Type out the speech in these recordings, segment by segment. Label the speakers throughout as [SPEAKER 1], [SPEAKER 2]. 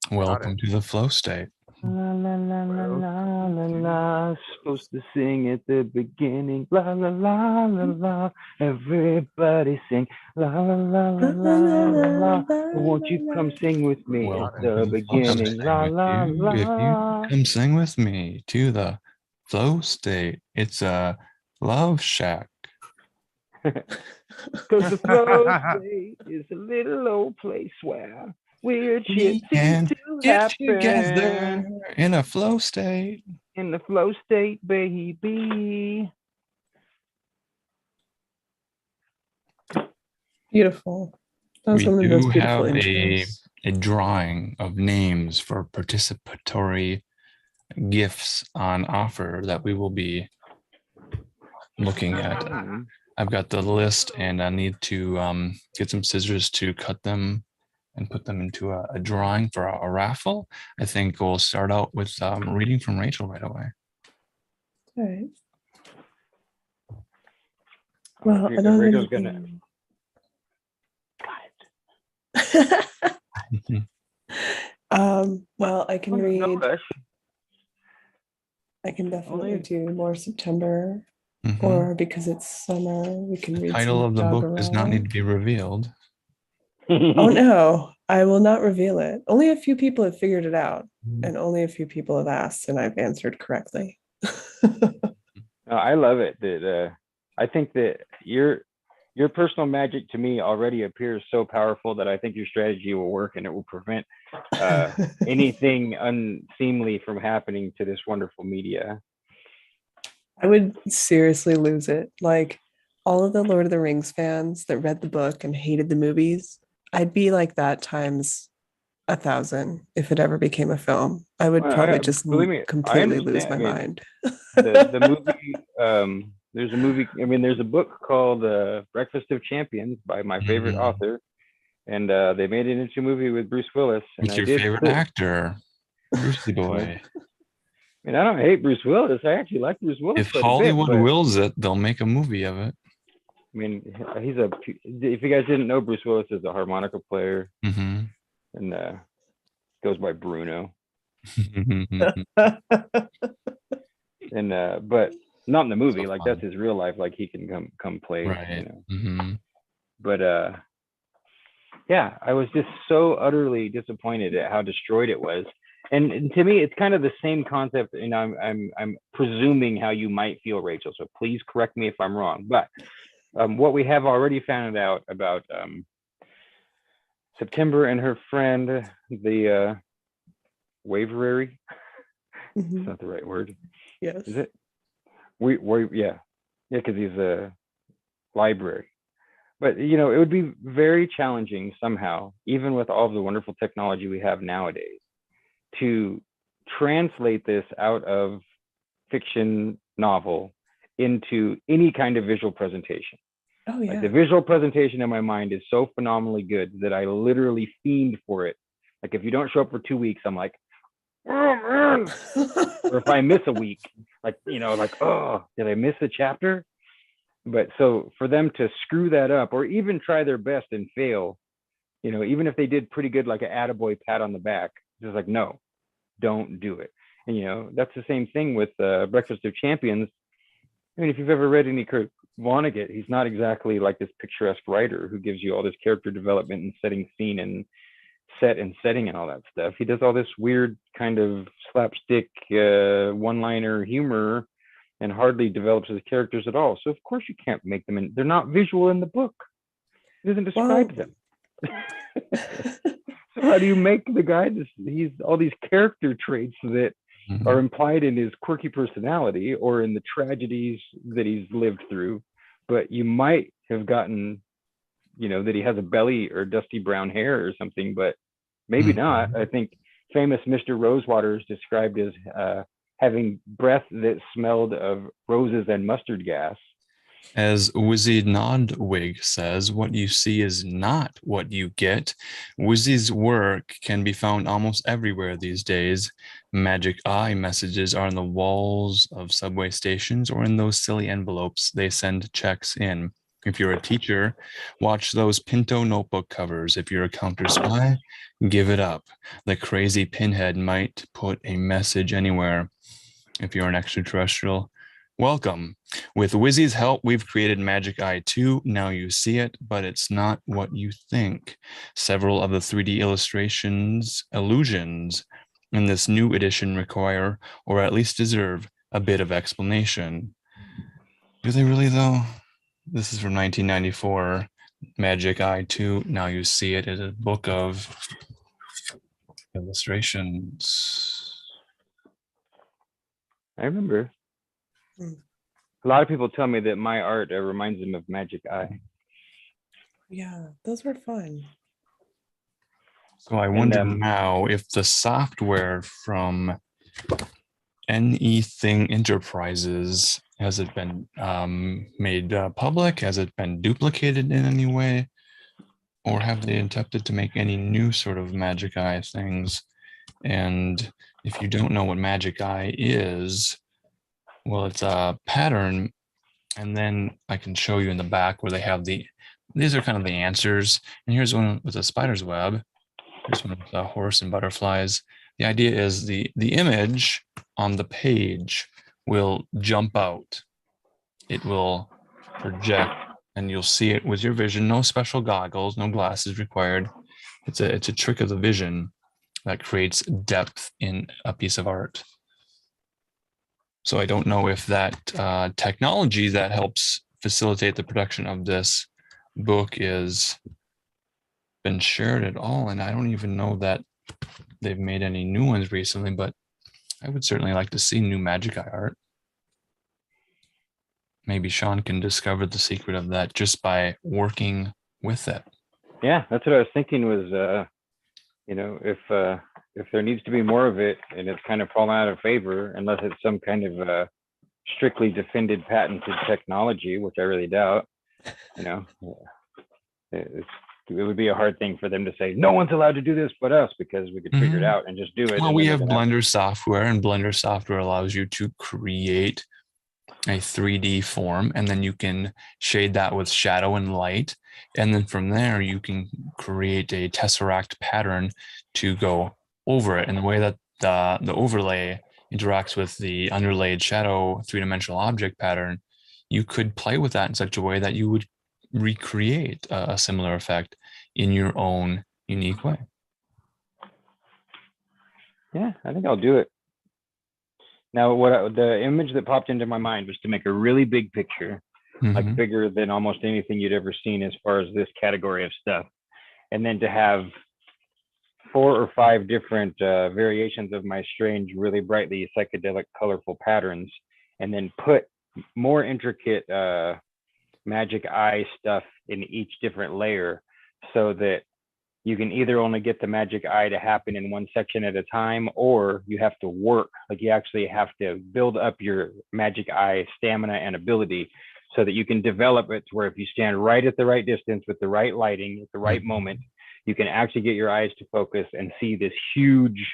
[SPEAKER 1] Got
[SPEAKER 2] Welcome
[SPEAKER 1] it.
[SPEAKER 2] to the flow state.
[SPEAKER 3] La la la la la
[SPEAKER 1] Welcome
[SPEAKER 3] la
[SPEAKER 1] to
[SPEAKER 3] la. Supposed to sing at the beginning. La la la la la. Everybody sing. La la la la
[SPEAKER 4] La, la,
[SPEAKER 3] la
[SPEAKER 4] la,
[SPEAKER 3] la la.
[SPEAKER 4] la,
[SPEAKER 3] Won't you
[SPEAKER 4] la,
[SPEAKER 3] come sing with me at
[SPEAKER 1] got
[SPEAKER 2] Welcome
[SPEAKER 1] it.
[SPEAKER 2] to
[SPEAKER 3] the
[SPEAKER 2] the flow
[SPEAKER 1] Got it.
[SPEAKER 2] state.
[SPEAKER 3] beginning? La
[SPEAKER 2] If
[SPEAKER 3] la
[SPEAKER 2] you
[SPEAKER 3] la.
[SPEAKER 2] come sing with me to the flow state, it's a love shack.
[SPEAKER 3] Cause the flow state is a little old place where weird shit
[SPEAKER 2] We
[SPEAKER 3] seems
[SPEAKER 2] can
[SPEAKER 3] to
[SPEAKER 2] get together
[SPEAKER 3] happen
[SPEAKER 2] in a flow state.
[SPEAKER 3] in the flow state, baby.
[SPEAKER 4] Beautiful. That was
[SPEAKER 2] We
[SPEAKER 4] one of the
[SPEAKER 2] do
[SPEAKER 4] most beautiful
[SPEAKER 2] have
[SPEAKER 4] intros.
[SPEAKER 2] a drawing of names for participatory gifts on offer that we will be looking at. I've got the list and I need to get some scissors to cut them and put them into a drawing for a raffle. I think we'll start out with reading from Rachel right away.
[SPEAKER 4] All right. Well, I
[SPEAKER 3] If
[SPEAKER 4] don't have
[SPEAKER 3] Rachel's gonna.
[SPEAKER 4] anything. Well, I can
[SPEAKER 3] No
[SPEAKER 4] read.
[SPEAKER 3] rush.
[SPEAKER 4] I can definitely
[SPEAKER 3] Only
[SPEAKER 4] do more September,
[SPEAKER 2] Mhm.
[SPEAKER 4] or because it's summer, we can
[SPEAKER 2] The
[SPEAKER 4] read
[SPEAKER 2] title
[SPEAKER 4] some
[SPEAKER 2] of the book does not need to
[SPEAKER 4] doggerel.
[SPEAKER 2] be revealed.
[SPEAKER 4] Oh no, I will not reveal it. Only a few people have figured it out, and only a few people have asked, and I've answered correctly.
[SPEAKER 3] I love it. That I think that your personal magic to me already appears so powerful that I think your strategy will work and it will prevent anything unseemly from happening to this wonderful media.
[SPEAKER 4] I would seriously lose it. Like all of the Lord of the Rings fans that read the book and hated the movies, I'd be like that times 1,000 if it ever became a film. I would probably just
[SPEAKER 3] Believe me, I
[SPEAKER 4] completely lose
[SPEAKER 3] understand.
[SPEAKER 4] my
[SPEAKER 3] I mean,
[SPEAKER 4] mind.
[SPEAKER 3] the movie. There's a movie. I mean, there's a book called Breakfast of Champions by my favorite
[SPEAKER 2] Mhm.
[SPEAKER 3] author, and they made it into a movie with Bruce Willis. And
[SPEAKER 2] With
[SPEAKER 3] I
[SPEAKER 2] your
[SPEAKER 3] did.
[SPEAKER 2] favorite actor, Brucey
[SPEAKER 3] Yeah.
[SPEAKER 2] Boy.
[SPEAKER 3] I mean, I don't hate Bruce Willis. I actually like Bruce Willis
[SPEAKER 2] If
[SPEAKER 3] quite a bit,
[SPEAKER 2] Hollywood
[SPEAKER 3] but
[SPEAKER 2] wills it, they'll make a movie of it.
[SPEAKER 3] I mean, he's a. If you guys didn't know, Bruce Willis is a harmonica player
[SPEAKER 2] Mhm.
[SPEAKER 3] and goes by Bruno. And but not in the movie.
[SPEAKER 2] So
[SPEAKER 3] Like
[SPEAKER 2] fun.
[SPEAKER 3] that's his real life. Like he can come play.
[SPEAKER 2] Right.
[SPEAKER 3] But yeah, I was just so utterly disappointed at how destroyed it was. And to me, it's kind of the same concept. And I'm presuming how you might feel, Rachel. So please correct me if I'm wrong. But what we have already found out about September and her friend, the Waverary. It's
[SPEAKER 4] Mhm.
[SPEAKER 3] not the right word,
[SPEAKER 4] Yes.
[SPEAKER 3] is it? We yeah, because he's a library. But you know, it would be very challenging somehow, even with all of the wonderful technology we have nowadays, to translate this out of fiction novel into any kind of visual presentation.
[SPEAKER 4] Oh
[SPEAKER 3] Like the
[SPEAKER 4] yeah.
[SPEAKER 3] visual presentation in my mind is so phenomenally good that I literally fiend for it. Like if you don't show up for 2 weeks, I'm like, oh man. Or if I miss a week, like like oh, did I miss a chapter? But so for them to screw that up, or even try their best and fail, even if they did pretty good, like an attaboy pat on the back, just like no, don't do it. And that's the same thing with Breakfast of Champions. I mean, if you've ever read any Kurt Vonnegut, he's not exactly like this picturesque writer who gives you all this character development and setting scene and set and setting and all that stuff. He does all this weird kind of slapstick one-liner humor and hardly develops his characters at all. So of course you can't make them they're not visual in the book. It doesn't
[SPEAKER 4] Well,
[SPEAKER 3] describe them. So how do you make the guy he's all these character traits that are implied in his quirky personality or in the tragedies that he's lived through, but you might have gotten, that he has a belly or dusty brown hair or something, but maybe not. I think famous Mr. Rosewater is described as having breath that smelled of roses and mustard gas.
[SPEAKER 2] As Wizzy Nodwig says, what you see is not what you get. Wizzy's work can be found almost everywhere these days. Magic eye messages are on the walls of subway stations or in those silly envelopes they send checks in. If you're a teacher, watch those Pinto notebook covers. If you're a counter spy, give it up. The crazy pinhead might put a message anywhere. If you're an extraterrestrial, welcome. With Wizzy's help, we've created Magic Eye 2. Now you see it, but it's not what you think. Several of the 3D illusions in this new edition require, or at least deserve, a bit of explanation. Do they really, though? This is from 1994. Magic Eye 2. Now you see it as a book of illustrations.
[SPEAKER 3] I remember.
[SPEAKER 4] Hmm.
[SPEAKER 3] A lot of people tell me that my art reminds them of Magic Eye.
[SPEAKER 4] Yeah, those were fun.
[SPEAKER 2] So I wonder now if the software from Anything Enterprises, has it been made public? Has it been duplicated in any way? Or have they attempted to make any new sort of Magic Eye things? And if you don't know what Magic Eye is, well, it's a pattern. And then I can show you in the back where they have these are kind of the answers. And here's one with a spider's web. Here's one with a horse and butterflies. The idea is the image on the page will jump out. It will project and you'll see it with your vision. No special goggles, no glasses required. It's a trick of the vision that creates depth in a piece of art. So I don't know if that technology that helps facilitate the production of this book is been shared at all. And I don't even know that they've made any new ones recently, but I would certainly like to see new Magic Eye art. Maybe Sean can discover the secret of that just by working with it.
[SPEAKER 3] Yeah, that's what I was thinking was, if there needs to be more of it and it's kind of fallen out of favor, unless it's some kind of strictly defended patented technology, which I really doubt, it would be a hard thing for them to say, no one's allowed to do this but us, because we could figure it out and just do it.
[SPEAKER 2] Well, we have Blender software, and Blender software allows you to create a 3D form, and then you can shade that with shadow and light. And then from there, you can create a tesseract pattern to go over it. And the way that the overlay interacts with the underlaid shadow three-dimensional object pattern, you could play with that in such a way that you would recreate a similar effect in your own unique way.
[SPEAKER 3] Yeah, I think I'll do it. Now, the image that popped into my mind was to make a really big picture, like bigger than almost anything you'd ever seen as far as this category of stuff. And then to have 4 or 5 different variations of my strange, really brightly psychedelic, colorful patterns, and then put more intricate Magic Eye stuff in each different layer, so that you can either only get the Magic Eye to happen in one section at a time, or you have to work, like you actually have to build up your Magic Eye stamina and ability so that you can develop it to where if you stand right at the right distance with the right lighting at the right moment, you can actually get your eyes to focus and see this huge,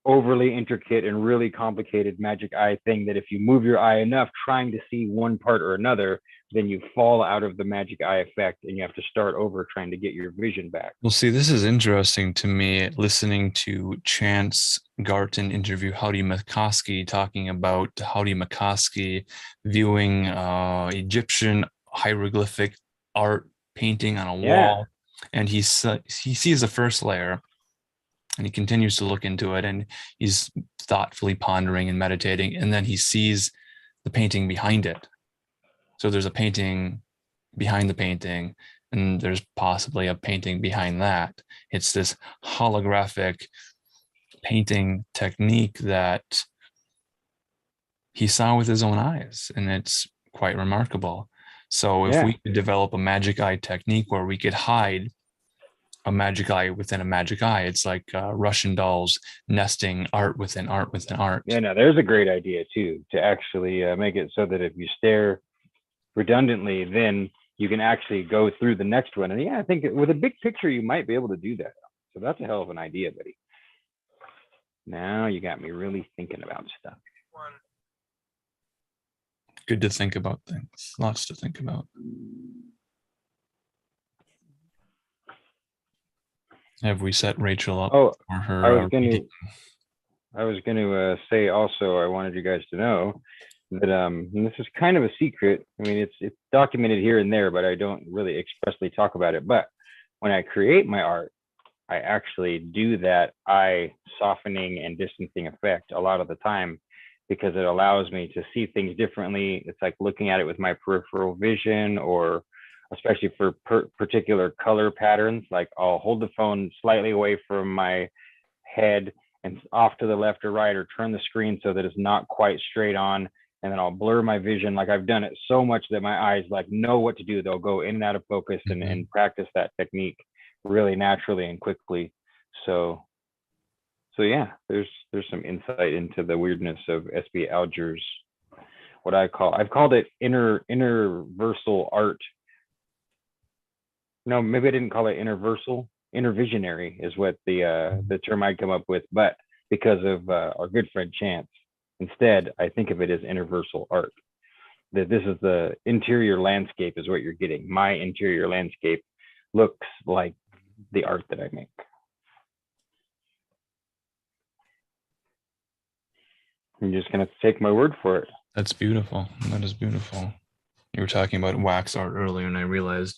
[SPEAKER 3] overly intricate and really complicated Magic Eye thing that if you move your eye enough trying to see one part or another, then you fall out of the Magic Eye effect and you have to start over trying to get your vision back.
[SPEAKER 2] Well, see, this is interesting to me, listening to Chance Garton interview Howdy McCoskey, talking about Howdy McCoskey viewing Egyptian hieroglyphic art painting on a wall. And he sees the first layer, and he continues to look into it, and he's thoughtfully pondering and meditating, and then he sees the painting behind it. So there's a painting behind the painting, and there's possibly a painting behind that. It's this holographic painting technique that he saw with his own eyes, and it's quite remarkable. So if we could develop a Magic Eye technique where we could hide a Magic Eye within a Magic Eye, it's like Russian dolls nesting art within art within art.
[SPEAKER 3] Yeah, no, there's a great idea too, to actually make it so that if you stare redundantly, then you can actually go through the next one. And yeah, I think with a big picture, you might be able to do that. So that's a hell of an idea, buddy. Now you got me really thinking about stuff.
[SPEAKER 2] Good to think about things. Lots to think about. Have we set Rachel up
[SPEAKER 3] Oh,
[SPEAKER 2] for her?
[SPEAKER 3] I was going to say also, I wanted you guys to know that, and this is kind of a secret. I mean, it's documented here and there, but I don't really expressly talk about it. But when I create my art, I actually do that eye softening and distancing effect a lot of the time, because it allows me to see things differently. It's like looking at it with my peripheral vision, or especially for particular color patterns. Like I'll hold the phone slightly away from my head and off to the left or right, or turn the screen so that it's not quite straight on. And then I'll blur my vision. Like I've done it so much that my eyes like know what to do. They'll go in and out of focus and practice that technique really naturally and quickly. So yeah, there's some insight into the weirdness of SB Alger's, what I've called it interversal art. No, maybe I didn't call it intervisionary is what the term I'd come up with, but because of our good friend Chance, instead I think of it as interversal art. That this is the interior landscape is what you're getting. My interior landscape looks like the art that I make. I'm just gonna take my word for it.
[SPEAKER 2] That's beautiful. That is beautiful. You were talking about wax art earlier, and I realized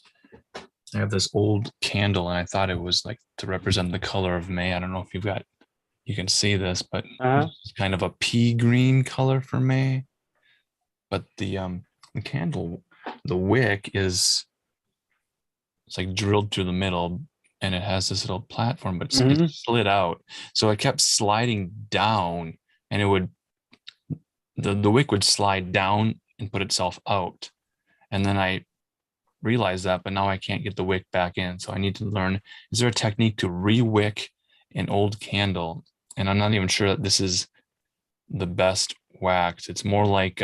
[SPEAKER 2] I have this old candle, and I thought it was like to represent the color of May. I don't know if you can see this, but it's kind of a pea green color for May. But the candle, the wick it's like drilled through the middle, and it has this little platform, but it's slid out. So it kept sliding down, and it would the wick would slide down and put itself out. And then I realized that, but now I can't get the wick back in. So I need to learn, is there a technique to re-wick an old candle? And I'm not even sure that this is the best wax. It's more like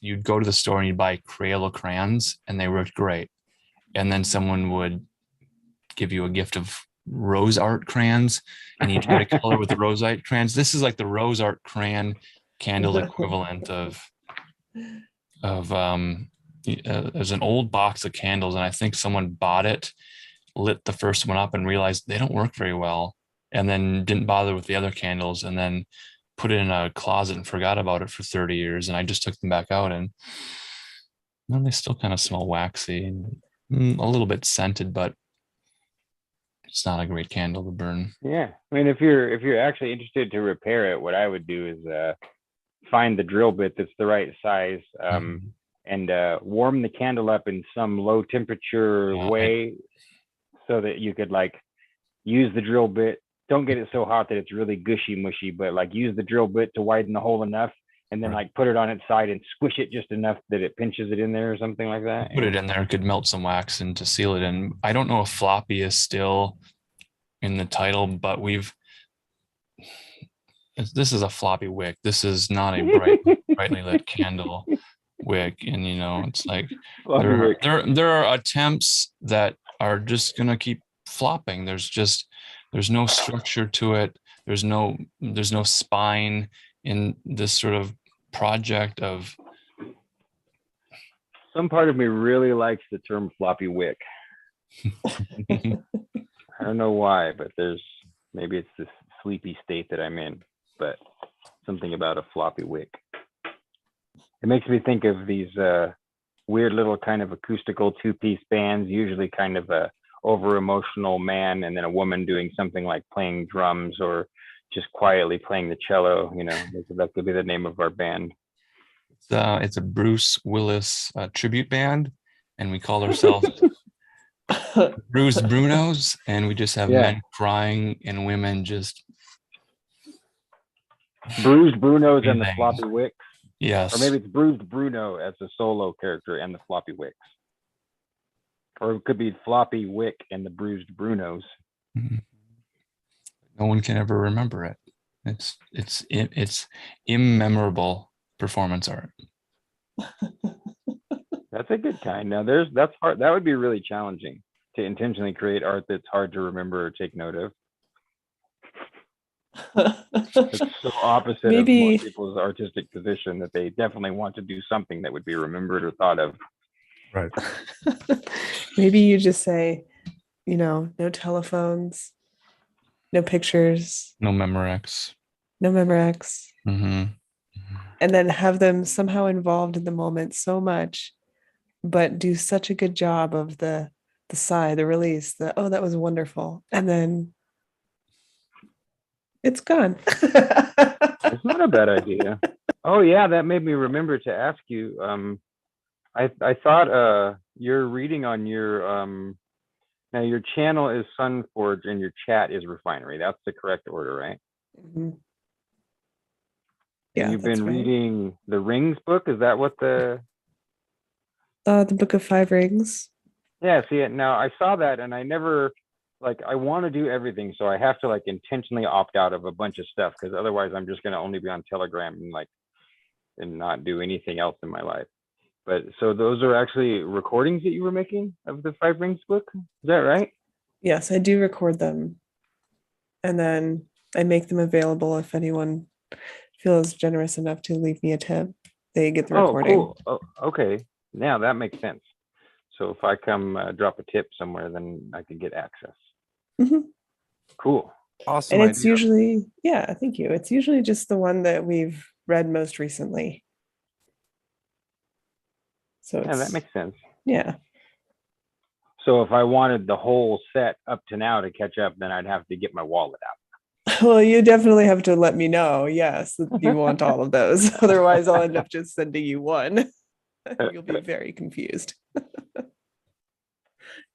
[SPEAKER 2] you'd go to the store and you'd buy Crayola crayons, and they worked great. And then someone would give you a gift of rose art crayons, and you try to color with the rose art crayons. This is like the rose art crayon candle equivalent of there's an old box of candles, and I think someone bought it, lit the first one up, and realized they don't work very well, and then didn't bother with the other candles, and then put it in a closet and forgot about it for 30 years. And I just took them back out, and well, they still kind of smell waxy and a little bit scented, but it's not a great candle to burn.
[SPEAKER 3] Yeah, I mean, if you're actually interested to repair it, what I would do is find the drill bit that's the right size, and warm the candle up in some low temperature way, so that you could like use the drill bit. Don't get it so hot that it's really gushy mushy, but like use the drill bit to widen the hole enough, and then like put it on its side and squish it just enough that it pinches it in there or something like that.
[SPEAKER 2] Put it in there, could melt some wax in to seal it in. I don't know if Floppy is still in the title, but this is a floppy wick. This is not a brightly lit candle wick. And it's like there are attempts that are just gonna keep flopping. There's no structure to it. There's no spine in this sort of project of.
[SPEAKER 3] Some part of me really likes the term floppy wick. I don't know why, but maybe it's this sleepy state that I'm in, but something about a floppy wick. It makes me think of these weird little kind of acoustical two-piece bands, usually kind of a over emotional man and then a woman doing something like playing drums or just quietly playing the cello. That could be the name of our band.
[SPEAKER 2] It's a Bruce Willis tribute band, and we call ourselves Bruised Brunos, and we just have men crying and women just
[SPEAKER 3] Bruised Brunos and the floppy wicks.
[SPEAKER 2] Yes.
[SPEAKER 3] Or maybe it's Bruised Bruno as a solo character and the floppy wicks. Or it could be Floppy Wick and the Bruised Brunos.
[SPEAKER 2] No one can ever remember it. It's immemorable performance art.
[SPEAKER 3] That's a good kind. Now that's hard. That would be really challenging to intentionally create art that's hard to remember or take note of. It's so opposite of
[SPEAKER 4] Maybe
[SPEAKER 3] most people's artistic position that they definitely want to do something that would be remembered or thought of.
[SPEAKER 2] Right.
[SPEAKER 4] maybe you just say, no telephones, no pictures,
[SPEAKER 2] No Memorex.
[SPEAKER 4] no Memorex,
[SPEAKER 2] Mm-hmm.
[SPEAKER 4] and then have them somehow involved in the moment so much, but do such a good job of the sigh, the release, the oh, that was wonderful, and then it's gone.
[SPEAKER 3] It's not a bad idea. Oh yeah, that made me remember to ask you. I thought your reading on your now your channel is Sunforge and your chat is Refinery. That's the correct order, right?
[SPEAKER 4] Mhm.
[SPEAKER 3] And
[SPEAKER 4] Yeah,
[SPEAKER 3] you've
[SPEAKER 4] that's
[SPEAKER 3] been
[SPEAKER 4] right.
[SPEAKER 3] reading the Rings book. Is that what the?
[SPEAKER 4] The Book of Five Rings.
[SPEAKER 3] Yeah. See it now. I saw that, and I never like. I want to do everything, so I have to like intentionally opt out of a bunch of stuff because otherwise, I'm just gonna only be on Telegram and not do anything else in my life. But so those are actually recordings that you were making of the Five Rings book. Is that right?
[SPEAKER 4] Yes, I do record them, and then I make them available if anyone feels generous enough to leave me a tip. They get the
[SPEAKER 3] Oh,
[SPEAKER 4] recording.
[SPEAKER 3] cool. Oh, okay. Now that makes sense. So if I come drop a tip somewhere, then I can get access.
[SPEAKER 4] Mhm.
[SPEAKER 3] Cool.
[SPEAKER 1] Awesome
[SPEAKER 4] And it's
[SPEAKER 1] idea.
[SPEAKER 4] usually, yeah, thank you. It's usually just the one that we've read most recently. So
[SPEAKER 3] Yeah, that
[SPEAKER 4] it's,
[SPEAKER 3] makes sense.
[SPEAKER 4] yeah.
[SPEAKER 3] So if I wanted the whole set up to now to catch up, then I'd have to get my wallet
[SPEAKER 4] Well, you definitely have to let me know, yes, that you want all of those. Otherwise, I'll end up just sending you one.
[SPEAKER 3] out.
[SPEAKER 4] You'll be very confused. Be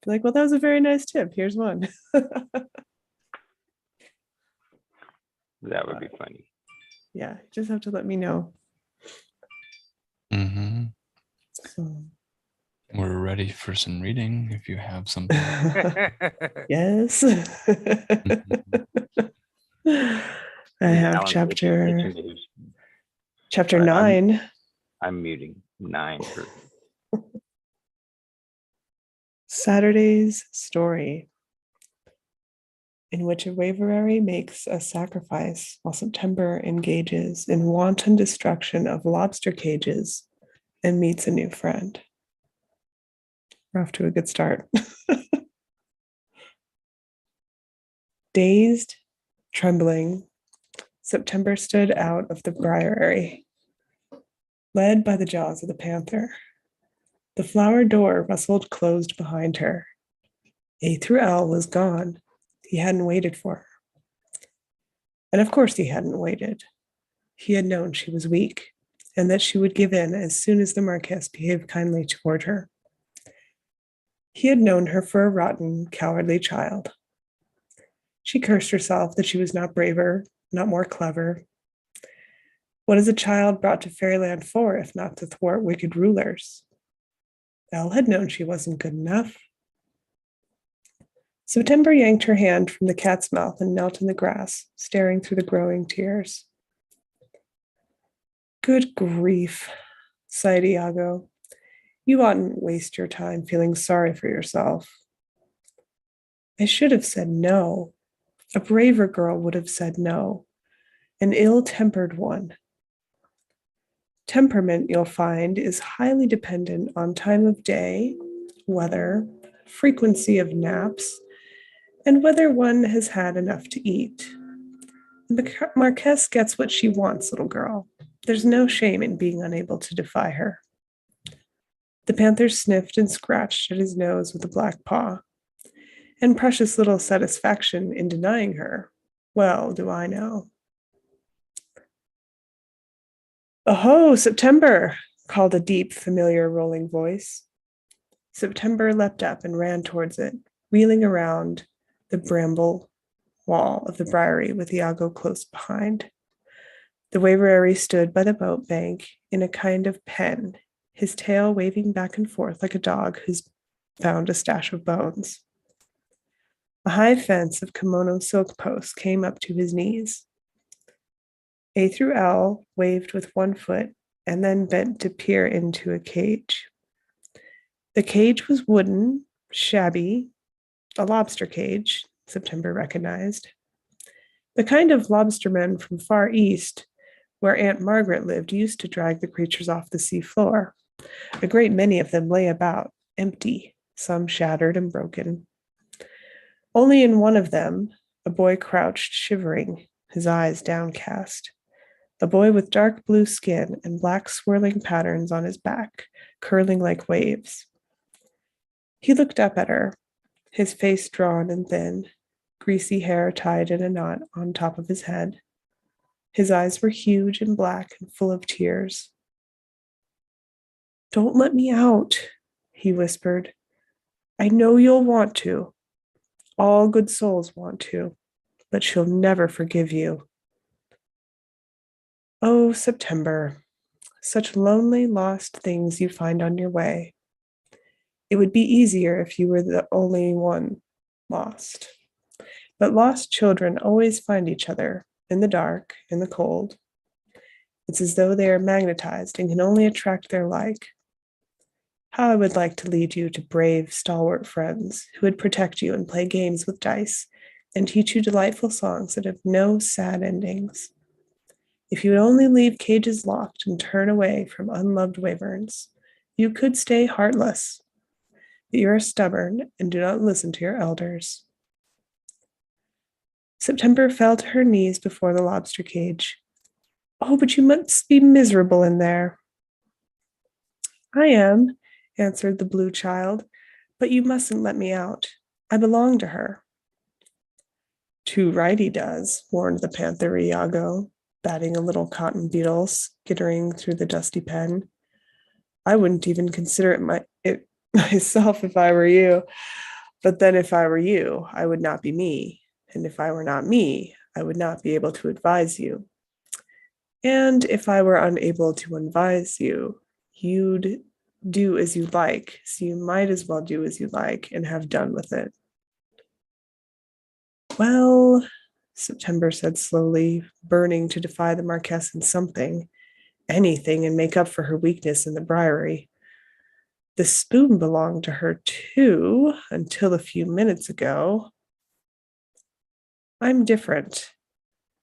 [SPEAKER 4] like, well, that was a very nice tip. Here's one.
[SPEAKER 3] That would be funny.
[SPEAKER 4] Yeah, you just have to let me know.
[SPEAKER 2] Mm-hmm.
[SPEAKER 4] So,
[SPEAKER 2] We're ready for some reading if you have something.
[SPEAKER 4] yes. I have
[SPEAKER 3] Alan's
[SPEAKER 4] chapter
[SPEAKER 3] itching to do-
[SPEAKER 4] chapter
[SPEAKER 3] All right,
[SPEAKER 4] 9.
[SPEAKER 3] I'm muting 9.
[SPEAKER 4] Saturday's story, in which a Waverary makes a sacrifice while September engages in wanton destruction of lobster cages and meets a new friend. We're off to a good start. Dazed, trembling, September stood out of the briary, led by the jaws of the panther. The flower door rustled closed behind her. A through L was gone. He hadn't waited for her. And of course, he hadn't waited. He had known she was weak and that she would give in as soon as the Marquess behaved kindly toward her. He had known her for a rotten, cowardly child. She cursed herself that she was not braver, not more clever. What is a child brought to fairyland for if not to thwart wicked rulers? Elle had known she wasn't good enough. September yanked her hand from the cat's mouth and knelt in the grass, staring through the growing tears. Good grief, sighed Iago. You oughtn't waste your time feeling sorry for yourself. I should have said no. A braver girl would have said no. An ill-tempered one. Temperament, you'll find, is highly dependent on time of day, weather, frequency of naps, and whether one has had enough to eat. The Marquess gets what she wants, little girl. There's no shame in being unable to defy her. The panther sniffed and scratched at his nose with a black paw. And precious little satisfaction in denying her. Well, do I know. "Oh, September," called a deep, familiar, rolling voice. September leapt up and ran towards it, wheeling around the bramble wall of the briary with Iago close behind. The Waverary stood by the boat bank in a kind of pen, his tail waving back and forth like a dog who's found a stash of bones. A high fence of kimono silk posts came up to his knees. A through L waved with one foot and then bent to peer into a cage. The cage was wooden, shabby, a lobster cage, September recognized. The kind of lobstermen from far east, where Aunt Margaret lived, used to drag the creatures off the sea floor. A great many of them lay about, empty, some shattered and broken. Only in one of them, a boy crouched shivering, his eyes downcast. A boy with dark blue skin and black swirling patterns on his back, curling like waves. He looked up at her, his face drawn and thin, greasy hair tied in a knot on top of his head. His eyes were huge and black and full of tears. "Don't let me out," he whispered. "I know you'll want to. All good souls want to, but she'll never forgive you." Oh, September, such lonely, lost things you find on your way. It would be easier if you were the only one lost. But lost children always find each other in the dark, in the cold. It's as though they are magnetized and can only attract their like. How I would like to lead you to brave, stalwart friends who would protect you and play games with dice and teach you delightful songs that have no sad endings. If you would only leave cages locked and turn away from unloved wyverns, you could stay heartless. But you are stubborn and do not listen to your elders. September fell to her knees before the lobster cage. "Oh, but you must be miserable in there." "I am," answered the blue child, "but you mustn't let me out. I belong to her." "Too right he does," warned the panther Iago, batting a little cotton beetle skittering through the dusty pen. "I wouldn't even consider it myself if I were you. But then if I were you, I would not be me. And if I were not me, I would not be able to advise you. And if I were unable to advise you, you'd do as you like. So you might as well do as you like and have done with it." "Well," September said slowly, burning to defy the Marquess in something, anything, and make up for her weakness in the briary. "The spoon belonged to her too, until a few minutes ago. I'm different.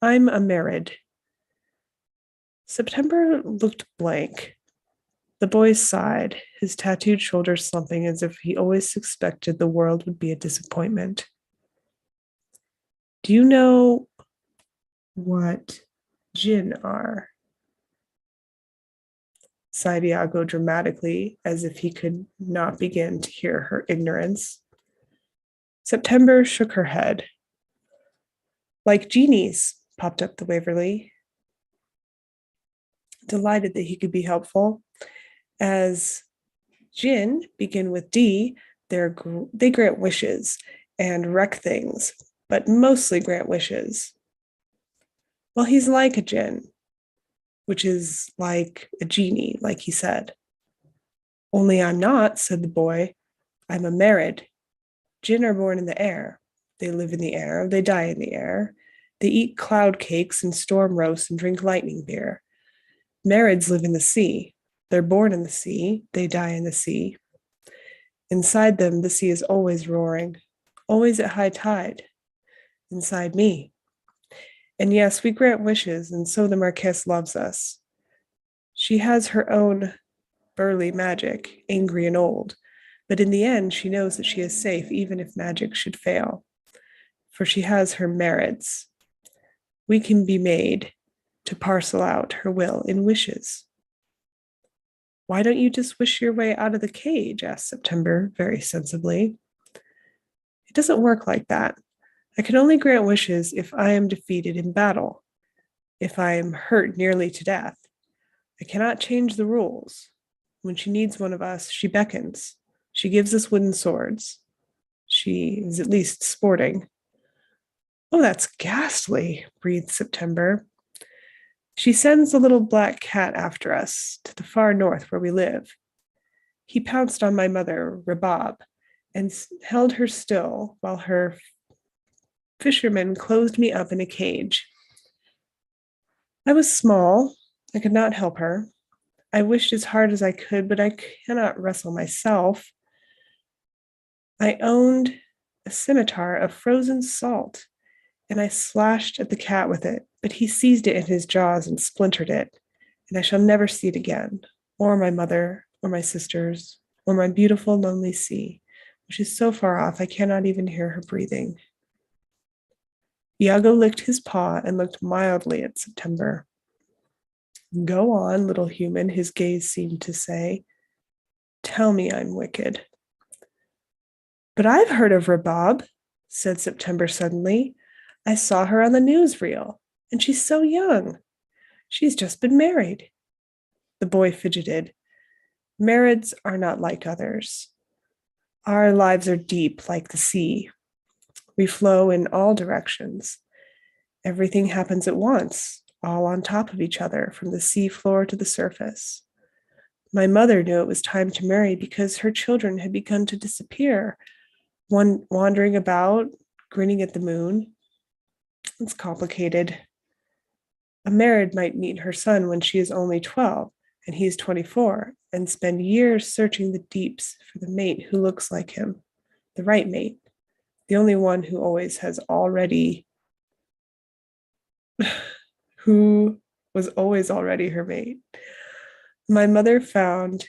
[SPEAKER 4] I'm a married." September looked blank. The boy sighed, his tattooed shoulders slumping as if he always suspected the world would be a disappointment. "Do you know what jinn are?" sighed Iago dramatically, as if he could not begin to hear her ignorance. September shook her head. "Like genies," popped up the Waverly, delighted that he could be helpful. "As jinn begin with D, they grant wishes and wreck things, but mostly grant wishes." "Well, he's like a jinn, which is like a genie, like he said." "Only I'm not," said the boy. "I'm a married. Jinn are born in the air. They live in the air. They die in the air. They eat cloud cakes and storm roast and drink lightning beer. Marids live in the sea. They're born in the sea. They die in the sea. Inside them, the sea is always roaring, always at high tide. Inside me. And yes, we grant wishes, and so the Marquess loves us. She has her own burly magic, angry and old, but in the end, she knows that she is safe even if magic should fail, for she has her merits. We can be made to parcel out her will in wishes." "Why don't you just wish your way out of the cage?" asked September very sensibly. "It doesn't work like that. I can only grant wishes if I am defeated in battle, if I am hurt nearly to death. I cannot change the rules. When she needs one of us, she beckons. She gives us wooden swords. She is at least sporting." "Oh, that's ghastly," breathed September. "She sends the little black cat after us to the far north where we live. He pounced on my mother, Rabob, and held her still while her fishermen closed me up in a cage. I was small. I could not help her. I wished as hard as I could, but I cannot wrestle myself. I owned a scimitar of frozen salt, and I slashed at the cat with it, but he seized it in his jaws and splintered it, and I shall never see it again, or my mother, or my sisters, or my beautiful, lonely sea, which is so far off I cannot even hear her breathing. Iago licked his paw and looked mildly at September. Go on, little human, his gaze seemed to say. Tell me I'm wicked. But I've heard of Rabob, said September suddenly. I saw her on the newsreel, and she's so young. She's just been married. The boy fidgeted. Marrieds are not like others. Our lives are deep like the sea. We flow in all directions. Everything happens at once, all on top of each other, from the sea floor to the surface. My mother knew it was time to marry because her children had begun to disappear, one wandering about, grinning at the moon. It's complicated. A married might meet her son when she is only 12 and he is 24 and spend years searching the deeps for the mate who looks like him, the right mate, the only one who was always already her mate. My mother found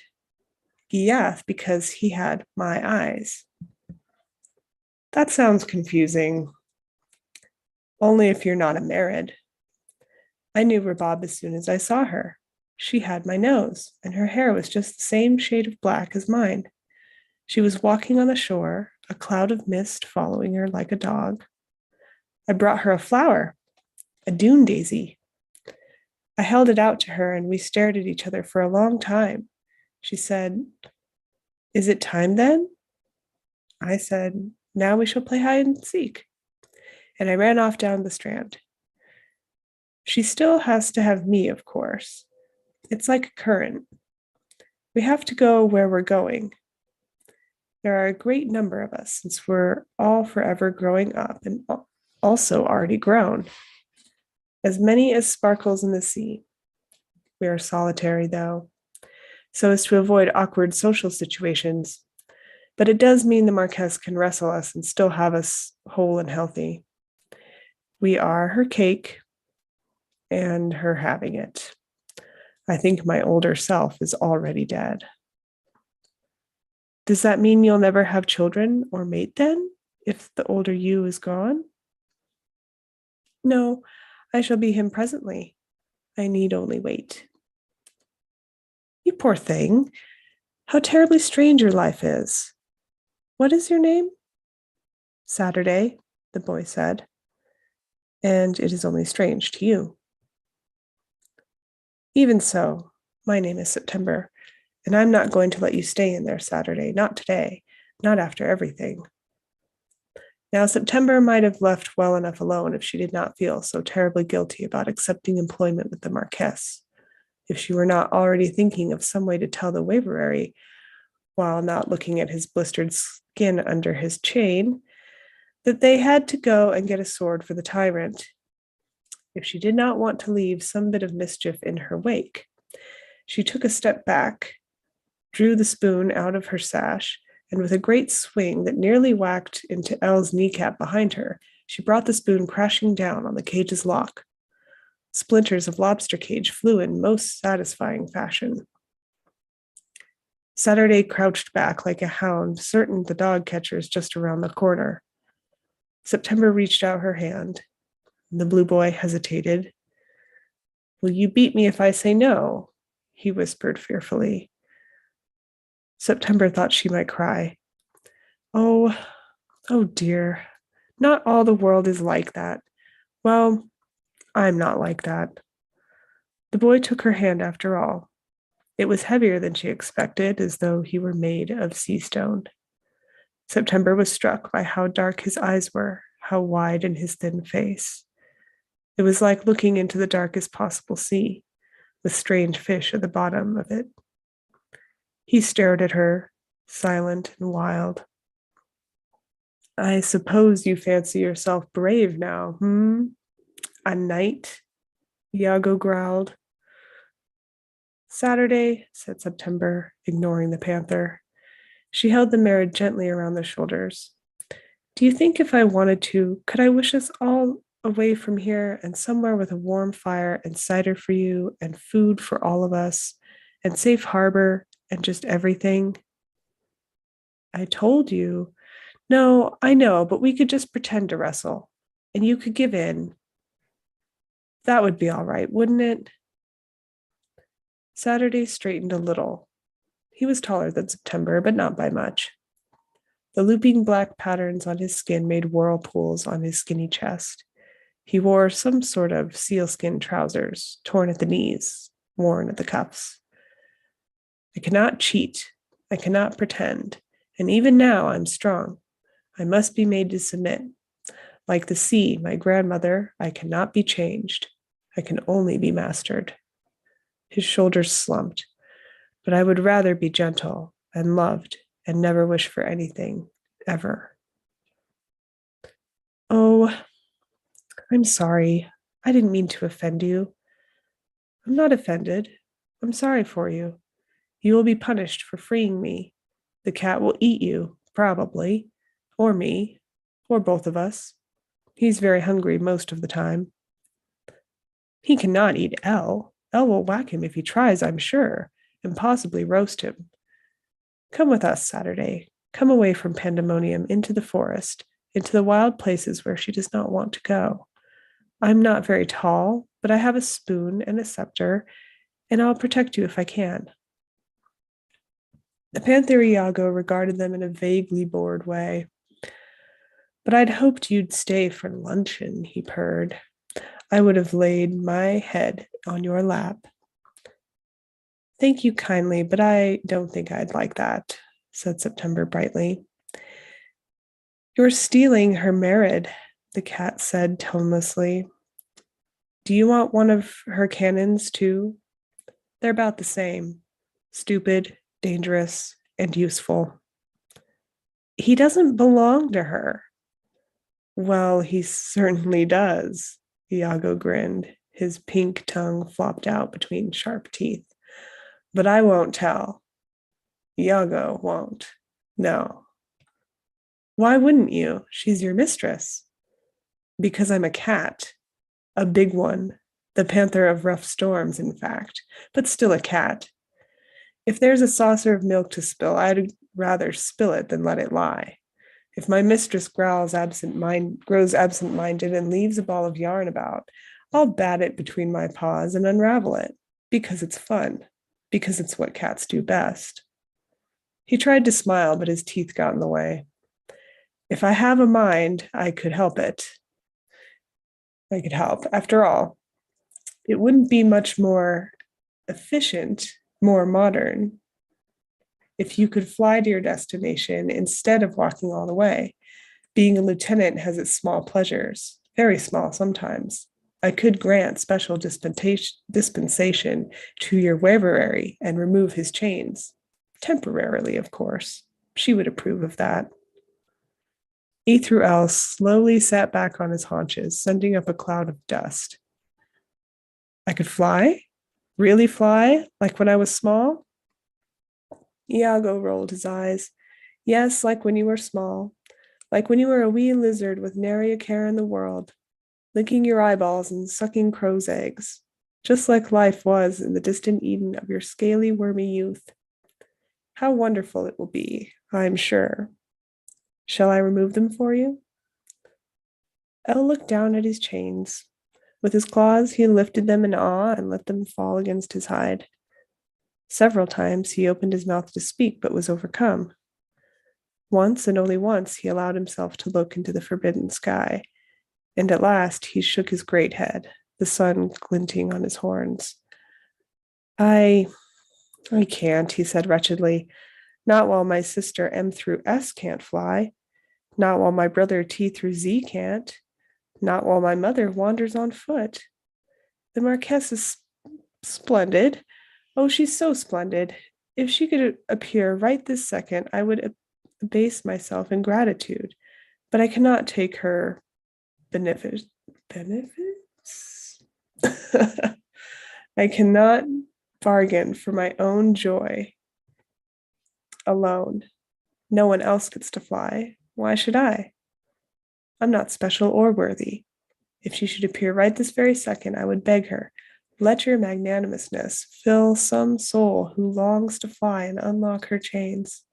[SPEAKER 4] Giath because he had my eyes. That sounds confusing. Only if you're not a married. I knew Rabob as soon as I saw her. She had my nose, and her hair was just the same shade of black as mine. She was walking on the shore, a cloud of mist following her like a dog. I brought her a flower, a dune daisy. I held it out to her, and we stared at each other for a long time. She said, Is it time then? I said, Now we shall play hide and seek. And I ran off down the strand. She still has to have me, of course. It's like a current. We have to go where we're going. There are a great number of us, since we're all forever growing up and also already grown. As many as sparkles in the sea. We are solitary, though, so as to avoid awkward social situations. But it does mean the Marquess can wrestle us and still have us whole and healthy. We are her cake and her having it. I think my older self is already dead. Does that mean you'll never have children or mate then, if the older you is gone? No, I shall be him presently. I need only wait. You poor thing. How terribly strange your life is. What is your name? Saturday, the boy said. And it is only strange to you. Even so, my name is September, and I'm not going to let you stay in there Saturday, not today, not after everything. Now, September might have left well enough alone if she did not feel so terribly guilty about accepting employment with the Marquess, if she were not already thinking of some way to tell the Waverary, while not looking at his blistered skin under his chain, that they had to go and get a sword for the tyrant, if she did not want to leave some bit of mischief in her wake. She took a step back, drew the spoon out of her sash, and with a great swing that nearly whacked into Elle's kneecap behind her, she brought the spoon crashing down on the cage's lock. Splinters of lobster cage flew in most satisfying fashion. Saturday crouched back like a hound, certain the dog catcher's just around the corner. September reached out her hand. The blue boy hesitated. Will you beat me if I say no? He whispered fearfully. September thought she might cry. Oh dear. Not all the world is like that. Well, I'm not like that. The boy took her hand after all. It was heavier than she expected, as though he were made of sea stone. September was struck by how dark his eyes were, how wide in his thin face. It was like looking into the darkest possible sea, with strange fish at the bottom of it. He stared at her, silent and wild. I suppose you fancy yourself brave now, A knight? Iago growled. Saturday, said September, ignoring the panther. She held the mare gently around the shoulders. Do you think if I wanted to, could I wish us all away from here and somewhere with a warm fire and cider for you and food for all of us and safe harbor and just everything. I told you. No, I know, but we could just pretend to wrestle and you could give in. That would be all right, wouldn't it? Saturday straightened a little. He was taller than September, but not by much. The looping black patterns on his skin made whirlpools on his skinny chest. He wore some sort of sealskin trousers, torn at the knees, worn at the cuffs. I cannot cheat. I cannot pretend. And even now I'm strong. I must be made to submit. Like the sea, my grandmother, I cannot be changed. I can only be mastered. His shoulders slumped. But I would rather be gentle and loved and never wish for anything, ever. Oh, I'm sorry. I didn't mean to offend you. I'm not offended. I'm sorry for you. You will be punished for freeing me. The cat will eat you, probably, or me, or both of us. He's very hungry most of the time. He cannot eat Elle. Elle will whack him if he tries, I'm sure, and possibly roast him. Come with us Saturday. Come away from pandemonium into the forest, into the wild places where she does not want to go. I'm not very tall, but I have a spoon and a scepter, and I'll protect you if I can. The panther Iago regarded them in a vaguely bored way. But I'd hoped you'd stay for luncheon, he purred. I would have laid my head on your lap. Thank you kindly, but I don't think I'd like that, said September brightly. You're stealing her merid, the cat said tonelessly. Do you want one of her cannons too? They're about the same. Stupid, dangerous, and useful. He doesn't belong to her. Well, he certainly does, Iago grinned. His pink tongue flopped out between sharp teeth. But I won't tell. Iago won't. No. Why wouldn't you? She's your mistress. Because I'm a cat. A big one. The panther of rough storms, in fact. But still a cat. If there's a saucer of milk to spill, I'd rather spill it than let it lie. If my mistress grows absent-minded and leaves a ball of yarn about, I'll bat it between my paws and unravel it. Because it's fun. Because it's what cats do best. He tried to smile, but his teeth got in the way. If I have a mind, I could help it. I could help. After all, it wouldn't be much more efficient, more modern, if you could fly to your destination instead of walking all the way. Being a lieutenant has its small pleasures, very small sometimes. I could grant special dispensation to your waverary and remove his chains. Temporarily, of course. She would approve of that. E through L slowly sat back on his haunches, sending up a cloud of dust. I could fly? Really fly? Like when I was small? Iago rolled his eyes. Yes, like when you were small. Like when you were a wee lizard with nary a care in the world, licking your eyeballs and sucking crow's eggs. Just like life was in the distant Eden of your scaly, wormy youth. How wonderful it will be, I'm sure. Shall I remove them for you? Elle looked down at his chains. With his claws, he lifted them in awe and let them fall against his hide. Several times he opened his mouth to speak, but was overcome. Once and only once he allowed himself to look into the forbidden sky, and at last he shook his great head, the sun glinting on his horns. I can't, he said wretchedly. Not while my sister M through S can't fly. Not while my brother T through Z can't. Not while my mother wanders on foot. The Marquess is splendid. Oh, she's so splendid. If she could appear right this second, I would abase myself in gratitude. But I cannot take her benefits? I cannot bargain for my own joy alone. No one else gets to fly. Why should I? I'm not special or worthy. If she should appear right this very second, I would beg her, let your magnanimousness fill some soul who longs to fly and unlock her chains.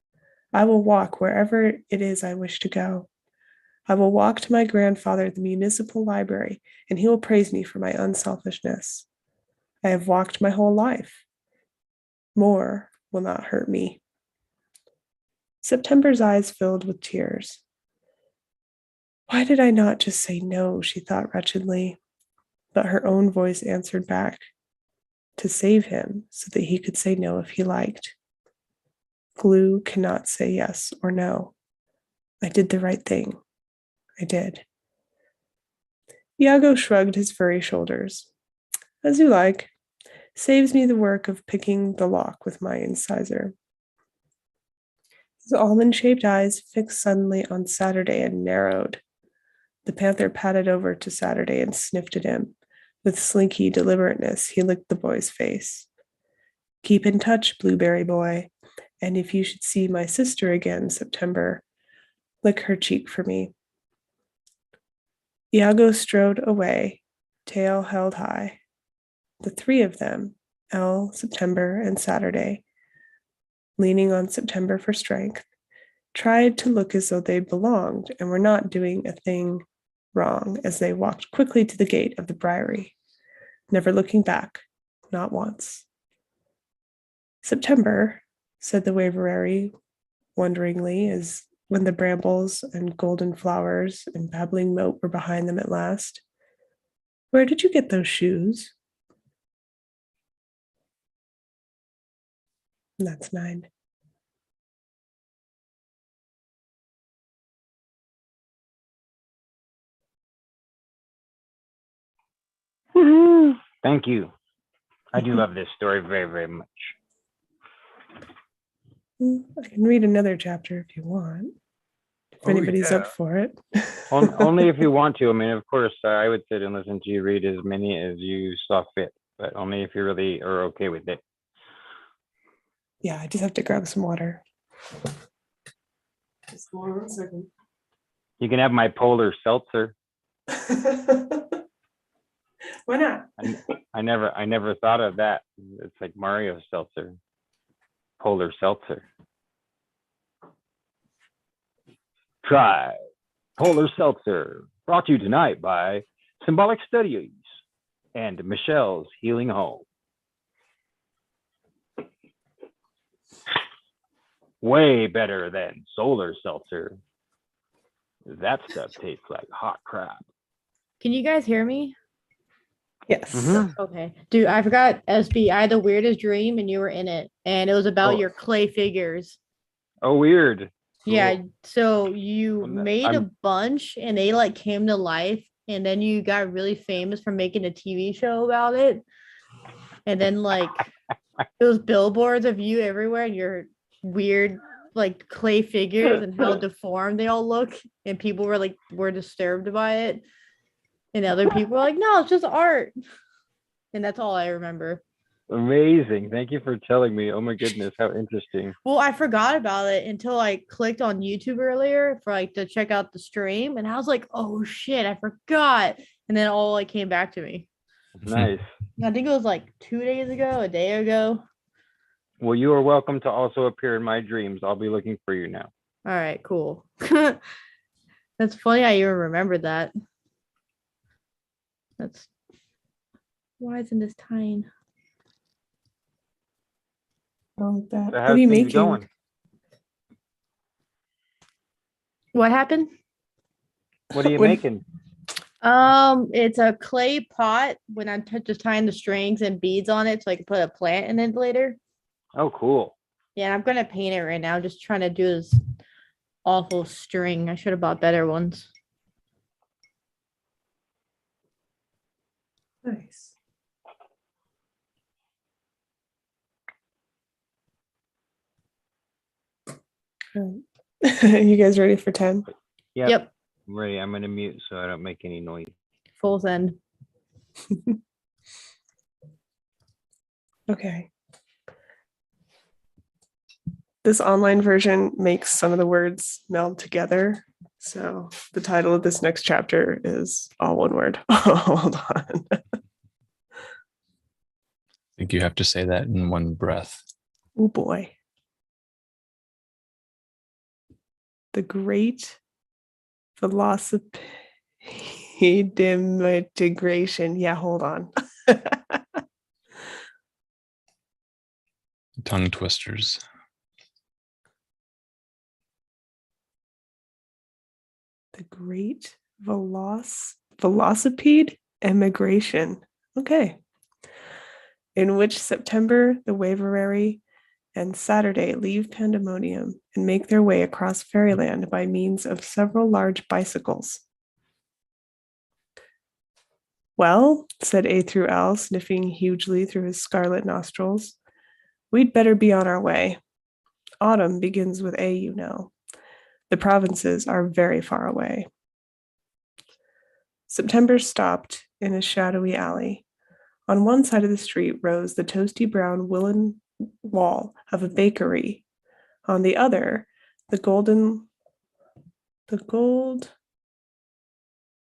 [SPEAKER 4] I will walk wherever it is I wish to go. I will walk to my grandfather at the municipal library, and he will praise me for my unselfishness. I have walked my whole life. More will not hurt me. September's eyes filled with tears. Why did I not just say no, she thought wretchedly. But her own voice answered back, to save him so that he could say no if he liked. Glue cannot say yes or no. I did the right thing. I did. Iago shrugged his furry shoulders. As you like. Saves me the work of picking the lock with my incisor. His almond-shaped eyes fixed suddenly on Saturday and narrowed. The panther padded over to Saturday and sniffed at him. With slinky deliberateness, he licked the boy's face. Keep in touch, blueberry boy. And if you should see my sister again, September, lick her cheek for me. Iago strode away, tail held high. The three of them, Elle, September, and Saturday, leaning on September for strength, tried to look as though they belonged and were not doing a thing wrong as they walked quickly to the gate of the Briery, never looking back, not once. September, said the Waverary wonderingly, as when the brambles and golden flowers and babbling moat were behind them at last. Where did you get those shoes? And that's 9.
[SPEAKER 3] Woohoo! Thank you. I do love this story very, very much.
[SPEAKER 4] I can read another chapter if you want. If anybody's up for it.
[SPEAKER 3] Only if you want to. I mean, of course, I would sit and listen to you read as many as you saw fit, but only if you really are okay with it.
[SPEAKER 4] Yeah, I just have to grab some water. Just hold on 1 second.
[SPEAKER 3] You can have my polar seltzer.
[SPEAKER 4] Why not?
[SPEAKER 3] I never thought of that. It's like Mario seltzer, polar seltzer. Try polar seltzer, brought to you tonight by Symbolic Studies and Michelle's Healing Home. Way better than solar seltzer. That stuff tastes like hot crap.
[SPEAKER 1] Can you guys hear me?
[SPEAKER 4] Yes.
[SPEAKER 3] Mhm.
[SPEAKER 1] Okay. Dude, I forgot, SB, I had the weirdest dream and you were in it. And it was about
[SPEAKER 3] Oh.
[SPEAKER 1] your clay figures.
[SPEAKER 3] Oh, weird.
[SPEAKER 1] Yeah.
[SPEAKER 3] Cool.
[SPEAKER 1] So you
[SPEAKER 3] Well,
[SPEAKER 1] made a bunch and they like came to life. And then you got really famous for making a TV show about it. And then like it was billboards of you everywhere and your weird like clay figures and how deformed they all look. And people were disturbed by it. And other people were like, no, it's just art. And that's all I remember.
[SPEAKER 3] Amazing. Thank you for telling me. Oh my goodness, how interesting.
[SPEAKER 1] Well, I forgot about it until I clicked on YouTube earlier for like to check out the stream. And I was like, oh shit, I forgot. And then all like came back to me.
[SPEAKER 3] Nice.
[SPEAKER 1] I think it was like 2 days ago, a day ago.
[SPEAKER 3] Well, you are welcome to also appear in my dreams. I'll be looking for you now.
[SPEAKER 1] All right, cool. That's funny I even remembered that. That's why isn't this tying?
[SPEAKER 4] I like that.
[SPEAKER 3] So
[SPEAKER 4] What
[SPEAKER 3] how's
[SPEAKER 4] are you
[SPEAKER 3] things
[SPEAKER 4] making?
[SPEAKER 3] going?
[SPEAKER 1] What happened?
[SPEAKER 3] What are you
[SPEAKER 4] When-
[SPEAKER 3] making?
[SPEAKER 1] It's a clay pot when I'm just tying the strings and beads on it so I can put a plant in it later.
[SPEAKER 3] Oh, cool.
[SPEAKER 1] Yeah, I'm gonna paint it right now. Just trying to do this awful string. I should have bought better ones.
[SPEAKER 4] Nice. You guys ready for 10?
[SPEAKER 1] Yep.
[SPEAKER 3] I'm ready. I'm going to mute so I don't make any noise.
[SPEAKER 1] Full send.
[SPEAKER 4] Okay. This online version makes some of the words meld together. So the title of this next chapter is all one word. Hold on.
[SPEAKER 2] I think you have to say that in one breath.
[SPEAKER 4] Oh boy. The great velocipede Yeah, hold on.
[SPEAKER 2] Tongue twisters.
[SPEAKER 4] The great velocipede emigration. Okay. In which September the Waverary and Saturday leave Pandemonium and make their way across Fairyland by means of several large bicycles. Well, said A through L, sniffing hugely through his scarlet nostrils, we'd better be on our way. Autumn begins with A, you know. The provinces are very far away. September stopped in a shadowy alley. On one side of the street rose the toasty brown woolen wall of a bakery. On the other, the gold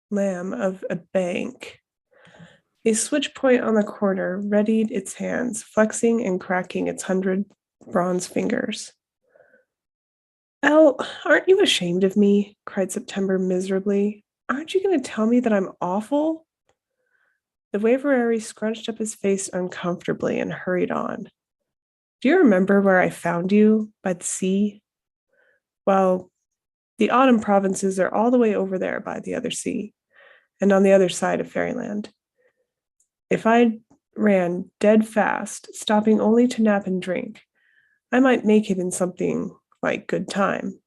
[SPEAKER 4] lamb of a bank. A switch point on the corner readied its hands, flexing and cracking its 100 bronze fingers. Elle, aren't you ashamed of me? Cried September miserably. Aren't you going to tell me that I'm awful? The Waverary scrunched up his face uncomfortably and hurried on. Do you remember where I found you? By the sea? Well, the autumn provinces are all the way over there by the other sea, and on the other side of Fairyland. If I ran dead fast, stopping only to nap and drink, I might make it in something like good time.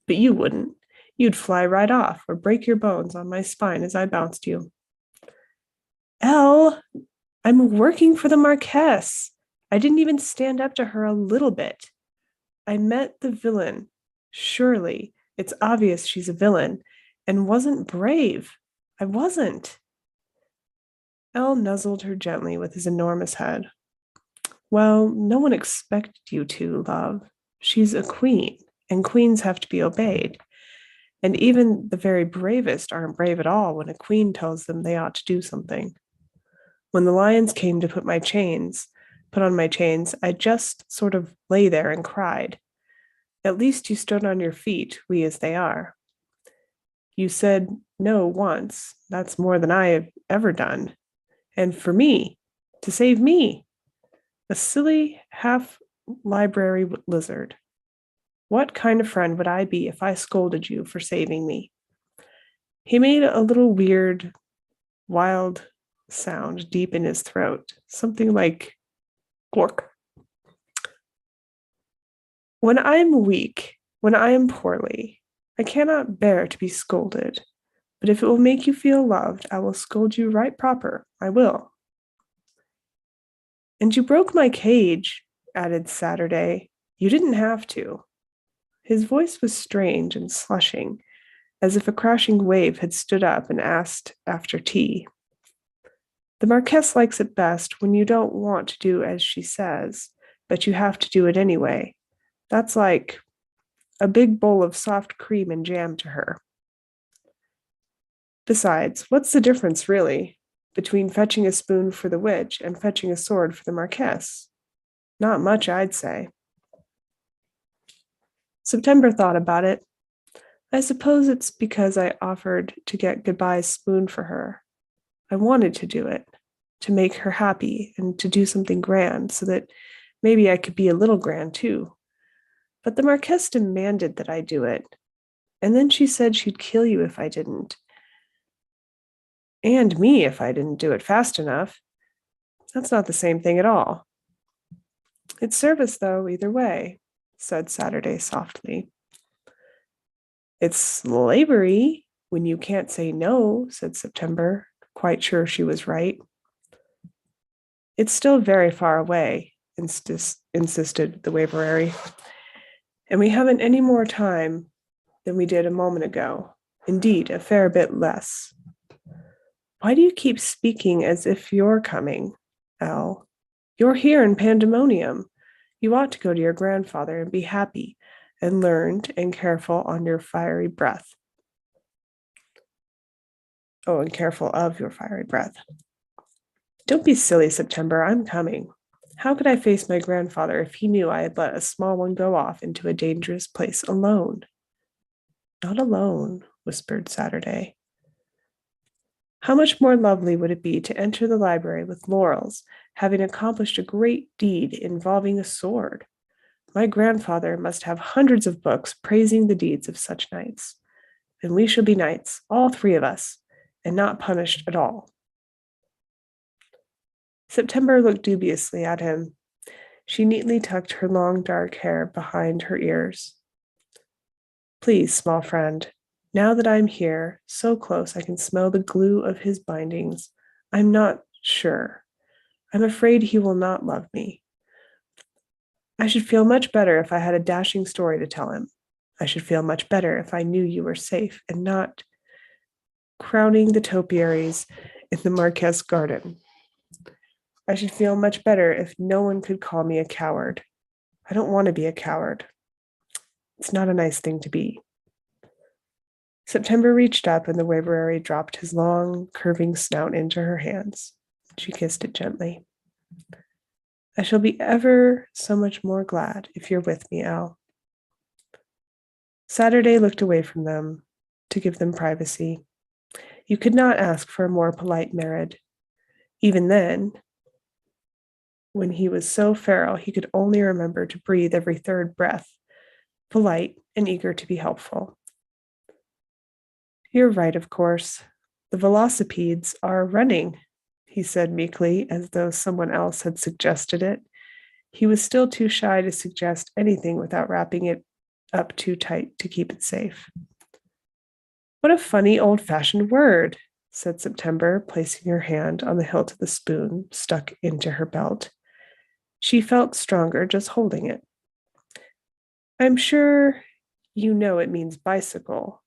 [SPEAKER 4] But you wouldn't. You'd fly right off or break your bones on my spine as I bounced you. Elle, I'm working for the Marquess. I didn't even stand up to her a little bit. I met the villain. Surely, it's obvious she's a villain, and wasn't brave. I wasn't. Elle nuzzled her gently with his enormous head. Well, no one expected you to, love. She's a queen, and queens have to be obeyed. And even the very bravest aren't brave at all when a queen tells them they ought to do something. When the lions came to put on my chains, I just sort of lay there and cried. At least you stood on your feet, wee as they are. You said no once. That's more than I have ever done. And for me, to save me, a silly half-library lizard. What kind of friend would I be if I scolded you for saving me? He made a little weird, wild sound deep in his throat, something like gork. When I am weak, when I am poorly, I cannot bear to be scolded. But if it will make you feel loved, I will scold you right proper. I will. And you broke my cage, added Saturday. You didn't have to. His voice was strange and slushing, as if a crashing wave had stood up and asked after tea. The Marquess likes it best when you don't want to do as she says, but you have to do it anyway. That's like a big bowl of soft cream and jam to her. Besides, what's the difference, really, between fetching a spoon for the witch and fetching a sword for the Marquess? Not much, I'd say. September thought about it. I suppose it's because I offered to get Goodbye's spoon for her. I wanted to do it, to make her happy and to do something grand so that maybe I could be a little grand too. But the Marquess demanded that I do it. And then she said she'd kill you if I didn't. And me if I didn't do it fast enough. That's not the same thing at all. It's service, though, either way, said Saturday softly. It's slavery when you can't say no, said September, quite sure she was right. It's still very far away, insisted the Waverary. And we haven't any more time than we did a moment ago. Indeed, a fair bit less. Why do you keep speaking as if you're coming, Elle? You're here in Pandemonium. You ought to go to your grandfather and be happy and learned and careful on your fiery breath. Oh, and careful of your fiery breath. Don't be silly, September. I'm coming. How could I face my grandfather if he knew I had let a small one go off into a dangerous place alone? Not alone, whispered Saturday. How much more lovely would it be to enter the library with laurels, having accomplished a great deed involving a sword? My grandfather must have hundreds of books praising the deeds of such knights. And we shall be knights, all three of us, and not punished at all. September looked dubiously at him. She neatly tucked her long dark hair behind her ears. Please, small friend, now that I'm here, so close I can smell the glue of his bindings, I'm not sure. I'm afraid he will not love me. I should feel much better if I had a dashing story to tell him. I should feel much better if I knew you were safe and not crowning the topiaries in the Marquess garden. I should feel much better if no one could call me a coward. I don't want to be a coward. It's not a nice thing to be. September reached up and the Waverary dropped his long, curving snout into her hands. She kissed it gently. I shall be ever so much more glad if you're with me, Al. Saturday looked away from them to give them privacy. You could not ask for a more polite marriage. Even then, when he was so feral, he could only remember to breathe every third breath, polite and eager to be helpful. You're right, of course. The velocipedes are running, he said meekly, as though someone else had suggested it. He was still too shy to suggest anything without wrapping it up too tight to keep it safe. What a funny old-fashioned word, said September, placing her hand on the hilt of the spoon stuck into her belt. She felt stronger just holding it. I'm sure you know it means bicycle.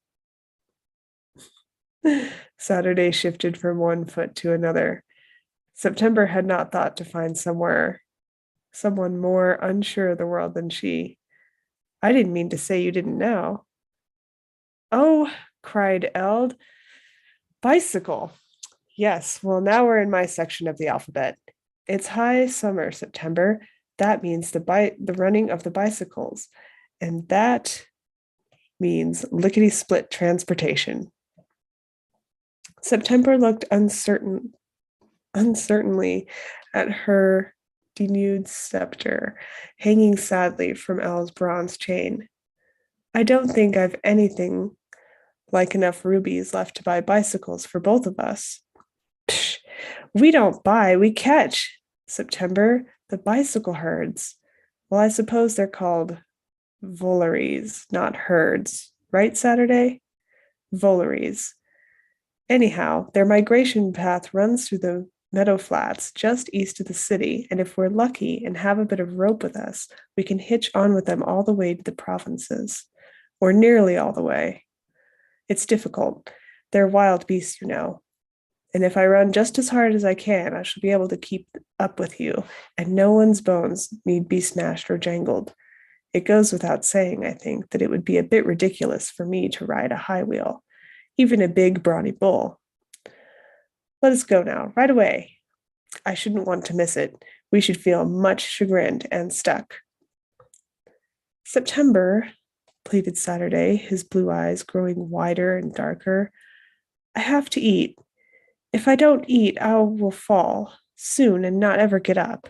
[SPEAKER 4] Saturday shifted from one foot to another. September had not thought to find someone more unsure of the world than she. I didn't mean to say you didn't know. Oh, cried Eld. Bicycle. Yes, well, now we're in my section of the alphabet. It's high summer, September. That means the running of the bicycles. And that means lickety-split transportation. September looked uncertainly at her denuded scepter, hanging sadly from Elle's bronze chain. I don't think I've anything like enough rubies left to buy bicycles for both of us. Psh, we don't buy, we catch. September, the bicycle herds. Well, I suppose they're called volaries, not herds. Right, Saturday? Volaries. Anyhow, their migration path runs through the meadow flats just east of the city, and if we're lucky and have a bit of rope with us, we can hitch on with them all the way to the provinces, or nearly all the way. It's difficult. They're wild beasts, you know. And if I run just as hard as I can, I shall be able to keep up with you, and no one's bones need be smashed or jangled. It goes without saying, I think, that it would be a bit ridiculous for me to ride a high wheel, even a big, brawny bull. Let us go now, right away. I shouldn't want to miss it. We should feel much chagrined and stuck. September, pleaded Saturday, his blue eyes growing wider and darker. I have to eat. If I don't eat, I will fall soon and not ever get up.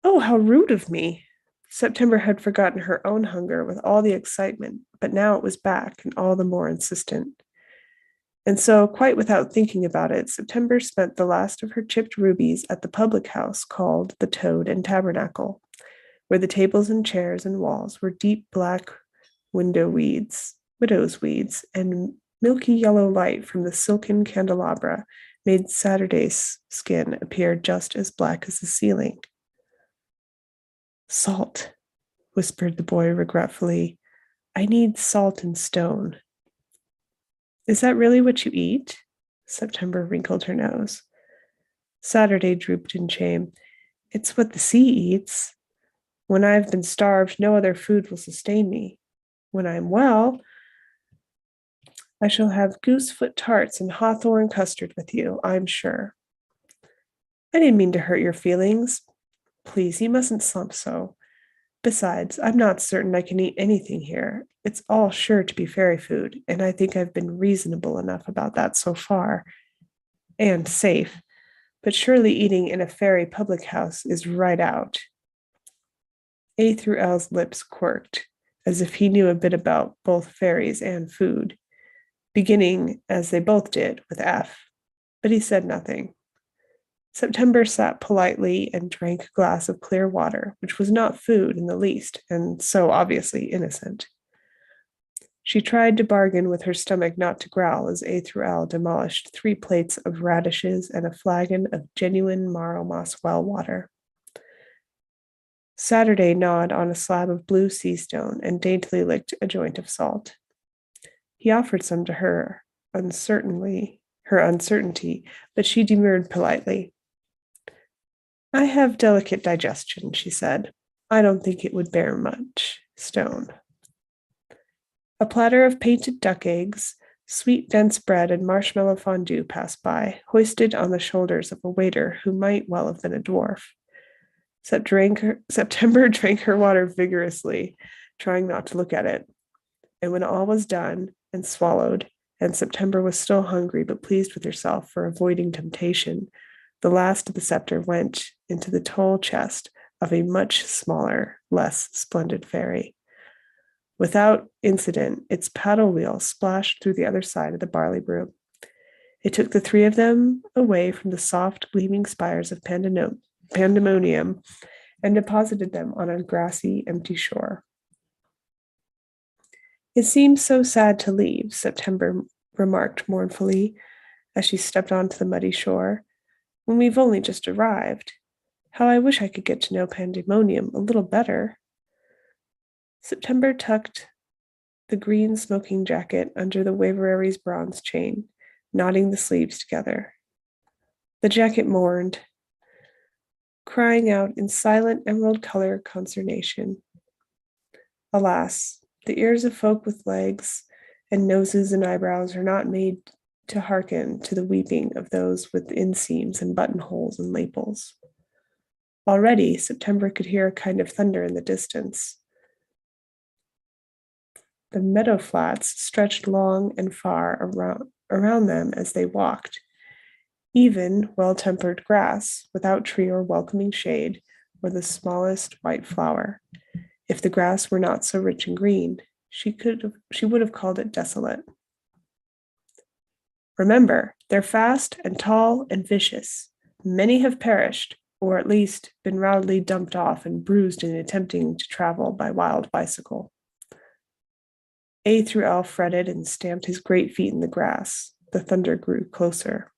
[SPEAKER 4] Oh, how rude of me. September had forgotten her own hunger with all the excitement, but now it was back and all the more insistent. And so, quite without thinking about it, September spent the last of her chipped rubies at the public house called the Toad and Tabernacle, where the tables and chairs and walls were deep black widow's weeds, and milky yellow light from the silken candelabra made Saturday's skin appear just as black as the ceiling. Salt, whispered the boy regretfully. I need salt and stone. Is that really what you eat? September wrinkled her nose. Saturday drooped in shame. It's what the sea eats. When I've been starved, no other food will sustain me. When I'm well, I shall have goosefoot tarts and hawthorn custard with you, I'm sure. I didn't mean to hurt your feelings. Please, you mustn't slump so. Besides, I'm not certain I can eat anything here. It's all sure to be fairy food, and I think I've been reasonable enough about that so far. And safe. But surely eating in a fairy public house is right out. A through L's lips quirked, as if he knew a bit about both fairies and food, beginning, as they both did, with F. But he said nothing. September sat politely and drank a glass of clear water, which was not food in the least, and so obviously innocent. She tried to bargain with her stomach not to growl as A through L demolished 3 plates of radishes and a flagon of genuine Marlmos well water. Saturday gnawed on a slab of blue sea stone and daintily licked a joint of salt. He offered some to her, uncertainty, but she demurred politely. I have delicate digestion, she said. I don't think it would bear much stone. A platter of painted duck eggs, sweet dense bread, and marshmallow fondue passed by, hoisted on the shoulders of a waiter who might well have been a dwarf. September drank her water vigorously, trying not to look at it. And when all was done and swallowed, and September was still hungry but pleased with herself for avoiding temptation, the last of the scepter went into the tall chest of a much smaller, less splendid fairy. Without incident, its paddle wheel splashed through the other side of the barley brew. It took the 3 of them away from the soft, gleaming spires of pandemonium and deposited them on a grassy, empty shore. It seems so sad to leave, September remarked mournfully as she stepped onto the muddy shore, when we've only just arrived. How I wish I could get to know pandemonium a little better. September tucked the green smoking jacket under the Waverary's bronze chain, knotting the sleeves together. The jacket mourned, crying out in silent emerald color consternation. Alas, the ears of folk with legs and noses and eyebrows are not made to hearken to the weeping of those with inseams and buttonholes and lapels. Already, September could hear a kind of thunder in the distance. The meadow flats stretched long and far around them as they walked. Even well-tempered grass, without tree or welcoming shade, or the smallest white flower. If the grass were not so rich and green, she would have called it desolate. Remember, they're fast and tall and vicious. Many have perished, or at least been roundly dumped off and bruised in attempting to travel by wild bicycle. A through L fretted and stamped his great feet in the grass. The thunder grew closer.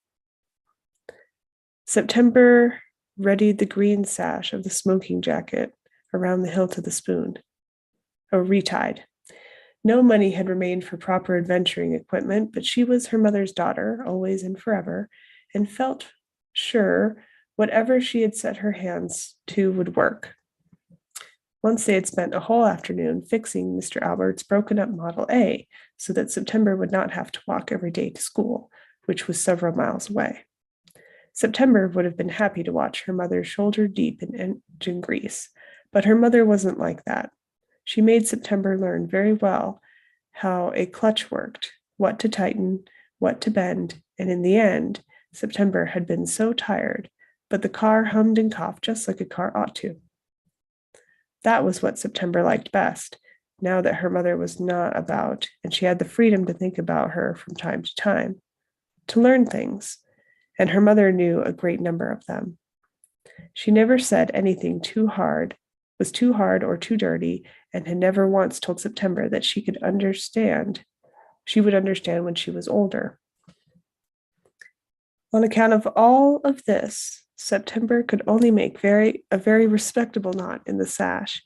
[SPEAKER 4] September readied the green sash of the smoking jacket around the hilt of the spoon. Retied. No money had remained for proper adventuring equipment, but she was her mother's daughter, always and forever, and felt sure whatever she had set her hands to would work. Once they had spent a whole afternoon fixing Mr. Albert's broken-up Model A so that September would not have to walk every day to school, which was several miles away. September would have been happy to watch her mother shoulder deep in engine grease, but her mother wasn't like that. She made September learn very well how a clutch worked, what to tighten, what to bend, and in the end, September had been so tired, but the car hummed and coughed just like a car ought to. That was what September liked best, now that her mother was not about, and she had the freedom to think about her from time to time, to learn things, and her mother knew a great number of them. She never said anything was too hard or too dirty, and had never once told September that she would understand when she was older. On account of all of this, September could only make a very respectable knot in the sash,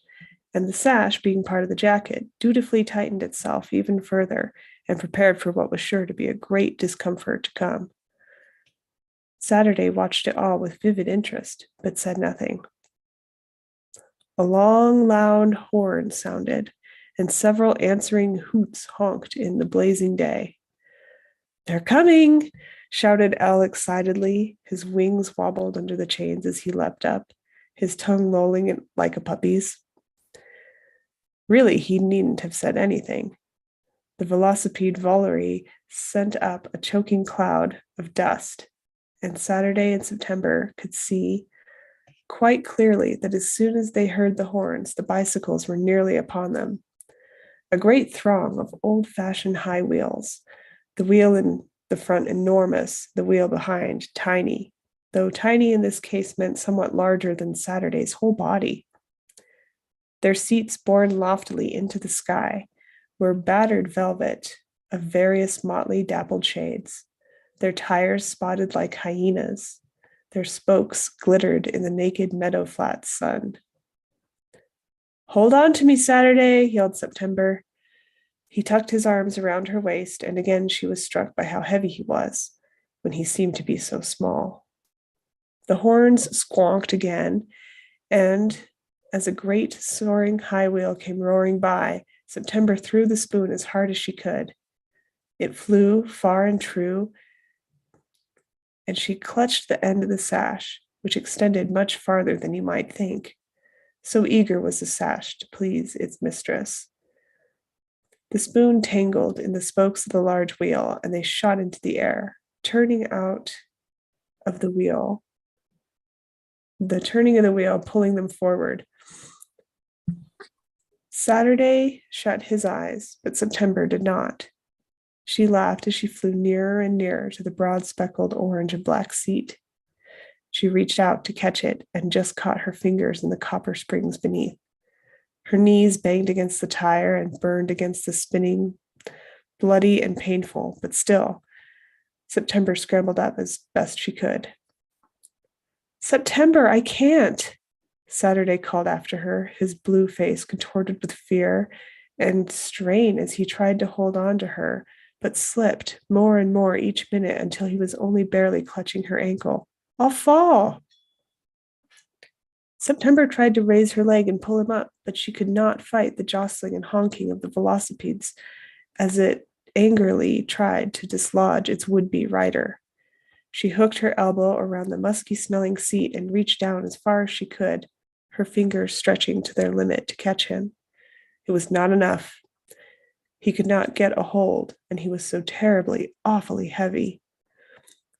[SPEAKER 4] and the sash, being part of the jacket, dutifully tightened itself even further and prepared for what was sure to be a great discomfort to come. Saturday watched it all with vivid interest, but said nothing. A long, loud horn sounded, and several answering hoots honked in the blazing day. "They're coming," shouted Elle excitedly. His wings wobbled under the chains as he leapt up, his tongue lolling like a puppy's. Really, he needn't have said anything. The velocipede Valerie sent up a choking cloud of dust, and Saturday in September could see quite clearly that as soon as they heard the horns, the bicycles were nearly upon them. A great throng of old-fashioned high wheels, the wheel in the front enormous, the wheel behind tiny, though tiny in this case meant somewhat larger than Saturday's whole body. Their seats borne loftily into the sky were battered velvet of various motley dappled shades, their tires spotted like hyenas, their spokes glittered in the naked meadow flat sun. "Hold on to me, Saturday," yelled September. He tucked his arms around her waist, and again she was struck by how heavy he was, when he seemed to be so small. The horns squonked again, and as a great soaring high wheel came roaring by, September threw the spoon as hard as she could. It flew far and true, and she clutched the end of the sash, which extended much farther than you might think. So eager was the sash to please its mistress. The spoon tangled in the spokes of the large wheel, and they shot into the air, turning out of the wheel, the turning of the wheel pulling them forward. Saturday shut his eyes, but September did not. She laughed as she flew nearer and nearer to the broad speckled orange and black seat. She reached out to catch it and just caught her fingers in the copper springs beneath. Her knees banged against the tire and burned against the spinning, bloody and painful, but still, September scrambled up as best she could. "September, I can't," Saturday called after her, his blue face contorted with fear and strain as he tried to hold on to her, but slipped more and more each minute until he was only barely clutching her ankle. "I'll fall." September tried to raise her leg and pull him up, but she could not fight the jostling and honking of the velocipedes as it angrily tried to dislodge its would-be rider. She hooked her elbow around the musky-smelling seat and reached down as far as she could, her fingers stretching to their limit to catch him. It was not enough. He could not get a hold, and he was so terribly, awfully heavy.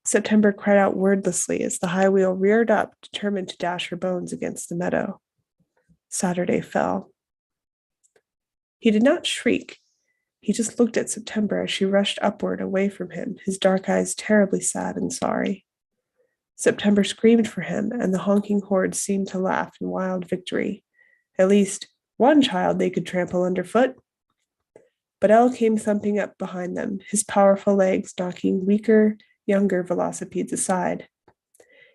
[SPEAKER 4] September cried out wordlessly as the high wheel reared up, determined to dash her bones against the meadow. Saturday fell. He did not shriek. He just looked at September as she rushed upward away from him, his dark eyes terribly sad and sorry. September screamed for him, and the honking horde seemed to laugh in wild victory. At least one child they could trample underfoot. But Elle came thumping up behind them, his powerful legs knocking weaker, younger velocipedes aside.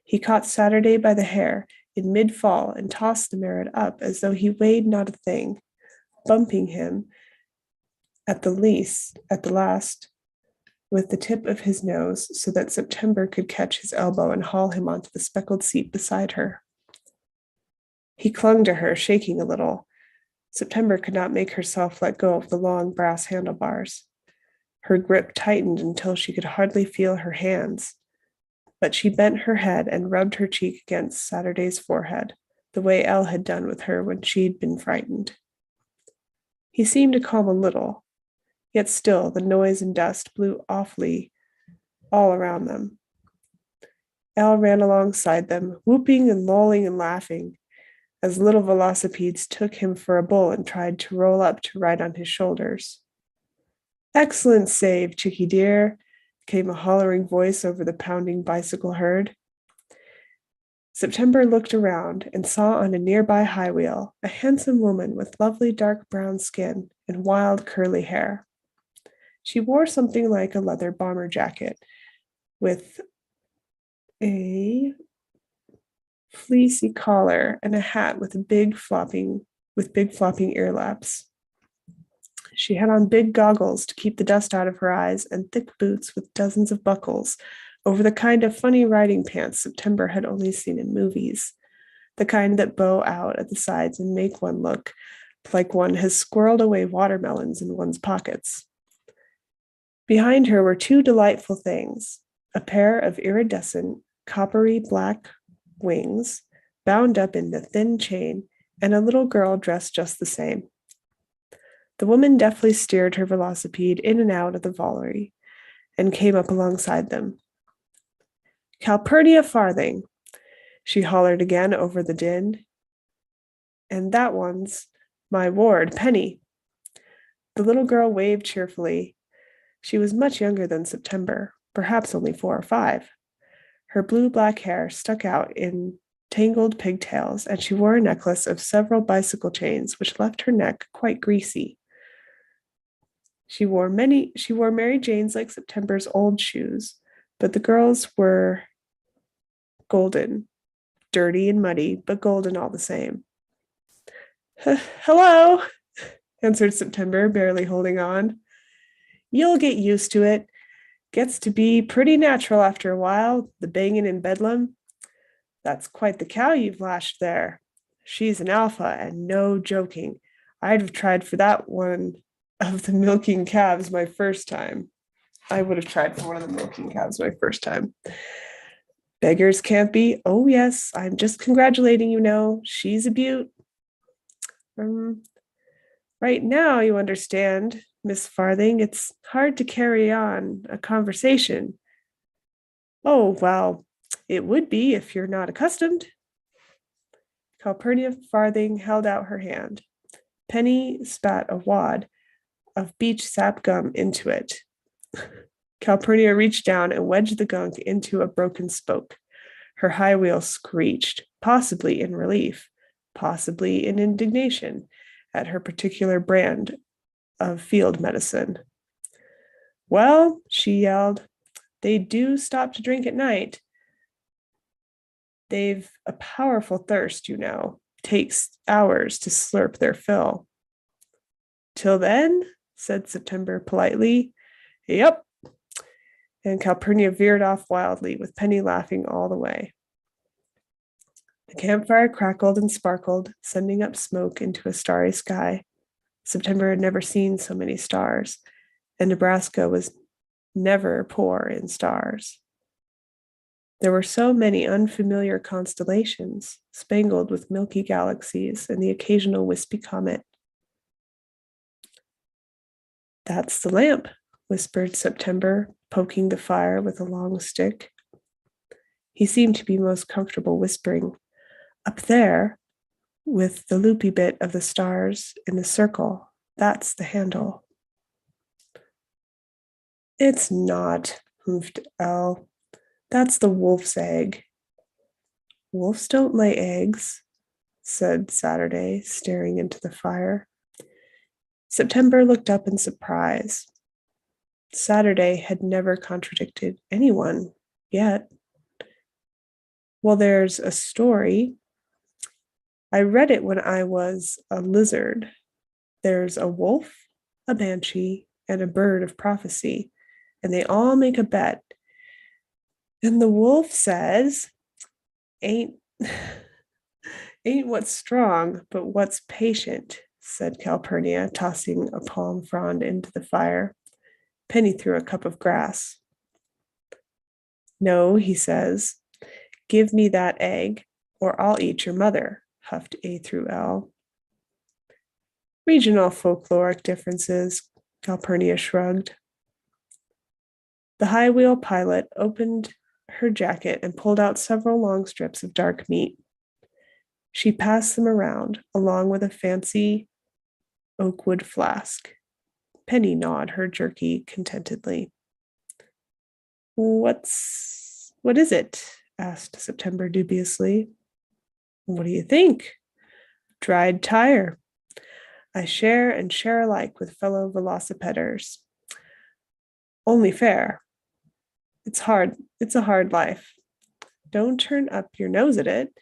[SPEAKER 4] He caught Saturday by the hair in mid-fall and tossed the Merit up as though he weighed not a thing, bumping him at the last, with the tip of his nose so that September could catch his elbow and haul him onto the speckled seat beside her. He clung to her, shaking a little. September could not make herself let go of the long brass handlebars. Her grip tightened until she could hardly feel her hands, but she bent her head and rubbed her cheek against Saturday's forehead, the way Elle had done with her when she'd been frightened. He seemed to calm a little, yet still the noise and dust blew awfully all around them. Elle ran alongside them, whooping and lolling and laughing, as little velocipedes took him for a bull and tried to roll up to ride on his shoulders. "Excellent save, Chickie dear," came a hollering voice over the pounding bicycle herd. September looked around and saw on a nearby high wheel a handsome woman with lovely dark brown skin and wild curly hair. She wore something like a leather bomber jacket with a fleecy collar and a hat with big flopping ear laps. She had on big goggles to keep the dust out of her eyes and thick boots with dozens of buckles over the kind of funny riding pants September had only seen in movies, the kind that bow out at the sides and make one look like one has squirreled away watermelons in one's pockets. Behind her were two delightful things, a pair of iridescent, coppery black wings bound up in a thin chain, and a little girl dressed just the same. The woman deftly steered her velocipede in and out of the vollery and came up alongside them. Calpurnia Farthing, she hollered again over the din. And that one's my ward, Penny. The little girl waved cheerfully. She was much younger than September, perhaps only 4 or 5. Her blue-black hair stuck out in tangled pigtails, and she wore a necklace of several bicycle chains, which left her neck quite greasy. She wore Mary Jane's like September's old shoes, but the girls were golden, dirty and muddy, but golden all the same. Hello, answered September, barely holding on. You'll get used to it. Gets to be pretty natural after a while, the banging in Bedlam. That's quite the cow you've lashed there. She's an alpha, and no joking. I'd have tried for that one of the milking calves my first time. I would have tried for one of the milking calves my first time. Beggars can't be. Oh, yes, I'm just congratulating you now. She's a beaut. Right now, you understand, Miss Farthing, it's hard to carry on a conversation. Oh, well, it would be if you're not accustomed. Calpurnia Farthing held out her hand. Penny spat a wad of beech sap gum into it. Calpurnia reached down and wedged the gunk into a broken spoke. Her high wheel screeched, possibly in relief, possibly in indignation at her particular brand of field medicine. Well, she yelled, they do stop to drink at night. They've a powerful thirst, you know. Takes hours to slurp their fill. Till then, said September politely. Yep. And Calpurnia veered off wildly, with Penny laughing all the way. The campfire crackled and sparkled, sending up smoke into a starry sky. September had never seen so many stars, and Nebraska was never poor in stars. There were so many unfamiliar constellations, spangled with milky galaxies and the occasional wispy comet. That's the lamp, whispered September, poking the fire with a long stick. He seemed to be most comfortable whispering. Up there, with the loopy bit of the stars in the circle, that's the handle. It's not, hoofed Elle. That's the wolf's egg. Wolves don't lay eggs, said Saturday, staring into the fire. September looked up in surprise. Saturday had never contradicted anyone yet. Well, there's a story. I read it when I was a lizard. There's a wolf, a banshee, and a bird of prophecy, and they all make a bet. And the wolf says, ain't what's strong, but what's patient, said Calpurnia, tossing a palm frond into the fire. Penny threw a cup of grass. No, he says, give me that egg, or I'll eat your mother, huffed A through L. Regional folkloric differences, Calpurnia shrugged. The high wheel pilot opened her jacket and pulled out several long strips of dark meat. She passed them around, along with a fancy oakwood flask. Penny gnawed her jerky contentedly. What is it? Asked September dubiously. What do you think? Dried tire. I share and share alike with fellow velocipeders. Only fair. It's hard. It's a hard life. Don't turn up your nose at it.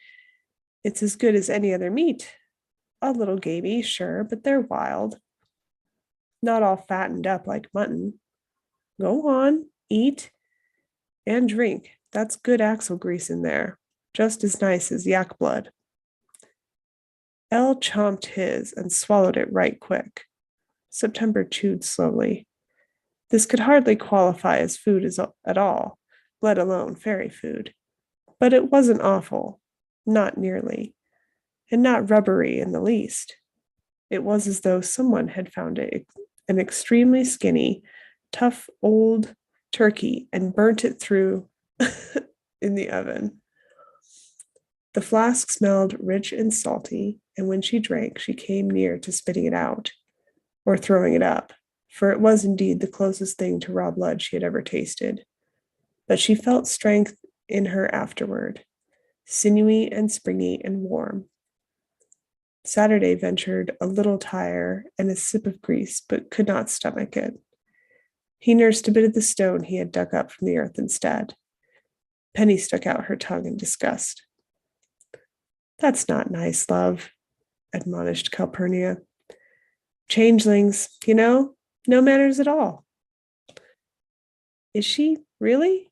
[SPEAKER 4] It's as good as any other meat. A little gamey, sure, but they're wild. Not all fattened up like mutton. Go on, eat and drink. That's good axle grease in there. Just as nice as yak blood. Elle chomped his and swallowed it right quick. September chewed slowly. This could hardly qualify as food at all, let alone fairy food. But it wasn't awful, not nearly, and not rubbery in the least. It was as though someone had found an extremely skinny, tough old turkey and burnt it through in the oven. The flask smelled rich and salty, and when she drank, she came near to spitting it out, or throwing it up, for it was indeed the closest thing to raw blood she had ever tasted. But she felt strength in her afterward, sinewy and springy and warm. Saturday ventured a little tire and a sip of grease, but could not stomach it. He nursed a bit of the stone he had dug up from the earth instead. Penny stuck out her tongue in disgust. That's not nice, love, admonished Calpurnia. Changelings, no manners at all. Is she really?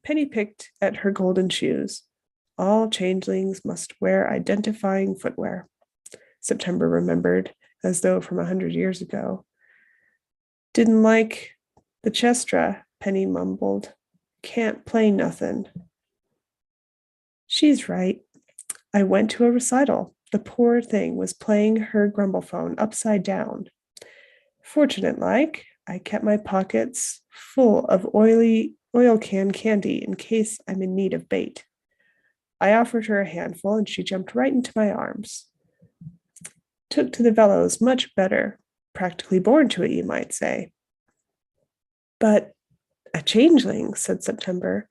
[SPEAKER 4] Penny picked at her golden shoes. All changelings must wear identifying footwear, September remembered, as though from 100 years ago. Didn't like the chestra, Penny mumbled. Can't play nothing. She's right. I went to a recital. The poor thing was playing her grumblephone upside down. Fortunate like, I kept my pockets full of oil can candy in case I'm in need of bait. I offered her a handful and she jumped right into my arms. Took to the velos much better, practically born to it, you might say. But a changeling, said September.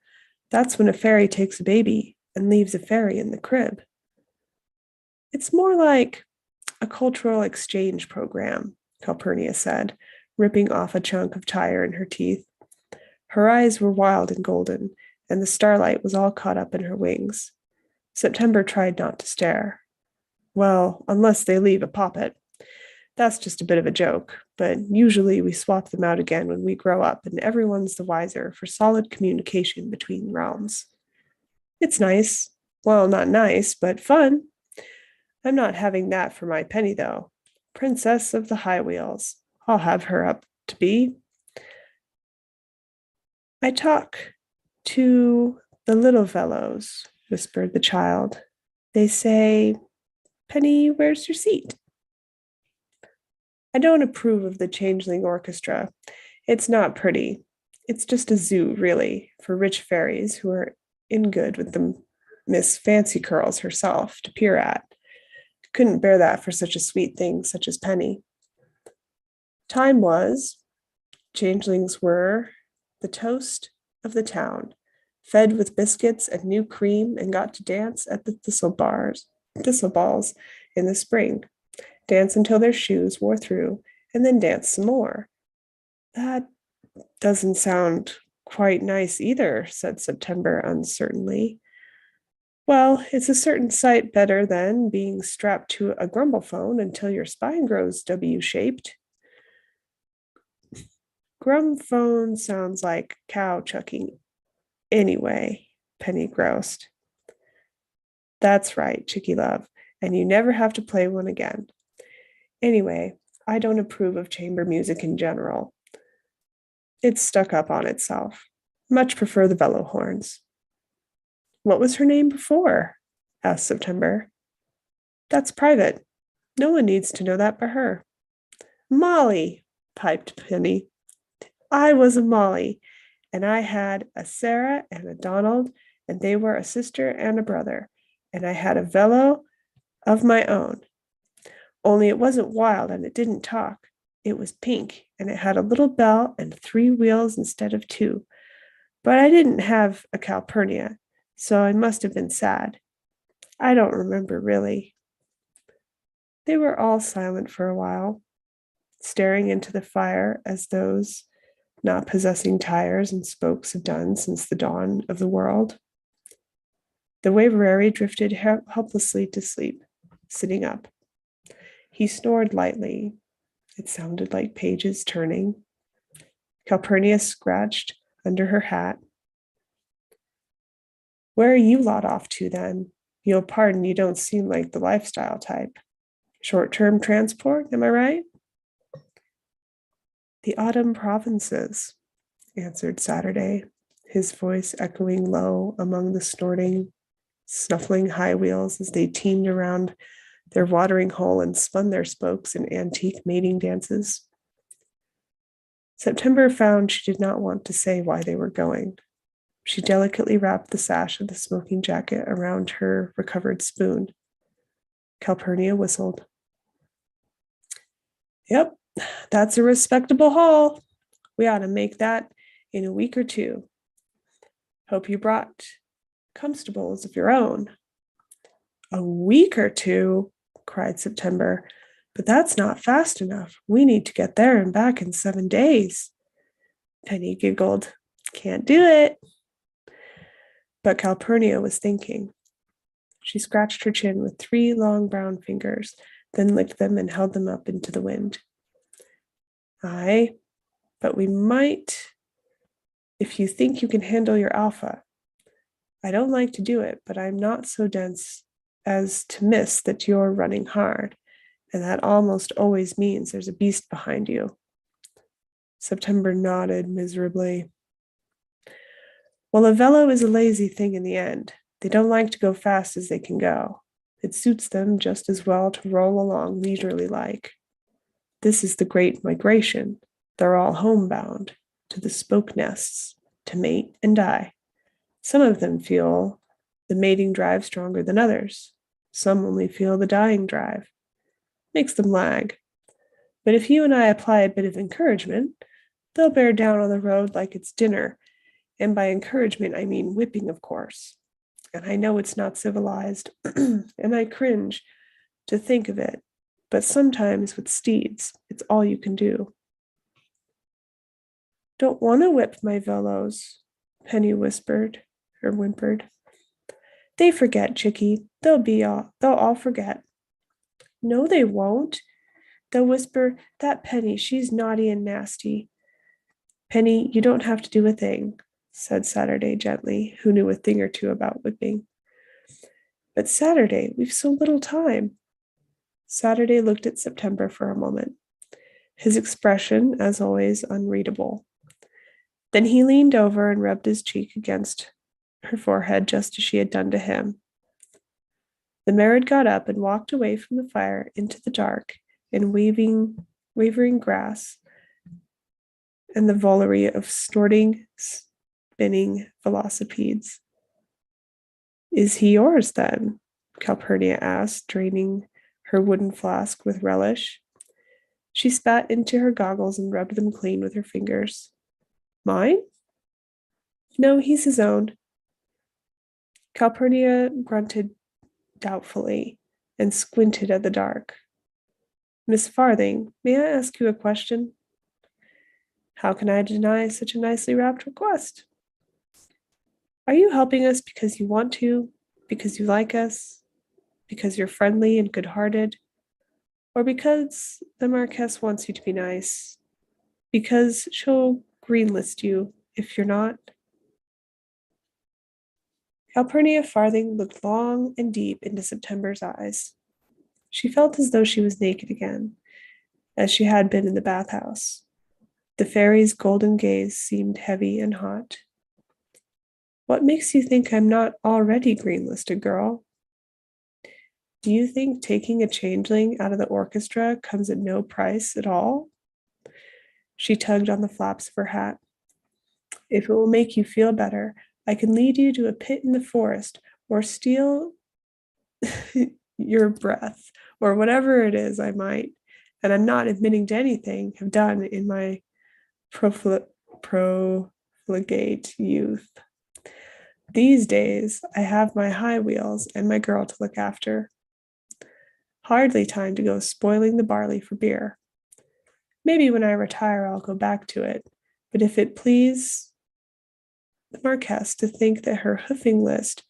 [SPEAKER 4] That's when a fairy takes a baby and leaves a fairy in the crib. It's more like a cultural exchange program, Calpurnia said, ripping off a chunk of tire in her teeth. Her eyes were wild and golden, and the starlight was all caught up in her wings. September tried not to stare. Well, unless they leave a poppet. That's just a bit of a joke, but usually we swap them out again when we grow up and everyone's the wiser for solid communication between realms. It's nice. Well, not nice, but fun. I'm not having that for my Penny, though. Princess of the High Wheels. I'll have her up to be. I talk to the little fellows, whispered the child. They say, Penny, where's your seat? I don't approve of the Changeling Orchestra. It's not pretty. It's just a zoo, really, for rich fairies who are in good with the Miss Fancy Curls herself to peer at. Couldn't bear that for such a sweet thing such as Penny. Time was, changelings were, the toast of the town, fed with biscuits and new cream and got to dance at the thistle balls in the spring, dance until their shoes wore through, and then dance some more. That doesn't sound quite nice either, said September uncertainly. Well, it's a certain sight better than being strapped to a grumblephone until your spine grows W-shaped. Grumphone sounds like cow chucking. Anyway, Penny groused. That's right, Chickie love, and you never have to play one again. Anyway, I don't approve of chamber music in general. It's stuck up on itself. Much prefer the bellow horns. What was her name before? Asked September. That's private. No one needs to know that but her. Molly, piped Penny. I was a Molly, and I had a Sarah and a Donald, and they were a sister and a brother, and I had a velo of my own. Only it wasn't wild and it didn't talk. It was pink, and it had a little bell and 3 wheels instead of 2. But I didn't have a Calpurnia, so I must have been sad. I don't remember really. They were all silent for a while, staring into the fire as those not possessing tires and spokes have done since the dawn of the world. The Waverary drifted helplessly to sleep, sitting up. He snored lightly. It sounded like pages turning. Calpurnia scratched under her hat. Where are you lot off to then? You'll pardon, you don't seem like the lifestyle type. Short-term transport, am I right? The autumn provinces, answered Saturday, his voice echoing low among the snorting, snuffling high wheels as they teamed around their watering hole and spun their spokes in antique mating dances. September found she did not want to say why they were going. She delicately wrapped the sash of the smoking jacket around her recovered spoon. Calpurnia whistled. Yep, that's a respectable haul. We ought to make that in a week or two. Hope you brought comfortables of your own. A week or two, cried September. But that's not fast enough. We need to get there and back in 7 days. Penny giggled. Can't do it. But Calpurnia was thinking. She scratched her chin with 3 long brown fingers, then licked them and held them up into the wind. Aye, but we might, if you think you can handle your alpha. I don't like to do it, but I'm not so dense as to miss that you're running hard, and that almost always means there's a beast behind you. September nodded miserably. Well, a velo is a lazy thing in the end. They don't like to go fast as they can go. It suits them just as well to roll along leisurely like. This is the great migration. They're all homebound, to the spoke nests, to mate and die. Some of them feel the mating drive stronger than others. Some only feel the dying drive. Makes them lag. But if you and I apply a bit of encouragement, they'll bear down on the road like it's dinner. And by encouragement, I mean whipping, of course. And I know it's not civilized, and I cringe to think of it, but sometimes with steeds, it's all you can do. Don't want to whip my velos, Penny whimpered. They forget, Chickie. They'll all forget. No, they won't. They'll whisper, that Penny, she's naughty and nasty. Penny, you don't have to do a thing, said Saturday gently, who knew a thing or two about whipping. But Saturday, we've so little time. Saturday looked at September for a moment, his expression, as always, unreadable. Then he leaned over and rubbed his cheek against her forehead just as she had done to him. The Merrid got up and walked away from the fire into the dark and wavering grass and the voliere of snorting, spinning velocipedes. Is he yours, then? Calpurnia asked, draining her wooden flask with relish. She spat into her goggles and rubbed them clean with her fingers. Mine? No, he's his own. Calpurnia grunted doubtfully and squinted at the dark. Miss Farthing, may I ask you a question? How can I deny such a nicely wrapped request? Are you helping us because you want to, because you like us, because you're friendly and good-hearted, or because the Marquess wants you to be nice, because she'll greenlist you if you're not? Calpurnia Farthing looked long and deep into September's eyes. She felt as though she was naked again, as she had been in the bathhouse. The fairy's golden gaze seemed heavy and hot. What makes you think I'm not already greenlisted, girl? Do you think taking a changeling out of the orchestra comes at no price at all? She tugged on the flaps of her hat. If it will make you feel better, I can lead you to a pit in the forest or steal your breath or whatever it is I might, and I'm not admitting to anything, have done in my profligate youth. These days, I have my high wheels and my girl to look after. Hardly time to go spoiling the barley for beer. Maybe when I retire, I'll go back to it, but if it please the Marquess to think that her hoofing list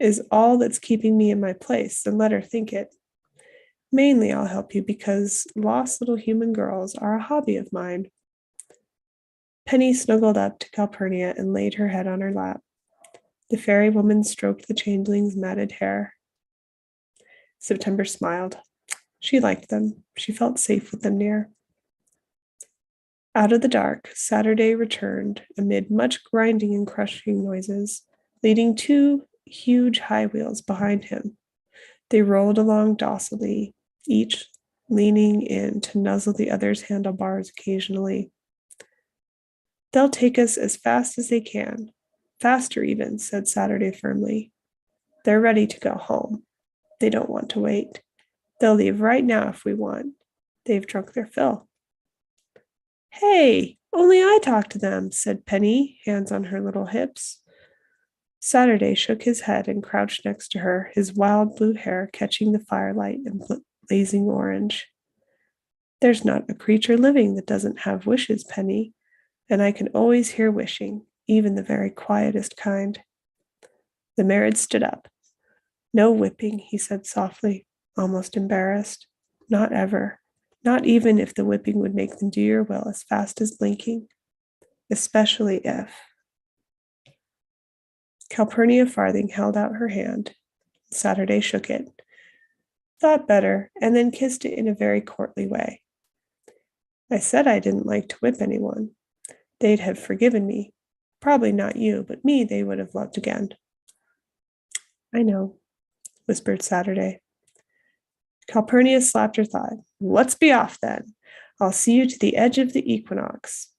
[SPEAKER 4] is all that's keeping me in my place, then let her think it. Mainly, I'll help you because lost little human girls are a hobby of mine. Penny snuggled up to Calpurnia and laid her head on her lap. The fairy woman stroked the changeling's matted hair. September smiled. She liked them. She felt safe with them near. Out of the dark, Saturday returned amid much grinding and crushing noises, leading two huge high wheels behind him. They rolled along docilely, each leaning in to nuzzle the other's handlebars occasionally. They'll take us as fast as they can, faster even, said Saturday firmly. They're ready to go home. They don't want to wait. They'll leave right now if we want. They've drunk their fill. Hey, only I talked to them, said Penny, hands on her little hips. Saturday shook his head and crouched next to her, his wild blue hair catching the firelight and blazing orange. There's not a creature living that doesn't have wishes, Penny, and I can always hear wishing, even the very quietest kind. The Merritt stood up. No whipping, he said softly, almost embarrassed. Not ever. Not even if the whipping would make them do your will as fast as blinking. Especially if. Calpurnia Farthing held out her hand. Saturday shook it. Thought better, and then kissed it in a very courtly way. I said I didn't like to whip anyone. They'd have forgiven me. Probably not you, but me they would have loved again. I know, whispered Saturday. Calpurnia slapped her thigh. Let's be off then. I'll see you to the edge of the equinox.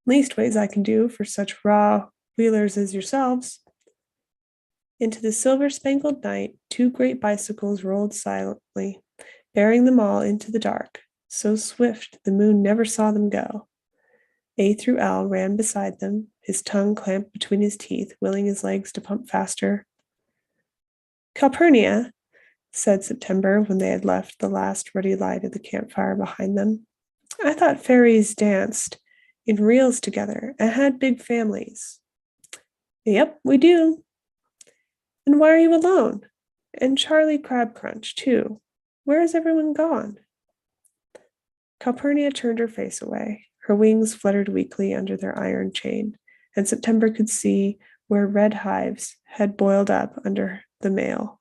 [SPEAKER 4] Leastways I can do for such raw wheelers as yourselves. Into the silver-spangled night, two great bicycles rolled silently, bearing them all into the dark, so swift the moon never saw them go. A through L ran beside them, his tongue clamped between his teeth, willing his legs to pump faster. Calpurnia, said September when they had left the last ruddy light of the campfire behind them. I thought fairies danced in reels together and had big families. Yep, we do. And why are you alone? And Charlie Crabcrunch, too. Where has everyone gone? Calpurnia turned her face away. Her wings fluttered weakly under their iron chain, and September could see where red hives had boiled up under the metal.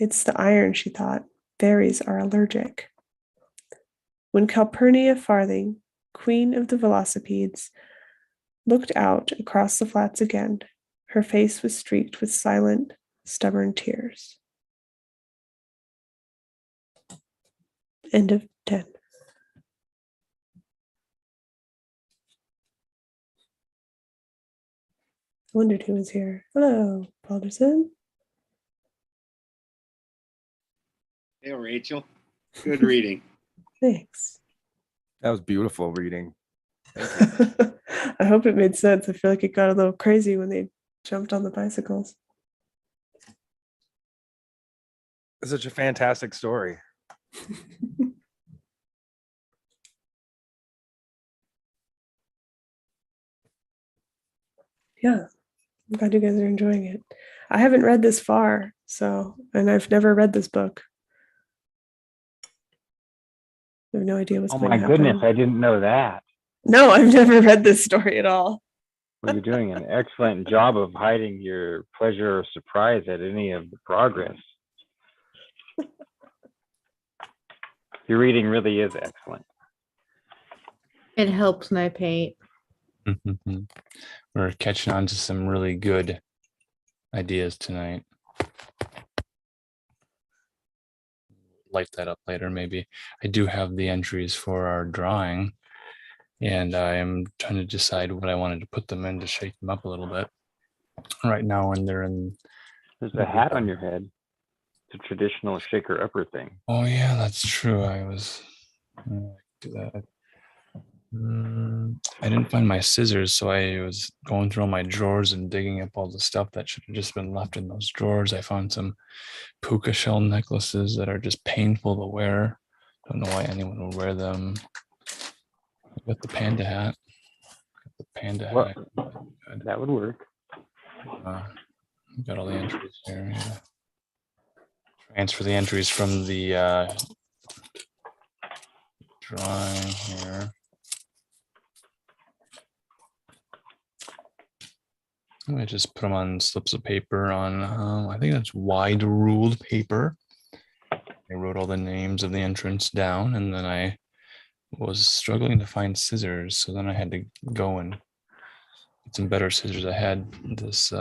[SPEAKER 4] It's the iron, she thought. Fairies are allergic. When Calpurnia Farthing, queen of the velocipedes, looked out across the flats again, her face was streaked with silent, stubborn tears. End of 10. I wondered who was here. Hello, Balderson.
[SPEAKER 5] Hey, Rachel. Good reading.
[SPEAKER 4] Thanks.
[SPEAKER 6] That was beautiful reading.
[SPEAKER 4] I hope it made sense. I feel like it got a little crazy when they jumped on the bicycles.
[SPEAKER 6] It's such a fantastic story.
[SPEAKER 4] Yeah, I'm glad you guys are enjoying it. I haven't read this far, and I've never read this book. I have no idea what's
[SPEAKER 3] Oh
[SPEAKER 4] going
[SPEAKER 3] my
[SPEAKER 4] to happen.
[SPEAKER 3] goodness, I didn't know that.
[SPEAKER 4] No, I've never read this story at all.
[SPEAKER 3] Well, you're doing an excellent job of hiding your pleasure or surprise at any of the progress. Your reading really is excellent.
[SPEAKER 1] It helps when I paint.
[SPEAKER 2] We're catching on to some really good ideas tonight. Light that up later, maybe. I do have the entries for our drawing, and I am trying to decide what I wanted to put them in to shake them up a little bit. Right now, when they're in...
[SPEAKER 3] There's a hat on your head. It's a traditional shaker-upper thing.
[SPEAKER 2] Oh, yeah, that's true. I was... do that. I didn't find my scissors, so I was going through all my drawers and digging up all the stuff that should have just been left in those drawers. I found some puka shell necklaces that are just painful to wear. Don't know why anyone would wear them. I got the panda hat.
[SPEAKER 3] Well, that would work.
[SPEAKER 2] Got all the entries here. Yeah. Transfer the entries from the drawing here. I just put them on slips of paper on, I think that's wide ruled paper. I wrote all the names of the entrants down, and then I was struggling to find scissors, so then I had to go and get some better scissors. I had this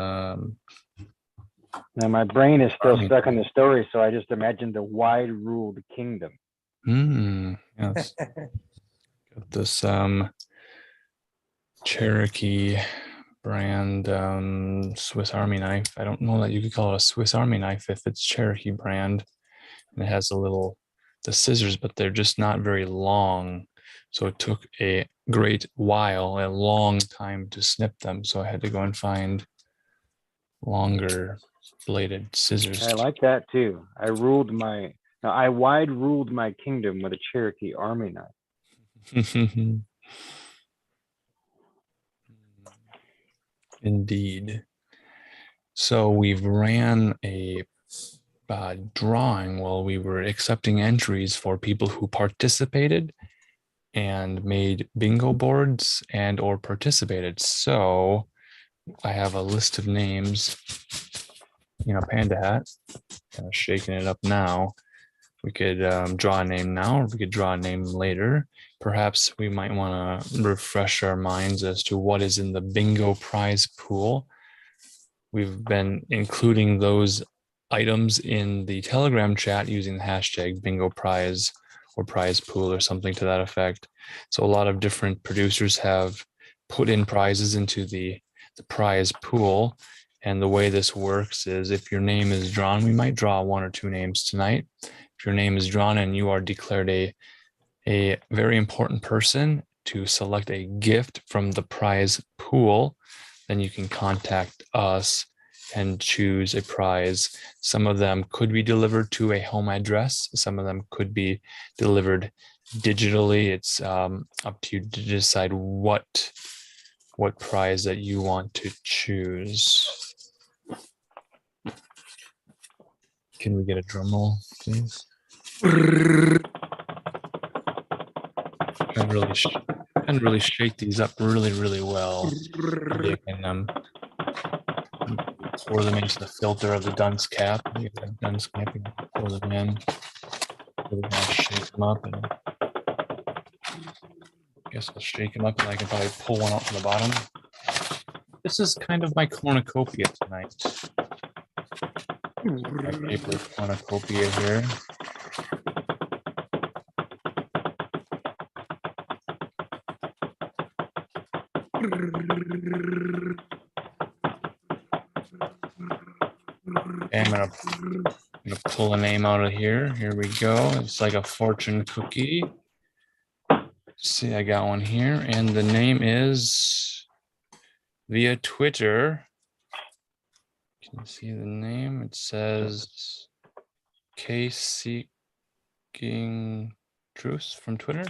[SPEAKER 3] Now my brain is still stuck in the story, so I just imagined the wide-ruled kingdom.
[SPEAKER 2] Yes. Got this Cherokee brand Swiss Army knife. I don't know that you could call it a Swiss Army knife if it's Cherokee brand. And it has the scissors, but they're just not very long. So it took a long time to snip them. So I had to go and find longer bladed scissors.
[SPEAKER 3] I like that too. I wide ruled my kingdom with a Cherokee Army knife.
[SPEAKER 2] Indeed. So we've ran a drawing while we were accepting entries for people who participated and made bingo boards and or participated. So I have a list of names in a panda hat, kind of shaking it up now. We could draw a name now, or we could draw a name later. Perhaps we might want to refresh our minds as to what is in the bingo prize pool. We've been including those items in the Telegram chat using the hashtag bingo prize or prize pool or something to that effect. So a lot of different producers have put in prizes into the prize pool. And the way this works is if your name is drawn, we might draw 1 or 2 names tonight. If your name is drawn and you are declared a very important person to select a gift from the prize pool, then you can contact us and choose a prize. Some of them could be delivered to a home address. Some of them could be delivered digitally. It's up to you to decide what prize that you want to choose. Can we get a drum roll, please? And really shake these up really well. You can pour them into the filter of the dunce cap. You get the dunce cap, you pour them in. Really kind of shake them up, and I guess I'll shake them up, and I can probably pull one out from the bottom. This is kind of my cornucopia tonight. My paper cornucopia here. Okay, I'm gonna pull a name out of here. Here we go. It's like a fortune cookie. See, I got one here, and the name is via Twitter. Can you see the name? It says K Seeking Truth from Twitter.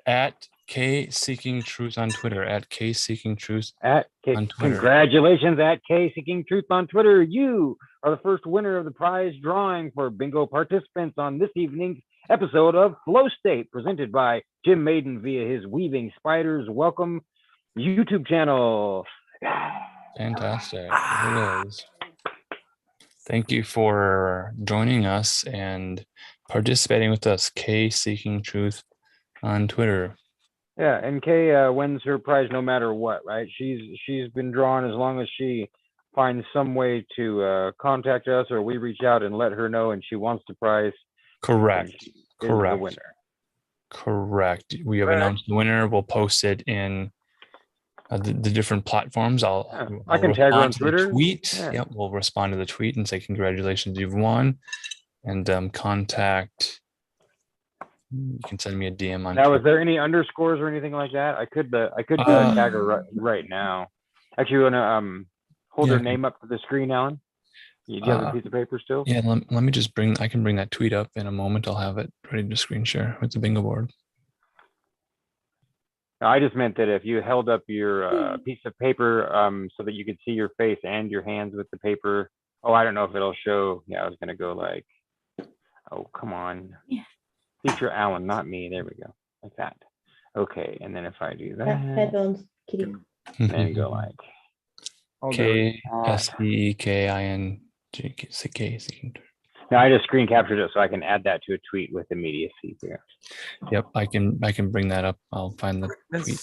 [SPEAKER 2] At K Seeking Truth on Twitter. At K Seeking Truth on Twitter.
[SPEAKER 3] Congratulations at K Seeking Truth on Twitter. You are the first winner of the prize drawing for bingo participants on this evening's episode of FlowState, presented by Jim Maiden via his Weaving Spiders Welcome YouTube channel.
[SPEAKER 2] Fantastic. It is. Thank you for joining us and participating with us, K Seeking Truth on Twitter.
[SPEAKER 3] Yeah, and Kay wins her prize no matter what, right? She's been drawn as long as she finds some way to contact us, or we reach out and let her know, and she wants the prize.
[SPEAKER 2] Correct.
[SPEAKER 3] The winner.
[SPEAKER 2] Correct. We have announced the winner. We'll post it in the different platforms.
[SPEAKER 3] I can tag her on Twitter.
[SPEAKER 2] Tweet.
[SPEAKER 3] Yeah.
[SPEAKER 2] Yep. We'll respond to the tweet and say congratulations, you've won, and contact. You can send me a DM on.
[SPEAKER 3] Now, is there any underscores or anything like that? I could tag her right now. Actually, you want to hold her name up to the screen, Alan? You have a piece of paper still?
[SPEAKER 2] Yeah. Let me just I can bring that tweet up in a moment. I'll have it ready to screen share with the bingo board.
[SPEAKER 3] I just meant that if you held up your piece of paper so that you could see your face and your hands with the paper. Oh, I don't know if it'll show. Yeah, I was going to go like, oh, come on. Yeah. Feature Alan, not me. There we go. Like that. Okay. And then if I do that.
[SPEAKER 1] Headphones, kitty.
[SPEAKER 3] Then go like.
[SPEAKER 2] KSEEKING.
[SPEAKER 3] Now I just screen captured it so I can add that to a tweet with immediacy here.
[SPEAKER 2] Yep, I can bring that up. I'll find the tweet.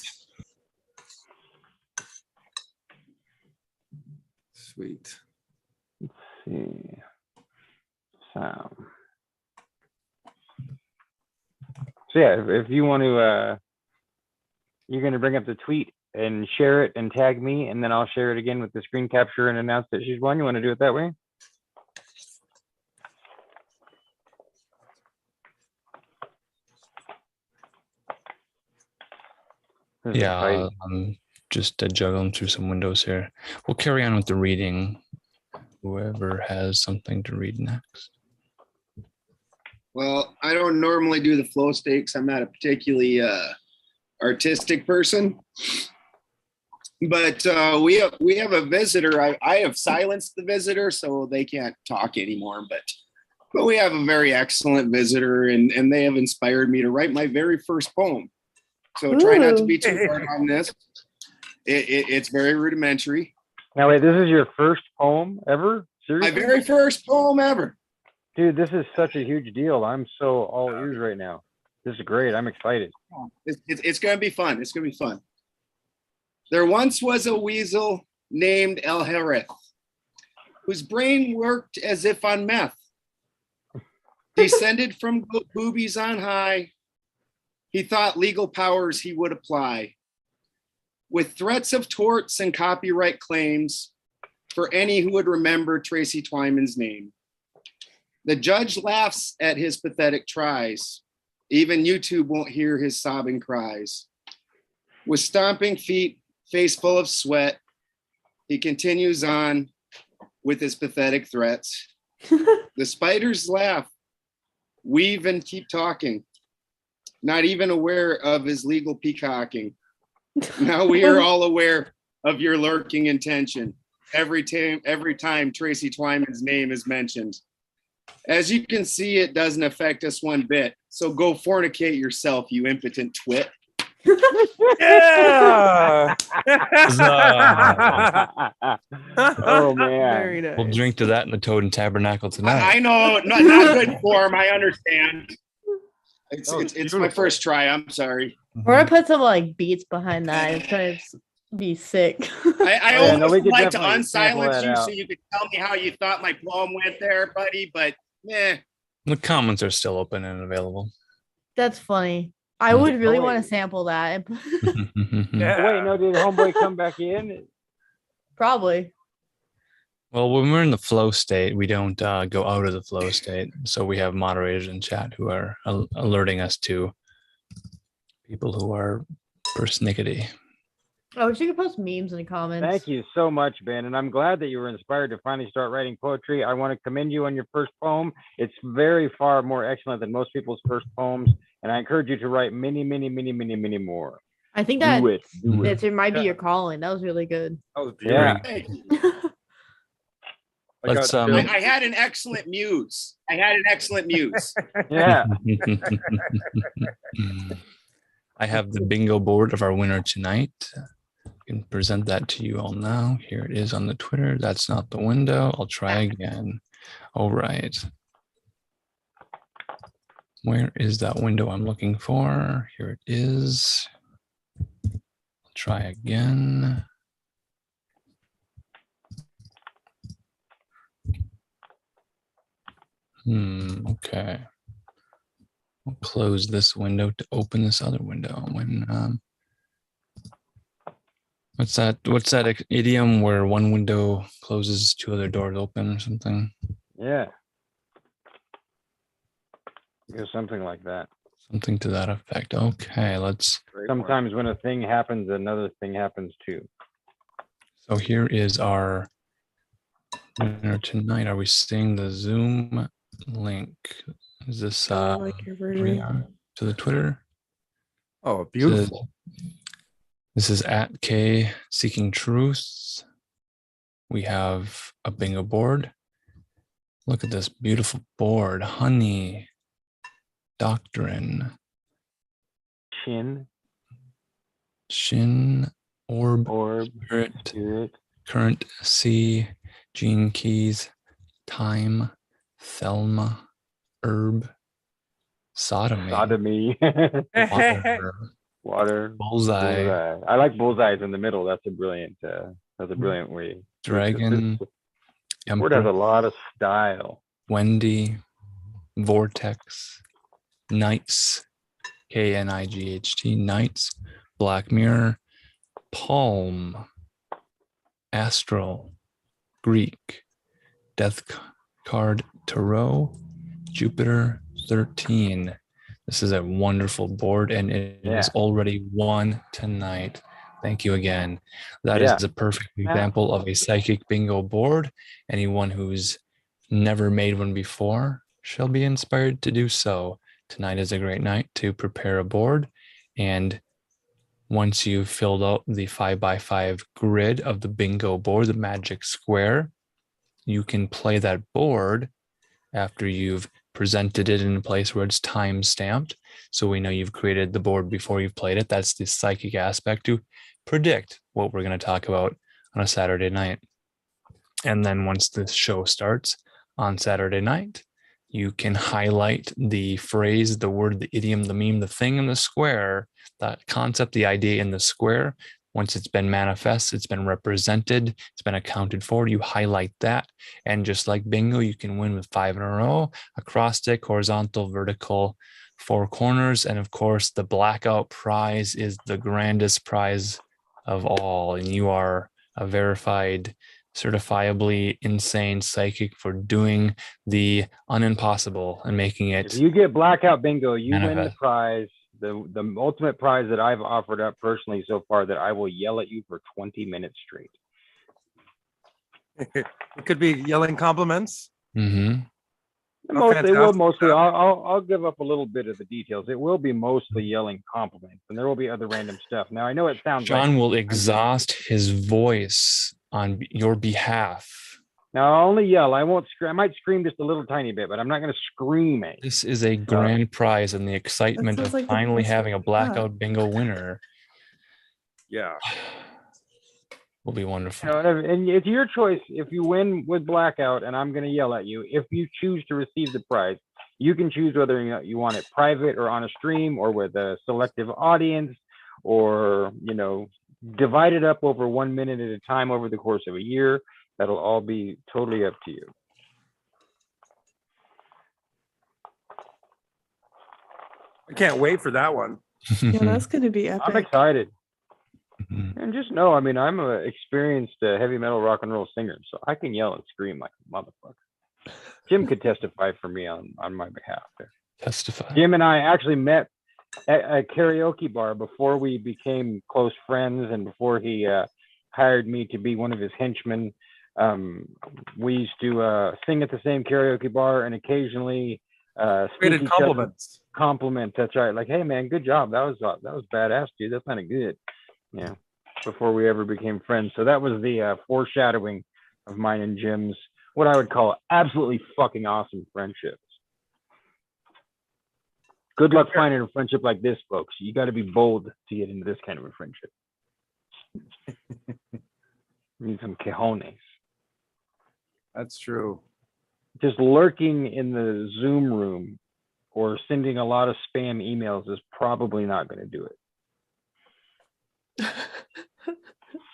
[SPEAKER 6] Sweet.
[SPEAKER 3] Let's see. So yeah, if you want to, you're going to bring up the tweet and share it and tag me, and then I'll share it again with the screen capture and announce that she's won. You want to do it that way?
[SPEAKER 2] Yeah, I'm just juggling through some windows here. We'll carry on with the reading. Whoever has something to read next.
[SPEAKER 5] Well, I don't normally do the flow state because I'm not a particularly artistic person. But we have a visitor. I have silenced the visitor so they can't talk anymore. But we have a very excellent visitor, and they have inspired me to write my very first poem. So try not to be too hard on this. It's very rudimentary.
[SPEAKER 3] Now wait, this is your first poem ever? Seriously?
[SPEAKER 5] My very first poem ever.
[SPEAKER 3] Dude, this is such a huge deal. I'm so all ears right now. This is great. I'm excited.
[SPEAKER 5] It's going to be fun. It's going to be fun. There once was a weasel named El Jerez, whose brain worked as if on meth. Descended from boobies on high, he thought legal powers he would apply, with threats of torts and copyright claims for any who would remember Tracy Twyman's name. The judge laughs at his pathetic tries. Even YouTube won't hear his sobbing cries. With stomping feet, face full of sweat, he continues on with his pathetic threats. The spiders laugh, weave and keep talking, not even aware of his legal peacocking. Now we are all aware of your lurking intention every time Tracy Twyman's name is mentioned. As you can see, it doesn't affect us one bit. So go fornicate yourself, you impotent twit.
[SPEAKER 6] Yeah.
[SPEAKER 3] Oh man.
[SPEAKER 4] Very nice.
[SPEAKER 2] We'll drink to that in the Toad and Tabernacle tonight.
[SPEAKER 5] I know, not good form. I understand. It's
[SPEAKER 3] Oh,
[SPEAKER 5] it's my
[SPEAKER 3] beautiful.
[SPEAKER 5] first try. I'm sorry.
[SPEAKER 1] We're gonna put some like beats behind that. It's gonna be sick.
[SPEAKER 5] I
[SPEAKER 3] Oh, yeah, no,
[SPEAKER 5] almost
[SPEAKER 3] we
[SPEAKER 5] would
[SPEAKER 3] could
[SPEAKER 5] like to
[SPEAKER 3] definitely sample
[SPEAKER 5] unsilence
[SPEAKER 3] that
[SPEAKER 5] you
[SPEAKER 3] out.
[SPEAKER 5] so you could tell me how you thought my poem went there, buddy. But
[SPEAKER 2] The comments are still open and available.
[SPEAKER 1] That's funny. I would really
[SPEAKER 3] Oh,
[SPEAKER 1] want
[SPEAKER 3] wait.
[SPEAKER 1] to sample that.
[SPEAKER 6] Yeah.
[SPEAKER 3] Wait, no, did homeboy come back in?
[SPEAKER 1] Probably.
[SPEAKER 2] Well, when we're in the flow state, we don't go out of the flow state. So we have moderators in chat who are alerting us to people who are persnickety.
[SPEAKER 1] Oh, you could post memes in the comments.
[SPEAKER 3] Thank you so much, Ben. And I'm glad that you were inspired to finally start writing poetry. I want to commend you on your first poem. It's very far more excellent than most people's first poems. And I encourage you to write many, many, many, many, many more.
[SPEAKER 1] I think that
[SPEAKER 3] Do it. Do it.
[SPEAKER 1] it might be your calling. That was really good.
[SPEAKER 6] That was
[SPEAKER 3] Yeah.
[SPEAKER 5] thank you.
[SPEAKER 6] I
[SPEAKER 2] Let's,
[SPEAKER 6] got
[SPEAKER 5] I
[SPEAKER 6] chills.
[SPEAKER 5] had an excellent muse.
[SPEAKER 3] Yeah.
[SPEAKER 2] I have the bingo board of our winner tonight. I can present that to you all now. Here it is on the Twitter. That's not the window. I'll try again. All right. Where is that window I'm looking for? Here it is. I'll try again. Okay. I'll close this window to open this other window. When what's that idiom where one window closes, two other doors open or something?
[SPEAKER 3] Yeah. Yeah, something like that.
[SPEAKER 2] Something to that effect. Okay, let's.
[SPEAKER 3] Sometimes when a thing happens, another thing happens too.
[SPEAKER 2] So here is our winner tonight. Are we seeing the Zoom link? Is this
[SPEAKER 4] I like your version.
[SPEAKER 2] to the Twitter?
[SPEAKER 6] Oh, beautiful.
[SPEAKER 2] This is at K Seeking Truth. We have a bingo board. Look at this beautiful board. Honey, doctrine,
[SPEAKER 3] Shin,
[SPEAKER 2] shin, orb,
[SPEAKER 3] spirit.
[SPEAKER 2] current, C, gene keys, time, Thelma, herb, sodomy,
[SPEAKER 3] Sodomy.
[SPEAKER 2] water,
[SPEAKER 3] Water.
[SPEAKER 2] bullseye,
[SPEAKER 3] I like bullseyes in the middle. That's a brilliant way.
[SPEAKER 2] dragon,
[SPEAKER 3] This word has a
[SPEAKER 2] emperor,
[SPEAKER 3] lot of style.
[SPEAKER 2] Wendy, vortex, knights, Knight, knights, black mirror, palm, astral, Greek, death card, tarot, Jupiter 13. This is a wonderful board, and it is already won tonight. Thank you again. That is a perfect example of a psychic bingo board. Anyone who's never made one before shall be inspired to do so. Tonight is a great night to prepare a board. And once you've filled out the 5x5 grid of the bingo board, the magic square, you can play that board after you've presented it in a place where it's time stamped. So we know you've created the board before you've played it. That's the psychic aspect to predict what we're going to talk about on a Saturday night. And then once the show starts on Saturday night, you can highlight the phrase, the word, the idiom, the meme, the thing in the square, that concept, the idea in the square. Once it's been manifest, it's been represented, it's been accounted for, you highlight that. And just like bingo, you can win with 5 in a row, acrostic, horizontal, vertical, 4 corners. And of course, the blackout prize is the grandest prize of all. And you are a verified, certifiably insane psychic for doing the unimpossible and making it.
[SPEAKER 3] If you get blackout bingo, you win the
[SPEAKER 2] manifest.
[SPEAKER 3] prize. The ultimate prize that I've offered up personally so far, that I will yell at you for 20 minutes straight.
[SPEAKER 6] It could be yelling compliments.
[SPEAKER 2] Mm-hmm.
[SPEAKER 3] Mostly. I'll give up a little bit of the details. It will be mostly yelling compliments, and there will be other random stuff. Now I know it sounds
[SPEAKER 2] John
[SPEAKER 3] like
[SPEAKER 2] will exhaust his voice on your behalf.
[SPEAKER 3] now I'll only yell. I won't scream. I might scream just a little tiny bit, but I'm not going to scream it.
[SPEAKER 2] This is a grand prize, and the excitement of
[SPEAKER 4] sounds like the
[SPEAKER 2] finally
[SPEAKER 4] best
[SPEAKER 2] having a
[SPEAKER 4] way to
[SPEAKER 2] blackout bingo winner
[SPEAKER 6] Yeah.
[SPEAKER 2] will be wonderful.
[SPEAKER 3] And it's your choice if you win with blackout, and I'm going to yell at you. If you choose to receive the prize, you can choose whether you want it private or on a stream or with a selective audience, or divide it up over 1 minute at a time over the course of a year. That'll all be totally up to you.
[SPEAKER 6] I can't wait for that one.
[SPEAKER 4] Yeah, that's going to be epic.
[SPEAKER 3] I'm excited.
[SPEAKER 2] Mhm.
[SPEAKER 3] And just know, I'm an experienced heavy metal rock and roll singer, so I can yell and scream like a motherfucker. Jim could testify for me on my behalf there.
[SPEAKER 2] Testify.
[SPEAKER 3] Jim and I actually met at a karaoke bar before we became close friends, and before he hired me to be one of his henchmen. We used to sing at the same karaoke bar, and occasionally
[SPEAKER 6] Traded compliments.
[SPEAKER 3] compliment. That's right. Like, hey man, good job. That was badass, dude. That's kind of good. Yeah. Before we ever became friends. So that was the foreshadowing of mine and Jim's, what I would call absolutely fucking awesome friendships. Good luck finding a friendship like this, folks. You got to be bold to get into this kind of a friendship. You need some cojones.
[SPEAKER 6] That's true.
[SPEAKER 3] Just lurking in the Zoom room or sending a lot of spam emails is probably not going to do it.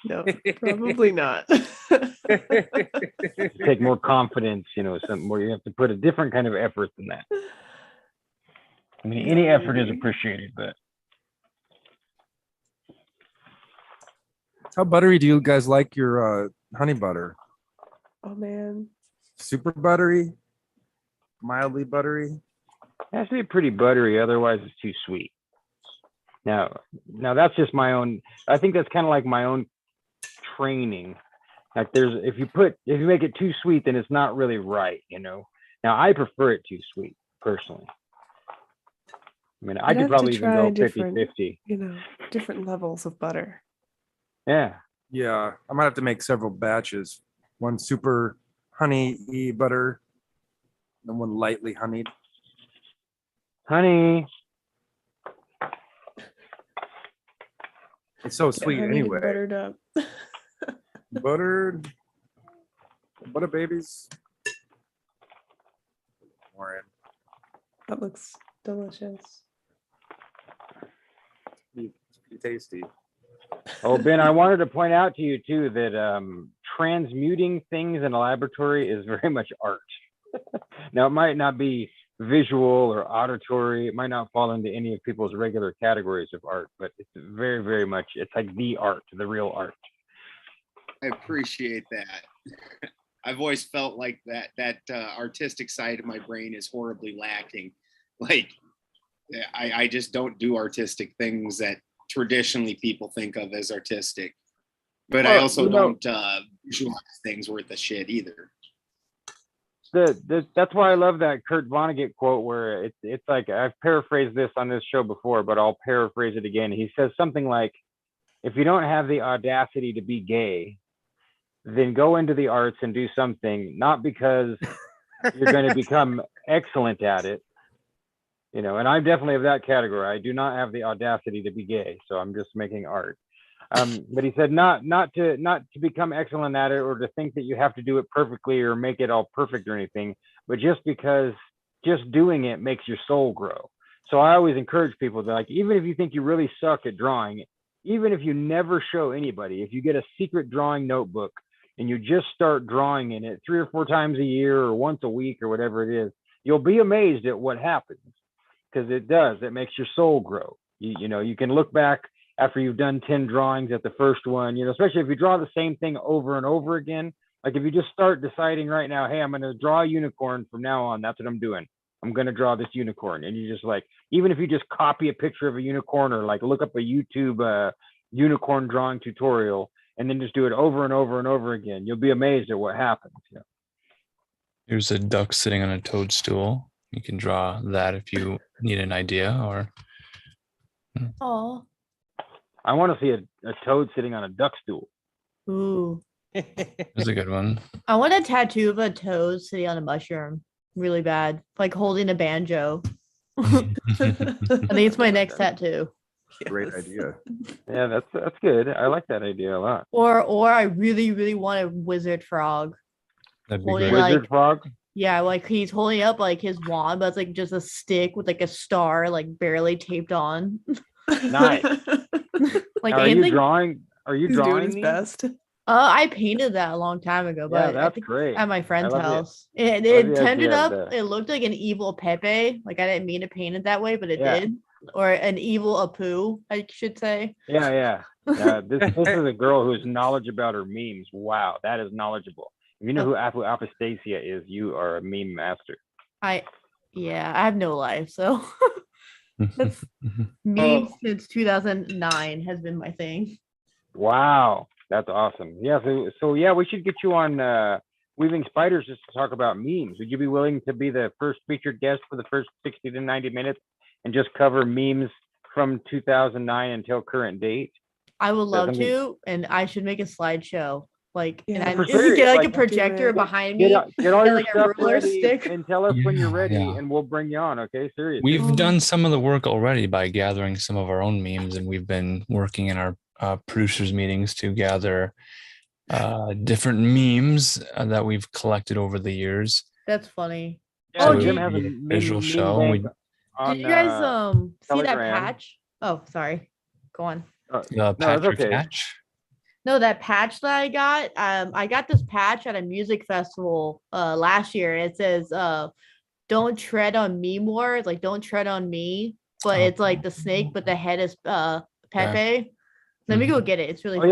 [SPEAKER 4] No, probably not.
[SPEAKER 3] Take more confidence, something where you have to put a different kind of effort than that. I mean, any effort is appreciated, but
[SPEAKER 6] How buttery do you guys like your honey butter?
[SPEAKER 4] Oh man.
[SPEAKER 6] Super buttery? Mildly buttery?
[SPEAKER 3] it has to be pretty buttery, otherwise it's too sweet. Now that's just my own. I think that's kind of like my own training. Like if you make it too sweet, then it's not really right, Now I prefer it too sweet, personally. I mean, I could probably even go 50-50.
[SPEAKER 4] Different levels of butter.
[SPEAKER 3] Yeah.
[SPEAKER 6] Yeah, I might have to make several batches. One super honey butter, and one lightly honeyed.
[SPEAKER 3] Honey.
[SPEAKER 6] It's so sweet
[SPEAKER 4] Honey
[SPEAKER 6] anyway.
[SPEAKER 4] buttered up.
[SPEAKER 6] Buttered. Butter babies.
[SPEAKER 4] That looks delicious.
[SPEAKER 6] Be tasty.
[SPEAKER 3] Oh, Ben, I wanted to point out to you too that transmuting things in a laboratory is very much art. Now, it might not be visual or auditory. It might not fall into any of people's regular categories of art, but it's very, very much, it's like the art, the real art.
[SPEAKER 5] I appreciate that. I've always felt like that artistic side of my brain is horribly lacking. Like, I just don't do artistic things that traditionally people think of as artistic. But I
[SPEAKER 3] Well,
[SPEAKER 5] also
[SPEAKER 3] you know-
[SPEAKER 5] don't visualize things worth a shit either.
[SPEAKER 3] That's why I love that Kurt Vonnegut quote where it's like, I've paraphrased this on this show before, but I'll paraphrase it again. He says something like, if you don't have the audacity to be gay, then go into the arts and do something, not because you're going to become excellent at it, you know, and I'm definitely of that category. I do not have the audacity to be gay, so I'm just making art. But he said not to become excellent at it or to think that you have to do it perfectly or make it all perfect or anything, but just because just doing it makes your soul grow. So I always encourage people that, like, even if you think you really suck at drawing, even if you never show anybody, if you get a secret drawing notebook and you just start drawing in it 3 or 4 times a year or once a week or whatever it is, you'll be amazed at what happens, because it makes your soul grow. You know, you can look back after you've done 10 drawings at the first one, you know, especially if you draw the same thing over and over again. Like if you just start deciding right now, hey, I'm going to draw a unicorn from now on, that's what I'm doing. I'm going to draw this unicorn. And you just like, even if you just copy a picture of a unicorn or like look up a YouTube unicorn drawing tutorial and then just do it over and over and over again, you'll be amazed at what happens. Yeah.
[SPEAKER 2] Here's a duck sitting on a toadstool. You can draw that if you need an idea, or
[SPEAKER 1] Oh,
[SPEAKER 3] I want to see a toad sitting on a duck stool.
[SPEAKER 1] ooh.
[SPEAKER 2] there's a good one.
[SPEAKER 1] I want a tattoo of a toad sitting on a mushroom really bad, like holding a banjo. I think it's my next tattoo.
[SPEAKER 6] Great
[SPEAKER 4] Yes.
[SPEAKER 6] idea.
[SPEAKER 3] Yeah, that's good. I like that idea a lot.
[SPEAKER 1] Or I really want a wizard frog.
[SPEAKER 2] That'd be
[SPEAKER 1] Holding
[SPEAKER 2] great.
[SPEAKER 1] like
[SPEAKER 3] Wizard frog.
[SPEAKER 1] yeah, like he's holding up like his wand, but it's like just a stick with like a star like barely taped on.
[SPEAKER 3] Nice.
[SPEAKER 1] Like
[SPEAKER 3] Now, are you
[SPEAKER 1] Anthony,
[SPEAKER 3] drawing? Are you
[SPEAKER 4] He's doing
[SPEAKER 3] drawing
[SPEAKER 4] his
[SPEAKER 3] these?
[SPEAKER 4] best.
[SPEAKER 1] I painted that a long time ago,
[SPEAKER 3] Yeah,
[SPEAKER 1] but I
[SPEAKER 3] that's
[SPEAKER 1] think
[SPEAKER 3] great.
[SPEAKER 1] at my friend's
[SPEAKER 3] love the-
[SPEAKER 1] house. It
[SPEAKER 3] I love
[SPEAKER 1] it
[SPEAKER 3] the
[SPEAKER 1] tended
[SPEAKER 3] idea
[SPEAKER 1] up.
[SPEAKER 3] of the-
[SPEAKER 1] It looked like an evil Pepe. Like I didn't mean to paint it that way, but it
[SPEAKER 3] Yeah.
[SPEAKER 1] did. Or an evil Apu, I should say.
[SPEAKER 3] Yeah. This is a girl who's knowledgeable about her memes. Wow, that is knowledgeable. If you know who Apostasia is, you are a meme master.
[SPEAKER 1] I have no life, so that's memes since 2009 has been my thing.
[SPEAKER 3] Wow, that's awesome. Yeah, so yeah, we should get you on Weaving Spiders just to talk about memes. Would you be willing to be the first featured guest for the first 60 to 90 minutes and just cover memes from 2009 until current date?
[SPEAKER 1] I would love
[SPEAKER 3] Doesn't mean-
[SPEAKER 1] to, and I should make a slideshow. Like,
[SPEAKER 4] Yeah,
[SPEAKER 1] and I
[SPEAKER 3] for
[SPEAKER 1] need
[SPEAKER 3] sure.
[SPEAKER 1] to get like
[SPEAKER 3] Like,
[SPEAKER 1] a projector
[SPEAKER 4] it.
[SPEAKER 1] behind me.
[SPEAKER 3] Get all
[SPEAKER 1] and,
[SPEAKER 3] your
[SPEAKER 1] like, a
[SPEAKER 3] stuff
[SPEAKER 1] ruler
[SPEAKER 3] ready
[SPEAKER 1] stick.
[SPEAKER 3] and tell us when you're
[SPEAKER 2] Yeah,
[SPEAKER 3] ready,
[SPEAKER 2] yeah.
[SPEAKER 3] and we'll bring you on. Okay, seriously.
[SPEAKER 2] We've done some of the work already by gathering some of our own memes, and we've been working in our producers meetings to gather different memes that we've collected over the years.
[SPEAKER 1] That's funny.
[SPEAKER 3] Yeah,
[SPEAKER 1] Oh,
[SPEAKER 3] Jim
[SPEAKER 1] did-
[SPEAKER 3] has a
[SPEAKER 2] Yeah, visual
[SPEAKER 3] meme
[SPEAKER 2] show.
[SPEAKER 3] bank
[SPEAKER 2] We-
[SPEAKER 3] on,
[SPEAKER 1] Did you guys see that
[SPEAKER 3] Telegram.
[SPEAKER 1] patch? Oh, sorry. Go on.
[SPEAKER 3] no,
[SPEAKER 2] Patrick
[SPEAKER 3] okay.
[SPEAKER 2] Hatch.
[SPEAKER 1] No, that patch that I got this patch at a music festival last year. It says don't tread on me more. It's like don't tread on me, but
[SPEAKER 2] Oh.
[SPEAKER 1] it's like the snake, but the head is Pepe. Let me go get it. It's really
[SPEAKER 3] Oh
[SPEAKER 1] funny.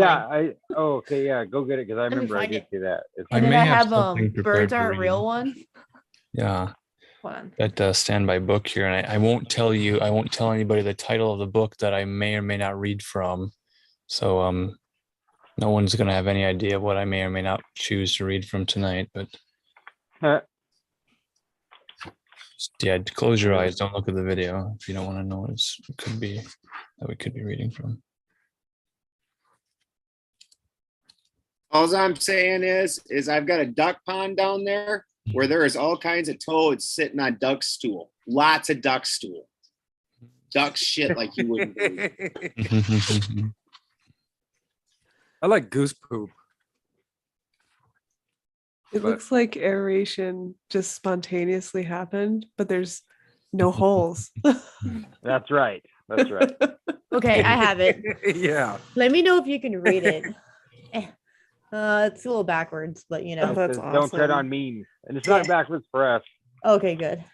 [SPEAKER 3] yeah, okay, yeah, go get it because I
[SPEAKER 1] me
[SPEAKER 3] remember I
[SPEAKER 1] find
[SPEAKER 3] did
[SPEAKER 1] it.
[SPEAKER 3] see that. It's
[SPEAKER 2] I
[SPEAKER 1] And then
[SPEAKER 2] may
[SPEAKER 1] I
[SPEAKER 2] have
[SPEAKER 1] have
[SPEAKER 2] something prepared
[SPEAKER 1] birds
[SPEAKER 2] to
[SPEAKER 1] aren't real
[SPEAKER 2] read.
[SPEAKER 1] one.
[SPEAKER 2] Yeah,
[SPEAKER 1] Hold on.
[SPEAKER 2] that standby book here, and I won't tell anybody the title of the book that I may or may not read from. So no one's gonna have any idea what I may or may not choose to read from tonight. But yeah, close your eyes. Don't look at the video if you don't want to know what it could be that we could be reading from.
[SPEAKER 5] All I'm saying is I've got a duck pond down there where there is all kinds of toads sitting on duck stool. Lots of duck stool. Duck shit like you wouldn't believe.
[SPEAKER 6] I like goose poop.
[SPEAKER 4] It
[SPEAKER 6] But-
[SPEAKER 4] looks like aeration just spontaneously happened, but there's No holes.
[SPEAKER 3] That's right. That's right.
[SPEAKER 1] Okay, I have it.
[SPEAKER 6] Yeah.
[SPEAKER 1] Let me know if you can read it. It's a little backwards, but you
[SPEAKER 4] Oh,
[SPEAKER 1] know.
[SPEAKER 4] that's
[SPEAKER 3] Don't tread
[SPEAKER 4] awesome.
[SPEAKER 3] on me. And it's not
[SPEAKER 1] Yeah.
[SPEAKER 3] backwards for us.
[SPEAKER 1] Okay, good.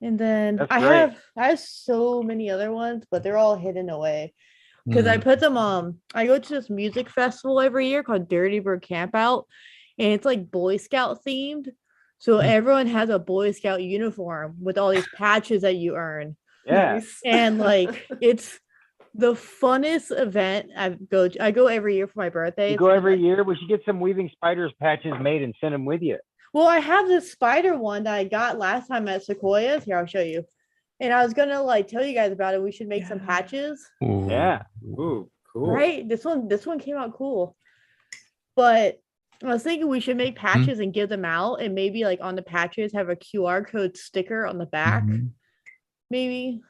[SPEAKER 1] And then
[SPEAKER 3] That's
[SPEAKER 1] I
[SPEAKER 3] great.
[SPEAKER 1] have so many other ones, but they're all hidden away because I
[SPEAKER 2] Mm.
[SPEAKER 1] put them I go to this music festival every year called Dirty Bird Camp Out, and it's like Boy Scout themed. So
[SPEAKER 2] Hmm.
[SPEAKER 1] everyone has a Boy Scout uniform with all these patches that you earn.
[SPEAKER 3] Yeah.
[SPEAKER 4] Nice.
[SPEAKER 1] And like it's the funnest event I go every year for my birthday.
[SPEAKER 3] You go every year. We should get some weaving spiders patches made and send them with you.
[SPEAKER 1] Well, I have this spider one that I got last time at Sequoia's. Here, I'll show you. And I was gonna like tell you guys about it. We should make some
[SPEAKER 4] Yeah.
[SPEAKER 1] patches.
[SPEAKER 2] Ooh.
[SPEAKER 3] Yeah. Ooh, cool.
[SPEAKER 1] Right? This one came out cool. But I was thinking we should make patches and give them out, and maybe like on the patches have a QR code sticker on the back,
[SPEAKER 2] Mhm.
[SPEAKER 1] maybe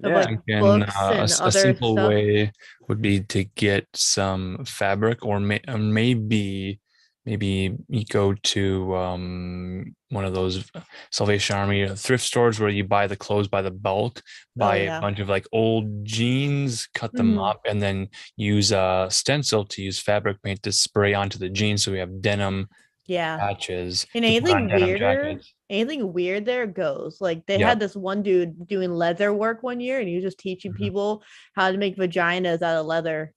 [SPEAKER 1] of
[SPEAKER 3] Yeah.
[SPEAKER 1] like
[SPEAKER 2] Thinking,
[SPEAKER 1] books
[SPEAKER 2] a
[SPEAKER 1] and
[SPEAKER 2] a
[SPEAKER 1] other
[SPEAKER 2] simple
[SPEAKER 1] stuff.
[SPEAKER 2] way would be to get some fabric, or maybe you go to one of those Salvation Army thrift stores where you buy the clothes by the bulk, buy
[SPEAKER 1] yeah.
[SPEAKER 2] a bunch of like old jeans, cut them
[SPEAKER 1] Mhm.
[SPEAKER 2] up, and then use a stencil to use fabric paint to spray onto the jeans, so we have denim
[SPEAKER 1] Yeah.
[SPEAKER 2] patches
[SPEAKER 1] And
[SPEAKER 2] to put on denim jackets.
[SPEAKER 1] anything weird there goes. Like they
[SPEAKER 2] Yep.
[SPEAKER 1] had this one dude doing leather work one year, and he was just teaching
[SPEAKER 2] Mhm.
[SPEAKER 1] people how to make vaginas out of leather.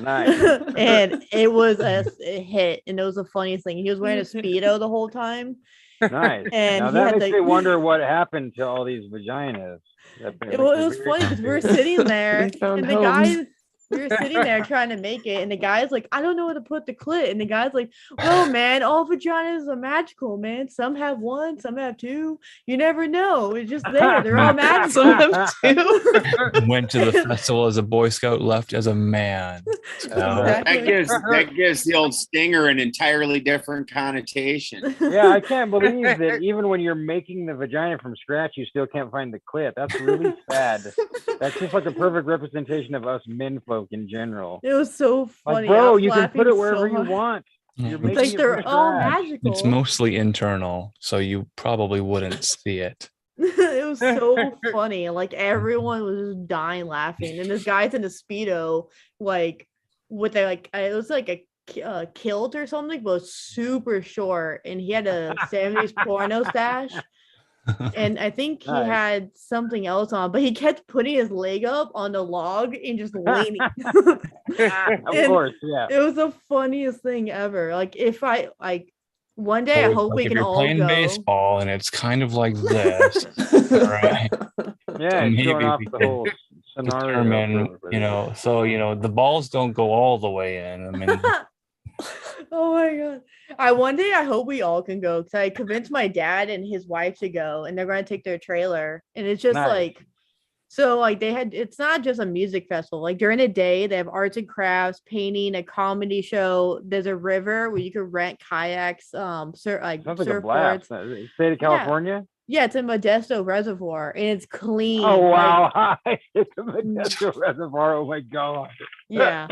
[SPEAKER 3] Nice.
[SPEAKER 1] And it was a hit, and it was the funniest thing. He was wearing a Speedo the whole time.
[SPEAKER 3] Nice.
[SPEAKER 1] And
[SPEAKER 3] Now
[SPEAKER 1] he
[SPEAKER 3] that
[SPEAKER 1] had
[SPEAKER 3] makes
[SPEAKER 1] the-
[SPEAKER 3] me wonder what happened to all these vaginas.
[SPEAKER 1] it was funny because we were sitting there,
[SPEAKER 4] They found
[SPEAKER 1] and the
[SPEAKER 4] homes.
[SPEAKER 1] guy, we were sitting there trying to make it, and the guy's like, I don't know where to put the clit. And the guy's like, well, man, all vaginas are magical, man. Some have one, some have two. You never know. It's just there. They're all magical.
[SPEAKER 4] Some have two.
[SPEAKER 2] Went to the festival as a Boy Scout, left as a man. So,
[SPEAKER 1] Exactly.
[SPEAKER 5] That gives the old stinger an entirely different connotation.
[SPEAKER 3] Yeah, I can't believe that even when you're making the vagina from scratch, you still can't find the clit. That's really sad. That's just like a perfect representation of us men folk in general.
[SPEAKER 1] It was so funny.
[SPEAKER 3] Like, bro,
[SPEAKER 1] I was
[SPEAKER 3] you can put it
[SPEAKER 1] laughing
[SPEAKER 3] wherever
[SPEAKER 1] so
[SPEAKER 3] you
[SPEAKER 1] hard.
[SPEAKER 3] want. You're
[SPEAKER 2] It's
[SPEAKER 1] It's
[SPEAKER 3] making
[SPEAKER 1] like
[SPEAKER 3] it
[SPEAKER 1] they're
[SPEAKER 3] from
[SPEAKER 1] all
[SPEAKER 3] scratch.
[SPEAKER 1] magical.
[SPEAKER 2] it's mostly internal, so you probably wouldn't see it.
[SPEAKER 1] It was so funny. Like everyone was just dying laughing. And this guy's in a Speedo, like with a like it was like a kilt or something, but it was super short. And he had a 70s porno stash. And I think he
[SPEAKER 3] Nice.
[SPEAKER 1] had something else on, but he kept putting his leg up on the log and just leaning.
[SPEAKER 3] Of
[SPEAKER 1] And
[SPEAKER 3] course, yeah.
[SPEAKER 1] it was the funniest thing ever. Like if I like one day, I
[SPEAKER 2] So,
[SPEAKER 1] hope
[SPEAKER 2] like,
[SPEAKER 1] we
[SPEAKER 2] if
[SPEAKER 1] can
[SPEAKER 2] you're
[SPEAKER 1] all
[SPEAKER 2] playing
[SPEAKER 1] go.
[SPEAKER 2] baseball and it's kind of like this, right?
[SPEAKER 3] Yeah, it's
[SPEAKER 2] maybe
[SPEAKER 3] showing off
[SPEAKER 2] we
[SPEAKER 3] the
[SPEAKER 2] could
[SPEAKER 3] whole scenario.
[SPEAKER 2] determine,
[SPEAKER 3] perfectly.
[SPEAKER 2] so the balls don't go all the way in. I mean,
[SPEAKER 1] Oh my god! One day I hope we all can go because I convinced my dad and his wife to go, and they're going to take their trailer, and it's just
[SPEAKER 3] Nice.
[SPEAKER 1] like, so like they had. It's not just a music festival. Like during the day, they have arts and crafts, painting, a comedy show. There's a river where you can rent kayaks,
[SPEAKER 3] Sounds like a
[SPEAKER 1] surfboards.
[SPEAKER 3] blast. State of
[SPEAKER 1] Yeah.
[SPEAKER 3] California?
[SPEAKER 1] Yeah, it's in Modesto Reservoir, and it's clean.
[SPEAKER 3] Oh,
[SPEAKER 1] like-
[SPEAKER 3] wow. It's a Modesto Reservoir. Oh, my God.
[SPEAKER 1] yeah,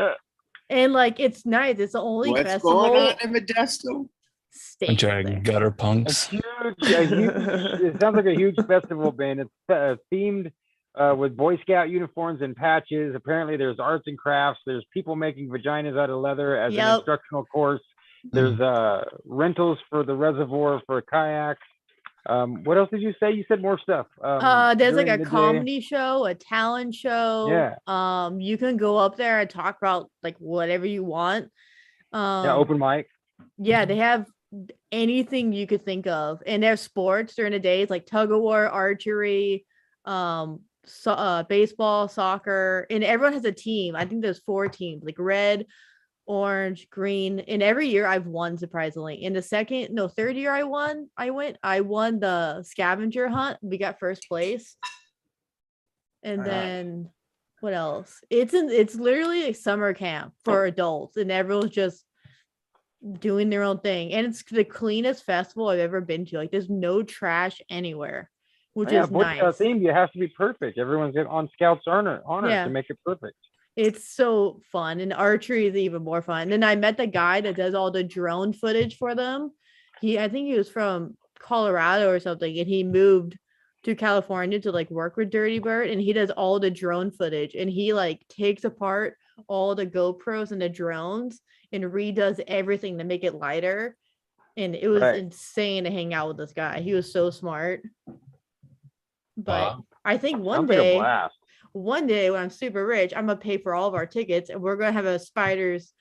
[SPEAKER 1] and like it's nice. It's the only
[SPEAKER 5] What's
[SPEAKER 1] festival.
[SPEAKER 5] going on in Modesto?
[SPEAKER 1] Stay
[SPEAKER 2] bunch
[SPEAKER 1] there.
[SPEAKER 2] of gutter
[SPEAKER 3] A
[SPEAKER 2] punks.
[SPEAKER 3] huge, it sounds like a huge festival band. It's themed with Boy Scout uniforms and patches. Apparently, there's arts and crafts. There's people making vaginas out of leather as an
[SPEAKER 1] Yep.
[SPEAKER 3] instructional course. There's rentals for the reservoir for kayaks. What else did you say? You said more stuff.
[SPEAKER 1] There's like
[SPEAKER 3] during
[SPEAKER 1] a
[SPEAKER 3] the day.
[SPEAKER 1] comedy show, a talent show.
[SPEAKER 3] Yeah.
[SPEAKER 1] You can go up there and talk about like whatever you want.
[SPEAKER 3] Yeah, open mic.
[SPEAKER 1] Yeah, they have anything you could think of, and there's sports during the days like tug of war, archery, baseball, soccer, and everyone has a team. I think there's 4 teams, like red, orange, green, and every year I've won surprisingly. In the third year I won the scavenger hunt. We got first place. And
[SPEAKER 6] Nice.
[SPEAKER 1] then what else? It's literally a summer camp for adults, and everyone's just doing their own thing. And it's the cleanest festival I've ever been to. Like there's no trash anywhere, which
[SPEAKER 3] Yeah,
[SPEAKER 1] is
[SPEAKER 3] Boy Scout
[SPEAKER 1] nice.
[SPEAKER 3] theme, you have to be perfect. Everyone's on Scout's honor
[SPEAKER 1] Yeah.
[SPEAKER 3] to make it perfect.
[SPEAKER 1] It's so fun, and archery is even more fun. Then I met the guy that does all the drone footage for them. I think he was from Colorado or something, and he moved to California to like work with Dirty Bird, and he does all the drone footage, and he like takes apart all the GoPros and the drones and redoes everything to make it lighter. And it was
[SPEAKER 3] Right.
[SPEAKER 1] insane to hang out with this guy. He was so smart. But
[SPEAKER 2] Wow.
[SPEAKER 1] I think
[SPEAKER 3] Sounds like a blast.
[SPEAKER 1] one day when I'm super rich, I'm gonna pay for all of our tickets, and we're gonna have a spiders,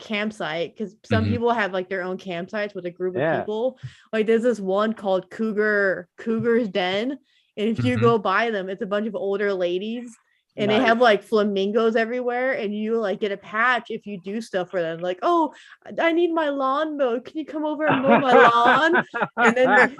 [SPEAKER 1] campsite, because some
[SPEAKER 2] Mhm.
[SPEAKER 1] people have like their own campsites with a group of
[SPEAKER 3] Yeah.
[SPEAKER 1] people. Like there's this one called Cougar's Den, and if you
[SPEAKER 2] Mhm.
[SPEAKER 1] go by them, it's a bunch of older ladies, and they
[SPEAKER 3] Nice.
[SPEAKER 1] have like flamingos everywhere, and you like get a patch if you do stuff for them. Like, oh, I need my lawn mowed. Can you come over and mow my lawn? And then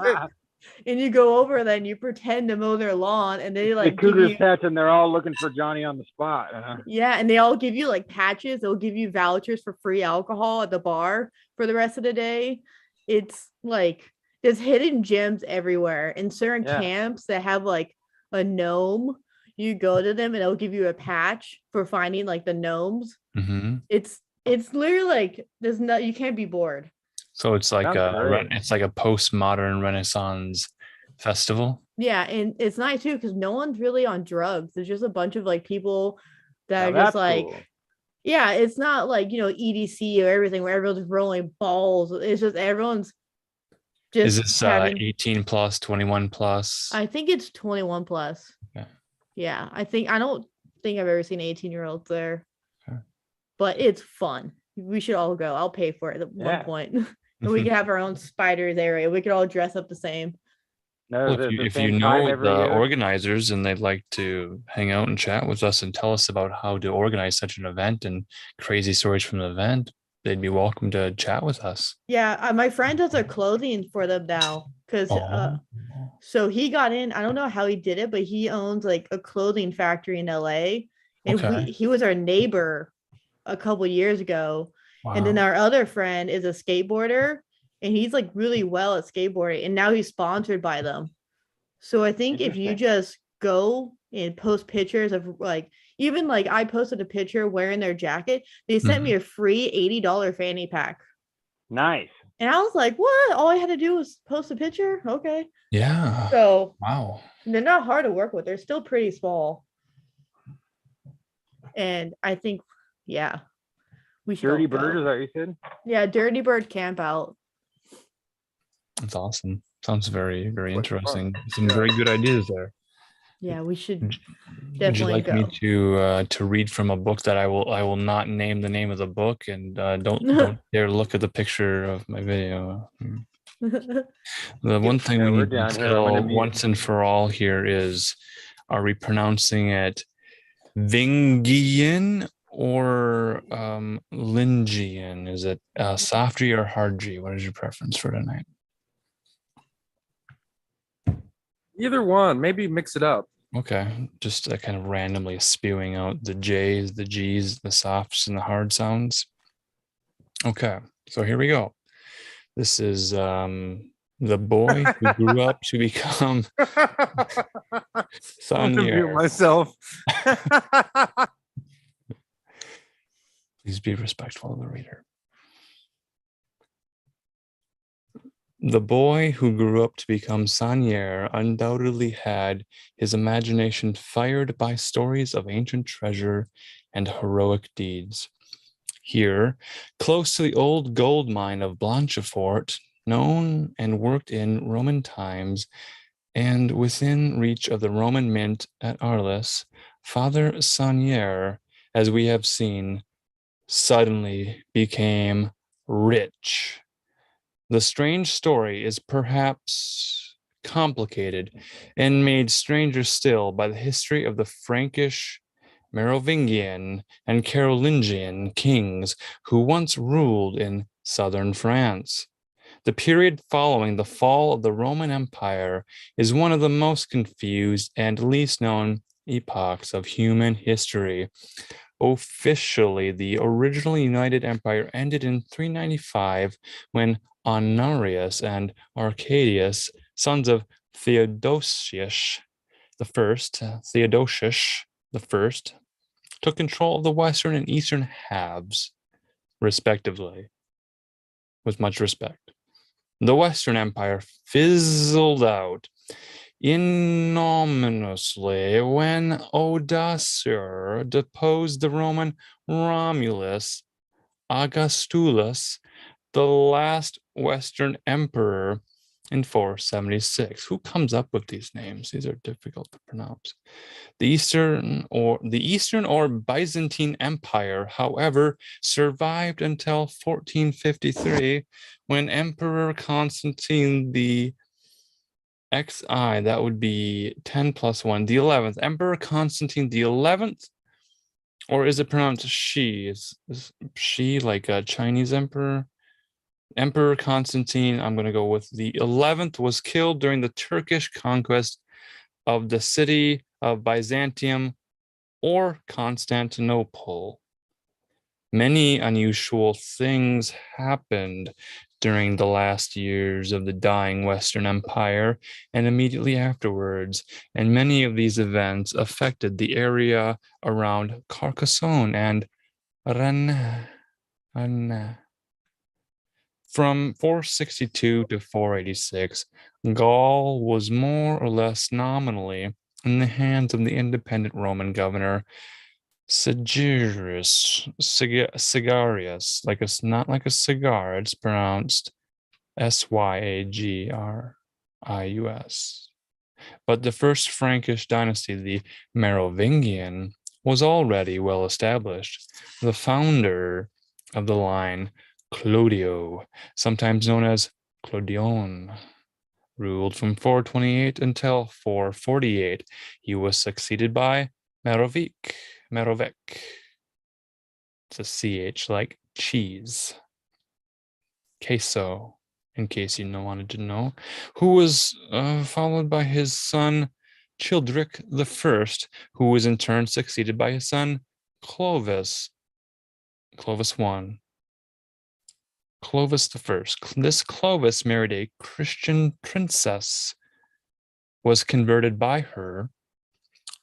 [SPEAKER 1] and you go over there and you pretend to mow their lawn, and they
[SPEAKER 3] the
[SPEAKER 1] like give
[SPEAKER 3] Cougars
[SPEAKER 1] you
[SPEAKER 3] patch, and they're all looking for Johnny on the spot.
[SPEAKER 1] yeah, and they all give you like patches. They'll give you vouchers for free alcohol at the bar for the rest of the day. It's like there's hidden gems everywhere. In certain
[SPEAKER 3] Yeah.
[SPEAKER 1] camps that have like a gnome, you go to them and they'll give you a patch for finding like the gnomes.
[SPEAKER 2] Mhm.
[SPEAKER 1] It's literally like there's no, you can't be bored.
[SPEAKER 2] So it's like
[SPEAKER 3] Sounds great.
[SPEAKER 2] it's like a postmodern Renaissance festival.
[SPEAKER 1] Yeah, and it's nice too because no one's really on drugs. There's just a bunch of like people that
[SPEAKER 3] Now
[SPEAKER 1] are just
[SPEAKER 3] that's
[SPEAKER 1] like,
[SPEAKER 3] cool.
[SPEAKER 1] yeah, it's not like EDC or everything where everyone's rolling balls. It's just everyone's
[SPEAKER 2] Is
[SPEAKER 1] just
[SPEAKER 2] this
[SPEAKER 1] having.
[SPEAKER 2] 18 plus, 21 plus?
[SPEAKER 1] I think it's 21 plus.
[SPEAKER 2] Okay.
[SPEAKER 1] Yeah, I don't think I've ever seen 18-year-olds there,
[SPEAKER 2] Okay.
[SPEAKER 1] but it's fun. We should all go. I'll pay for it at one
[SPEAKER 3] Yeah.
[SPEAKER 1] point, and we could have our own spiders area. We could all dress up the same.
[SPEAKER 3] No,
[SPEAKER 2] Well,
[SPEAKER 3] is it the
[SPEAKER 2] if you
[SPEAKER 3] same time
[SPEAKER 2] know
[SPEAKER 3] every
[SPEAKER 2] the
[SPEAKER 3] year?
[SPEAKER 2] organizers and they'd like to hang out and chat with us and tell us about how to organize such an event and crazy stories from the event, they'd be welcome to chat with us.
[SPEAKER 1] Yeah, my friend does their clothing for them now because
[SPEAKER 2] Oh.
[SPEAKER 1] so he got in. I don't know how he did it, but he owns like a clothing factory in LA, and
[SPEAKER 2] Okay.
[SPEAKER 1] he was our neighbor a couple years ago. And then
[SPEAKER 2] Wow.
[SPEAKER 1] our other friend is a skateboarder, and he's like really well at skateboarding, and now he's sponsored by them. So I think if you
[SPEAKER 3] Interesting.
[SPEAKER 1] just go and post pictures of like, even like I posted a picture wearing their jacket, they sent me a free $80 fanny pack.
[SPEAKER 3] Nice.
[SPEAKER 1] And I was like, what? All I had to do was post a picture? Okay.
[SPEAKER 2] Yeah.
[SPEAKER 1] So
[SPEAKER 2] Wow.
[SPEAKER 1] they're not hard to work with. They're still pretty small. And I think, yeah, we should
[SPEAKER 3] Dirty
[SPEAKER 1] all go.
[SPEAKER 3] Bird, is that what you said?
[SPEAKER 1] Yeah, Dirty Bird Camp Out.
[SPEAKER 2] That's awesome. Sounds very, very
[SPEAKER 6] Quite fun.
[SPEAKER 2] interesting. Some very good ideas there.
[SPEAKER 1] Yeah, we should
[SPEAKER 2] Would you
[SPEAKER 1] definitely
[SPEAKER 2] like
[SPEAKER 1] go.
[SPEAKER 2] me to read from a book that I will not name the name of the book, and don't dare look at the picture of my video. The one thing
[SPEAKER 3] Yeah,
[SPEAKER 2] we
[SPEAKER 3] we're
[SPEAKER 2] need to
[SPEAKER 3] down here. I'm gonna
[SPEAKER 2] settle
[SPEAKER 3] mute.
[SPEAKER 2] once and for all here is, are we pronouncing it Vingian or Lingian? Is it soft G or hard G? What is your preference for tonight?
[SPEAKER 6] Either one, maybe mix it up.
[SPEAKER 2] Okay, just kind of randomly spewing out the J's, the G's, the softs, and the hard sounds. Okay, so here we go. This is the boy who grew up to become
[SPEAKER 6] I'll mute
[SPEAKER 2] Sanya.
[SPEAKER 6] myself.
[SPEAKER 2] Please be respectful of the reader. The boy who grew up to become Sanier undoubtedly had his imagination fired by stories of ancient treasure and heroic deeds. Here, close to the old gold mine of Blanchefort, known and worked in Roman times, and within reach of the Roman mint at Arles, Father Sanier, as we have seen, suddenly became rich. The strange story is perhaps complicated and made stranger still by the history of the Frankish, Merovingian, and Carolingian kings who once ruled in southern France. The period following the fall of the Roman Empire is one of the most confused and least known epochs of human history. Officially, the original United Empire ended in 395 when Honorius and Arcadius, sons of Theodosius the First, took control of the western and eastern halves, respectively, with much respect. The Western Empire fizzled out ignominiously when Odoacer deposed the Roman Romulus Augustulus, the last Western emperor, in 476. Who comes up with these names? These are difficult to pronounce. The Eastern or Byzantine Empire, however, survived until 1453, when Emperor Constantine the XI, that would be 10 plus 1, the 11th, Emperor Constantine the 11th, or is it pronounced she? Is she like a Chinese emperor? Emperor Constantine, I'm going to go with the 11th, was killed during the Turkish conquest of the city of Byzantium or Constantinople. Many unusual things happened during the last years of the dying Western Empire and immediately afterwards, and many of these events affected the area around Carcassonne and Rennes. From 462 to 486, Gaul was more or less nominally in the hands of the independent Roman governor Sigarius, like it's not like a cigar, it's pronounced Syagrius. But the first Frankish dynasty, the Merovingian, was already well established. The founder of the line, Clodio, sometimes known as Clodion, ruled from 428 until 448. He was succeeded by Merovec. It's a CH like cheese. Queso, in case you wanted to know, who was followed by his son Childeric I, who was in turn succeeded by his son Clovis I. Clovis I. This Clovis married a Christian princess, was converted by her,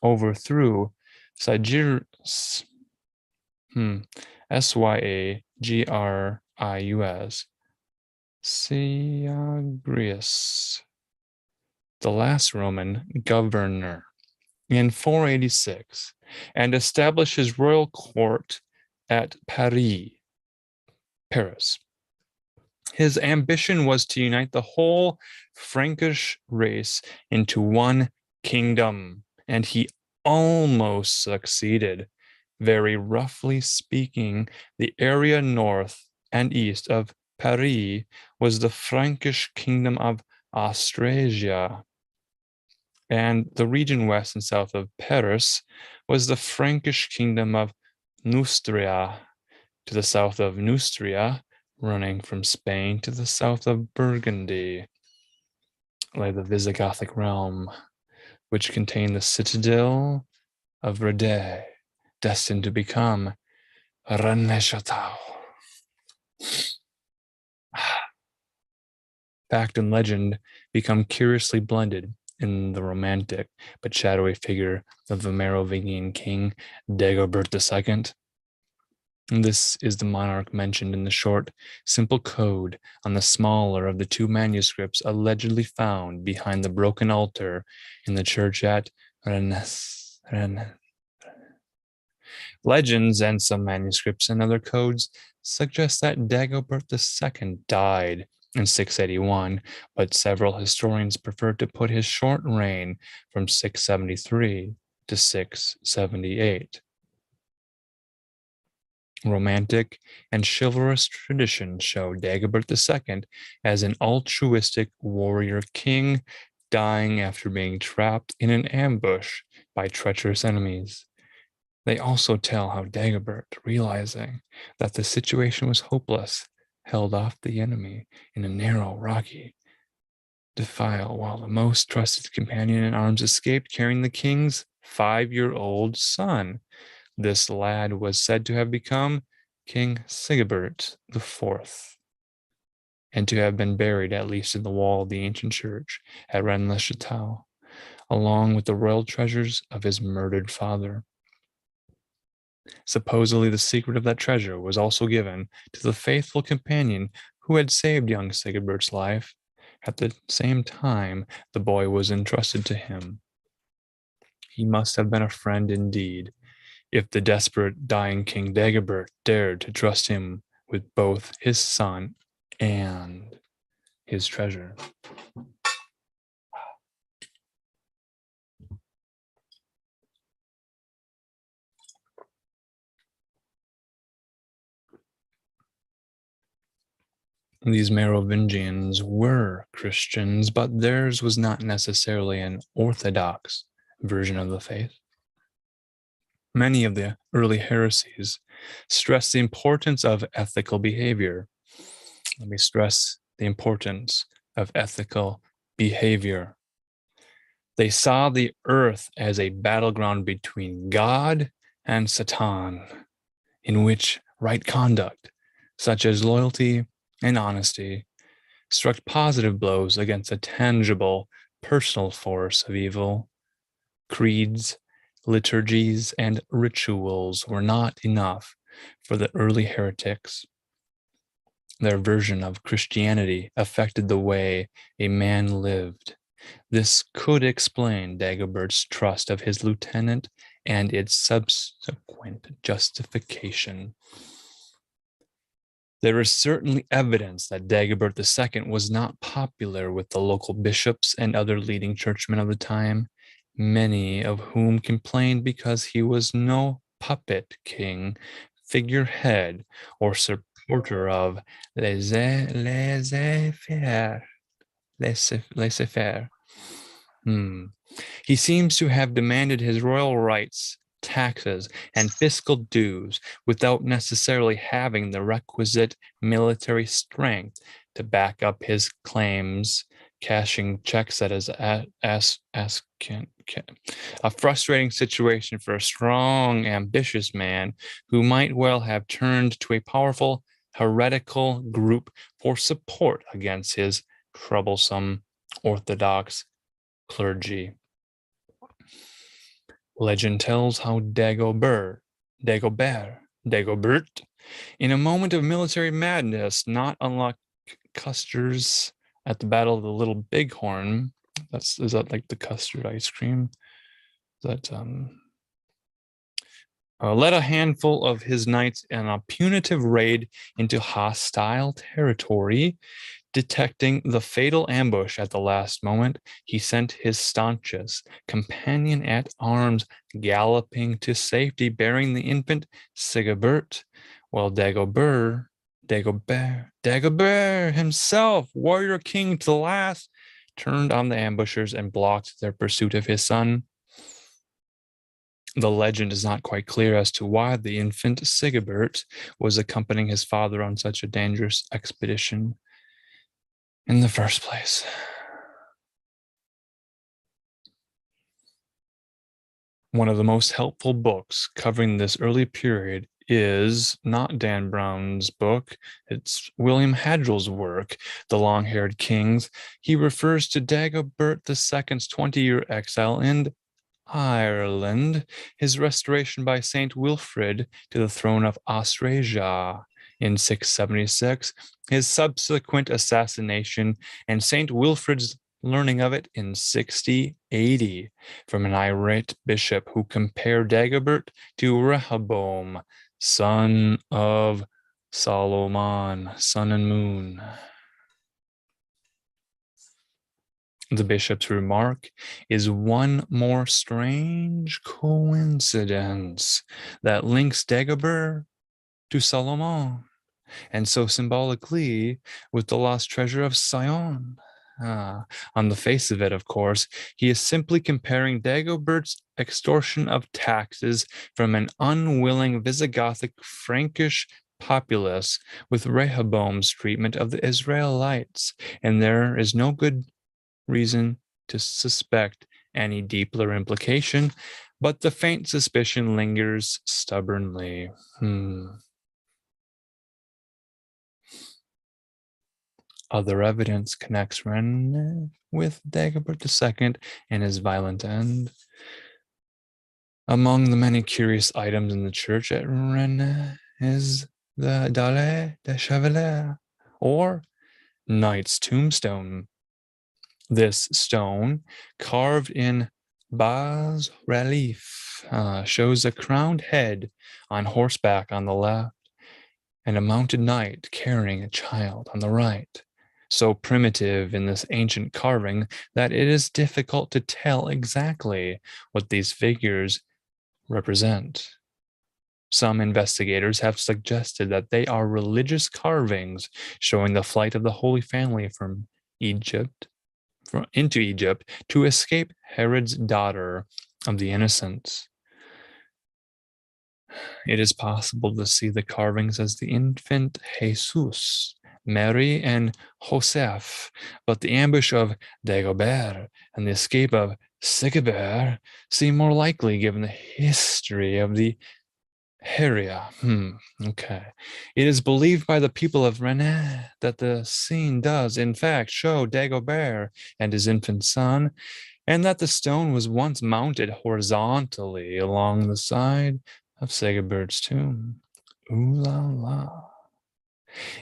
[SPEAKER 2] overthrew Syagrius, Syagrius, the last Roman governor, in 486, and established his royal court at Paris. His ambition was to unite the whole Frankish race into one kingdom, and he almost succeeded. Very roughly speaking, the area north and east of Paris was the Frankish kingdom of Austrasia, and the region west and south of Paris was the Frankish kingdom of Neustria. To the south of Neustria, running from Spain to the south of Burgundy, lay the Visigothic realm, which contained the citadel of Rede, destined to become Rennes-Château. Fact and legend become curiously blended in the romantic but shadowy figure of the Merovingian king Dagobert II. And this is the monarch mentioned in the short, simple code on the smaller of the two manuscripts allegedly found behind the broken altar in the church at Rennes. Legends and some manuscripts and other codes suggest that Dagobert II died in 681, but several historians prefer to put his short reign from 673 to 678. Romantic and chivalrous traditions show Dagobert II as an altruistic warrior king, dying after being trapped in an ambush by treacherous enemies. They also tell how Dagobert, realizing that the situation was hopeless, held off the enemy in a narrow, rocky defile while the most trusted companion in arms escaped, carrying the king's 5-year-old son. This lad was said to have become King Sigebert IV, and to have been buried at least in the wall of the ancient church at Rennes-le-Château, along with the royal treasures of his murdered father. Supposedly, the secret of that treasure was also given to the faithful companion who had saved young Sigebert's life. At the same time, the boy was entrusted to him. He must have been a friend indeed, if the desperate dying King Dagobert dared to trust him with both his son and his treasure. These Merovingians were Christians, but theirs was not necessarily an orthodox version of the faith. Many of the early heresies stress the importance of ethical behavior. Let me stress the importance of ethical behavior. They saw the earth as a battleground between God and Satan, in which right conduct, such as loyalty and honesty, struck positive blows against a tangible, personal force of evil. Creeds, liturgies, and rituals were not enough for the early heretics. Their version of Christianity affected the way a man lived. This could explain Dagobert's trust of his lieutenant and its subsequent justification. There is certainly evidence that Dagobert II was not popular with the local bishops and other leading churchmen of the time, many of whom complained because he was no puppet king, figurehead, or supporter of laissez-faire. He seems to have demanded his royal rights, taxes, and fiscal dues without necessarily having the requisite military strength to back up his claims, cashing checks at his a frustrating situation for a strong, ambitious man who might well have turned to a powerful heretical group for support against his troublesome Orthodox clergy. Legend tells how Dagobert, in a moment of military madness, not unlike Custer's at the Battle of the Little Bighorn. Is that like the custard ice cream? That led a handful of his knights in a punitive raid into hostile territory. Detecting the fatal ambush at the last moment, he sent his staunchest companion at arms galloping to safety, bearing the infant Sigebert, while Dagobert himself, warrior king to the last, turned on the ambushers and blocked their pursuit of his son. The legend is not quite clear as to why the infant Sigebert was accompanying his father on such a dangerous expedition in the first place. One of the most helpful books covering this early period is not Dan Brown's book. It's William Hadrill's work, The Long-Haired Kings. He refers to Dagobert II's 20-year exile in Ireland, his restoration by Saint Wilfrid to the throne of Austrasia in 676, his subsequent assassination, and Saint Wilfrid's learning of it in 6080 from an irate bishop who compared Dagobert to Rehoboam, son of Solomon, sun and moon. The bishop's remark is one more strange coincidence that links Dagobert to Solomon, and so symbolically with the lost treasure of Sion. On the face of it, of course, he is simply comparing Dagobert's extortion of taxes from an unwilling Visigothic Frankish populace with Rehoboam's treatment of the Israelites, and there is no good reason to suspect any deeper implication, but the faint suspicion lingers stubbornly. Other evidence connects Rennes with Dagobert II and his violent end. Among the many curious items in the church at Rennes is the Dalle des Chevaliers, or Knight's Tombstone, This stone, carved in bas relief, shows a crowned head on horseback on the left and a mounted knight carrying a child on the right. So primitive in this ancient carving that it is difficult to tell exactly what these figures represent. Some investigators have suggested that they are religious carvings showing the flight of the Holy Family from Egypt into Egypt to escape Herod's daughter of the innocents. It is possible to see the carvings as the infant Jesus, Mary, and Joseph, but the ambush of Dagobert and the escape of Sigebert seem more likely given the history of the Heria. Okay. It is believed by the people of Rennes that the scene does, in fact, show Dagobert and his infant son, and that the stone was once mounted horizontally along the side of Sigebert's tomb. Ooh la la.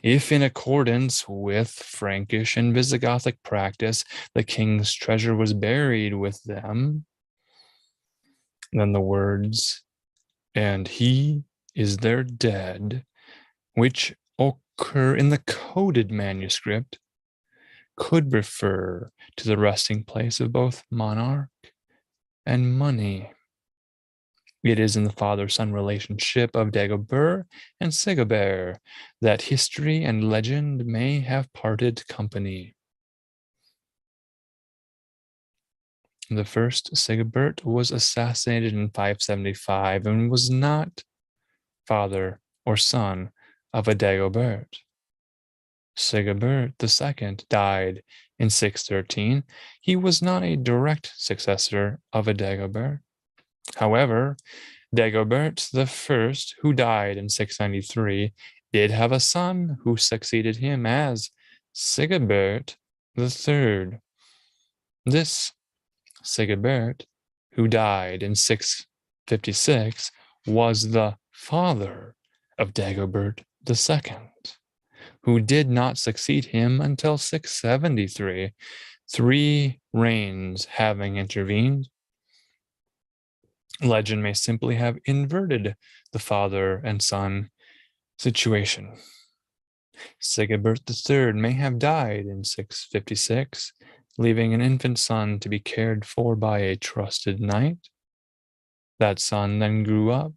[SPEAKER 2] If in accordance with Frankish and Visigothic practice, the king's treasure was buried with them, then the words, "and he is their dead," which occur in the coded manuscript, could refer to the resting place of both monarch and money. It is in the father-son relationship of Dagobert and Sigebert that history and legend may have parted company. The first Sigebert was assassinated in 575 and was not father or son of a Dagobert. Sigebert II died in 613. He was not a direct successor of a Dagobert. However, Dagobert I, who died in 693, did have a son who succeeded him as Sigebert III. This Sigebert, who died in 656, was the father of Dagobert II, who did not succeed him until 673, 3 reigns having intervened. Legend may simply have inverted the father and son situation. Sigebert III may have died in 656, leaving an infant son to be cared for by a trusted knight. That son then grew up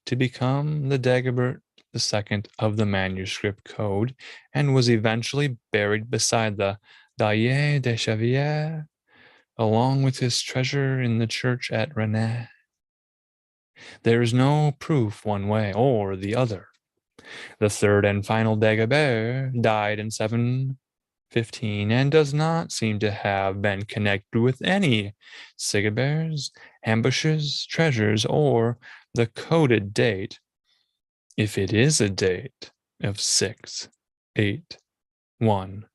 [SPEAKER 2] to become the Dagobert II of the manuscript code and was eventually buried beside the Dailler des Cheviers, along with his treasure in the church at Rennes. There is no proof one way or the other. The third and final Dagobert died in 715 and does not seem to have been connected with any Sigeberts, ambushes, treasures, or the coded date, if it is a date of 681,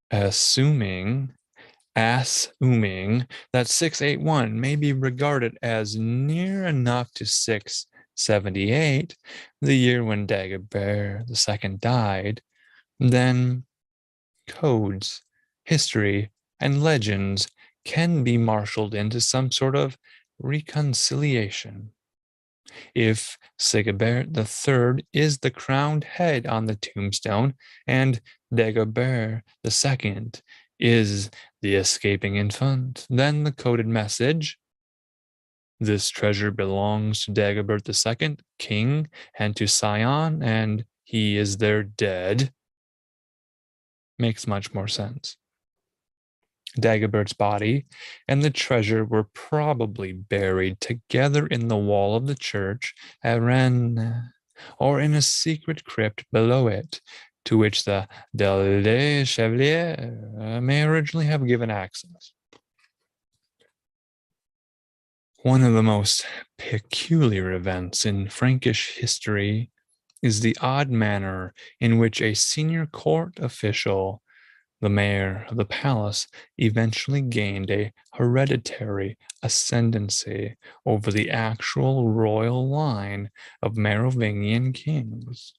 [SPEAKER 2] assuming that 681 may be regarded as near enough to 678, the year when Dagobert II died, then codes, history, and legends can be marshaled into some sort of reconciliation. If Sigebert III is the crowned head on the tombstone and Dagobert II is the escaping infant, then the coded message, "This treasure belongs to Dagobert II, king, and to Sion, and he is their dead," makes much more sense. Dagobert's body and the treasure were probably buried together in the wall of the church at Rennes, or in a secret crypt below it, to which the Dailler Chevalier may originally have given access. One of the most peculiar events in Frankish history is the odd manner in which a senior court official, the mayor of the palace, eventually gained a hereditary ascendancy over the actual royal line of Merovingian kings.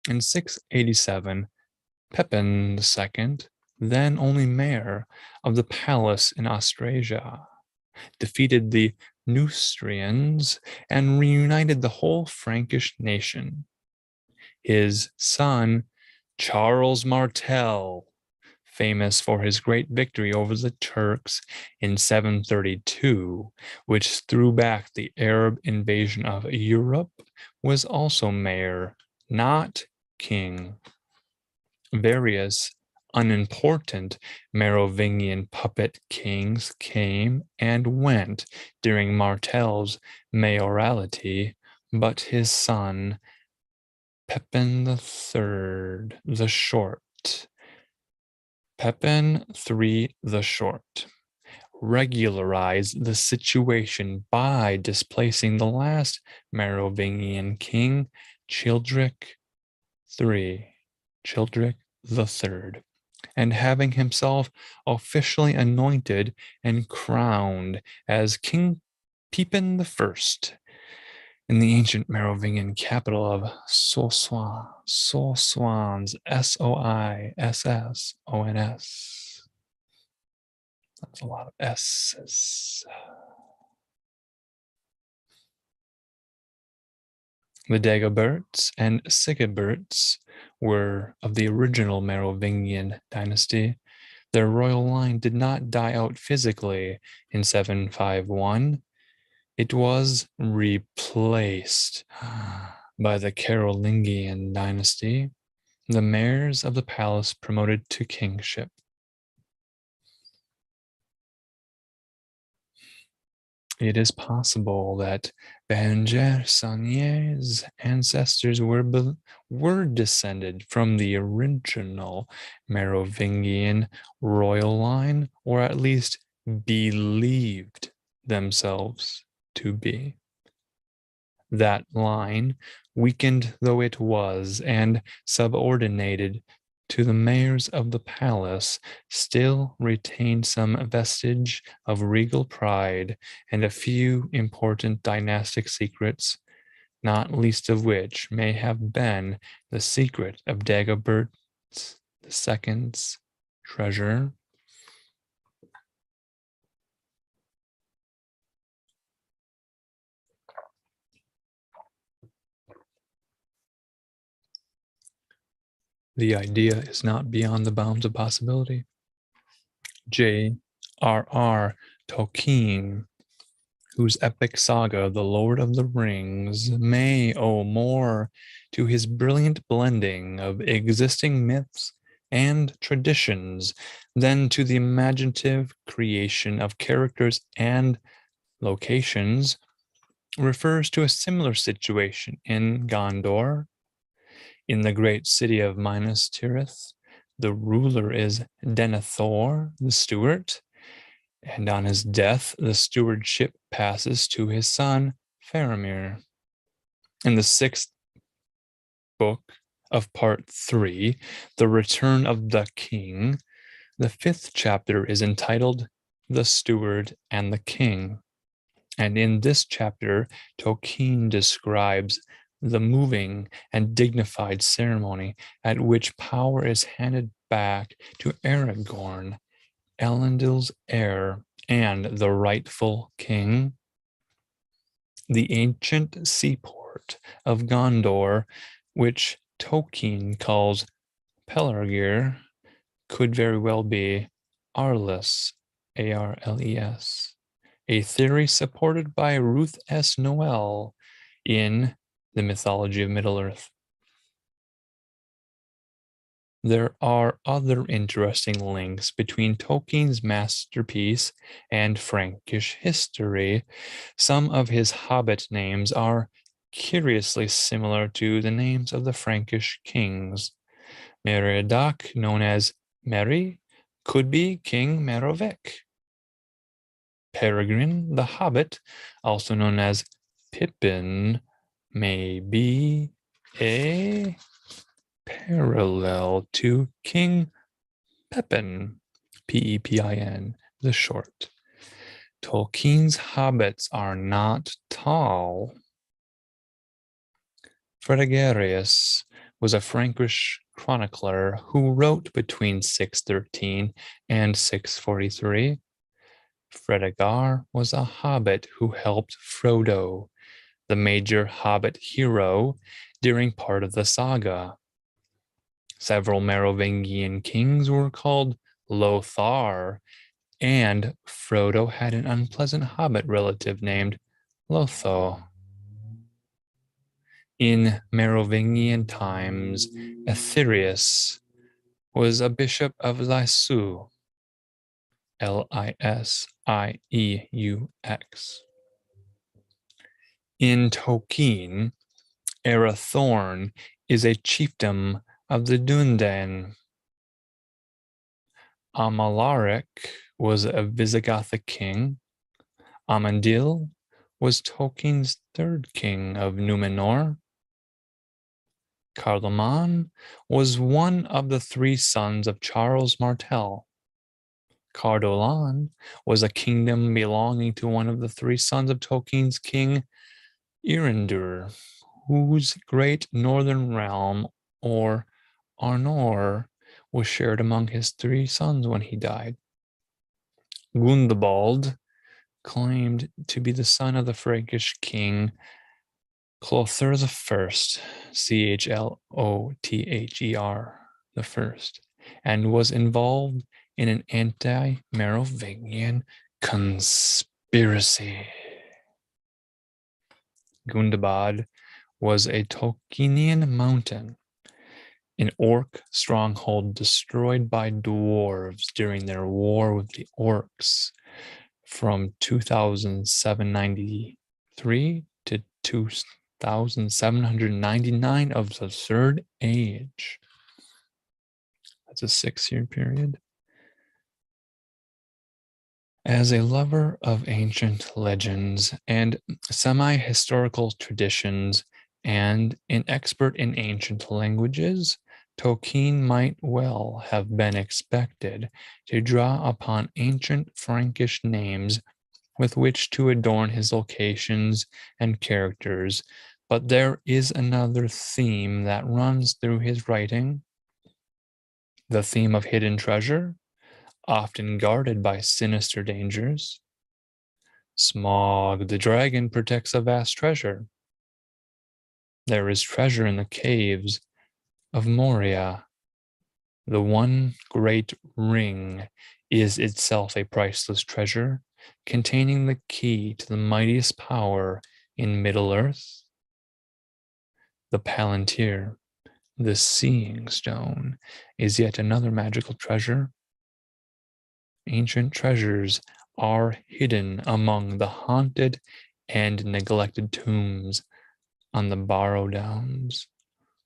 [SPEAKER 2] In 687, Pepin II then only mayor of the palace in Austrasia, defeated the Neustrians and reunited the whole Frankish nation. His son, Charles Martel, famous for his great victory over the Turks in 732, which threw back the Arab invasion of Europe, was also mayor, not king. Various unimportant Merovingian puppet kings came and went during Martel's mayoralty, but his son, Pepin III the Short, Pepin III the Short, regularized the situation by displacing the last Merovingian king, Childeric III, and having himself officially anointed and crowned as King Pepin I in the ancient Merovingian capital of Soissons, Soissons. That's a lot of S's. The Dagoberts and Sigeberts were of the original Merovingian dynasty. Their royal line did not die out physically in 751. It was replaced by the Carolingian dynasty, the mayors of the palace promoted to kingship. It is possible that Berenger Saunier's ancestors were descended from the original Merovingian royal line, or at least believed themselves to be. That line, weakened though it was and subordinated to the mayors of the palace, still retained some vestige of regal pride and a few important dynastic secrets, not least of which may have been the secret of Dagobert II's treasure. The idea is not beyond the bounds of possibility. J.R.R. Tolkien, whose epic saga, The Lord of the Rings, may owe more to his brilliant blending of existing myths and traditions than to the imaginative creation of characters and locations, refers to a similar situation in Gondor. In the great city of Minas Tirith, the ruler is Denethor, the steward, and on his death, the stewardship passes to his son, Faramir. In the 6th book of part 3, The Return of the King, the 5th chapter is entitled The Steward and the King. And in this chapter, Tolkien describes the moving and dignified ceremony at which power is handed back to Aragorn, Elendil's heir and the rightful king. The ancient seaport of Gondor, which Tolkien calls Pelargir, could very well be Arles, A-R-L-E-S, a theory supported by Ruth S. Noel in The Mythology of Middle-earth. There are other interesting links between Tolkien's masterpiece and Frankish history. Some of his hobbit names are curiously similar to the names of the Frankish kings. Meriadoc, known as Meri, could be King Merovec. Peregrine the Hobbit, also known as Pippin, may be a parallel to King Pepin, P-E-P-I-N, the Short. Tolkien's hobbits are not tall. Fredegarius was a Frankish chronicler who wrote between 613 and 643. Fredegar was a hobbit who helped Frodo, the major hobbit hero, during part of the saga. Several Merovingian kings were called Lothar, and Frodo had an unpleasant hobbit relative named Lotho. In Merovingian times, Aetherius was a bishop of Liseux, Lisieux. In Tolkien, Arathorn is a chieftain of the Dúnedain. Amalaric was a Visigothic king. Amandil was Tolkien's third king of Númenor. Carloman was one of the three sons of Charles Martel. Cardolan was a kingdom belonging to one of the three sons of Tolkien's king Isildur, whose great northern realm, or Arnor, was shared among his three sons when he died. Gundobald claimed to be the son of the Frankish king Clothair I, Chlother I, and was involved in an anti-Merovingian conspiracy. Gundobad was a Tolkienian mountain, an orc stronghold destroyed by dwarves during their war with the orcs from 2793 to 2799 of the Third Age. That's a 6-year period. As a lover of ancient legends and semi-historical traditions and an expert in ancient languages, Tolkien might well have been expected to draw upon ancient Frankish names with which to adorn his locations and characters, but there is another theme that runs through his writing: the theme of hidden treasure, often guarded by sinister dangers. Smaug the dragon protects a vast treasure. There is treasure in the caves of Moria. The one great ring is itself a priceless treasure, containing the key to the mightiest power in Middle-earth. The Palantir, the Seeing Stone, is yet another magical treasure. Ancient treasures are hidden among the haunted and neglected tombs on the Barrow Downs.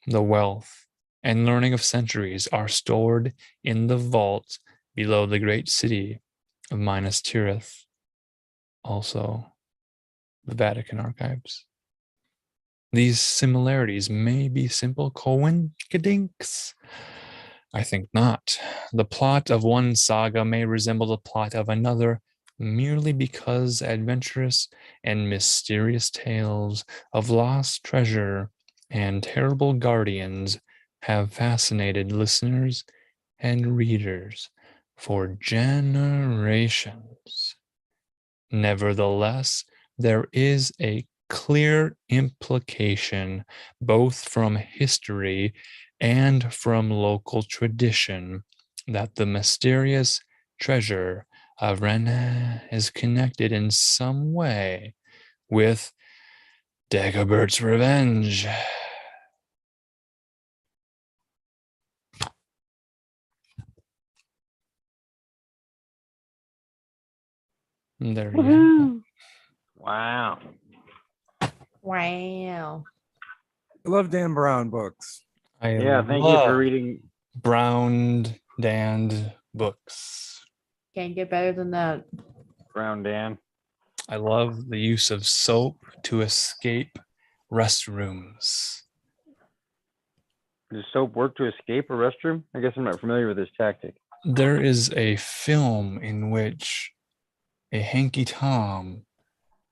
[SPEAKER 2] The wealth and learning of centuries are stored in the vaults below the great city of Minas Tirith, also the Vatican archives. These similarities may be simple coincidences. I think not. The plot of one saga may resemble the plot of another merely because adventurous and mysterious tales of lost treasure and terrible guardians have fascinated listeners and readers for generations. Nevertheless, there is a clear implication, both from history and from local tradition, that the mysterious treasure of Rennes is connected in some way with Dagobert's revenge. There you go.
[SPEAKER 3] Wow.
[SPEAKER 1] Wow.
[SPEAKER 6] I love Dan Brown books.
[SPEAKER 3] Yeah, thank you for reading.
[SPEAKER 2] Brown Dan books.
[SPEAKER 1] Can't get better than that.
[SPEAKER 3] Brown Dan.
[SPEAKER 2] I love the use of soap to escape restrooms.
[SPEAKER 3] Does soap work to escape a restroom? I guess I'm not familiar with this tactic.
[SPEAKER 2] There is a film in which a hanky Tom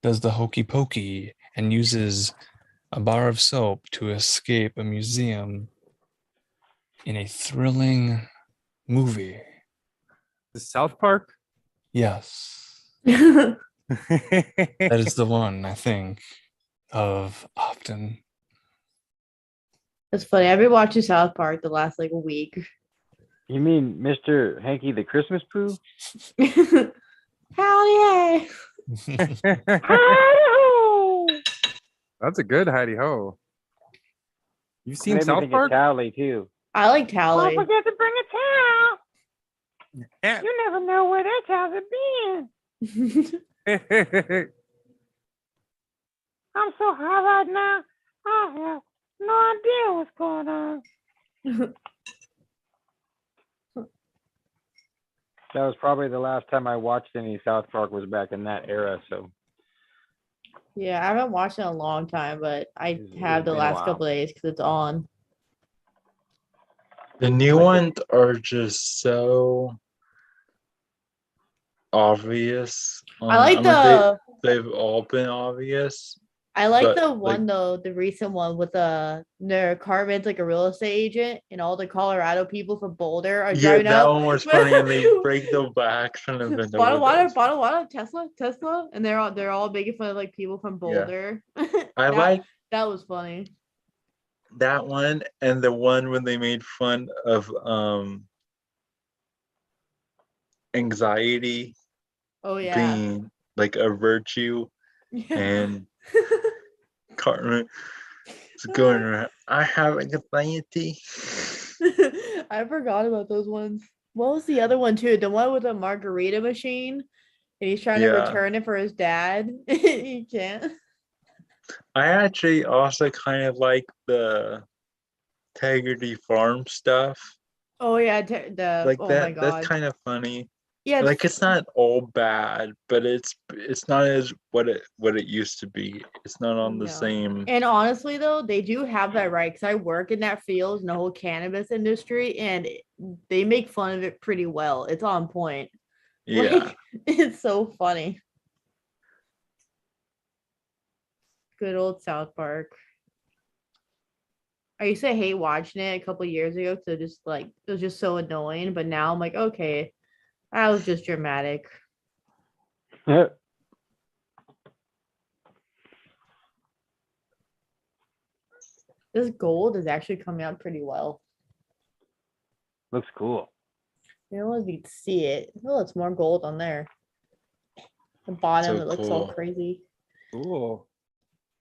[SPEAKER 2] does the hokey pokey and uses a bar of soap to escape a museum in a thrilling movie.
[SPEAKER 6] The South Park.
[SPEAKER 2] Yes,
[SPEAKER 1] That's
[SPEAKER 2] that is the one I think of often.
[SPEAKER 1] funny. I've been watching South Park the last like a week.
[SPEAKER 3] You mean Mr. Hanky the Christmas Pooh?
[SPEAKER 1] Hell yeah.
[SPEAKER 6] That's a good Heidi Ho. You've seen
[SPEAKER 3] Made me
[SPEAKER 6] South
[SPEAKER 3] think
[SPEAKER 6] Park?
[SPEAKER 3] of Tally too.
[SPEAKER 1] I like Tally.
[SPEAKER 3] Don't forget to bring a towel. You never know where that towel's been. I'm so high right now. I have no idea what's going on. That was probably the last time I watched any South Park was back in that era. So
[SPEAKER 1] Yeah, I haven't watched it in a long time, but I
[SPEAKER 3] It's
[SPEAKER 1] have the
[SPEAKER 3] been a
[SPEAKER 1] last
[SPEAKER 3] while.
[SPEAKER 1] couple of days because it's on.
[SPEAKER 7] The new ones are just so obvious.
[SPEAKER 1] I like
[SPEAKER 7] mean,
[SPEAKER 1] the
[SPEAKER 7] they've all been obvious.
[SPEAKER 1] I like
[SPEAKER 7] but,
[SPEAKER 1] the
[SPEAKER 7] like-
[SPEAKER 1] one though, the recent one with their Carmen's like a real estate agent and all the Colorado people from Boulder are
[SPEAKER 7] Yeah,
[SPEAKER 1] driving
[SPEAKER 7] that
[SPEAKER 1] out.
[SPEAKER 7] one was funny, and they break the backs from the window.
[SPEAKER 1] Bottle water, Tesla, and they're all making fun of like people from
[SPEAKER 7] Yeah.
[SPEAKER 1] Boulder.
[SPEAKER 7] I like
[SPEAKER 1] that was funny.
[SPEAKER 7] that one, and the one when they made fun of anxiety
[SPEAKER 1] Oh yeah.
[SPEAKER 7] being like a virtue, and Cartman is going around. I have anxiety.
[SPEAKER 1] I forgot about those ones. What was the other one too? The one with the margarita machine, and he's trying to
[SPEAKER 7] Yeah.
[SPEAKER 1] return it for his dad. He can't.
[SPEAKER 7] I actually also kind of like the Integrity Farm stuff.
[SPEAKER 1] Oh yeah, the
[SPEAKER 7] Like
[SPEAKER 1] oh
[SPEAKER 7] that.
[SPEAKER 1] my god.
[SPEAKER 7] That's kind of funny.
[SPEAKER 1] Yeah,
[SPEAKER 7] Like it's not all bad, but it's not as what it used to be. It's not on the
[SPEAKER 1] No.
[SPEAKER 7] same.
[SPEAKER 1] And honestly, though, they do have that right because I work in that field in the whole cannabis industry, and they make fun of it pretty well. It's on point.
[SPEAKER 7] Yeah.
[SPEAKER 1] Like, it's so funny. Good old South Park. I used to hate watching it a couple years ago because it was just so annoying. But now I'm like, okay, that was just dramatic. This gold is actually coming out pretty well.
[SPEAKER 3] looks cool.
[SPEAKER 1] You know, if you can see it. Oh, it's more gold on there. The bottom,
[SPEAKER 7] So
[SPEAKER 1] it looks all
[SPEAKER 7] cool.
[SPEAKER 1] crazy.
[SPEAKER 6] Cool.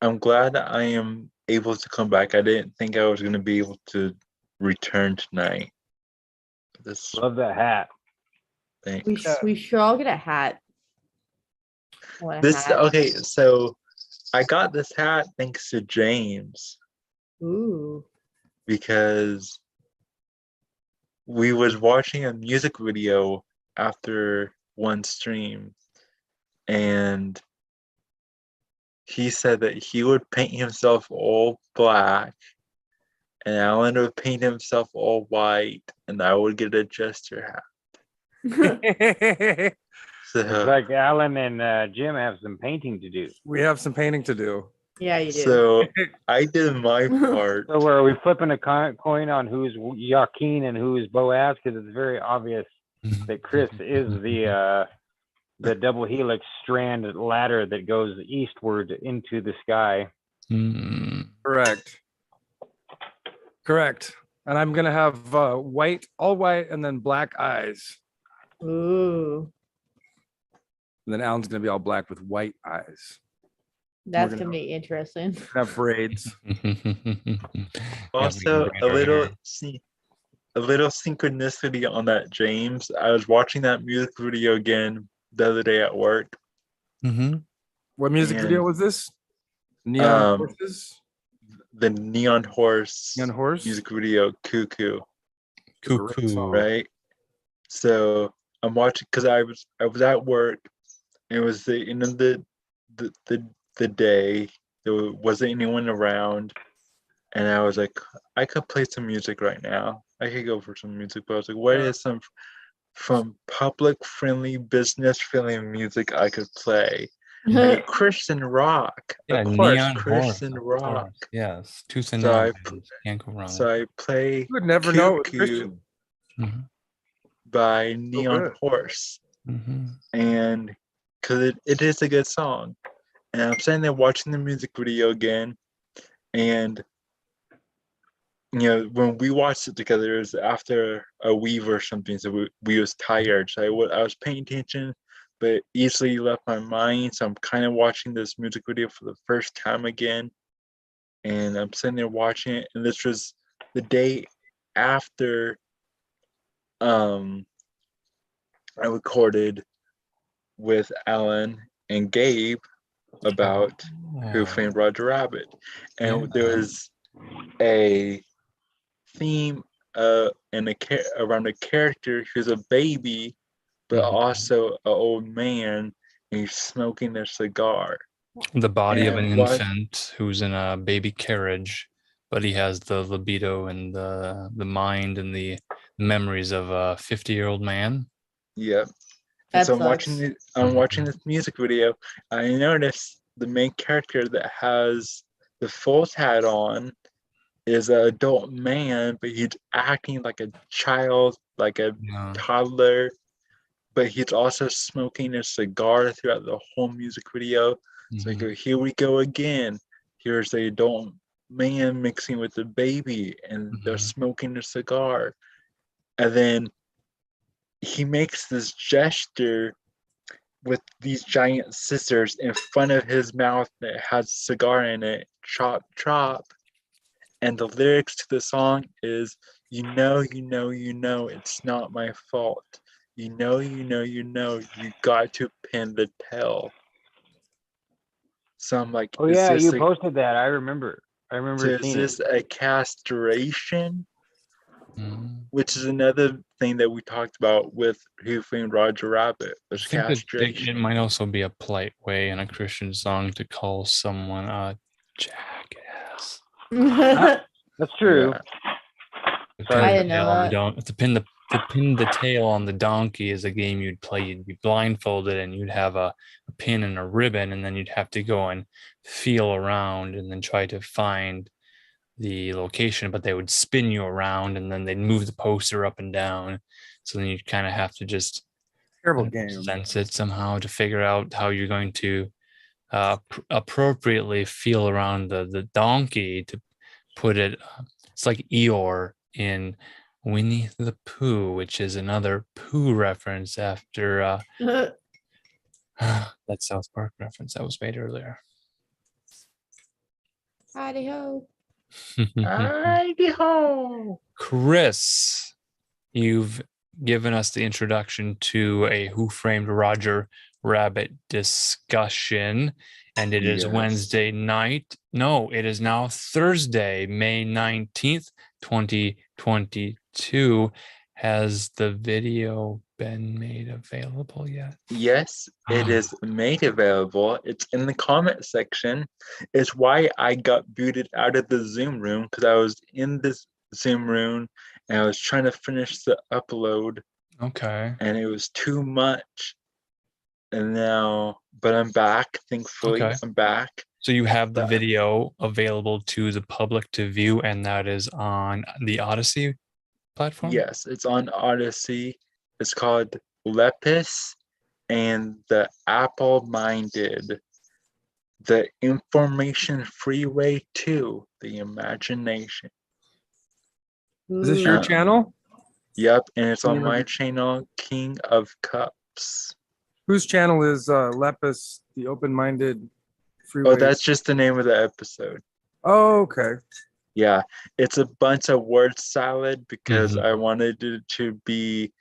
[SPEAKER 7] I'm glad I am able to come back. I didn't think I was going to be able to return tonight. This
[SPEAKER 3] Love that hat.
[SPEAKER 7] thing.
[SPEAKER 1] We should all get a hat. I want a
[SPEAKER 7] This
[SPEAKER 1] hat.
[SPEAKER 7] okay. So I got this hat thanks to James
[SPEAKER 1] Ooh.
[SPEAKER 7] because we was watching a music video after one stream, and he said that he would paint himself all black, and Alan would paint himself all white, and I would get a jester hat.
[SPEAKER 3] Looks
[SPEAKER 7] So,
[SPEAKER 3] like Alan and Jim have some painting to do.
[SPEAKER 6] We have some painting to do.
[SPEAKER 1] Yeah, you do.
[SPEAKER 7] so I did my part.
[SPEAKER 3] So are we flipping a coin on who's Joaquin and who's Boaz? Because it's very obvious that Chris is the double helix strand ladder that goes eastward into the sky.
[SPEAKER 6] Correct. And I'm gonna have white, all white, and then black eyes.
[SPEAKER 1] Ooh.
[SPEAKER 6] And then Alan's gonna be all black with white eyes.
[SPEAKER 1] That's
[SPEAKER 6] gonna-
[SPEAKER 1] gonna be interesting.
[SPEAKER 6] Have braids.
[SPEAKER 7] Also, a little synchronicity on that, James. I was watching that music video again the other day at work.
[SPEAKER 6] What music video
[SPEAKER 7] And,
[SPEAKER 6] was this? Neon
[SPEAKER 7] um,
[SPEAKER 6] Horses?
[SPEAKER 7] The Neon Horse
[SPEAKER 6] Neon Horse?
[SPEAKER 7] music video, Cuckoo,
[SPEAKER 2] Cuckoo.
[SPEAKER 7] right? So I'm watching because I was at work. And it was the end of the day. There wasn't anyone around, and I was like, I could play some music right now. I could go for some music, but I was like, what is some public friendly, business friendly music I could play? Christian rock.
[SPEAKER 2] Yeah,
[SPEAKER 7] Of course,
[SPEAKER 2] Neon Horse.
[SPEAKER 7] Christian
[SPEAKER 2] Of
[SPEAKER 7] rock.
[SPEAKER 2] course. Yes. Tooth and
[SPEAKER 7] So
[SPEAKER 2] nail.
[SPEAKER 7] I
[SPEAKER 2] baby. Can't go wrong.
[SPEAKER 7] So I play
[SPEAKER 6] You would never know it was
[SPEAKER 7] Cuckoo
[SPEAKER 6] Christian.
[SPEAKER 2] Mhm,
[SPEAKER 7] by
[SPEAKER 6] So
[SPEAKER 7] Neon
[SPEAKER 6] good.
[SPEAKER 7] Horse.
[SPEAKER 2] mhm.
[SPEAKER 7] And because it is a good song. And I'm sitting there watching the music video again. And, when we watched it together, it was after a weave or something. So we was tired. So I was paying attention, but easily left my mind. So I'm kind of watching this music video for the first time again. And I'm sitting there watching it. And this was the day after I recorded with Alan and Gabe about Who Framed Roger Rabbit, and
[SPEAKER 2] Yeah.
[SPEAKER 7] there was a theme around a character who's a baby, but
[SPEAKER 2] Mhm.
[SPEAKER 7] also an old man, and he's smoking a cigar.
[SPEAKER 2] The body of an
[SPEAKER 7] And what?
[SPEAKER 2] infant who's in a baby carriage, but he has the libido and the mind and the memories of a 50-year-old man.
[SPEAKER 7] Yep. And
[SPEAKER 1] That
[SPEAKER 7] so
[SPEAKER 1] sucks.
[SPEAKER 7] I'm watching this music video. I noticed the main character that has the false hat on is an adult man, but he's acting like a child, like a
[SPEAKER 2] Yeah.
[SPEAKER 7] toddler. But he's also smoking a cigar throughout the whole music video. So I
[SPEAKER 2] Mhm.
[SPEAKER 7] go, here we go again. Here's the adult man mixing with the baby, and they're
[SPEAKER 2] Mhm.
[SPEAKER 7] smoking a cigar. And then he makes this gesture with these giant scissors in front of his mouth that has cigar in it, chop, chop. And the lyrics to the song is, you know, it's not my fault. You know, you got to pin the tail. So I'm like,
[SPEAKER 3] Oh yeah, you posted that. I remember. I remember
[SPEAKER 7] is
[SPEAKER 3] seeing
[SPEAKER 7] this
[SPEAKER 3] it.
[SPEAKER 7] a castration?
[SPEAKER 2] Mhm.
[SPEAKER 7] Which is another thing that we talked about with Who Framed Roger Rabbit,
[SPEAKER 2] I
[SPEAKER 7] was
[SPEAKER 2] think that it
[SPEAKER 7] castration.
[SPEAKER 2] might also be a polite way in a Christian song to call someone a jackass.
[SPEAKER 3] That's true.
[SPEAKER 7] Yeah.
[SPEAKER 2] To
[SPEAKER 3] Sorry.
[SPEAKER 2] pin
[SPEAKER 1] I
[SPEAKER 2] the
[SPEAKER 1] didn't know
[SPEAKER 2] tail on the
[SPEAKER 1] that.
[SPEAKER 2] tail on the donkey is a game you'd play. You'd be blindfolded and you'd have a pin and a ribbon, and then you'd have to go and feel around and then try to find the location, but they would spin you around and then they'd move the poster up and down. So then you'd kind of have to just
[SPEAKER 6] Terrible game.
[SPEAKER 2] sense it somehow to figure out how you're going to appropriately feel around the donkey to put it. It's like Eeyore in Winnie the Pooh, which is another Pooh reference after that South Park reference that was made earlier.
[SPEAKER 1] Howdy ho.
[SPEAKER 7] Idaho.
[SPEAKER 2] Chris, you've given us the introduction to a Who Framed Roger Rabbit discussion, and it is
[SPEAKER 7] Yes.
[SPEAKER 2] Wednesday night. No, it is now Thursday, May 19th, 2022. Has the video been made available yet?
[SPEAKER 7] Yes, it is made available. It's in the comment section. It's why I got booted out of the Zoom room, because I was in this Zoom room and I was trying to finish the upload
[SPEAKER 2] Okay.
[SPEAKER 7] and it was too much. And now, but I'm back, thankfully.
[SPEAKER 2] Okay.
[SPEAKER 7] I'm back.
[SPEAKER 2] So you have the
[SPEAKER 7] But-
[SPEAKER 2] video available to the public to view, and that is on the Odyssey platform?
[SPEAKER 7] Yes, it's on Odyssey. It's called Lepus and the Apple Minded. The Information Freeway to the Imagination.
[SPEAKER 6] Is this your
[SPEAKER 7] Uh,
[SPEAKER 6] channel?
[SPEAKER 7] Yep, and it's on
[SPEAKER 6] Never
[SPEAKER 7] my
[SPEAKER 6] did-
[SPEAKER 7] channel, King of Cups.
[SPEAKER 6] Whose channel is Lepus, the open-minded freeway?
[SPEAKER 7] Oh, that's just the name of the episode.
[SPEAKER 6] Oh, okay.
[SPEAKER 7] Yeah, it's a bunch of word salad because
[SPEAKER 2] Mhm.
[SPEAKER 7] I wanted it to be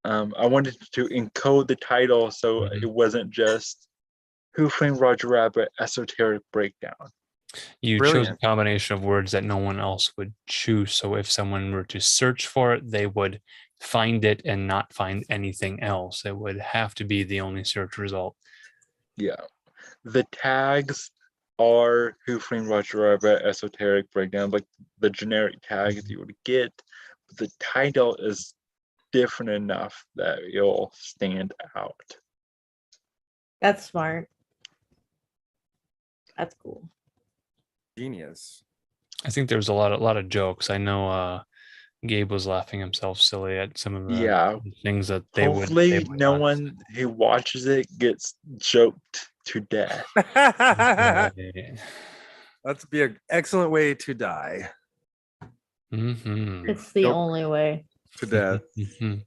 [SPEAKER 7] I wanted to encode the title so
[SPEAKER 2] Mhm.
[SPEAKER 7] it wasn't just Who Framed Roger Rabbit esoteric breakdown.
[SPEAKER 2] You chose a
[SPEAKER 6] Brilliant.
[SPEAKER 2] combination of words that no one else would choose. So if someone were to search for it, they would find it and not find anything else. It would have to be the only search result.
[SPEAKER 7] Yeah. The tags are Who Framed Roger Rabbit esoteric breakdown, like the generic tags you would get. But the title is different enough that you'll stand out.
[SPEAKER 1] That's smart. That's cool.
[SPEAKER 6] Genius.
[SPEAKER 2] I think there was a lot of jokes. I know Gabe was laughing himself silly at some of the
[SPEAKER 7] Yeah.
[SPEAKER 2] things that they
[SPEAKER 7] Hopefully,
[SPEAKER 2] would
[SPEAKER 7] no
[SPEAKER 2] not
[SPEAKER 7] one who watches it gets joked to death.
[SPEAKER 2] say.
[SPEAKER 6] That's be an excellent way to die.
[SPEAKER 2] Mhm.
[SPEAKER 1] It's the
[SPEAKER 6] Nope.
[SPEAKER 1] only way.
[SPEAKER 6] To death.
[SPEAKER 2] Mhm.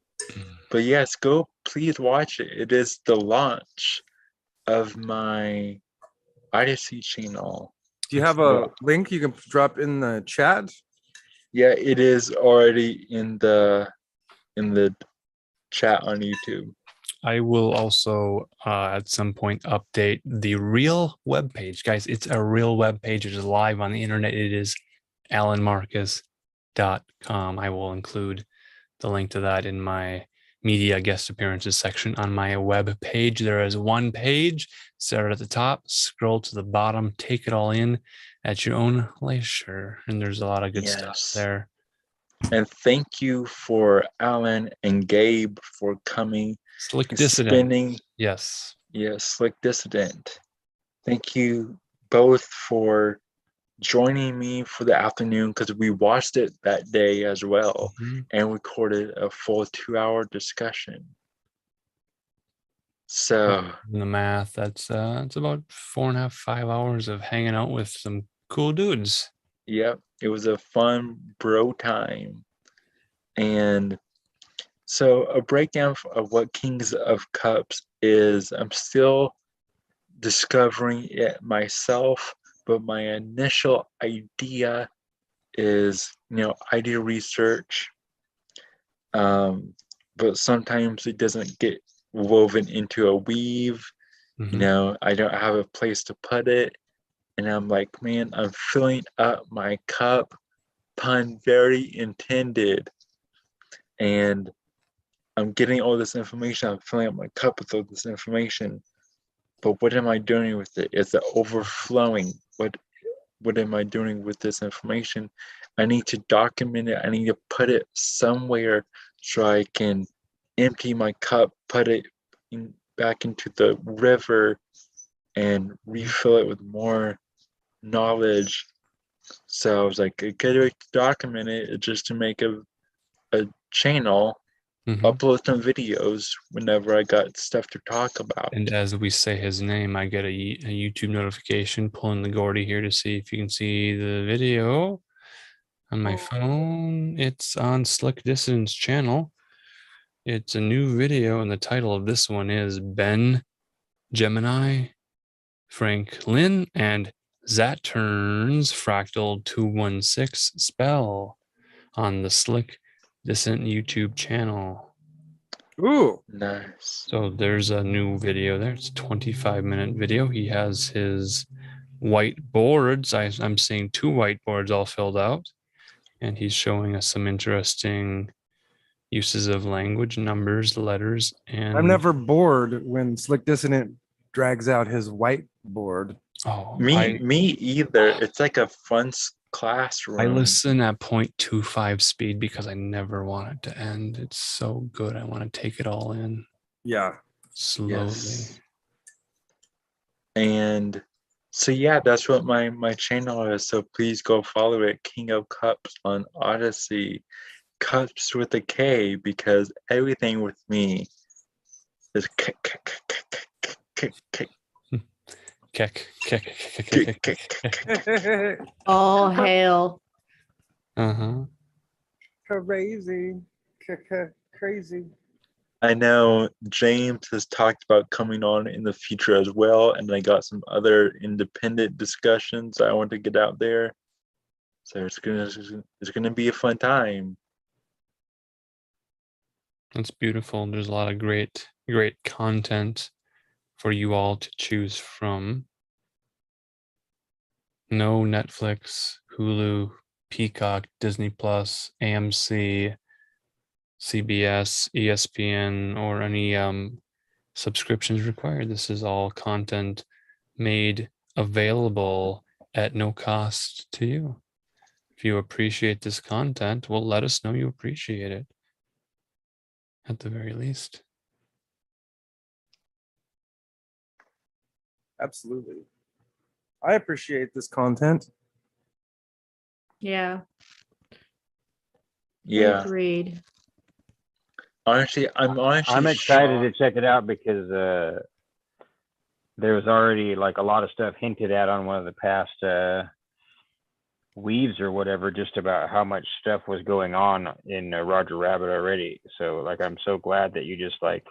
[SPEAKER 7] But yes, go please watch it. It is the launch of my Odyssey channel.
[SPEAKER 6] Do you have a link you can drop in the chat?
[SPEAKER 7] Yeah, it is already in the chat on YouTube.
[SPEAKER 2] I will also at some point update the real web page, guys. It's a real web page. It is live on the internet. It is alanmarcus.com. I will include the link to that in my media guest appearances section on my web page. There is one page. Start at the top, scroll to the bottom, take it all in at your own leisure, and there's a lot of good stuff
[SPEAKER 7] Yes.
[SPEAKER 2] there.
[SPEAKER 7] And thank you for Alan and Gabe for coming
[SPEAKER 2] Slick
[SPEAKER 7] and
[SPEAKER 2] Dissident.
[SPEAKER 7] spending.
[SPEAKER 2] Yes.
[SPEAKER 7] Yes, Slick Dissident. Thank you both for joining me for the afternoon because we watched it that day as well
[SPEAKER 2] Mhm.
[SPEAKER 7] and recorded a full 2-hour discussion. So
[SPEAKER 2] In the math, that's it's about 4.5, 5 hours of hanging out with some cool dudes.
[SPEAKER 7] yep, it was a fun bro time. And so a breakdown of what Kings of Cups is, I'm still discovering it myself, but my initial idea is, idea research. But sometimes it doesn't get woven into a weave.
[SPEAKER 2] Mhm.
[SPEAKER 7] I don't have a place to put it. And I'm like, man, I'm filling up my cup, pun very intended. And I'm getting all this information. I'm filling up my cup with all this information. But what am I doing with it? Is it overflowing? What am I doing with this information? I need to document it. I need to put it somewhere so I can empty my cup, put it back into the river, and refill it with more knowledge. So I was like, a good way to document it is just to make a channel,
[SPEAKER 2] Mhm.
[SPEAKER 7] upload some videos whenever I got stuff to talk about.
[SPEAKER 2] And as we say his name, I get a YouTube notification pulling the Gordy here to see if you can see the video on my phone. It's on Slick Dissident's channel. It's a new video, and the title of this one is Ben, Gemini, Frank Lynn, and Zaturn's Fractal 216 spell on the Slick Dissident YouTube channel.
[SPEAKER 6] Ooh.
[SPEAKER 7] Nice.
[SPEAKER 2] So there's a new video there. It's a 25-minute video. He has his whiteboards. I'm seeing 2 whiteboards all filled out. And he's showing us some interesting uses of language, numbers, letters, and
[SPEAKER 6] I'm never bored when Slick Dissonant drags out his whiteboard.
[SPEAKER 7] Me either. It's like a fun classroom.
[SPEAKER 2] I listen at 0.25 speed because I never want it to end. It's so good. I want to take it all in
[SPEAKER 6] Yeah.
[SPEAKER 2] slowly.
[SPEAKER 7] Yes. And so yeah, that's what my channel is. So please go follow it, King of Cups on Odyssey. Cups with a K, because everything with me is
[SPEAKER 1] All hail.
[SPEAKER 2] Uh-huh.
[SPEAKER 6] Crazy. Crazy.
[SPEAKER 7] I know James has talked about coming on in the future as well, and I got some other independent discussions I want to get out there. So it's gonna be a fun time.
[SPEAKER 2] That's beautiful. There's a lot of great content for you all to choose from. No Netflix, Hulu, Peacock, Disney Plus, AMC, CBS, ESPN, or any subscriptions required. This is all content made available at no cost to you. If you appreciate this content, well, let us know you appreciate it. at the very least.
[SPEAKER 6] Absolutely. I appreciate this content.
[SPEAKER 1] Yeah.
[SPEAKER 7] Yeah.
[SPEAKER 1] Agreed.
[SPEAKER 7] Honestly,
[SPEAKER 3] I'm excited to check it out because there was already like a lot of stuff hinted at on one of the past weaves or whatever, just about how much stuff was going on in Roger Rabbit already. So like, I'm so glad that you just like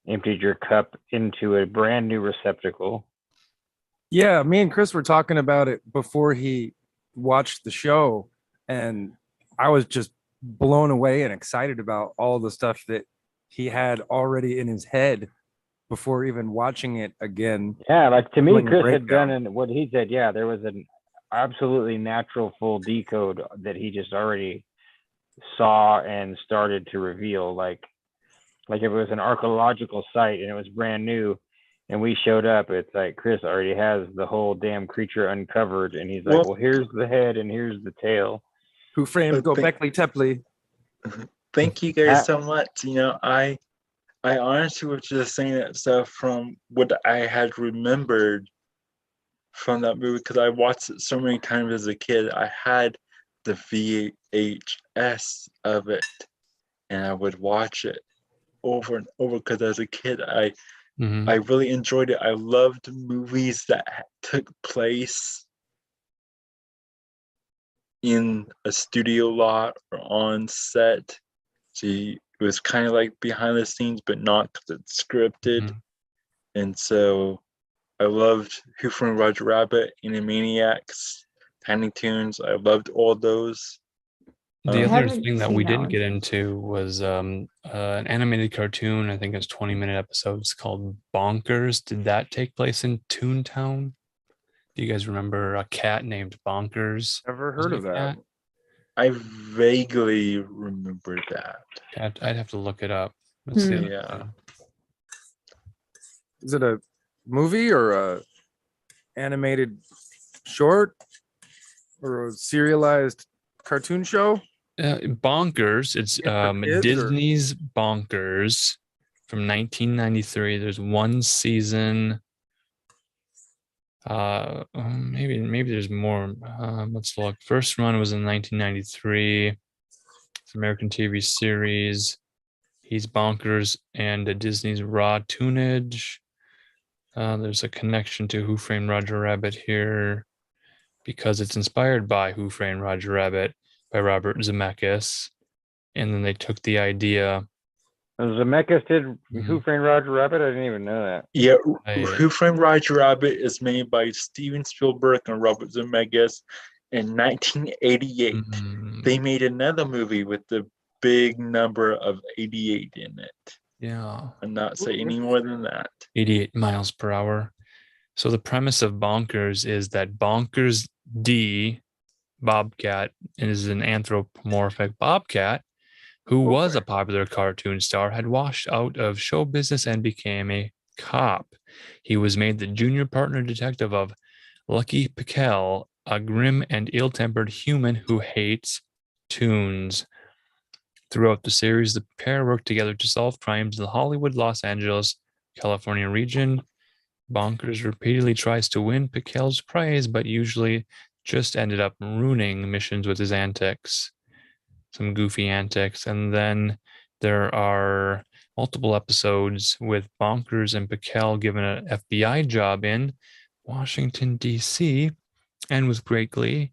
[SPEAKER 3] emptied your cup into a brand new receptacle.
[SPEAKER 6] Yeah, me and Chris were talking about it before he watched the show, and I was just blown away and excited about all the stuff that he had already in his head before even watching it again.
[SPEAKER 3] Yeah, like to me,
[SPEAKER 6] Doing a
[SPEAKER 3] Chris had
[SPEAKER 6] breakdown.
[SPEAKER 3] done what he said. Yeah, there was an absolutely natural full decode that he just already saw and started to reveal. Like if it was an archaeological site and it was brand new and we showed up, it's like Chris already has the whole damn creature uncovered, and he's like, well, here's the head and here's the tail.
[SPEAKER 6] Who framed Gobekli Tepe?
[SPEAKER 7] Thank you guys so much. You know, I honestly was just saying that stuff from what I had remembered from that movie because I watched it so many times as a kid. I had the VHS of it, and I would watch it over and over because as a kid, I really enjoyed it. I loved movies that took place in a studio lot or on set. So it was kind of like behind the scenes, but not because it's scripted. And so I loved Who Framed Roger Rabbit, Animaniacs, Tiny Toons. I loved all those.
[SPEAKER 2] The other thing that we didn't get into was an animated cartoon. I think it's 20-minute episodes called Bonkers. Did that take place in Toontown? Do you guys remember a cat named Bonkers?
[SPEAKER 6] Never heard of that.
[SPEAKER 7] I vaguely remember that.
[SPEAKER 2] I'd have to look it up. Let's see.
[SPEAKER 7] Yeah.
[SPEAKER 6] Is it a movie or a animated short or a serialized cartoon show?
[SPEAKER 2] Bonkers. It's Disney's Bonkers from 1993. There's one season. Maybe there's more. Let's look. First run was in 1993. It's an American TV series. He's Bonkers and Disney's Raw Tunage. There's a connection to Who Framed Roger Rabbit here because it's inspired by Who Framed Roger Rabbit by Robert Zemeckis. And then they took the idea.
[SPEAKER 3] Zemeckis did Who Framed Roger Rabbit? I didn't even know that.
[SPEAKER 7] Yeah, Who Framed Roger Rabbit is made by Steven Spielberg and Robert Zemeckis in 1988. They made another movie with the big number of 88 in it.
[SPEAKER 2] Yeah.
[SPEAKER 7] And not say any more than that.
[SPEAKER 2] 88 miles per hour. So the premise of Bonkers is that Bonkers D, Bobcat, is an anthropomorphic bobcat who was a popular cartoon star, had washed out of show business and became a cop. He was made the junior partner detective of Lucky Pickell, a grim and ill-tempered human who hates tunes. Throughout the series, the pair worked together to solve crimes in the Hollywood, Los Angeles, California region. Bonkers repeatedly tries to win Pickell's praise, but usually just ended up ruining missions with his antics. Some goofy antics. And then there are multiple episodes with Bonkers and Pickell given an FBI job in Washington, D.C. And with great glee,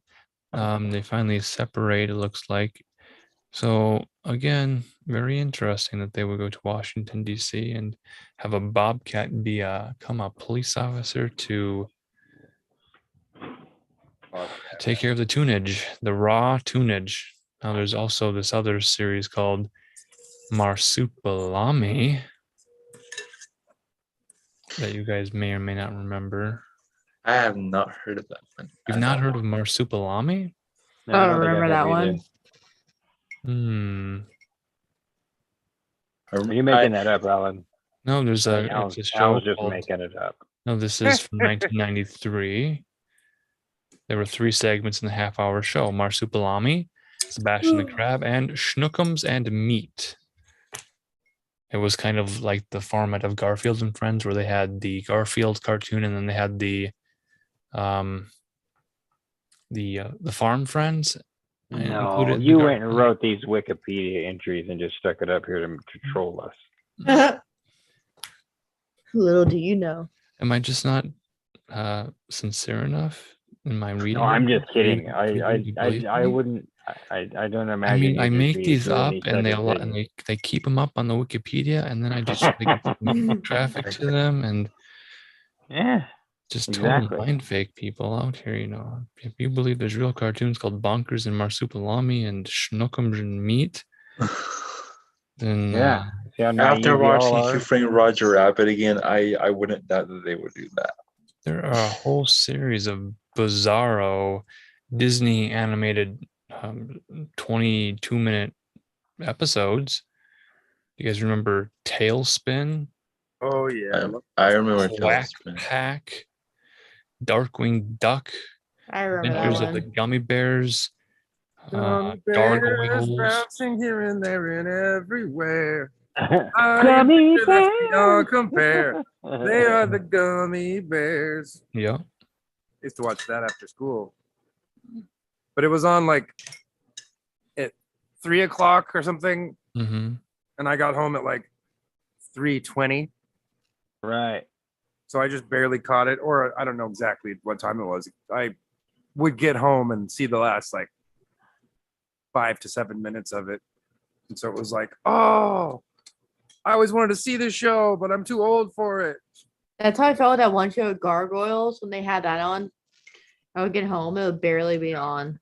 [SPEAKER 2] they finally separate, it looks like. So again, very interesting that they would go to Washington, D.C. and have a bobcat become a police officer to take care of the tunage, the raw tunage. Now there's also this other series called Marsupilami that you guys may or may not remember.
[SPEAKER 7] I have not heard of that one.
[SPEAKER 2] You've not heard of Marsupilami?
[SPEAKER 1] No, I don't remember that one.
[SPEAKER 3] Are you making that up, Alan?
[SPEAKER 2] No, there's a show.
[SPEAKER 3] I was just making it up.
[SPEAKER 2] No, this is from 1993. There were 3 segments in the half-hour show: Marsupilami, Sebastian the Crab, and Schnookums and Meat. it was kind of like the format of Garfield and Friends, where they had the Garfield cartoon and then they had the Farm Friends.
[SPEAKER 3] No,
[SPEAKER 2] in the
[SPEAKER 3] you went and
[SPEAKER 2] Garfield.
[SPEAKER 3] wrote these Wikipedia entries and just stuck it up here to troll us.
[SPEAKER 1] Little do you know.
[SPEAKER 2] Am I just not sincere enough in my reading?
[SPEAKER 3] No, I'm
[SPEAKER 2] of
[SPEAKER 3] just
[SPEAKER 2] this?
[SPEAKER 3] kidding.
[SPEAKER 2] You believe
[SPEAKER 3] I
[SPEAKER 2] me?
[SPEAKER 3] wouldn't. I don't imagine.
[SPEAKER 2] I mean,
[SPEAKER 3] you'd
[SPEAKER 2] I
[SPEAKER 3] just
[SPEAKER 2] make
[SPEAKER 3] be
[SPEAKER 2] these
[SPEAKER 3] doing
[SPEAKER 2] up
[SPEAKER 3] these
[SPEAKER 2] and
[SPEAKER 3] type of
[SPEAKER 2] and
[SPEAKER 3] things.
[SPEAKER 2] they keep them up on the Wikipedia, and then I just make traffic to them and
[SPEAKER 3] Yeah,
[SPEAKER 2] just
[SPEAKER 3] exactly.
[SPEAKER 2] total mind fake people out here. If you believe there's real cartoons called Bonkers and Marsupilami and Schnookums and Meat, then
[SPEAKER 3] Yeah. See how
[SPEAKER 7] After
[SPEAKER 3] naive y'all
[SPEAKER 7] watching
[SPEAKER 3] are?
[SPEAKER 7] Who Framed Roger Rabbit again, I wouldn't doubt that they would do that.
[SPEAKER 2] there are a whole series of bizarro Disney animated 22-minute episodes. You guys remember Tailspin,
[SPEAKER 6] Oh yeah.
[SPEAKER 7] I remember
[SPEAKER 2] Quack
[SPEAKER 7] Tailspin.
[SPEAKER 2] Pack, Darkwing Duck,
[SPEAKER 1] I remember that
[SPEAKER 2] Adventures of the
[SPEAKER 1] one.
[SPEAKER 2] Gummy Bears,
[SPEAKER 6] Gummy bears
[SPEAKER 2] Gargoyles.
[SPEAKER 6] bouncing here and there and everywhere.
[SPEAKER 3] Gummy
[SPEAKER 6] That's
[SPEAKER 3] bears.
[SPEAKER 6] beyond compare. They are the gummy bears.
[SPEAKER 2] Yeah.
[SPEAKER 6] Used to watch that after school, but it was on like at 3:00 or something,
[SPEAKER 2] Mm-hmm.
[SPEAKER 6] and I got home at like 3:20.
[SPEAKER 3] Right.
[SPEAKER 6] So I just barely caught it, or I don't know exactly what time it was. I would get home and see the last like 5 to 7 minutes of it, and so it was like, oh, I always wanted to see this show, but I'm too old for it.
[SPEAKER 1] That's how I felt with that one show, Gargoyles, when they had that on. I would get home, it would barely be on.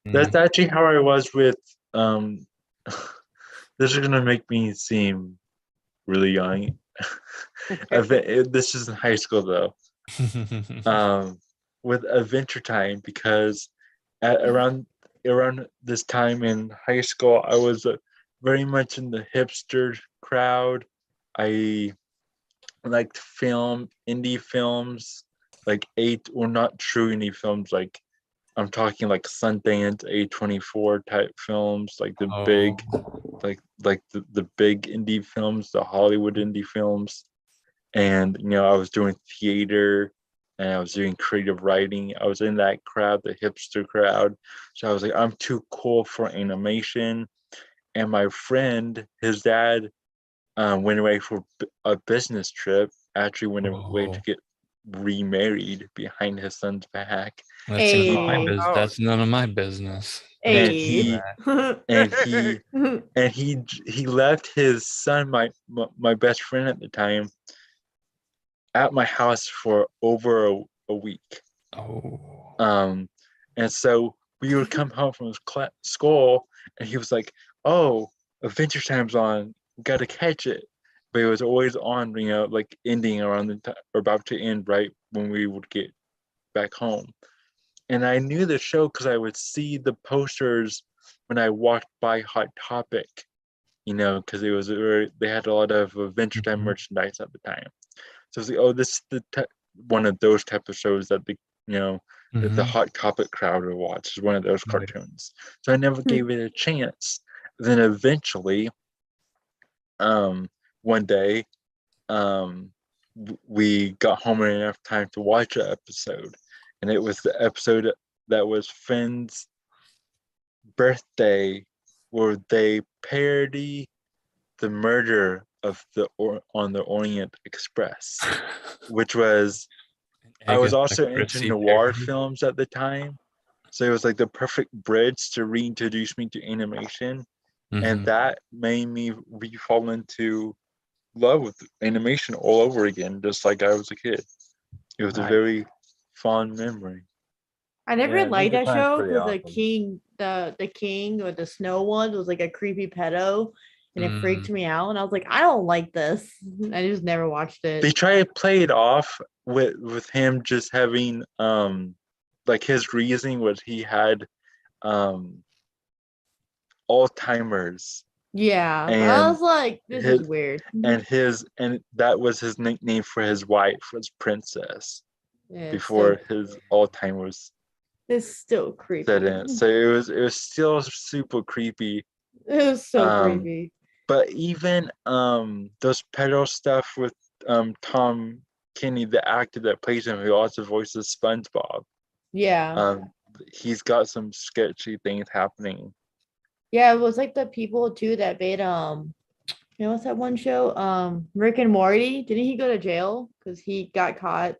[SPEAKER 7] That's actually how I was with this is gonna make me seem really young. This is in high school though. With Adventure Time, because around this time in high school, I was very much in the hipster crowd. I liked indie films, like not true indie films, like I'm talking like Sundance, A24 type films, like the big, like the big indie films, the Hollywood indie films. And I was doing theater and I was doing creative writing. I was in that crowd, the hipster crowd. So I was like, I'm too cool for animation. And my friend, his dad, went away for a business trip. Actually went away to get remarried behind his son's back.
[SPEAKER 2] That's none of my business.
[SPEAKER 7] And he left his son, my best friend at the time, at my house for over a week. And so we would come home from his school, and he was like, "Oh, Adventure Time's on. Got to catch it." But it was always on, like ending around the time, or about to end right when we would get back home. And I knew the show because I would see the posters when I walked by Hot Topic, because it was they had a lot of Adventure Time merchandise at the time. So I was like, oh, this is one of those type of shows that that the Hot Topic crowd would watch, is one of those cartoons. So I never gave it a chance. Then eventually, one day, we got home in enough time to watch an episode. And it was the episode that was Finn's birthday, where they parody the murder of on the Orient Express, which was, I was also into noir films at the time. So it was like the perfect bridge to reintroduce me to animation. And that made me fall into love with animation all over again, just like I was a kid. It was a very fond memory.
[SPEAKER 1] I never liked that show because the king or the snow one was like a creepy pedo, and it freaked me out. And I was like, I don't like this. I just never watched it.
[SPEAKER 7] They try to play it off with him just having like his reasoning was he had Alzheimer's.
[SPEAKER 1] Yeah, I was like, this is weird.
[SPEAKER 7] And that was his nickname for his wife, was Princess.
[SPEAKER 1] Yeah,
[SPEAKER 7] before his Alzheimer's.
[SPEAKER 1] It's still creepy.
[SPEAKER 7] Set in. So it was still super creepy.
[SPEAKER 1] It was so creepy.
[SPEAKER 7] But even those pedal stuff with Tom Kenny, the actor that plays him, who also voices SpongeBob,
[SPEAKER 1] Yeah.
[SPEAKER 7] he's got some sketchy things happening.
[SPEAKER 1] Yeah, it was like the people too that made what's that one show? Rick and Morty. Didn't he go to jail because he got caught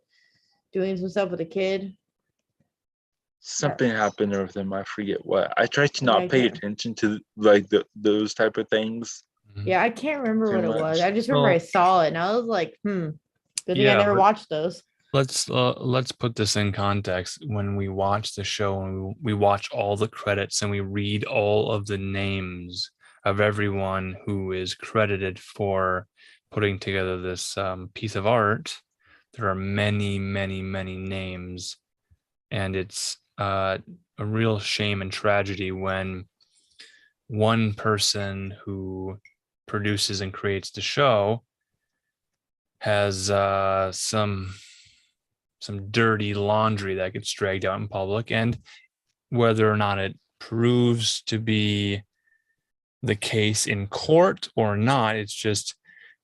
[SPEAKER 1] doing some stuff with a kid?
[SPEAKER 7] Something happened with him. I forget what. I try to
[SPEAKER 1] Yeah, I
[SPEAKER 7] not pay
[SPEAKER 1] can't.
[SPEAKER 7] attention to like those type of things
[SPEAKER 1] Yeah, I can't remember
[SPEAKER 7] too
[SPEAKER 1] what it was.
[SPEAKER 7] much.
[SPEAKER 1] I just remember I
[SPEAKER 2] Well,
[SPEAKER 1] saw it and I was like, good thing I
[SPEAKER 2] yeah,
[SPEAKER 1] never watched those.
[SPEAKER 2] let's put this in context. When we watch the show and we watch all the credits and we read all of the names of everyone who is credited for putting together this piece of art, there are many, many, many names, and it's a real shame and tragedy when one person who produces and creates the show has some dirty laundry that gets dragged out in public, and whether or not it proves to be the case in court or not, it's just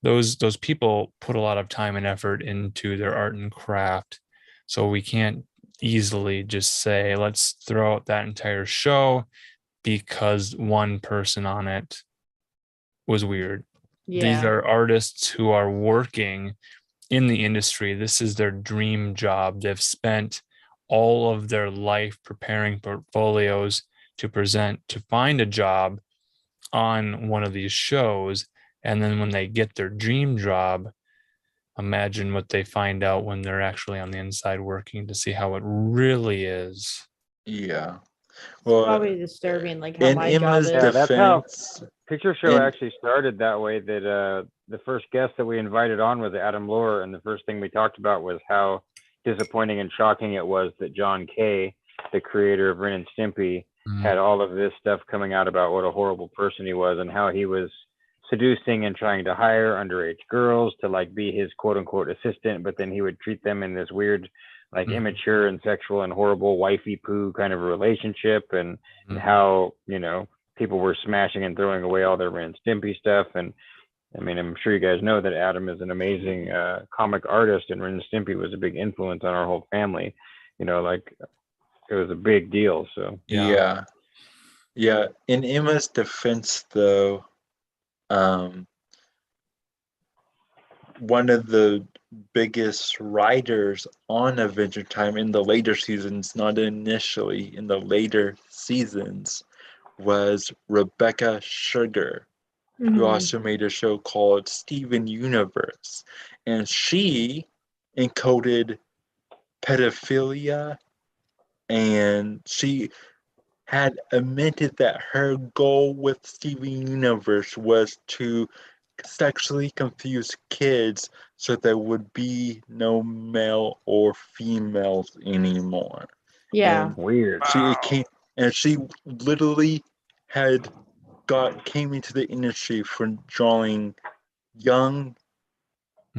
[SPEAKER 2] those people put a lot of time and effort into their art and craft, so we can't easily just say let's throw out that entire show because one person on it was weird. These
[SPEAKER 1] Yeah.
[SPEAKER 2] are artists who are working in the industry. This is their dream job. They've spent all of their life preparing portfolios to present to find a job on one of these shows. And then when they get their dream job, imagine what they find out when they're actually on the inside working to see how it really is.
[SPEAKER 7] Yeah. Well,
[SPEAKER 1] Probably disturbing, like how
[SPEAKER 7] in
[SPEAKER 1] my job
[SPEAKER 7] Emma's
[SPEAKER 1] is.
[SPEAKER 3] Yeah, that's how
[SPEAKER 7] defense,
[SPEAKER 3] Picture Show
[SPEAKER 7] in
[SPEAKER 3] actually started that way. That the first guest that we invited on was Adam Lohr, and the first thing we talked about was how disappointing and shocking it was that John Kay, the creator of Ren and Stimpy, had all of this stuff coming out about what a horrible person he was and how he was seducing and trying to hire underage girls to like be his quote unquote assistant, but then he would treat them in this weird, like immature and sexual and horrible wifey poo kind of a relationship, and how, you know, people were smashing and throwing away all their Ren and Stimpy stuff. And I mean, I'm sure you guys know that Adam is an amazing comic artist, and Ren and Stimpy was a big influence on our whole family. You know, like it was a big deal. So
[SPEAKER 7] yeah. In Emma's defense, though, one of the biggest writers on Adventure Time in the later seasons, not initially, in the later seasons, was Rebecca Sugar, who
[SPEAKER 1] Mhm.
[SPEAKER 7] also made a show called Steven Universe. And she encoded pedophilia, and she had admitted that her goal with Steven Universe was to sexually confuse kids so there would be no male or females anymore.
[SPEAKER 1] Yeah.
[SPEAKER 7] And
[SPEAKER 3] weird.
[SPEAKER 7] she literally came into the industry for drawing young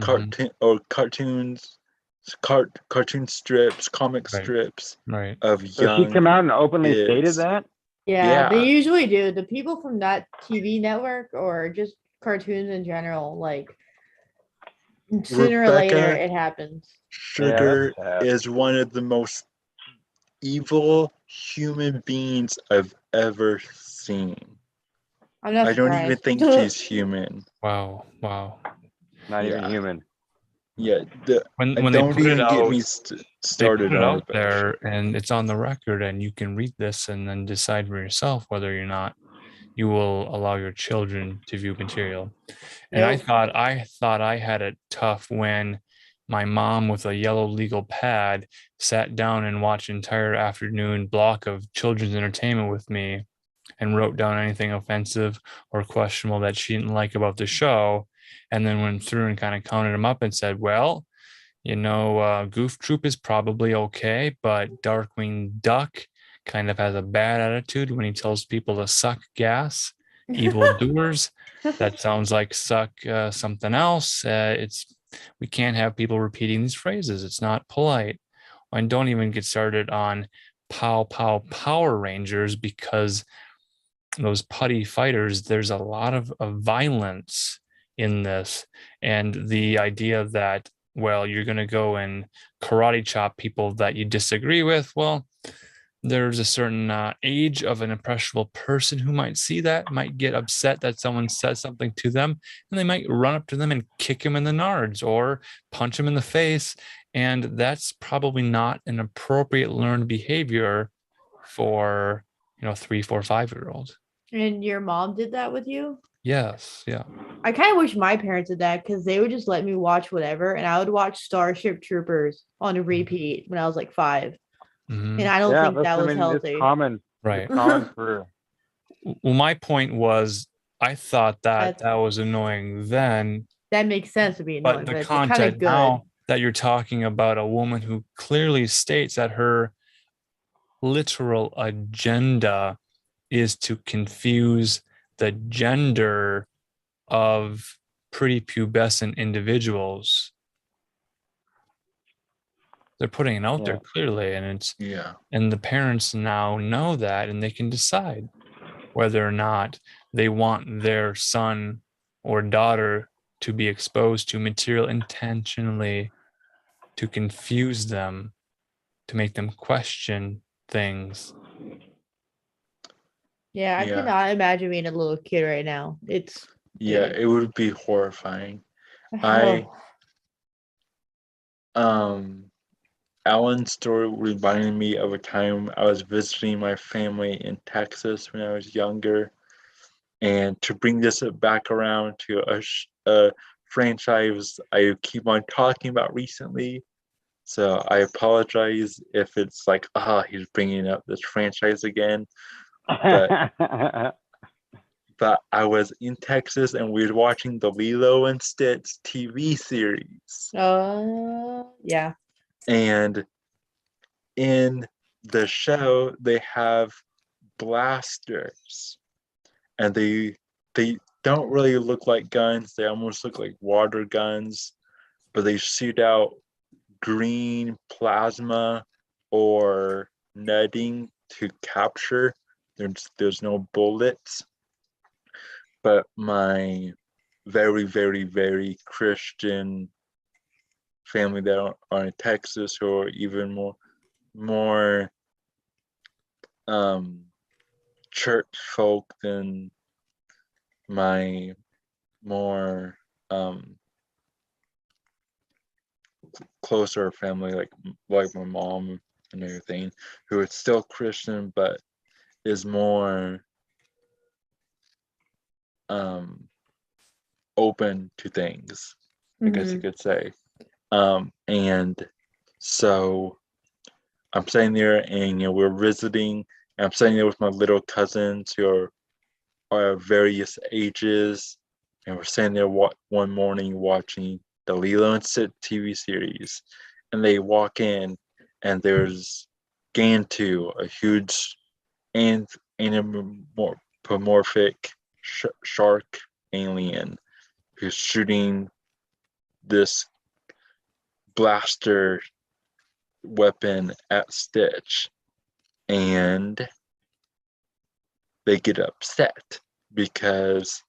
[SPEAKER 7] cartoon strips, comic strips
[SPEAKER 2] Right.
[SPEAKER 7] of
[SPEAKER 3] So she
[SPEAKER 7] young
[SPEAKER 3] came out and openly stated
[SPEAKER 7] kids.
[SPEAKER 3] that.
[SPEAKER 1] Yeah, they
[SPEAKER 7] Yeah.
[SPEAKER 1] usually do. The people from that TV network or just cartoons in general, like sooner or later
[SPEAKER 7] Rebecca
[SPEAKER 1] it happens.
[SPEAKER 7] Sugar
[SPEAKER 3] Yeah, that's sad.
[SPEAKER 7] is one of the most evil human beings I've ever seen.
[SPEAKER 1] I'm not
[SPEAKER 7] I don't even
[SPEAKER 1] surprised.
[SPEAKER 7] think she's human.
[SPEAKER 2] Wow.
[SPEAKER 3] Not even
[SPEAKER 7] Yeah.
[SPEAKER 3] human.
[SPEAKER 7] Yeah,
[SPEAKER 2] When they
[SPEAKER 7] don't
[SPEAKER 2] put it
[SPEAKER 7] even get
[SPEAKER 2] out,
[SPEAKER 7] me
[SPEAKER 2] they
[SPEAKER 7] started
[SPEAKER 2] put it
[SPEAKER 7] on
[SPEAKER 2] out
[SPEAKER 7] Rebecca.
[SPEAKER 2] there and it's on the record, and you can read this and then decide for yourself whether or not you will allow your children to view material. And I
[SPEAKER 1] Nope.
[SPEAKER 2] thought I had it tough when my mom with a yellow legal pad sat down and watched an entire afternoon block of children's entertainment with me and wrote down anything offensive or questionable that she didn't like about the show, and then went through and kind of counted them up and said, well, you know, Goof Troop is probably okay, but Darkwing Duck kind of has a bad attitude when he tells people to suck gas. Evil doers, that sounds like suck something else. We can't have people repeating these phrases. It's not polite. And don't even get started on Pow Pow Power Rangers, because those putty fighters, there's a lot of violence in this. And the idea that, well, you're going to go and karate chop people that you disagree with, well, there's a certain age of an impressionable person who might see that, might get upset that someone says something to them, and they might run up to them and kick him in the nards or punch him in the face. And that's probably not an appropriate learned behavior for, 3, 4, 5-year-olds.
[SPEAKER 1] And your mom did that with you?
[SPEAKER 2] Yes. Yeah.
[SPEAKER 1] I kind of wish my parents did that because they would just let me watch whatever, and I would watch Starship Troopers on a repeat when I was like 5.
[SPEAKER 2] Mhm.
[SPEAKER 1] And I don't think that was healthy.
[SPEAKER 3] It's common.
[SPEAKER 2] Right.
[SPEAKER 3] It's common for.
[SPEAKER 2] Well, my point was, I thought that
[SPEAKER 1] That's-
[SPEAKER 2] was annoying then,
[SPEAKER 1] That makes sense to be annoying,
[SPEAKER 2] but the
[SPEAKER 1] it's kind
[SPEAKER 2] content
[SPEAKER 1] of good.
[SPEAKER 2] now that you're talking about a woman who clearly states that her literal agenda is to confuse the gender of pretty pubescent individuals. They're putting it out there clearly, and and the parents now know that, and they can decide whether or not they want their son or daughter to be exposed to material intentionally to confuse them, to make them question things.
[SPEAKER 1] Yeah, I cannot imagine being a little kid right now. It's
[SPEAKER 7] it would be horrifying. Alan's story reminded me of a time I was visiting my family in Texas when I was younger. And to bring this back around to a franchise I keep on talking about recently. So I apologize if it's like, he's bringing up this franchise again. But I was in Texas and we were watching the Lilo and Stitch TV series.
[SPEAKER 1] Yeah.
[SPEAKER 7] And in the show, they have blasters. And they don't really look like guns. They almost look like water guns. But they shoot out green plasma or netting to capture. There's no bullets. But my very, very, very Christian family that are in Texas, or even more church folk than my more closer family, like my mom and everything, who is still Christian but is more open to things, I guess you could say. And so I'm sitting there, and we're visiting, and I'm sitting there with my little cousins who are various ages, and we're sitting there one morning watching the Lilo and Stitch TV series, and they walk in, and there's Gantu, a huge anthropomorphic shark alien who's shooting this blaster weapon at Stitch, and they get upset because,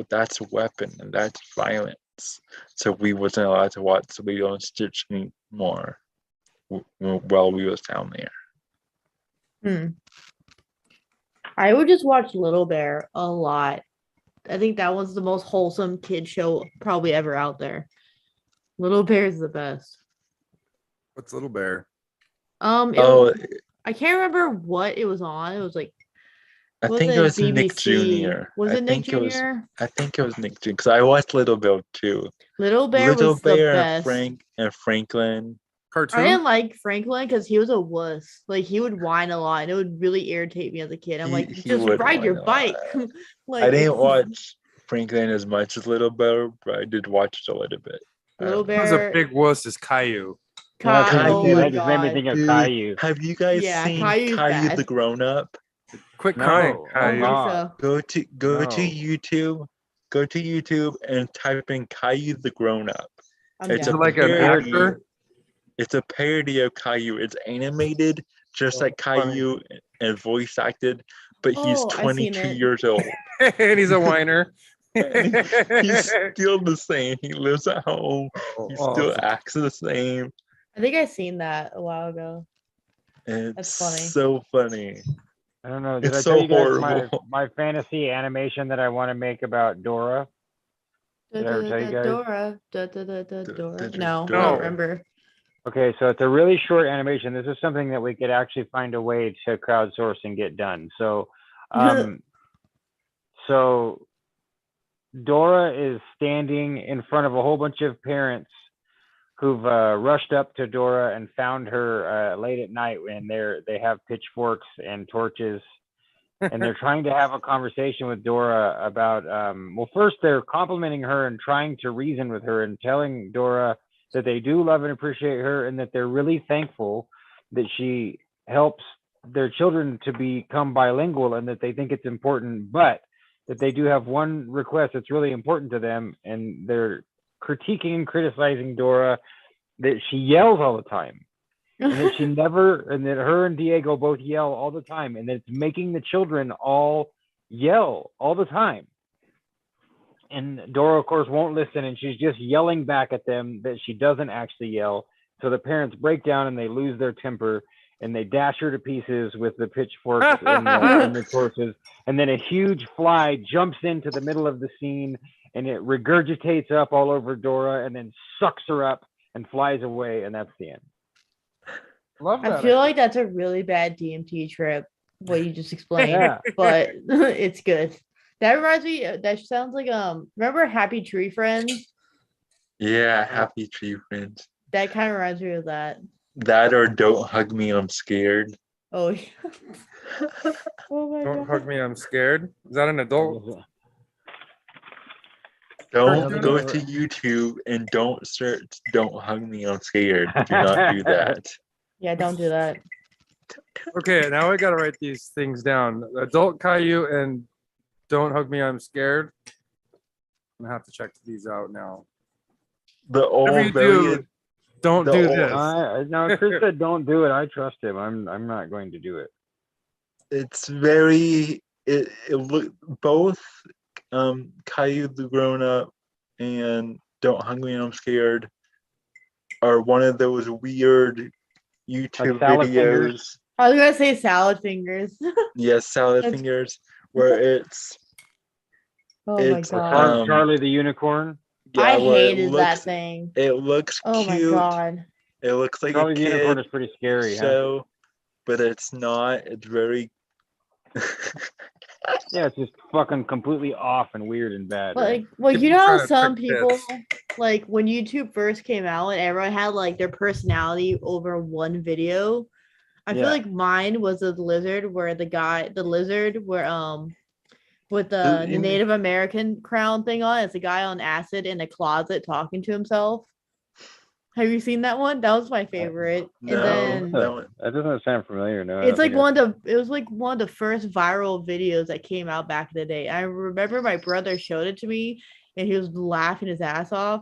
[SPEAKER 7] that's a weapon and that's violence, so we wasn't allowed to watch Lilo and Stitch anymore while we was down there.
[SPEAKER 1] I would just watch Little Bear a lot. I think that was the most wholesome kid show probably ever out there. Little Bear is the best.
[SPEAKER 6] What's Little Bear?
[SPEAKER 1] I can't remember what it was on. It was like,
[SPEAKER 7] I think it was
[SPEAKER 1] BBC?
[SPEAKER 7] Nick Jr.
[SPEAKER 1] Was it Nick Jr.?
[SPEAKER 7] I think it was Nick Jr. because I watched Little Bear too.
[SPEAKER 1] Little Bear was the best.
[SPEAKER 7] and Franklin.
[SPEAKER 6] Cartoon?
[SPEAKER 1] I didn't like Franklin because he was a wuss. Like, he would whine a lot, and it would really irritate me as a kid. I'm like, just ride your bike. Like,
[SPEAKER 7] I didn't watch Franklin as much as Little Bear, but I did watch it a little bit.
[SPEAKER 1] Little
[SPEAKER 6] Who's a
[SPEAKER 1] Bear.
[SPEAKER 6] big wuss is Caillou.
[SPEAKER 1] Oh my
[SPEAKER 3] just made me
[SPEAKER 1] God.
[SPEAKER 3] think of Caillou.
[SPEAKER 7] Have you guys seen
[SPEAKER 1] Caillou's
[SPEAKER 7] Caillou
[SPEAKER 1] bad.
[SPEAKER 7] the Grown Up?
[SPEAKER 6] Quit
[SPEAKER 3] No,
[SPEAKER 6] crying,
[SPEAKER 3] I'm
[SPEAKER 6] Caillou.
[SPEAKER 3] not.
[SPEAKER 7] Go to
[SPEAKER 3] No.
[SPEAKER 7] YouTube. Go to YouTube and type in Caillou the Grown Up.
[SPEAKER 6] Is it like an actor?
[SPEAKER 7] It's a parody of Caillou. It's animated just like Caillou and voice acted, but he's
[SPEAKER 1] Oh, I've seen
[SPEAKER 7] 22
[SPEAKER 1] it.
[SPEAKER 7] years old.
[SPEAKER 6] And he's a whiner.
[SPEAKER 7] And he's still the same. He lives at home. He still acts the same.
[SPEAKER 1] I think I seen that a while ago.
[SPEAKER 7] And
[SPEAKER 1] That's
[SPEAKER 7] it's
[SPEAKER 1] funny.
[SPEAKER 7] so funny.
[SPEAKER 3] I don't know. Did
[SPEAKER 7] It's
[SPEAKER 3] I tell
[SPEAKER 7] so
[SPEAKER 3] you guys my,
[SPEAKER 7] horrible.
[SPEAKER 3] my fantasy animation that I want to make about Dora? Did I ever tell you guys?
[SPEAKER 1] Dora. No, I
[SPEAKER 6] No.
[SPEAKER 1] don't remember.
[SPEAKER 3] Okay, so it's a really short animation. This is something that we could actually find a way to crowdsource and get done. So, so Dora is standing in front of a whole bunch of parents who've rushed up to Dora and found her late at night, and they have pitchforks and torches, and they're trying to have a conversation with Dora about. Well, first they're complimenting her and trying to reason with her and telling Dora that they do love and appreciate her, and that they're really thankful that she helps their children to become bilingual, and that they think it's important, but that they do have one request that's really important to them, and they're critiquing and criticizing Dora that she yells all the time, and that she never, and that her and Diego both yell all the time, and that it's making the children all yell all the time. And Dora, of course, won't listen, and she's just yelling back at them that she doesn't actually yell. So the parents break down and they lose their temper, and they dash her to pieces with the pitchforks and the torches. And then a huge fly jumps into the middle of the scene, and it regurgitates up all over Dora and then sucks her up and flies away. And that's the end.
[SPEAKER 6] Love that.
[SPEAKER 1] I feel like that's a really bad DMT trip, what you just explained,
[SPEAKER 3] Yeah.
[SPEAKER 1] but it's good. That reminds me, that sounds like, remember Happy Tree Friends?
[SPEAKER 7] Yeah, Happy Tree Friends.
[SPEAKER 1] That kind of reminds me of that.
[SPEAKER 7] That or Don't Hug Me, I'm Scared.
[SPEAKER 1] Oh, yeah. Oh my
[SPEAKER 6] Don't
[SPEAKER 1] God.
[SPEAKER 6] hug me, I'm scared. Is that an adult?
[SPEAKER 7] Don't
[SPEAKER 6] Cartoon
[SPEAKER 7] go
[SPEAKER 6] or-
[SPEAKER 7] to YouTube and don't search Don't Hug Me, I'm Scared. Do not do that.
[SPEAKER 1] Yeah, don't do that.
[SPEAKER 6] Okay, now I gotta write these things down. Adult Caillou and Don't Hug Me, I'm Scared. I'm gonna have to check these out now.
[SPEAKER 7] The
[SPEAKER 6] Whatever you
[SPEAKER 7] old, very
[SPEAKER 6] do, don't
[SPEAKER 7] the
[SPEAKER 6] do
[SPEAKER 7] old-
[SPEAKER 6] this.
[SPEAKER 3] No, Chris said don't do it. I trust him. I'm not going to do it.
[SPEAKER 7] it's very it look both Caillou the Grown Up and Don't Hug Me, I'm Scared are one of those weird YouTube
[SPEAKER 3] Salad
[SPEAKER 7] videos.
[SPEAKER 3] Fingers?
[SPEAKER 1] I was gonna say salad fingers.
[SPEAKER 7] Yes, Salad
[SPEAKER 1] That's-
[SPEAKER 7] Fingers, where it's
[SPEAKER 1] Oh
[SPEAKER 7] It's,
[SPEAKER 1] my God.
[SPEAKER 3] Charlie the Unicorn.
[SPEAKER 1] I
[SPEAKER 7] where it
[SPEAKER 1] hated that
[SPEAKER 7] looks-
[SPEAKER 1] thing.
[SPEAKER 7] It looks
[SPEAKER 1] Oh my
[SPEAKER 7] cute.
[SPEAKER 1] God.
[SPEAKER 7] It looks like
[SPEAKER 3] Charlie
[SPEAKER 7] a
[SPEAKER 3] the Unicorn
[SPEAKER 7] kid
[SPEAKER 3] is pretty scary. Huh?
[SPEAKER 7] show, but it's not. It's very.
[SPEAKER 3] Yeah, it's just fucking completely off and weird and bad. Right?
[SPEAKER 1] Like, well, you
[SPEAKER 6] People
[SPEAKER 1] know
[SPEAKER 6] trying
[SPEAKER 1] how
[SPEAKER 6] to
[SPEAKER 1] some
[SPEAKER 6] trick
[SPEAKER 1] people,
[SPEAKER 6] kids.
[SPEAKER 1] like when YouTube first came out and everyone had like their personality over one video. I feel
[SPEAKER 3] Yeah.
[SPEAKER 1] like mine was the lizard where the lizard where with the
[SPEAKER 7] in-
[SPEAKER 1] Native American crown thing on. It's a guy on acid in a closet talking to himself. Have you seen that one? That was my favorite.
[SPEAKER 7] No,
[SPEAKER 1] And then
[SPEAKER 7] that one.
[SPEAKER 3] That doesn't sound familiar. No, I
[SPEAKER 1] it's
[SPEAKER 3] don't
[SPEAKER 1] like
[SPEAKER 3] think
[SPEAKER 1] it was like one of the first viral videos that came out back in the day. I remember my brother showed it to me and he was laughing his ass off.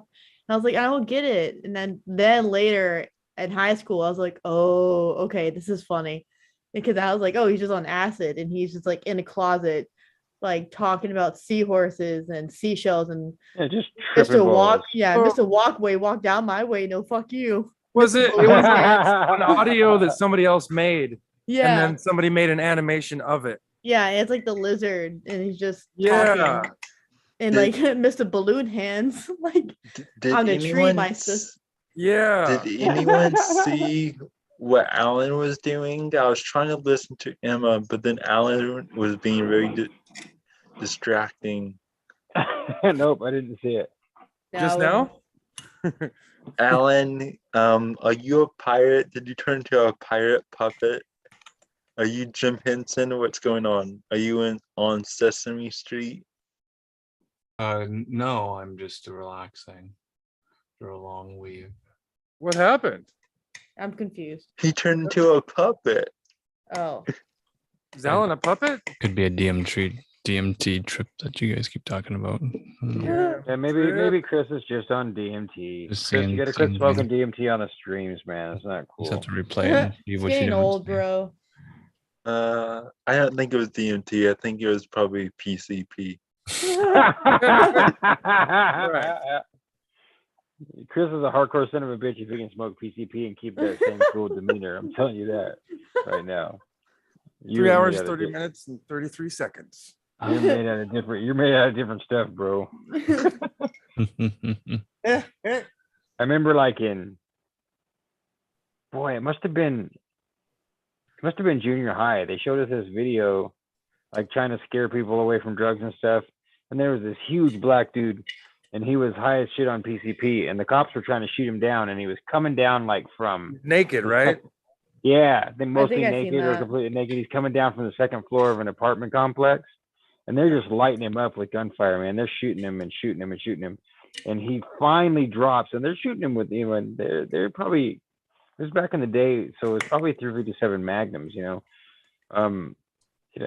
[SPEAKER 1] And I was like, I don't get it. And then later in high school, I was like, oh, okay, this is funny. Because I was like, oh, he's just on acid and he's just like in a closet, like talking about seahorses and seashells and
[SPEAKER 3] yeah, just tripping
[SPEAKER 1] Mr. Walk,
[SPEAKER 3] balls.
[SPEAKER 1] yeah,
[SPEAKER 6] Well-
[SPEAKER 1] Mr. Walkway, walk down my way. No, fuck you.
[SPEAKER 6] Was it? It was an audio that somebody else made, and
[SPEAKER 1] Yeah,
[SPEAKER 6] then somebody made an animation of it.
[SPEAKER 1] yeah, it's like the lizard, and he's just
[SPEAKER 6] Yeah.
[SPEAKER 1] talking. And
[SPEAKER 7] Did-
[SPEAKER 1] like Mr. Balloon Hands, like
[SPEAKER 7] Did
[SPEAKER 1] on the tree,
[SPEAKER 7] anyone
[SPEAKER 1] my
[SPEAKER 7] s-
[SPEAKER 1] sis.
[SPEAKER 6] Yeah.
[SPEAKER 7] Did anyone see what Alan was doing? I was trying to listen to Emma, but then Alan was being very distracting.
[SPEAKER 3] Nope, I didn't see it.
[SPEAKER 6] Just now?
[SPEAKER 7] Alan, are you a pirate? Did you turn into a pirate puppet? Are you Jim Henson? What's going on? Are you on Sesame Street?
[SPEAKER 2] No, I'm just relaxing for a long week.
[SPEAKER 6] What happened?
[SPEAKER 1] I'm confused.
[SPEAKER 7] He turned into a puppet.
[SPEAKER 1] Oh,
[SPEAKER 6] Is Alan a puppet?
[SPEAKER 2] Could be a DMT trip that you guys keep talking about.
[SPEAKER 3] Yeah, maybe Chris is just on DMT.
[SPEAKER 2] Just
[SPEAKER 3] Chris, you
[SPEAKER 2] seeing
[SPEAKER 3] gotta quit
[SPEAKER 2] things
[SPEAKER 3] smoking DMT on the streams, man. It's not
[SPEAKER 2] Just
[SPEAKER 3] cool.
[SPEAKER 2] have to replay it and see
[SPEAKER 1] it's
[SPEAKER 2] what you
[SPEAKER 1] getting
[SPEAKER 2] do.
[SPEAKER 1] old, bro.
[SPEAKER 7] I don't think it was DMT. I think it was probably PCP.
[SPEAKER 3] Chris is a hardcore son of a bitch if he can smoke PCP and keep that same cool demeanor. I'm telling you that right now.
[SPEAKER 6] 3 hours, 30 minutes, and 33 seconds.
[SPEAKER 3] You're made out of different. You're made out of different stuff, bro. I remember, like it must have been junior high. They showed us this video, like trying to scare people away from drugs and stuff. And there was this huge black dude, and he was high as shit on PCP, and the cops were trying to shoot him down, and he was coming down like from
[SPEAKER 6] naked, right?
[SPEAKER 3] Yeah, they mostly
[SPEAKER 1] I've seen
[SPEAKER 3] naked or
[SPEAKER 1] that.
[SPEAKER 3] completely naked. He's coming down from the second floor of an apartment complex, and they're just lighting him up with gunfire, man. They're shooting him and shooting him and shooting him, and he finally drops, and they're shooting him with even they're probably, it was back in the day, so it's probably 357 Magnums, you know.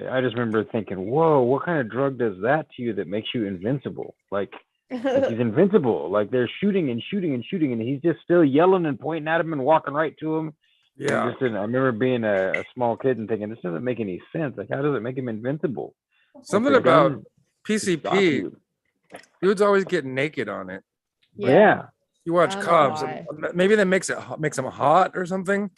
[SPEAKER 3] I just remember thinking, whoa, what kind of drug does that to you that makes you invincible? Like he's invincible. Like they're shooting and shooting and shooting, and he's just still yelling and pointing at him and walking right to him.
[SPEAKER 6] Yeah.
[SPEAKER 3] I remember being a small kid and thinking, this doesn't make any sense. Like, how does it make him invincible?
[SPEAKER 6] Something
[SPEAKER 3] Like,
[SPEAKER 6] about
[SPEAKER 3] stop
[SPEAKER 6] PCP,
[SPEAKER 3] you.
[SPEAKER 6] dudes always get naked on it.
[SPEAKER 3] Yeah.
[SPEAKER 6] You watch
[SPEAKER 1] I don't know
[SPEAKER 6] Cops,
[SPEAKER 1] why.
[SPEAKER 6] maybe that makes them hot or something,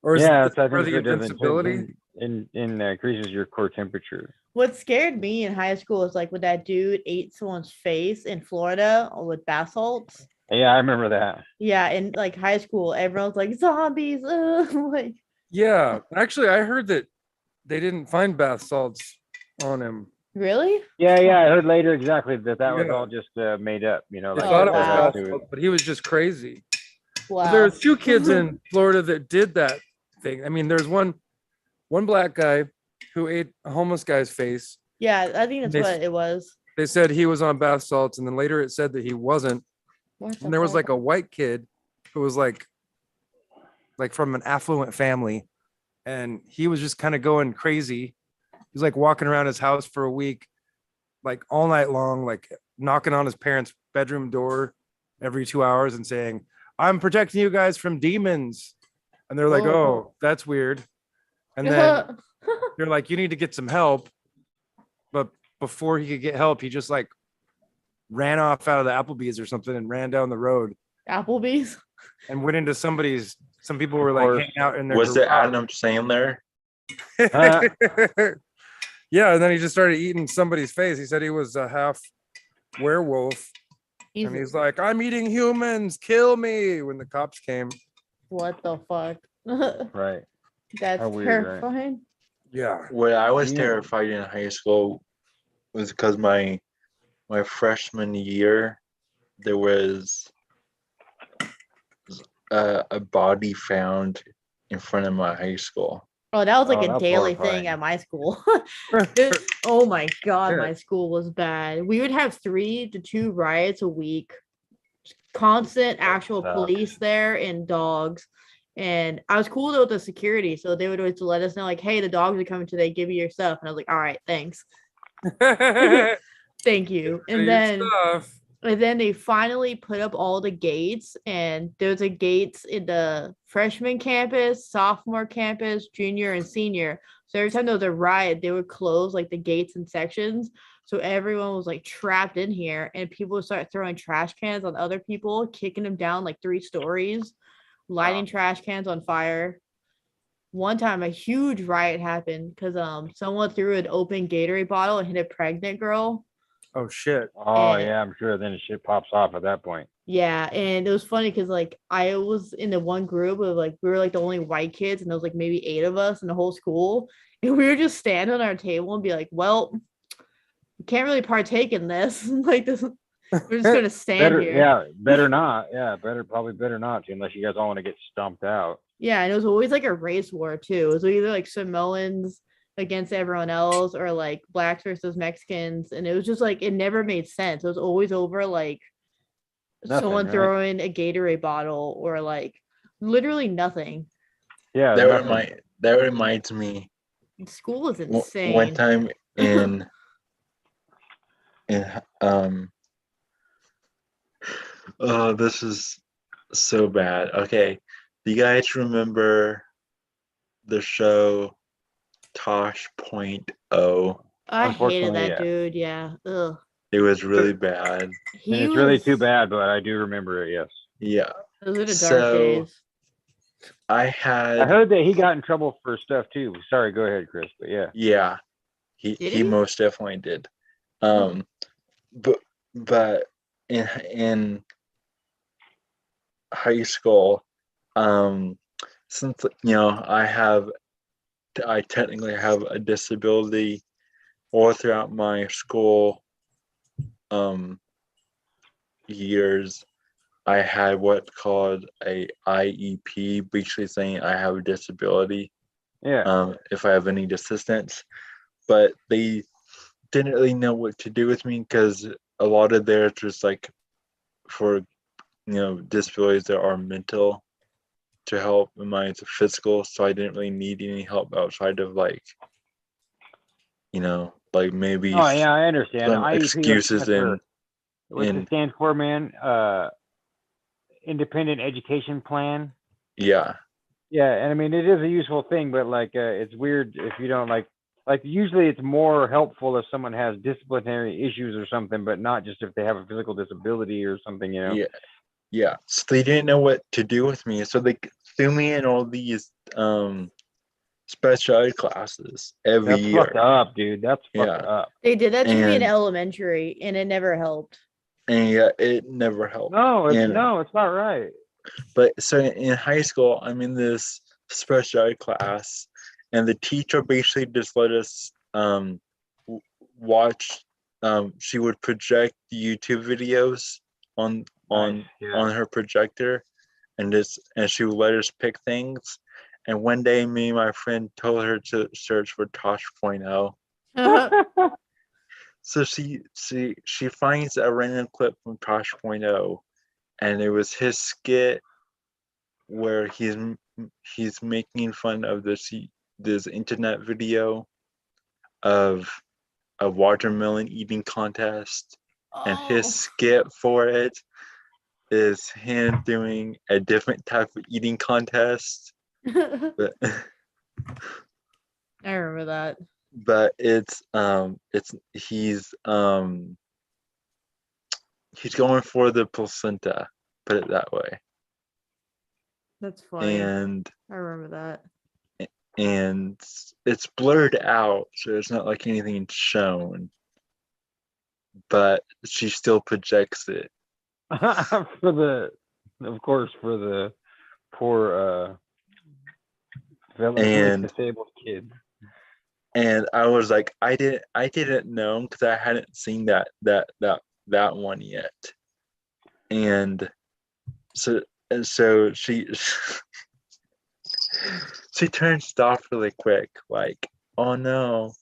[SPEAKER 6] or is
[SPEAKER 3] Yeah,
[SPEAKER 6] it
[SPEAKER 3] I
[SPEAKER 6] for
[SPEAKER 3] think
[SPEAKER 6] the
[SPEAKER 3] it does
[SPEAKER 6] invincibility?
[SPEAKER 3] increases your core temperature.
[SPEAKER 1] What scared me in high school is like when that dude ate someone's face in Florida with bath salts.
[SPEAKER 3] Yeah, I remember that.
[SPEAKER 1] Yeah, in like high school, everyone's like zombies. Like,
[SPEAKER 6] Yeah, actually, I heard that they didn't find bath salts on him.
[SPEAKER 1] really?
[SPEAKER 3] Yeah, I heard later exactly that was
[SPEAKER 6] Yeah.
[SPEAKER 3] all just made up. You know,
[SPEAKER 6] They
[SPEAKER 3] like
[SPEAKER 6] thought it was
[SPEAKER 1] wow.
[SPEAKER 6] bath salts, but he was just crazy.
[SPEAKER 1] Wow.
[SPEAKER 6] There were 2 kids in Florida that did that thing. I mean, there's one black guy who ate a homeless guy's face.
[SPEAKER 1] Yeah, I think that's
[SPEAKER 6] They-
[SPEAKER 1] what it was.
[SPEAKER 6] They said he was on bath salts, and then later it said that he wasn't.
[SPEAKER 1] What the
[SPEAKER 6] And there was
[SPEAKER 1] fuck?
[SPEAKER 6] like a white kid who was like from an affluent family, and he was just kind of going crazy. He was like walking around his house for a week, like all night long, like knocking on his parents' bedroom door every 2 hours and saying, "I'm protecting you guys from demons." And they're like,
[SPEAKER 1] Whoa.
[SPEAKER 6] "Oh, that's weird." And then they're like, "You need to get some help." But before he could get help, he just like ran off out of the Applebee's or something and ran down the road
[SPEAKER 1] Applebee's.
[SPEAKER 6] and went into some people were like hanging out in their
[SPEAKER 7] Was it
[SPEAKER 6] garage.
[SPEAKER 7] Adam Sandler?
[SPEAKER 6] Yeah, and then he just started eating somebody's face. He said he was a half werewolf, and he's like, "I'm eating humans, kill me," when the cops came.
[SPEAKER 1] What the fuck?
[SPEAKER 3] Right.
[SPEAKER 1] That's
[SPEAKER 3] How weird, right?
[SPEAKER 1] terrifying.
[SPEAKER 6] Yeah.
[SPEAKER 7] What I was
[SPEAKER 3] Yeah.
[SPEAKER 7] terrified in high school was because my freshman year there was a body found in front of my high school.
[SPEAKER 1] Oh, that was like
[SPEAKER 3] Oh,
[SPEAKER 1] a
[SPEAKER 3] that's
[SPEAKER 1] daily
[SPEAKER 3] horrifying.
[SPEAKER 1] thing at my school. Oh my god,
[SPEAKER 6] Yeah.
[SPEAKER 1] my school was bad. We would have 3 to 2 riots a week. Constant actual
[SPEAKER 3] sucks.
[SPEAKER 1] police there and dogs. And I was cool though with the security, so they would always let us know, like, "Hey, the dogs are coming today. Give me your stuff." And I was like, "All right, thanks, thank you." And then they finally put up all the gates, and there's a gates in the freshman campus, sophomore campus, junior, and senior. So every time there was a riot, they would close like the gates and sections. So everyone was like trapped in here, and people would start throwing trash cans on other people, kicking them down like 3 stories, lighting trash cans on fire. One time a huge riot happened because someone threw an open Gatorade bottle and hit a pregnant girl.
[SPEAKER 6] Oh shit.
[SPEAKER 3] Oh
[SPEAKER 1] And-
[SPEAKER 3] yeah, I'm sure. Then the shit pops off at that point.
[SPEAKER 1] Yeah, and it was funny because like I was in the one group of like we were like the only white kids, and there was like maybe 8 of us in the whole school, and we were just standing on our table and be like, "Well, we can't really partake in this. Like this, we're just gonna stand
[SPEAKER 3] Better,
[SPEAKER 1] here."
[SPEAKER 3] yeah, better not. Yeah, probably better not to, unless you guys all want to get stomped out.
[SPEAKER 1] Yeah, and it was always like a race war too. It was either like Samoans against everyone else or like blacks versus Mexicans, and it was just like it never made sense. It was always over like
[SPEAKER 3] Nothing,
[SPEAKER 1] someone
[SPEAKER 3] right?
[SPEAKER 1] throwing a Gatorade bottle or like literally nothing.
[SPEAKER 3] Yeah,
[SPEAKER 7] That reminds me
[SPEAKER 1] School is
[SPEAKER 7] one
[SPEAKER 1] insane.
[SPEAKER 7] time in oh, this is so bad. Okay, do you guys remember the show Tosh.0.
[SPEAKER 1] I hated
[SPEAKER 3] Unfortunately,
[SPEAKER 1] that
[SPEAKER 3] yeah.
[SPEAKER 1] dude. Yeah. Ugh.
[SPEAKER 7] It was really bad.
[SPEAKER 3] And
[SPEAKER 1] He
[SPEAKER 3] it's really
[SPEAKER 1] was.
[SPEAKER 3] too bad, but I do remember it. Yes,
[SPEAKER 7] Yeah.
[SPEAKER 1] Those are the dark
[SPEAKER 7] So
[SPEAKER 1] days.
[SPEAKER 7] I
[SPEAKER 3] I
[SPEAKER 7] had,
[SPEAKER 3] heard that he got in trouble for stuff too. Sorry, go ahead, Chris. But yeah,
[SPEAKER 7] yeah, he
[SPEAKER 1] Did
[SPEAKER 7] he
[SPEAKER 1] he?
[SPEAKER 7] most definitely did.
[SPEAKER 1] Hmm.
[SPEAKER 7] But but in high school, since I technically have a disability, all throughout my school um years, I had what's called a IEP, basically saying I have a disability,
[SPEAKER 3] yeah.
[SPEAKER 7] if I have any assistance. But they didn't really know what to do with me because a lot of theirs was like for disabilities that are mental to help, and mine's physical, so I didn't really need any help outside of like like maybe
[SPEAKER 3] Oh yeah, I understand.
[SPEAKER 7] some
[SPEAKER 3] IEP, what it
[SPEAKER 7] excuses
[SPEAKER 3] stands for? What's it
[SPEAKER 7] in
[SPEAKER 3] stand for, man? Independent Education Plan.
[SPEAKER 7] yeah.
[SPEAKER 3] Yeah, and I mean it is a useful thing, but like it's weird if you don't like usually it's more helpful if someone has disciplinary issues or something, but not just if they have a physical disability or something, you know.
[SPEAKER 7] Yeah, yeah. So they didn't know what to do with me, so they threw me in all these special ed classes every
[SPEAKER 3] That's fucked
[SPEAKER 7] year.
[SPEAKER 3] up, dude. That's fucked
[SPEAKER 7] Yeah,
[SPEAKER 3] up.
[SPEAKER 1] They did that to me in
[SPEAKER 7] and
[SPEAKER 1] elementary, and it never helped.
[SPEAKER 7] yeah, it never helped.
[SPEAKER 3] No,
[SPEAKER 7] And
[SPEAKER 3] it's not right.
[SPEAKER 7] but so in high school, I'm in this special ed class, and the teacher basically just let us watch. She would project YouTube videos on
[SPEAKER 3] Nice.
[SPEAKER 7] on
[SPEAKER 3] Yeah.
[SPEAKER 7] on her projector, and she would let us pick things. And one day, me and my friend told her to search for Tosh.0. So she finds a random clip from Tosh.0, and it was his skit where he's making fun of this internet video of a watermelon eating contest, and his
[SPEAKER 1] Oh.
[SPEAKER 7] skit for it is him doing a different type of eating contest. But
[SPEAKER 1] I remember that.
[SPEAKER 7] but it's he's going for the placenta, put it that way.
[SPEAKER 1] That's funny.
[SPEAKER 7] And
[SPEAKER 1] I remember that.
[SPEAKER 7] and it's blurred out, so it's not like anything shown, but she still projects it.
[SPEAKER 3] Of course, for the poor developmentally
[SPEAKER 7] And
[SPEAKER 3] disabled kids.
[SPEAKER 7] and I was like, I didn't know because I hadn't seen that one yet. And so she she turns it off really quick, like, oh no.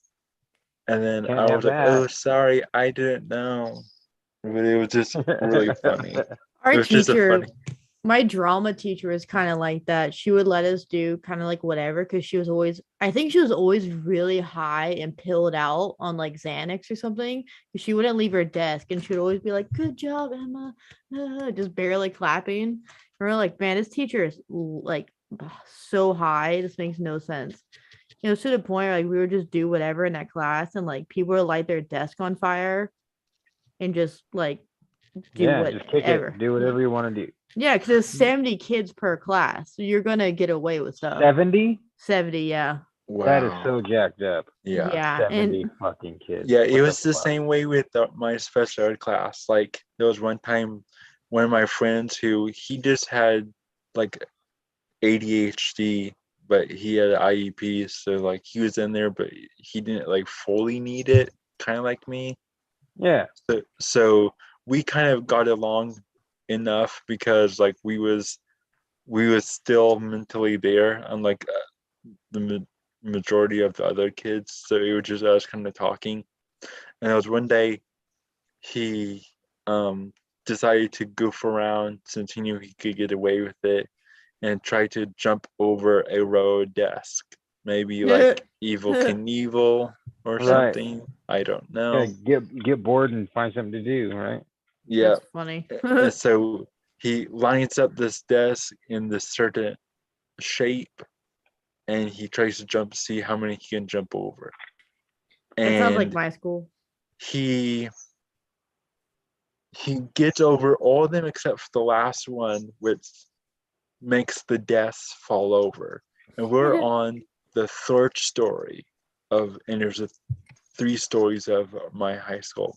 [SPEAKER 7] And then
[SPEAKER 3] Can't
[SPEAKER 7] I
[SPEAKER 3] have
[SPEAKER 7] was like, oh
[SPEAKER 3] that.
[SPEAKER 7] sorry, I didn't know. But it was just really funny.
[SPEAKER 1] Our
[SPEAKER 7] It was just a
[SPEAKER 1] teacher,
[SPEAKER 7] funny.
[SPEAKER 1] my drama teacher was kind of like that. She would let us do kind of like whatever because she was always, I think she was always really high and pilled out on like Xanax or something. She wouldn't leave her desk and she would always be like, "Good job, Emma," just barely clapping. And we're like, man, this teacher is like so high. This makes no sense. You know, to the point where, like we would just do whatever in that class and like people would light their desk on fire and just like do
[SPEAKER 3] Yeah, just kick
[SPEAKER 1] whatever.
[SPEAKER 3] it. Do whatever you want to do.
[SPEAKER 1] Yeah, because there's 70 kids per class. So you're gonna get away with stuff.
[SPEAKER 3] 70?
[SPEAKER 1] 70, yeah.
[SPEAKER 7] Wow.
[SPEAKER 3] That is so jacked up.
[SPEAKER 7] Yeah.
[SPEAKER 1] Yeah.
[SPEAKER 3] 70
[SPEAKER 1] And
[SPEAKER 3] fucking kids.
[SPEAKER 7] Yeah, it
[SPEAKER 3] What
[SPEAKER 7] was the
[SPEAKER 3] fuck?
[SPEAKER 7] same way with my special ed class. Like there was one time, one of my friends who he just had like ADHD, but he had IEP, so like he was in there, but he didn't like fully need it, kind of like me.
[SPEAKER 3] Yeah.
[SPEAKER 7] So we kind of got along enough because like we was still mentally there, unlike the majority of the other kids. So it was just us kind of talking. And it was one day he decided to goof around since he knew he could get away with it, and try to jump over a row desk. Maybe like Evil Knievel or
[SPEAKER 3] Right.
[SPEAKER 7] something. I don't
[SPEAKER 3] Yeah,
[SPEAKER 7] know.
[SPEAKER 3] get bored and find something to do, right?
[SPEAKER 7] Yeah.
[SPEAKER 1] that's funny.
[SPEAKER 7] And so he lines up this desk in this certain shape, and he tries to jump to see how many he can jump over.
[SPEAKER 1] That sounds like
[SPEAKER 7] And
[SPEAKER 1] my school.
[SPEAKER 7] he gets over all of them except for the last one, which makes the desk fall over. And we're on the third story and there's 3 stories of my high school.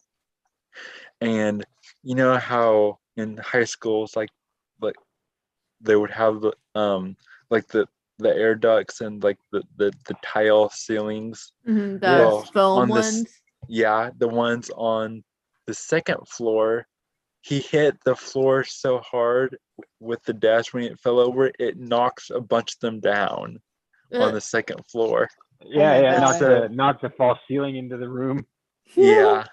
[SPEAKER 7] And you know how in high schools, like they would have the like the air ducts and like the tile ceilings.
[SPEAKER 1] The
[SPEAKER 7] Well,
[SPEAKER 1] foam
[SPEAKER 7] on this,
[SPEAKER 1] ones.
[SPEAKER 7] yeah, the ones on the second floor, he hit the floor so hard with the desk when it fell over, it knocks a bunch of them down on the second floor.
[SPEAKER 3] Yeah,
[SPEAKER 1] my
[SPEAKER 3] yeah,
[SPEAKER 1] God.
[SPEAKER 3] knocked the false ceiling into the room.
[SPEAKER 7] Yeah.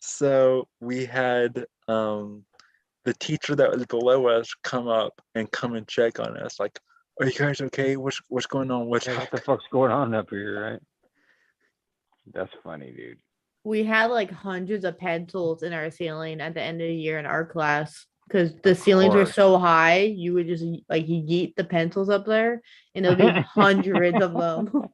[SPEAKER 7] So we had the teacher that was below us come and check on us, like, are you guys okay? What's going on? What's
[SPEAKER 3] What the fuck's going on up here, right? That's funny, dude.
[SPEAKER 1] We had like hundreds of pencils in our ceiling at the end of the year in art class because the ceilings were
[SPEAKER 3] course.
[SPEAKER 1] so high. You would just like yeet the pencils up there, and there'll be hundreds of them.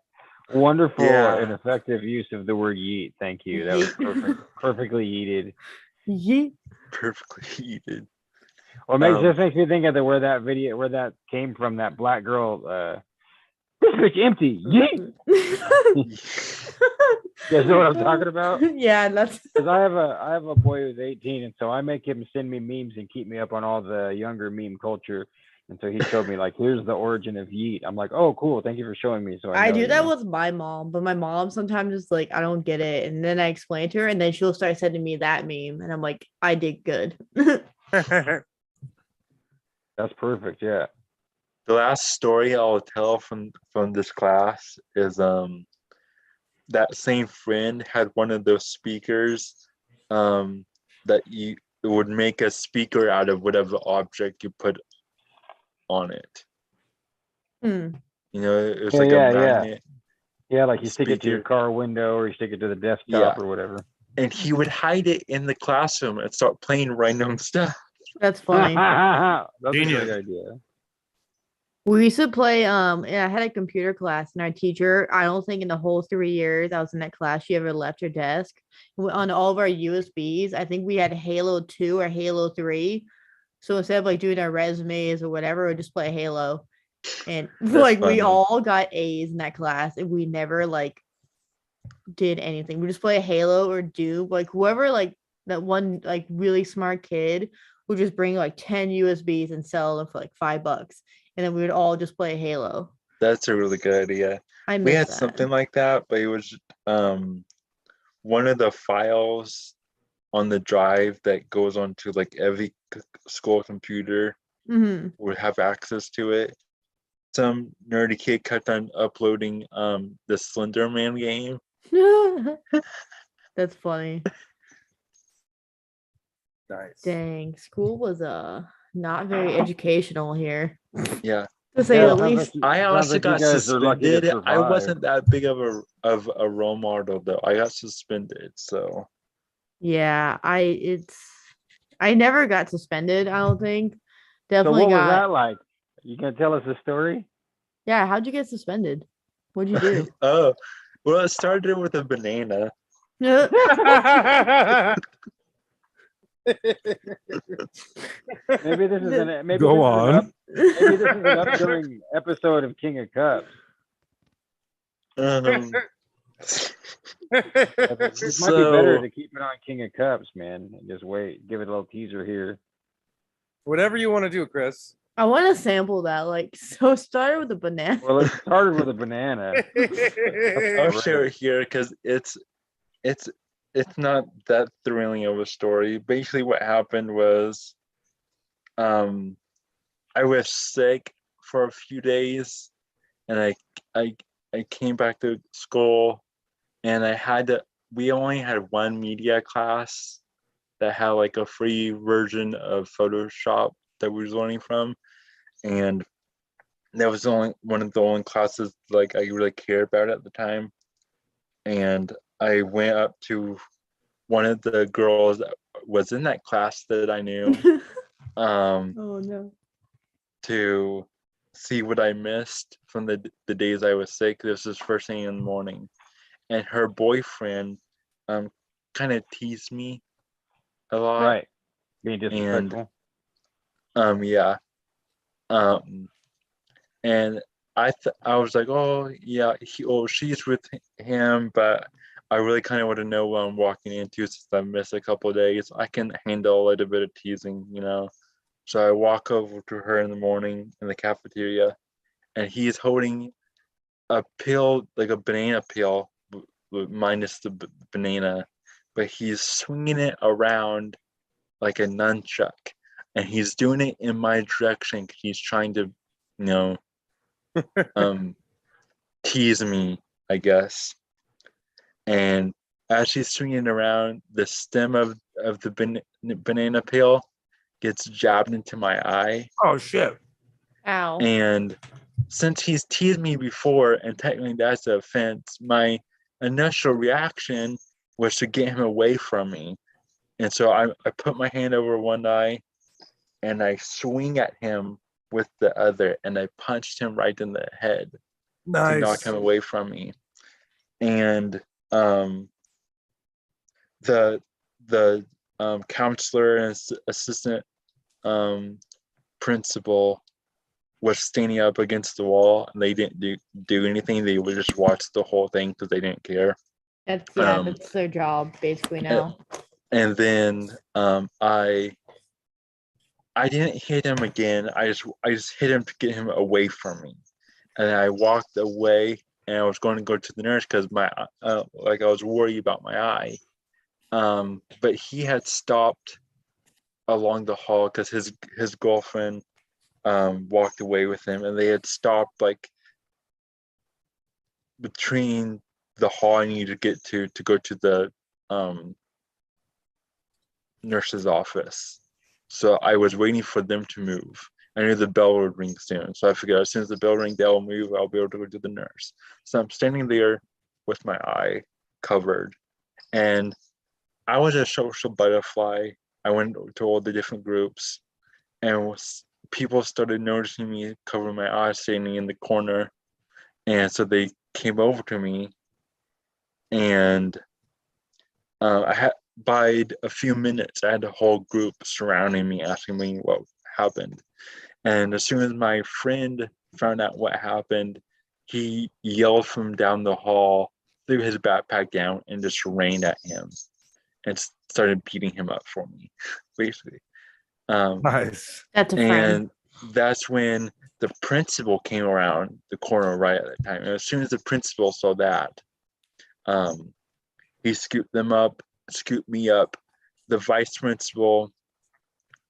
[SPEAKER 3] Wonderful
[SPEAKER 7] Yeah.
[SPEAKER 3] and effective use of the word yeet. Thank you. That was perfect. Perfectly yeeted.
[SPEAKER 1] Yeet.
[SPEAKER 7] perfectly heated?
[SPEAKER 3] Well, just makes me think of where that came from. That black girl. This bitch empty. Yeet. You guys know what I'm talking about?
[SPEAKER 1] Yeah, that's
[SPEAKER 3] Because I have a boy who's 18, and so I make him send me memes and keep me up on all the younger meme culture. And so he showed me, like, here's the origin of yeet. I'm like, oh, cool. Thank you for showing me. So
[SPEAKER 1] I
[SPEAKER 3] know,
[SPEAKER 1] do that
[SPEAKER 3] know.
[SPEAKER 1] with my mom, but my mom sometimes is like, I don't get it. And then I explain to her, and then she'll start sending me that meme. And I'm like, I did good.
[SPEAKER 3] That's perfect. Yeah.
[SPEAKER 7] The last story I'll tell from this class is that same friend had one of those speakers that you would make a speaker out of whatever object you put on it. You know, it was like a magnet.
[SPEAKER 3] Yeah, like you stick it to your car window or you stick it to the desktop or whatever.
[SPEAKER 7] And he would hide it in the classroom and start playing random stuff.
[SPEAKER 1] That's funny.
[SPEAKER 3] That's
[SPEAKER 2] Genius.
[SPEAKER 3] a great idea.
[SPEAKER 1] We used to play, I had a computer class, and our teacher, I don't think in the whole 3 years I was in that class, she ever left her desk. On all of our USBs, I think we had Halo 2 or Halo 3. So instead of like doing our resumes or whatever, we'd just play Halo. And like
[SPEAKER 7] funny.
[SPEAKER 1] we all got A's in that class, and we never like did anything. We just play Halo or Doom. Like whoever, like that one like really smart kid would just bring like 10 USBs and sell them for like $5. And then we would all just play Halo.
[SPEAKER 7] That's a really good idea. We had something like that, but it was one of the files on the drive that goes onto like every school computer would have access to it. Some nerdy kid kept on uploading the Slender Man game.
[SPEAKER 1] That's funny.
[SPEAKER 6] Nice.
[SPEAKER 1] Dang, school was not very educational here.
[SPEAKER 7] Yeah.
[SPEAKER 1] To say the least.
[SPEAKER 7] I also got suspended. I wasn't that big of a role model though. I got suspended, so
[SPEAKER 1] yeah, I never got suspended, I don't think. Definitely
[SPEAKER 3] so what
[SPEAKER 1] got.
[SPEAKER 3] was that like? You gonna tell us the story?
[SPEAKER 1] Yeah, how'd you get suspended? What'd you do?
[SPEAKER 7] Oh, well, it started with a banana.
[SPEAKER 3] Maybe this is an
[SPEAKER 6] Go on.
[SPEAKER 3] Maybe this is an upcoming episode of King of Cups. This might be better to keep it on King of Cups, man. Just wait, give it a little teaser here.
[SPEAKER 6] Whatever you want to do, Chris.
[SPEAKER 1] I want to sample that. Like, so started with a banana.
[SPEAKER 3] Well, it started with a banana.
[SPEAKER 7] I'll share it here because it's not that thrilling of a story. Basically, what happened was, I was sick for a few days, and I came back to school, and we only had one media class that had like a free version of Photoshop that we was learning from, and that was one of the only classes like I really cared about at the time. And I went up to one of the girls that was in that class that I knew
[SPEAKER 1] Oh no.
[SPEAKER 7] to see what I missed from the days I was sick. This was first thing in the morning, and her boyfriend kind of teased me a lot.
[SPEAKER 3] Right. Being
[SPEAKER 7] And
[SPEAKER 3] disrespectful.
[SPEAKER 7] yeah. And I was like, oh yeah, she's with him, but I really kind of want to know what I'm walking into since I missed a couple of days. I can handle a little bit of teasing, you know. So I walk over to her in the morning in the cafeteria, and he's holding a peel, like a banana peel, minus the banana, but he's swinging it around like a nunchuck, and he's doing it in my direction. He's trying to, you know, tease me, I guess. And as she's swinging around, the stem of the banana peel gets jabbed into my eye.
[SPEAKER 6] Oh shit.
[SPEAKER 1] Ow.
[SPEAKER 7] And since he's teased me before, and technically that's an offense, my initial reaction was to get him away from me. And so I put my hand over one eye and I swing at him with the other, and I punched him right in the head to knock him away from me. And the counselor and assistant principal was standing up against the wall, and they didn't do anything. They would just watch the whole thing because they didn't care.
[SPEAKER 1] That's their job basically now.
[SPEAKER 7] And then I didn't hit him again. I just hit him to get him away from me, and I walked away. And I was going to go to the nurse because my like I was worried about my eye. But he had stopped along the hall because his girlfriend walked away with him, and they had stopped like between the hall I needed to get to go to the nurse's office. So I was waiting for them to move. I knew the bell would ring soon. So I figured as soon as the bell rings, they'll move. I'll be able to go to the nurse. So I'm standing there with my eye covered. And I was a social butterfly. I went to all the different groups, and people started noticing me covering my eyes, standing in the corner. And so they came over to me. And I had, by a few minutes, I had a whole group surrounding me, asking me what happened. And as soon as my friend found out what happened, he yelled from down the hall, threw his backpack down, and just rained at him and started beating him up for me, basically.
[SPEAKER 6] Nice.
[SPEAKER 1] That's a friend.
[SPEAKER 7] And that's when the principal came around the corner right at that time. And as soon as the principal saw that, he scooped me up. The vice principal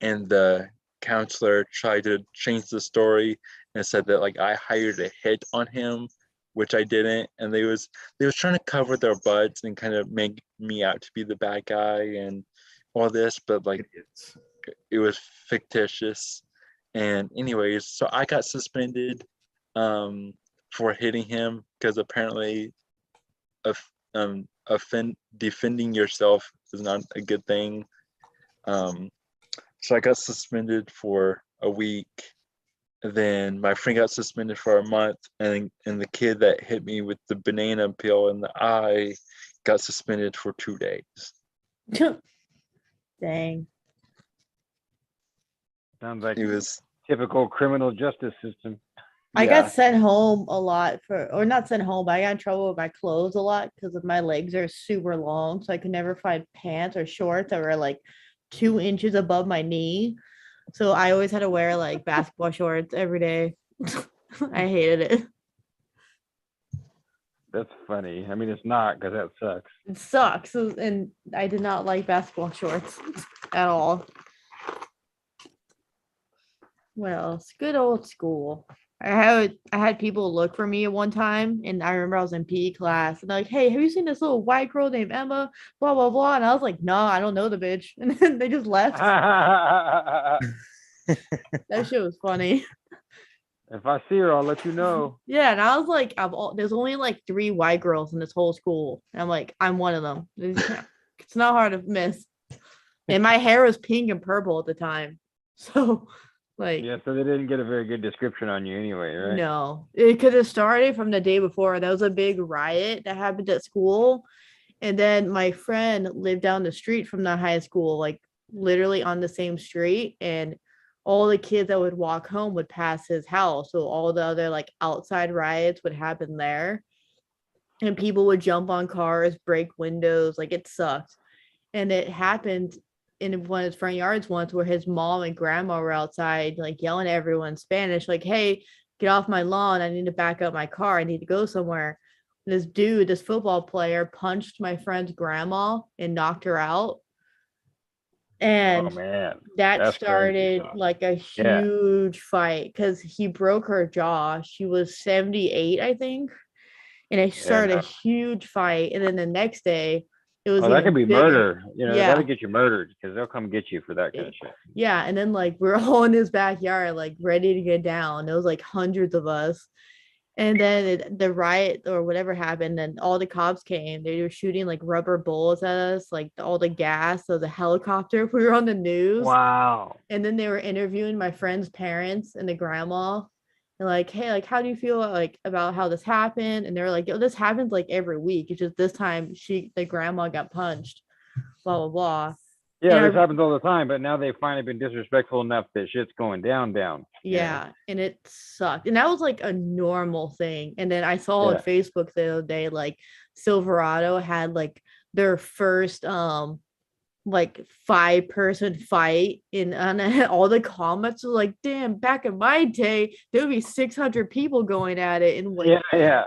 [SPEAKER 7] and the counselor tried to change the story and said that like I hired a hit on him, which I didn't, and they was trying to cover their butts and kind of make me out to be the bad guy and all this, but like it was fictitious. And anyways, so I got suspended for hitting him because apparently defending yourself is not a good thing. So I got suspended for a week. Then my friend got suspended for a month, and the kid that hit me with the banana peel in the eye got suspended for 2 days.
[SPEAKER 1] Dang.
[SPEAKER 3] Sounds like
[SPEAKER 7] It was
[SPEAKER 3] typical criminal justice system.
[SPEAKER 1] I
[SPEAKER 7] Yeah.
[SPEAKER 1] got sent home a lot or not sent home, but I got in trouble with my clothes a lot because of my legs are super long. So I could never find pants or shorts that were like 2 inches above my knee. So I always had to wear like basketball shorts every day. I hated it.
[SPEAKER 3] That's funny. I mean, it's not because that sucks.
[SPEAKER 1] It sucks. And I did not like basketball shorts at all. Well, it's good old school. I had people look for me at one time, and I remember I was in PE class, and they're like, "Hey, have you seen this little white girl named Emma?" Blah blah blah, and I was like, "No, I don't know the bitch," and then they just left. That shit was funny.
[SPEAKER 3] If I see her, I'll let you know.
[SPEAKER 1] Yeah, and I was like, there's only like 3 white girls in this whole school, and I'm like, I'm one of them. It's not hard to miss. And my hair was pink and purple at the time, so Like,
[SPEAKER 3] Yeah, so they didn't get a very good description on you anyway, right?
[SPEAKER 1] no, it could have started from the day before. There was a big riot that happened at school. And then my friend lived down the street from the high school, like literally on the same street. And all the kids that would walk home would pass his house. So all the other like outside riots would happen there. And people would jump on cars, break windows. Like it sucked. And it happened in one of his front yards once where his mom and grandma were outside, like yelling at everyone in Spanish, like, hey, get off my lawn. I need to back up my car. I need to go somewhere. This dude, this football player, punched my friend's grandma and knocked her out.
[SPEAKER 3] Oh
[SPEAKER 1] And
[SPEAKER 3] man,
[SPEAKER 1] that
[SPEAKER 3] that's crazy.
[SPEAKER 1] started like a
[SPEAKER 3] Yeah.
[SPEAKER 1] huge fight because he broke her jaw. She was 78, I think. And it started a
[SPEAKER 3] no.
[SPEAKER 1] huge fight. And then the next day, it was
[SPEAKER 3] Oh, that
[SPEAKER 1] even
[SPEAKER 3] could be
[SPEAKER 1] bigger.
[SPEAKER 3] murder. You know,
[SPEAKER 1] Yeah.
[SPEAKER 3] that'll get you murdered because they'll come get you for that kind of shit.
[SPEAKER 1] Yeah. And then like we're all in his backyard, like ready to get down. There was like hundreds of us. And then the riot or whatever happened, and all the cops came. They were shooting like rubber bullets at us, like all the gas. So the helicopter, we were on the news.
[SPEAKER 3] Wow.
[SPEAKER 1] And then they were interviewing my friend's parents and the grandma. And like, hey, like, how do you feel like about how this happened? And they were like, yo, this happens like every week. It's just this time the grandma got punched, blah, blah, blah.
[SPEAKER 3] Yeah,
[SPEAKER 1] And
[SPEAKER 3] this happens all the time, but now they've finally been disrespectful enough that shit's going down.
[SPEAKER 1] Yeah, and it sucked. And that was like a normal thing. And then I saw on
[SPEAKER 3] Yeah.
[SPEAKER 1] Facebook the other day, like Silverado had like their first like 5-person fight in and all the comments were like, damn, back in my day, there would be 600 people going at it. And like
[SPEAKER 3] Yeah.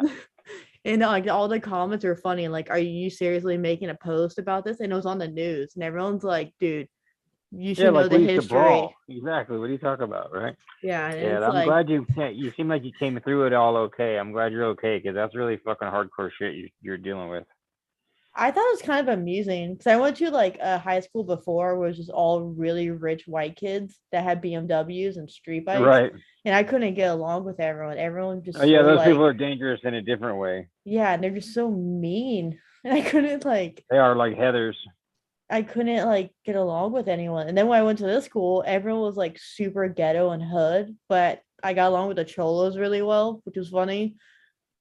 [SPEAKER 1] and like all the comments are funny. Like, are you seriously making a post about this? And it was on the news, and everyone's like, dude, you should know
[SPEAKER 3] like
[SPEAKER 1] the
[SPEAKER 3] we used to
[SPEAKER 1] history.
[SPEAKER 3] brawl. Exactly. What are you talking about, right?
[SPEAKER 1] Yeah, and
[SPEAKER 3] Yeah,
[SPEAKER 1] it's
[SPEAKER 3] I'm
[SPEAKER 1] like,
[SPEAKER 3] glad you seem like you came through it all okay. I'm glad you're okay because that's really fucking hardcore shit you're dealing with.
[SPEAKER 1] I thought it was kind of amusing because I went to like a high school before where it was just all really rich white kids that had BMWs and street bikes.
[SPEAKER 3] Right.
[SPEAKER 1] And I couldn't get along with everyone. Everyone just
[SPEAKER 3] Oh yeah,
[SPEAKER 1] so,
[SPEAKER 3] those
[SPEAKER 1] like,
[SPEAKER 3] people are dangerous in a different way.
[SPEAKER 1] yeah, and they're just so mean. And I couldn't like
[SPEAKER 3] They are like Heathers.
[SPEAKER 1] get along with anyone. And then when I went to this school, everyone was like super ghetto and hood, but I got along with the cholos really well, which was funny.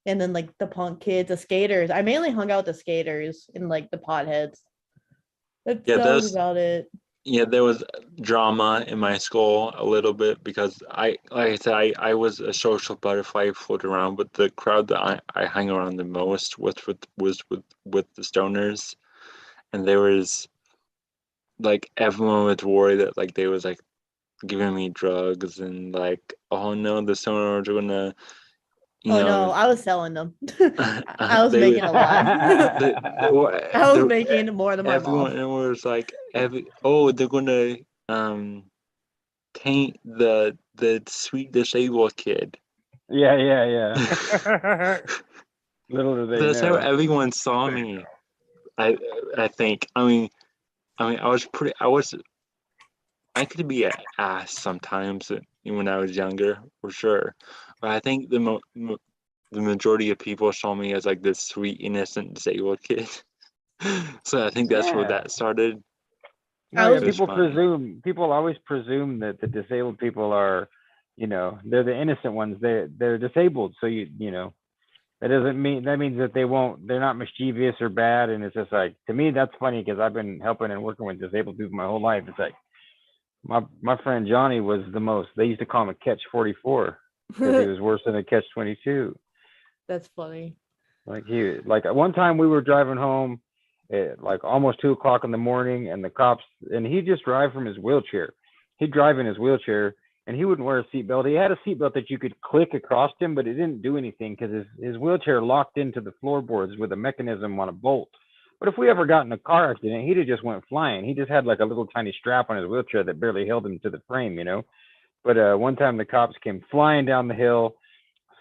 [SPEAKER 1] And then like the punk kids, the skaters. I mainly hung out with the skaters and like the potheads. That was about it.
[SPEAKER 7] Yeah, there was drama in my school a little bit because like I said, I was a social butterfly, floated around, but the crowd that I hung around the most was with the stoners, and there was like everyone was worried that like they was like giving me drugs and like, oh no, the stoners are gonna.
[SPEAKER 1] No, I was selling them. I was making a lot. I was making more than my mom.
[SPEAKER 7] Everyone was like, they're gonna taint the sweet disabled kid.
[SPEAKER 3] Yeah. Little do they
[SPEAKER 7] That's
[SPEAKER 3] know.
[SPEAKER 7] how everyone saw me. I think. I mean, I could be an ass sometimes when I was younger, for sure. But I think the majority of people saw me as like this sweet, innocent, disabled kid. So I think that's where that started.
[SPEAKER 3] No, yeah, people always presume that the disabled people are, they're the innocent ones. They're disabled. So you know, that means that they're not mischievous or bad. And it's just like, to me, that's funny because I've been helping and working with disabled people my whole life. It's like, my friend Johnny was the most, they used to call him a catch 44 because he was worse than a catch 22.
[SPEAKER 1] That's funny.
[SPEAKER 3] Like one time we were driving home at like almost 2:00 in the morning, and the cops, and he'd just drive from his wheelchair. He'd drive in his wheelchair, and he wouldn't wear a seatbelt. He had a seatbelt that you could click across him, but it didn't do anything because his wheelchair locked into the floorboards with a mechanism on a bolt. But if we ever got in a car accident, he'd have just went flying. He just had like a little tiny strap on his wheelchair that barely held him to the frame, But one time the cops came flying down the hill,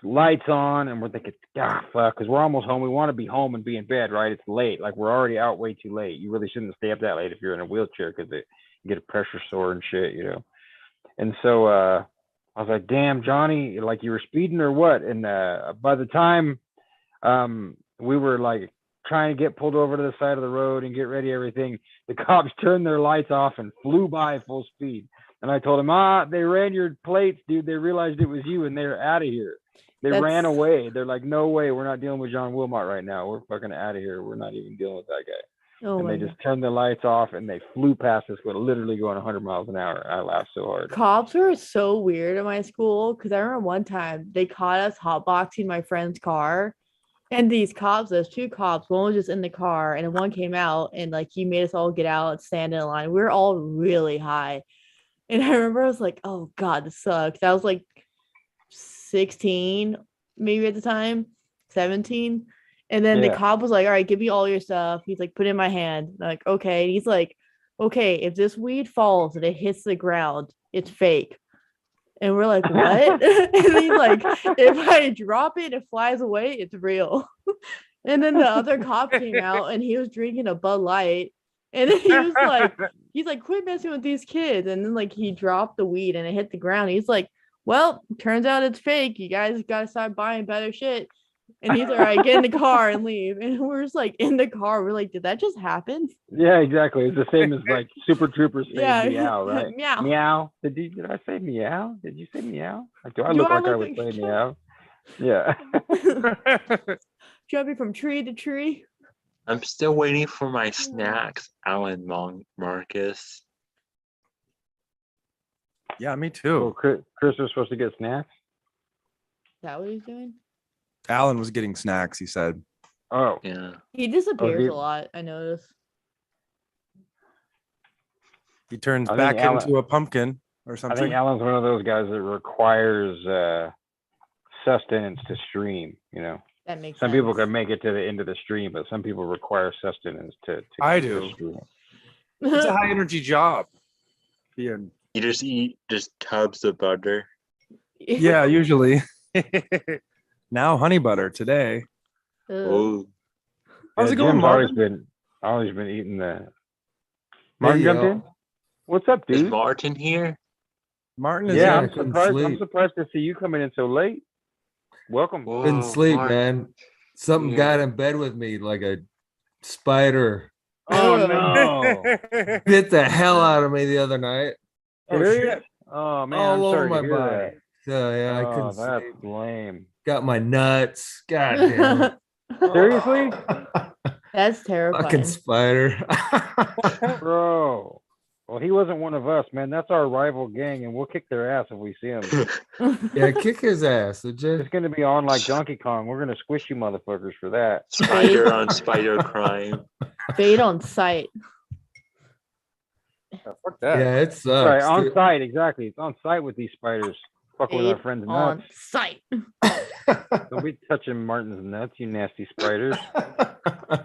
[SPEAKER 3] lights on, and we're thinking, fuck, because we're almost home. We want to be home and be in bed, right? It's late. Like, we're already out way too late. You really shouldn't stay up that late if you're in a wheelchair because you get a pressure sore and shit, And so I was like, damn, Johnny, like, you were speeding or what? And by the time we were like trying to get pulled over to the side of the road and get ready, everything, the cops turned their lights off and flew by full speed. And I told him, they ran your plates, dude. They realized it was you, and they're out of here. They ran away. They're like, no way, we're not dealing with John Wilmot right now. We're fucking out of here. We're not even dealing with that guy.
[SPEAKER 1] Oh
[SPEAKER 3] and
[SPEAKER 1] my
[SPEAKER 3] they
[SPEAKER 1] God.
[SPEAKER 3] just turned the lights off, and they flew past us, literally going 100 miles an hour. I laughed so hard.
[SPEAKER 1] Cops were so weird at my school because I remember one time they caught us hotboxing my friend's car. And these cops, there's two cops, one was just in the car, and then one came out and like he made us all get out and stand in line. We were all really high. And I remember I was like, oh God, this sucks. I was like 16, maybe at the time, 17. And then the cop was like, all right, give me all your stuff. He's like, put it in my hand. I'm like, okay. And he's like, okay, if this weed falls and it hits the ground, it's fake. And we're like, what? And he's like, if I drop it, it flies away, it's real. And then the other cop came out and he was drinking a Bud Light. And then he's like, quit messing with these kids. And then like he dropped the weed and it hit the ground. He's like, well, turns out it's fake. You guys gotta start buying better shit. And he's like, all right, get in the car and leave. And we're just like in the car. We're like, did that just happen?
[SPEAKER 3] Yeah, exactly. It's the same as like Super Troopers saying meow, right?
[SPEAKER 1] Meow.
[SPEAKER 3] Meow. Did I say meow? Did you say meow? Like, do I look like I would say meow? Yeah.
[SPEAKER 1] Jumping from tree to tree.
[SPEAKER 7] I'm still waiting for my snacks, Alan Marcus.
[SPEAKER 6] Yeah, me too.
[SPEAKER 3] So Chris was supposed to get snacks?
[SPEAKER 1] Is that what he's doing?
[SPEAKER 6] Alan was getting snacks, he said.
[SPEAKER 3] Oh.
[SPEAKER 7] Yeah.
[SPEAKER 1] He disappears a lot, I noticed.
[SPEAKER 6] He turns back into a pumpkin or something.
[SPEAKER 3] I think Alan's one of those guys that requires sustenance to stream, you know.
[SPEAKER 1] That makes
[SPEAKER 3] some
[SPEAKER 1] sense.
[SPEAKER 3] people can make it to the end of the stream, but some people require sustenance to
[SPEAKER 6] I do.
[SPEAKER 3] stream.
[SPEAKER 6] It's a high energy job. Being
[SPEAKER 7] You just eat just tubs of butter.
[SPEAKER 6] yeah, usually. Now honey butter today.
[SPEAKER 7] Oh,
[SPEAKER 6] How's it going,
[SPEAKER 3] Jim's
[SPEAKER 6] Martin?
[SPEAKER 3] always been eating the. Martin jumped in. What's up,
[SPEAKER 7] is
[SPEAKER 3] dude?
[SPEAKER 7] Martin here?
[SPEAKER 6] Martin is
[SPEAKER 3] Yeah,
[SPEAKER 6] in.
[SPEAKER 3] I'm surprised to see you coming in so late. Welcome.
[SPEAKER 8] Couldn't
[SPEAKER 7] Whoa,
[SPEAKER 8] sleep,
[SPEAKER 7] Martin.
[SPEAKER 8] man. Something
[SPEAKER 7] Yeah.
[SPEAKER 8] got in bed with me like a spider.
[SPEAKER 3] Oh no!
[SPEAKER 8] Bit the hell out of me the other night.
[SPEAKER 3] Serious? Oh man, I'm
[SPEAKER 8] All over
[SPEAKER 3] sorry to
[SPEAKER 8] my
[SPEAKER 3] hear
[SPEAKER 8] body.
[SPEAKER 3] that.
[SPEAKER 8] So yeah, I
[SPEAKER 3] Oh,
[SPEAKER 8] couldn't
[SPEAKER 3] that's
[SPEAKER 8] sleep.
[SPEAKER 3] lame.
[SPEAKER 8] Got my nuts. God damn it.
[SPEAKER 3] Seriously,
[SPEAKER 1] That's terrifying.
[SPEAKER 8] Fucking spider.
[SPEAKER 3] bro. Well, he wasn't one of us, man. That's our rival gang, and we'll kick their ass if we see him.
[SPEAKER 8] Yeah, kick his ass. Would you?
[SPEAKER 3] It's gonna be on like Donkey Kong. We're gonna squish you, motherfuckers, for that.
[SPEAKER 7] Spider on spider crime.
[SPEAKER 1] Bait on sight.
[SPEAKER 6] Fuck that.
[SPEAKER 8] Yeah, it sucks.
[SPEAKER 3] Right, on
[SPEAKER 8] dude.
[SPEAKER 3] site, exactly. It's on site with these spiders. Fucking with our
[SPEAKER 1] Bait
[SPEAKER 3] friends'
[SPEAKER 1] on
[SPEAKER 3] nuts.
[SPEAKER 1] sight.
[SPEAKER 3] Don't be touching Martin's nuts, you nasty spiders.
[SPEAKER 6] I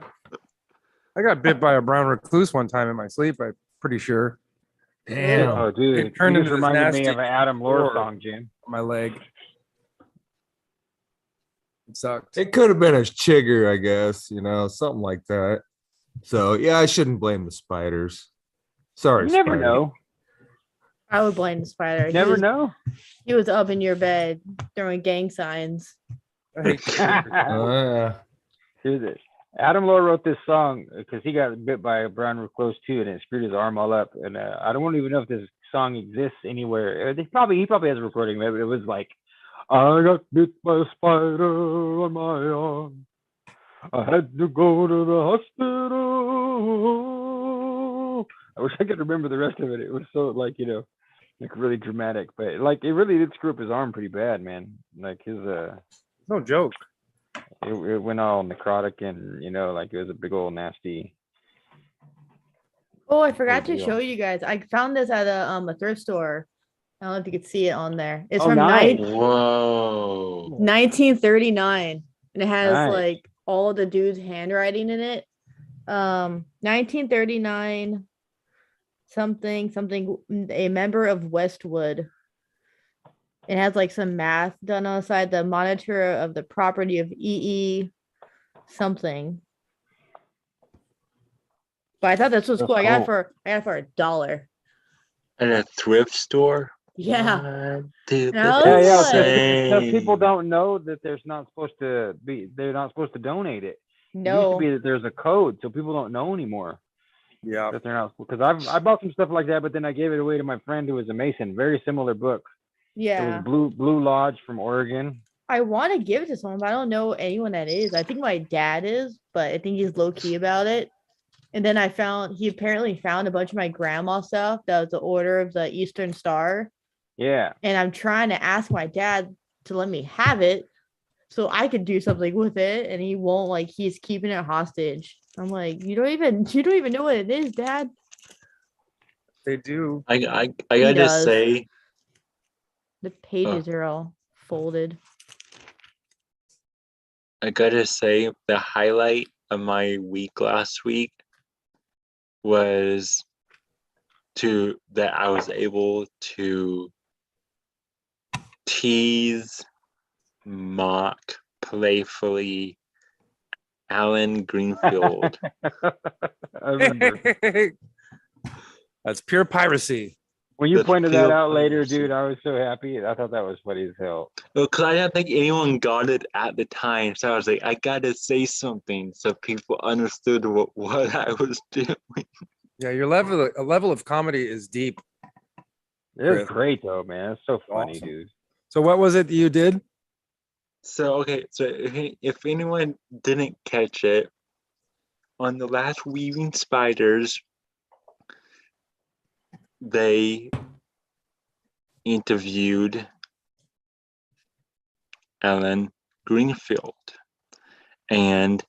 [SPEAKER 6] got bit by a brown recluse one time in my sleep, I'm pretty sure.
[SPEAKER 8] Damn.
[SPEAKER 3] Oh, dude,
[SPEAKER 6] It turned
[SPEAKER 3] you
[SPEAKER 6] into
[SPEAKER 3] just
[SPEAKER 6] this
[SPEAKER 3] reminded me
[SPEAKER 6] nasty
[SPEAKER 3] of an Adam Lore
[SPEAKER 6] roar.
[SPEAKER 3] song, Jim.
[SPEAKER 6] On my leg. It sucked.
[SPEAKER 8] It could have been a chigger, I guess, something like that. So yeah, I shouldn't blame the spiders. Sorry,
[SPEAKER 3] You never
[SPEAKER 8] spider.
[SPEAKER 3] know.
[SPEAKER 1] I would blame the spider.
[SPEAKER 3] Never know.
[SPEAKER 1] He was up in your bed throwing gang signs.
[SPEAKER 6] I hate
[SPEAKER 8] Yeah.
[SPEAKER 3] Dude, Adam Lore wrote this song because he got bit by a brown recluse too, and it screwed his arm all up. And I don't even know if this song exists anywhere. He probably has a recording, but it was like, I got bit by a spider on my arm. I had to go to the hospital. I wish I could remember the rest of it. It was so like really dramatic, but like it really did screw up his arm pretty bad, man. Like his
[SPEAKER 6] no joke.
[SPEAKER 3] it went all necrotic and like it was a big old nasty.
[SPEAKER 1] Oh, I forgot to
[SPEAKER 3] deal.
[SPEAKER 1] show you guys. I found this at a thrift store. I don't know if you could see it on there. It's
[SPEAKER 3] Oh,
[SPEAKER 1] from
[SPEAKER 3] nice.
[SPEAKER 7] Whoa.
[SPEAKER 1] 1939, and it has
[SPEAKER 3] Nice.
[SPEAKER 1] like all the dude's handwriting in it. 1939 something, a member of Westwood. It has like some math done on the side, the monitor of the property of E.E. something. But I thought this was
[SPEAKER 3] That's
[SPEAKER 1] cool. I got it
[SPEAKER 3] cool.
[SPEAKER 1] for $1.
[SPEAKER 7] In a thrift store?
[SPEAKER 1] Yeah.
[SPEAKER 7] What? Dude,
[SPEAKER 1] And I
[SPEAKER 7] that's
[SPEAKER 1] was
[SPEAKER 3] Yeah,
[SPEAKER 1] like-
[SPEAKER 3] because
[SPEAKER 7] insane.
[SPEAKER 3] people don't know that they're not supposed to donate it. It used
[SPEAKER 1] No.
[SPEAKER 3] to be that there's a code, so people don't know anymore.
[SPEAKER 6] Yeah.
[SPEAKER 3] Because they're not because I bought some stuff like that, but then I gave it away to my friend who was a Mason. Very similar book. It was
[SPEAKER 1] Yeah.
[SPEAKER 3] Blue Lodge from Oregon.
[SPEAKER 1] I want to give it to someone, but I don't know anyone that is. I think my dad is, but I think he's low key about it. And then he apparently found a bunch of my grandma stuff that was the Order of the Eastern Star.
[SPEAKER 3] Yeah.
[SPEAKER 1] And I'm trying to ask my dad to let me have it so I could do something with it. And he won't, like, he's keeping it hostage. I'm like, you don't even know what it is, Dad.
[SPEAKER 6] They do.
[SPEAKER 7] I
[SPEAKER 1] He
[SPEAKER 7] gotta
[SPEAKER 1] does.
[SPEAKER 7] say,
[SPEAKER 1] The pages are all folded.
[SPEAKER 7] the highlight of my week last week was that I was able to tease, mock, playfully Alan Greenfield.
[SPEAKER 3] I remember.
[SPEAKER 6] That's pure piracy.
[SPEAKER 3] When you
[SPEAKER 7] That's
[SPEAKER 3] pointed that
[SPEAKER 7] pure
[SPEAKER 3] out later,
[SPEAKER 7] piracy.
[SPEAKER 3] dude, I was so happy. I thought that was funny as hell.
[SPEAKER 7] Because I didn't think anyone got it at the time, so I was like, I gotta say something so people understood what I was doing.
[SPEAKER 6] Yeah, your level of comedy is deep.
[SPEAKER 3] It was
[SPEAKER 6] Chris.
[SPEAKER 3] great though, man. It's so funny,
[SPEAKER 6] Awesome.
[SPEAKER 3] dude.
[SPEAKER 6] So what was it that you did?
[SPEAKER 7] So okay, so if anyone didn't catch it, on the last Weaving Spiders, they interviewed Alan Greenfield, and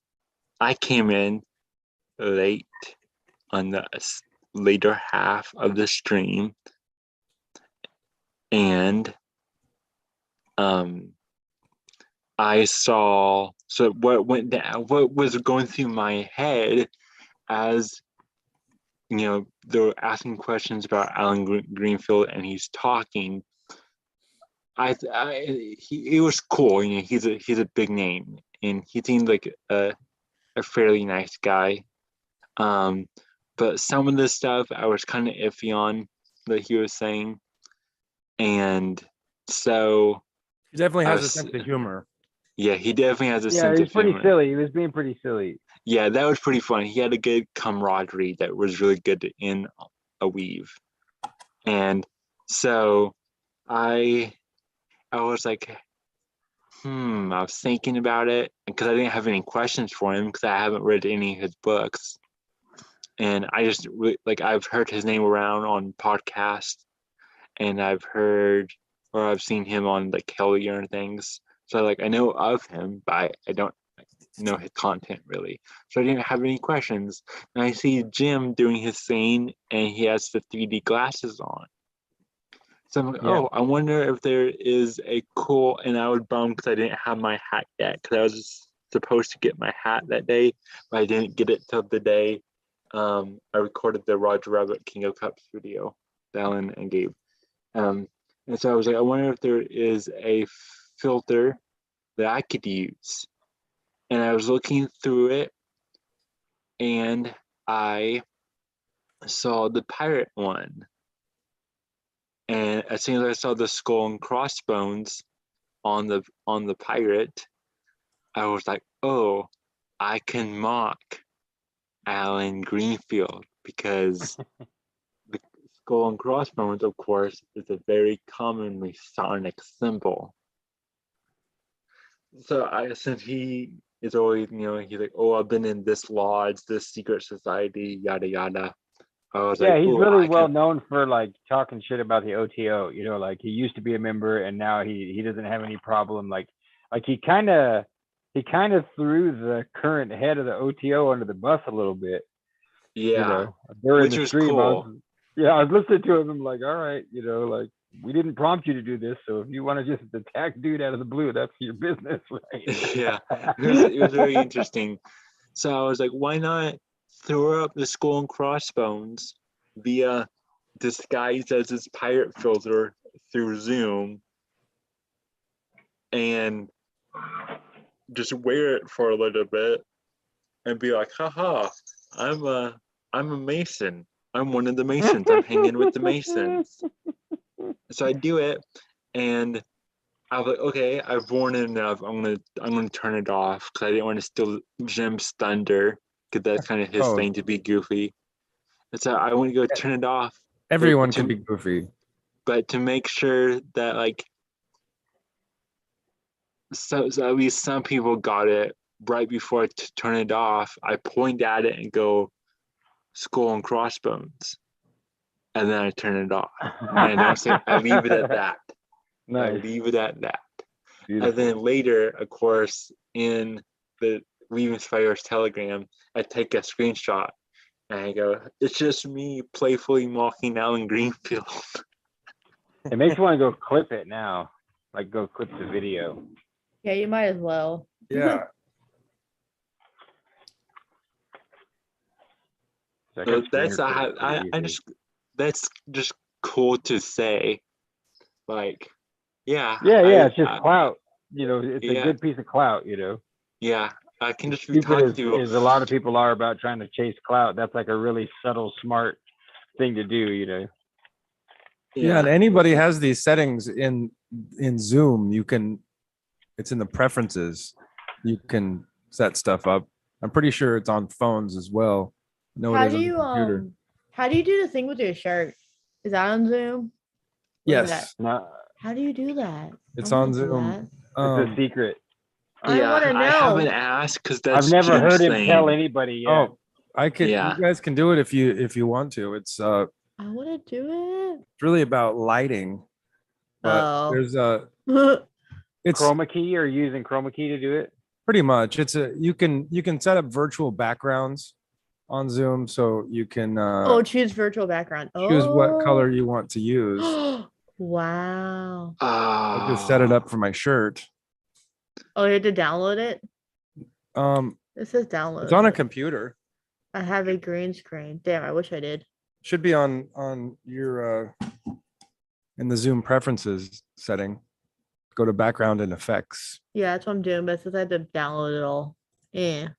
[SPEAKER 7] I came in late on the later half of the stream, and I saw what went down, what was going through my head as they're asking questions about Alan Greenfield and he's talking. It was cool. He's a big name and he seemed like a fairly nice guy. But some of the stuff I was kind of iffy on that he was saying, and so
[SPEAKER 6] He definitely has a sense of humor.
[SPEAKER 7] Yeah, he definitely has a
[SPEAKER 3] Yeah,
[SPEAKER 7] sense
[SPEAKER 3] he's
[SPEAKER 7] of
[SPEAKER 3] pretty
[SPEAKER 7] humor.
[SPEAKER 3] silly. He was being pretty silly.
[SPEAKER 7] Yeah, that was pretty fun. He had a good camaraderie that was really good in a weave. And so I was like, I was thinking about it because I didn't have any questions for him because I haven't read any of his books. And I just I've heard his name around on podcasts and I've seen him on like Kelly and things. So I know of him, but I don't know his content really. So I didn't have any questions. And I see Jim doing his thing and he has the 3D glasses on. So I'm like, oh, I wonder if there is a cool, and I was bummed because I didn't have my hat yet because I was supposed to get my hat that day, but I didn't get it till the day I recorded the Roger Rabbit King of Cups video, Alan and Gabe. And so I was like, I wonder if there is a filter that I could use. And I was looking through it and I saw the pirate one. And as soon as I saw the skull and crossbones on the pirate, I was like, oh, I can mock Alan Greenfield because the skull and crossbones, of course, is a very common Masonic symbol. So since he is always, he's like, oh, I've been in this lodge, this secret society, yada yada. I was like,
[SPEAKER 3] he's really well known for like talking shit about the OTO. Like he used to be a member and now he doesn't have any problem. Like he kind of threw the current head of the OTO under the bus a little bit.
[SPEAKER 7] Yeah,
[SPEAKER 3] during
[SPEAKER 7] which
[SPEAKER 3] the
[SPEAKER 7] was
[SPEAKER 3] stream.
[SPEAKER 7] cool.
[SPEAKER 3] I was listening to him. I'm like, all right, like we didn't prompt you to do this, so if you want to just attack dude out of the blue, that's your business, right?
[SPEAKER 7] Yeah, it was very interesting. So I was like, why not throw up the skull and crossbones via disguised as this pirate filter through Zoom and just wear it for a little bit and be like, haha, I'm a Mason. I'm one of the Masons. I'm hanging with the Masons. So I do it and I was like, okay, I've worn it enough. I'm gonna turn it off because I didn't want to steal Jim's thunder because that's kind of his thing to be goofy. So I want to go turn it off.
[SPEAKER 6] Everyone
[SPEAKER 7] to-
[SPEAKER 6] can be goofy.
[SPEAKER 7] But to make sure that like so at least some people got it right before to turn it off, I point at it and go skull and crossbones. And then I turn it off. And I don't say I leave it at that. I
[SPEAKER 3] Nice.
[SPEAKER 7] leave it at that.
[SPEAKER 3] Beautiful.
[SPEAKER 7] And then later, of course, in the Leaving Spiders Telegram, I take a screenshot and I go, it's just me playfully mocking Alan Greenfield.
[SPEAKER 3] It makes me want to go clip it now. Like go clip the video.
[SPEAKER 1] Yeah, you might as well.
[SPEAKER 6] Yeah.
[SPEAKER 3] So I
[SPEAKER 7] So
[SPEAKER 3] can
[SPEAKER 7] that's
[SPEAKER 3] screen record it
[SPEAKER 7] I
[SPEAKER 3] pretty easy.
[SPEAKER 7] just that's just cool to say. Like, yeah.
[SPEAKER 3] Yeah,
[SPEAKER 7] I-
[SPEAKER 3] it's just
[SPEAKER 7] I-
[SPEAKER 3] clout. You know, it's
[SPEAKER 7] Yeah.
[SPEAKER 3] a good piece of clout, you know.
[SPEAKER 7] Yeah, I can just be
[SPEAKER 3] Stupid
[SPEAKER 7] talking
[SPEAKER 3] as,
[SPEAKER 7] to
[SPEAKER 3] as a lot of people are about trying to chase clout, that's like a really subtle, smart thing to do, you know.
[SPEAKER 6] Yeah, and anybody has these settings in Zoom. You can, it's in the preferences. You can set stuff up. I'm pretty sure it's on phones as well. No,
[SPEAKER 1] How
[SPEAKER 6] it is
[SPEAKER 1] do
[SPEAKER 6] on the
[SPEAKER 1] you
[SPEAKER 6] computer.
[SPEAKER 1] how do you do the thing with your shirt? Is that on Zoom? What is
[SPEAKER 6] Yes,
[SPEAKER 3] No,
[SPEAKER 1] How do you do that?
[SPEAKER 6] it's
[SPEAKER 1] I wanna
[SPEAKER 6] on
[SPEAKER 1] do
[SPEAKER 6] Zoom.
[SPEAKER 1] that.
[SPEAKER 3] it's a secret.
[SPEAKER 1] I wanna
[SPEAKER 7] I haven't
[SPEAKER 1] know.
[SPEAKER 7] asked because that's
[SPEAKER 3] I've never
[SPEAKER 7] Jim's
[SPEAKER 3] heard him
[SPEAKER 7] thing.
[SPEAKER 3] tell anybody yet.
[SPEAKER 6] Oh, I could.
[SPEAKER 7] Yeah.
[SPEAKER 6] You guys can do it if you want to. It's
[SPEAKER 1] I wanna do
[SPEAKER 6] really about lighting, but
[SPEAKER 1] Oh.
[SPEAKER 6] there's
[SPEAKER 1] it.
[SPEAKER 6] it's
[SPEAKER 3] Chroma key or using chroma key to do it?
[SPEAKER 6] pretty much it's a you can set up virtual backgrounds on Zoom, so you can
[SPEAKER 1] Oh, choose virtual background.
[SPEAKER 6] choose what color
[SPEAKER 1] Oh.
[SPEAKER 6] you want to use.
[SPEAKER 1] Wow.
[SPEAKER 6] I just set it up for my shirt.
[SPEAKER 1] Oh, you had to download it? It says download.
[SPEAKER 6] It's on a
[SPEAKER 1] but
[SPEAKER 6] computer.
[SPEAKER 1] I have a green screen. Damn, I wish I did.
[SPEAKER 6] Should be on your in the Zoom preferences setting. Go to background and effects.
[SPEAKER 1] Yeah, that's what I'm doing, but it says I had to download it all. Yeah.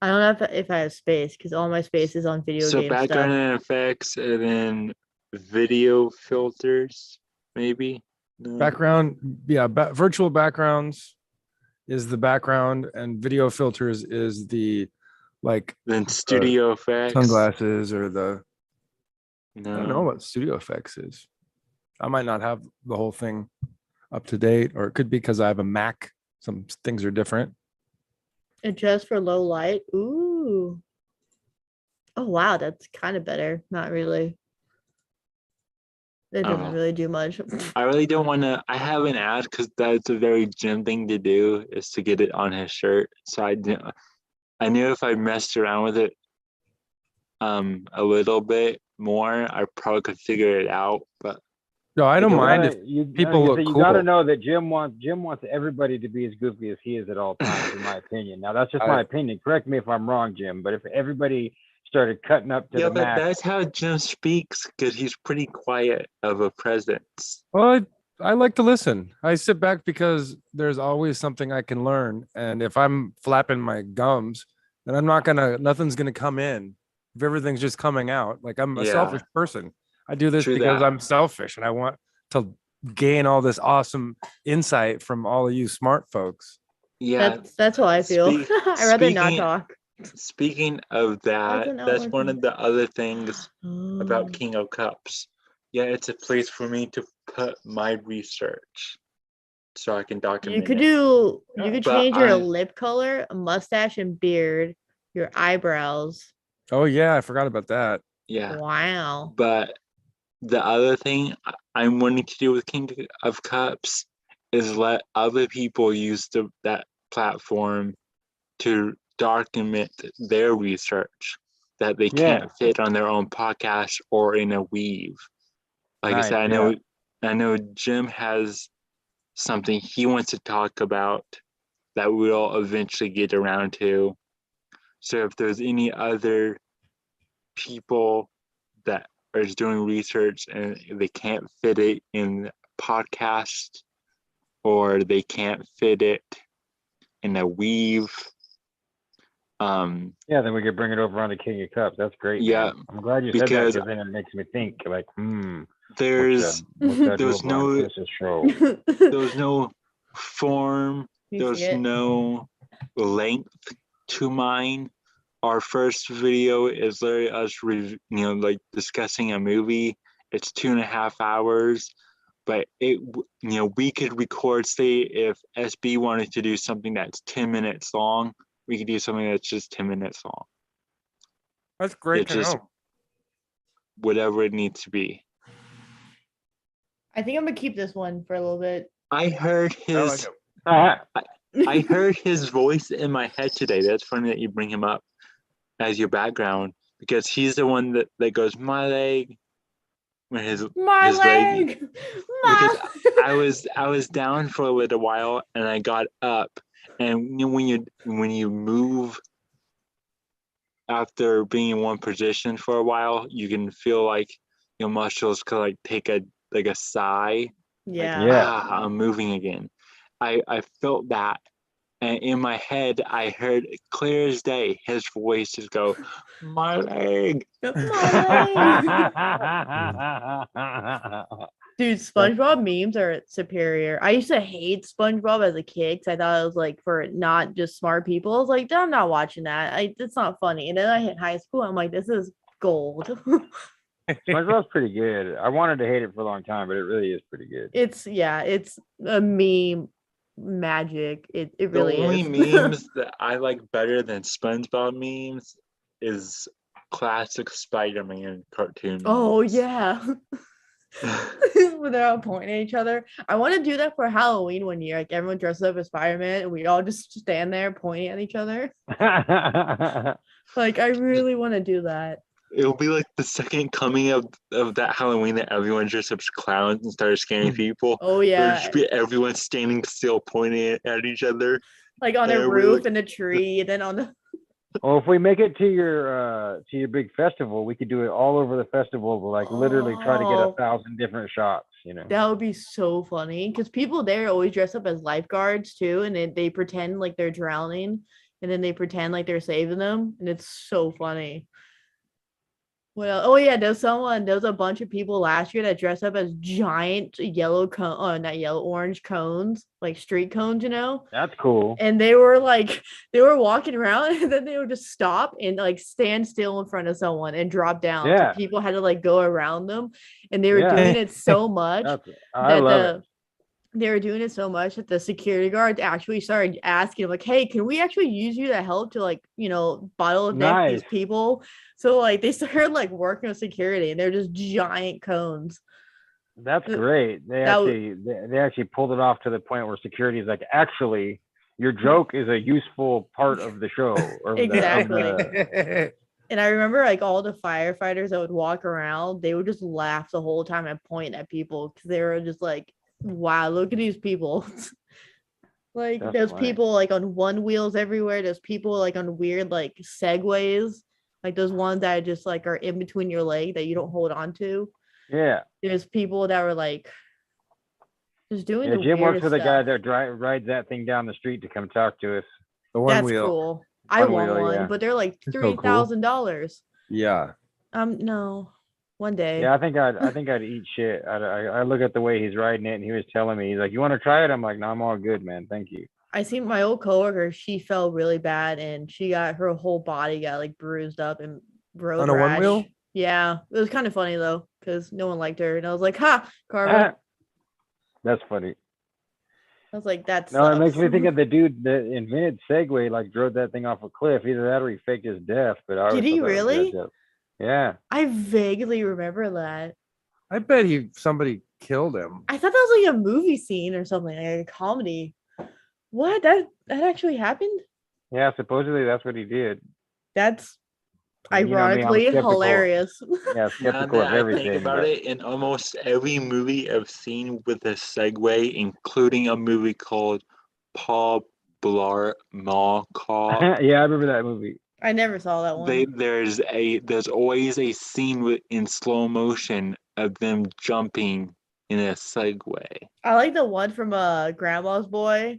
[SPEAKER 1] I don't know if I have space because all my space is on video
[SPEAKER 7] So
[SPEAKER 1] game
[SPEAKER 7] background
[SPEAKER 1] stuff.
[SPEAKER 7] and effects, and then video filters, maybe. No.
[SPEAKER 6] Background, yeah, virtual backgrounds is the background, and video filters is the like
[SPEAKER 7] Then studio effects.
[SPEAKER 6] sunglasses or the I don't know
[SPEAKER 7] No.
[SPEAKER 6] what studio effects is. I might not have the whole thing up to date, or it could be because I have a Mac. Some things are different.
[SPEAKER 1] Adjust for low light. Ooh. Oh wow, that's kind of better. Not really. It doesn't
[SPEAKER 7] Oh.
[SPEAKER 1] really do much.
[SPEAKER 7] I really don't want to. I haven't asked because that's a very Jim thing to do, is to get it on his shirt. So I knew if I messed around with it a little bit more, I probably could figure it out. But
[SPEAKER 6] No, I don't
[SPEAKER 3] You
[SPEAKER 6] mind
[SPEAKER 3] gotta-
[SPEAKER 6] if
[SPEAKER 3] you,
[SPEAKER 6] people
[SPEAKER 3] you,
[SPEAKER 6] look
[SPEAKER 3] you gotta
[SPEAKER 6] cool.
[SPEAKER 3] know that Jim wants everybody to be as goofy as he is at all times, in my opinion. Now that's just my opinion. Correct me if I'm wrong, Jim. But if everybody started cutting up to
[SPEAKER 7] yeah,
[SPEAKER 3] the
[SPEAKER 7] but
[SPEAKER 3] max,
[SPEAKER 7] that's how Jim speaks because he's pretty quiet of a presence.
[SPEAKER 6] Well, I like to listen. I sit back because there's always something I can learn. And if I'm flapping my gums, then nothing's gonna come in. If everything's just coming out, like I'm a
[SPEAKER 7] Yeah.
[SPEAKER 6] selfish person. I do this
[SPEAKER 7] True
[SPEAKER 6] because
[SPEAKER 7] that.
[SPEAKER 6] I'm selfish and I want to gain all this awesome insight from all of you smart folks.
[SPEAKER 7] Yeah,
[SPEAKER 1] That's how I feel.
[SPEAKER 7] Speak-
[SPEAKER 1] I'd rather not
[SPEAKER 7] speaking-
[SPEAKER 1] talk.
[SPEAKER 7] speaking of that,
[SPEAKER 1] How's it not
[SPEAKER 7] that's one
[SPEAKER 1] working?
[SPEAKER 7] of the other things
[SPEAKER 1] Oh.
[SPEAKER 7] about King of Cups. Yeah, it's a place for me to put my research so I can document
[SPEAKER 1] You could
[SPEAKER 7] it.
[SPEAKER 1] you could
[SPEAKER 7] But
[SPEAKER 1] change your
[SPEAKER 7] I-
[SPEAKER 1] lip color, a mustache and beard, your eyebrows.
[SPEAKER 6] Oh yeah, I forgot about that.
[SPEAKER 7] Yeah,
[SPEAKER 1] Wow.
[SPEAKER 7] but the other thing I'm wanting to do with King of Cups is let other people use that platform to document their research that they can't fit on their own podcast or in a weave. Like I
[SPEAKER 3] Nice,
[SPEAKER 7] said, I know Jim has something he wants to talk about that we'll eventually get around to. So if there's any other people that are doing research and they can't fit it in podcast or they can't fit it in a weave,
[SPEAKER 3] yeah, then we could bring it over on the King of Cups. That's great.
[SPEAKER 7] Yeah,
[SPEAKER 3] man. I'm glad you said that
[SPEAKER 7] because
[SPEAKER 3] because then it makes me think like,
[SPEAKER 7] there's
[SPEAKER 3] there's
[SPEAKER 7] no-
[SPEAKER 3] show.
[SPEAKER 7] there was no form,
[SPEAKER 1] You
[SPEAKER 7] there's
[SPEAKER 1] see it?
[SPEAKER 7] no length to mine. our first video is literally us, like discussing a movie. It's 2.5 hours, but we could record. Say if SB wanted to do something that's 10 minutes long, we could do something that's just 10 minutes long.
[SPEAKER 6] That's great
[SPEAKER 7] It's
[SPEAKER 6] to
[SPEAKER 7] just
[SPEAKER 6] know.
[SPEAKER 7] whatever it needs to be.
[SPEAKER 1] I think I'm gonna keep this one for a little bit.
[SPEAKER 7] I heard
[SPEAKER 6] I like
[SPEAKER 7] his.
[SPEAKER 6] it.
[SPEAKER 7] I heard his voice in my head today. That's funny that you bring him up as your background, because he's the one that goes, my leg, when
[SPEAKER 1] My
[SPEAKER 7] his leg.
[SPEAKER 1] leg.
[SPEAKER 7] Because
[SPEAKER 1] My
[SPEAKER 7] I was down for a little while and I got up, and when you move after being in one position for a while, you can feel like your muscles could like take a sigh.
[SPEAKER 1] yeah.
[SPEAKER 7] Like,
[SPEAKER 3] Yeah.
[SPEAKER 7] I'm moving again. I felt that. And in my head, I heard clear as day his voice just go, my leg.
[SPEAKER 1] My leg. Dude, SpongeBob memes are superior. I used to hate SpongeBob as a kid because I thought it was like for not just smart people. I was like, I'm not watching that. It's not funny. And then I hit high school. I'm like, this is gold.
[SPEAKER 3] SpongeBob's pretty good. I wanted to hate it for a long time, but it really is pretty good.
[SPEAKER 1] It's a meme magic. It really
[SPEAKER 7] The only
[SPEAKER 1] is.
[SPEAKER 7] memes that I like better than SpongeBob memes is classic Spider-Man cartoon.
[SPEAKER 1] Oh
[SPEAKER 7] memes.
[SPEAKER 1] yeah. When they're all pointing at each other. I want to do that for Halloween one year. Like everyone dresses up as Spider-Man and we all just stand there pointing at each other. Like I really want to do that.
[SPEAKER 7] It'll be like the second coming of that Halloween that everyone dressed up as clowns and started scaring people.
[SPEAKER 1] Oh
[SPEAKER 7] It'll
[SPEAKER 1] yeah.
[SPEAKER 7] just be everyone standing still pointing at each other.
[SPEAKER 1] Like on a
[SPEAKER 7] Everybody
[SPEAKER 1] roof
[SPEAKER 7] like-
[SPEAKER 1] in a tree, and then on the
[SPEAKER 3] Well, if we make it to your big festival, we could do it all over the festival, but like literally try to get
[SPEAKER 1] Oh.
[SPEAKER 3] 1,000 different shots, you know.
[SPEAKER 1] that would be so funny because people there always dress up as lifeguards too, and they pretend like they're drowning, and then they pretend like they're saving them, and it's so funny. Well, oh yeah, there was a bunch of people last year that dressed up as giant yellow not yellow, orange cones, like street cones, you know?
[SPEAKER 3] That's cool.
[SPEAKER 1] And they were walking around and then they would just stop and like stand still in front of someone and drop down.
[SPEAKER 3] Yeah.
[SPEAKER 1] So people had to like go around them. And they were
[SPEAKER 3] Yeah.
[SPEAKER 1] doing it so much
[SPEAKER 3] I
[SPEAKER 1] that
[SPEAKER 3] love it.
[SPEAKER 1] they were doing it so much that the security guards actually started asking like, hey, can we actually use you to help to like, bottle neck these
[SPEAKER 3] Nice.
[SPEAKER 1] people? So like they started like working with security and they're just giant cones.
[SPEAKER 3] That's great. They actually pulled it off to the point where security is like, actually, your joke is a useful part of the show. Or
[SPEAKER 1] Exactly. And I remember like all the firefighters that would walk around, they would just laugh the whole time and point at people because they were just like, wow, look at these people. Like
[SPEAKER 3] That's
[SPEAKER 1] there's
[SPEAKER 3] funny.
[SPEAKER 1] people like on one wheels everywhere. There's people like on weird like segways, like those ones that just like are in between your leg that you don't hold on to.
[SPEAKER 3] Yeah.
[SPEAKER 1] There's people that were like just doing
[SPEAKER 3] Yeah,
[SPEAKER 1] the
[SPEAKER 3] Jim works
[SPEAKER 1] weirdest
[SPEAKER 3] with a guy
[SPEAKER 1] stuff.
[SPEAKER 3] that rides that thing down the street to come talk to us.
[SPEAKER 6] The one
[SPEAKER 1] That's
[SPEAKER 6] wheel.
[SPEAKER 1] cool. I
[SPEAKER 3] One
[SPEAKER 1] want
[SPEAKER 3] wheel,
[SPEAKER 1] one,
[SPEAKER 3] yeah.
[SPEAKER 1] but they're like
[SPEAKER 8] It's so cool.
[SPEAKER 1] $3,000.
[SPEAKER 8] Yeah.
[SPEAKER 1] No, one day.
[SPEAKER 3] Yeah, I think I'd eat shit. I look at the way he's riding it, and he was telling me, he's like, "You want to try it?" I'm like, "No, I'm all good, man. Thank you."
[SPEAKER 1] I seen my old coworker. She fell really bad, and she got her whole body got like bruised up and road
[SPEAKER 6] On a one
[SPEAKER 1] rash.
[SPEAKER 6] wheel?
[SPEAKER 1] Yeah, it was kind of funny though because no one liked her, and I was like, "Ha, Carver."
[SPEAKER 3] That's funny.
[SPEAKER 1] I was like, "That's."
[SPEAKER 3] No, it makes me think of the dude that invented Segway, like drove that thing off a cliff. Either that or he faked his death. But I always
[SPEAKER 1] Did he
[SPEAKER 3] thought that was
[SPEAKER 1] really?
[SPEAKER 3] jacked up. Yeah.
[SPEAKER 1] I vaguely remember that.
[SPEAKER 6] I bet somebody killed him.
[SPEAKER 1] I thought that was like a movie scene or something, like a comedy. What? That actually happened?
[SPEAKER 3] Yeah, supposedly that's what he did.
[SPEAKER 1] That's
[SPEAKER 3] And you know me, I'm
[SPEAKER 1] ironically
[SPEAKER 3] skeptical.
[SPEAKER 1] hilarious.
[SPEAKER 3] Yeah,
[SPEAKER 7] Now
[SPEAKER 3] skeptical
[SPEAKER 7] that
[SPEAKER 3] of
[SPEAKER 7] I
[SPEAKER 3] everything.
[SPEAKER 7] think about
[SPEAKER 3] but-
[SPEAKER 7] it, in almost every movie I've seen with a segue, including a movie called Paul Blart Mall Cop,
[SPEAKER 3] Yeah, I remember that movie.
[SPEAKER 1] I never saw that one.
[SPEAKER 7] there's always a scene in slow motion of them jumping in a Segway.
[SPEAKER 1] I like the one from Grandma's Boy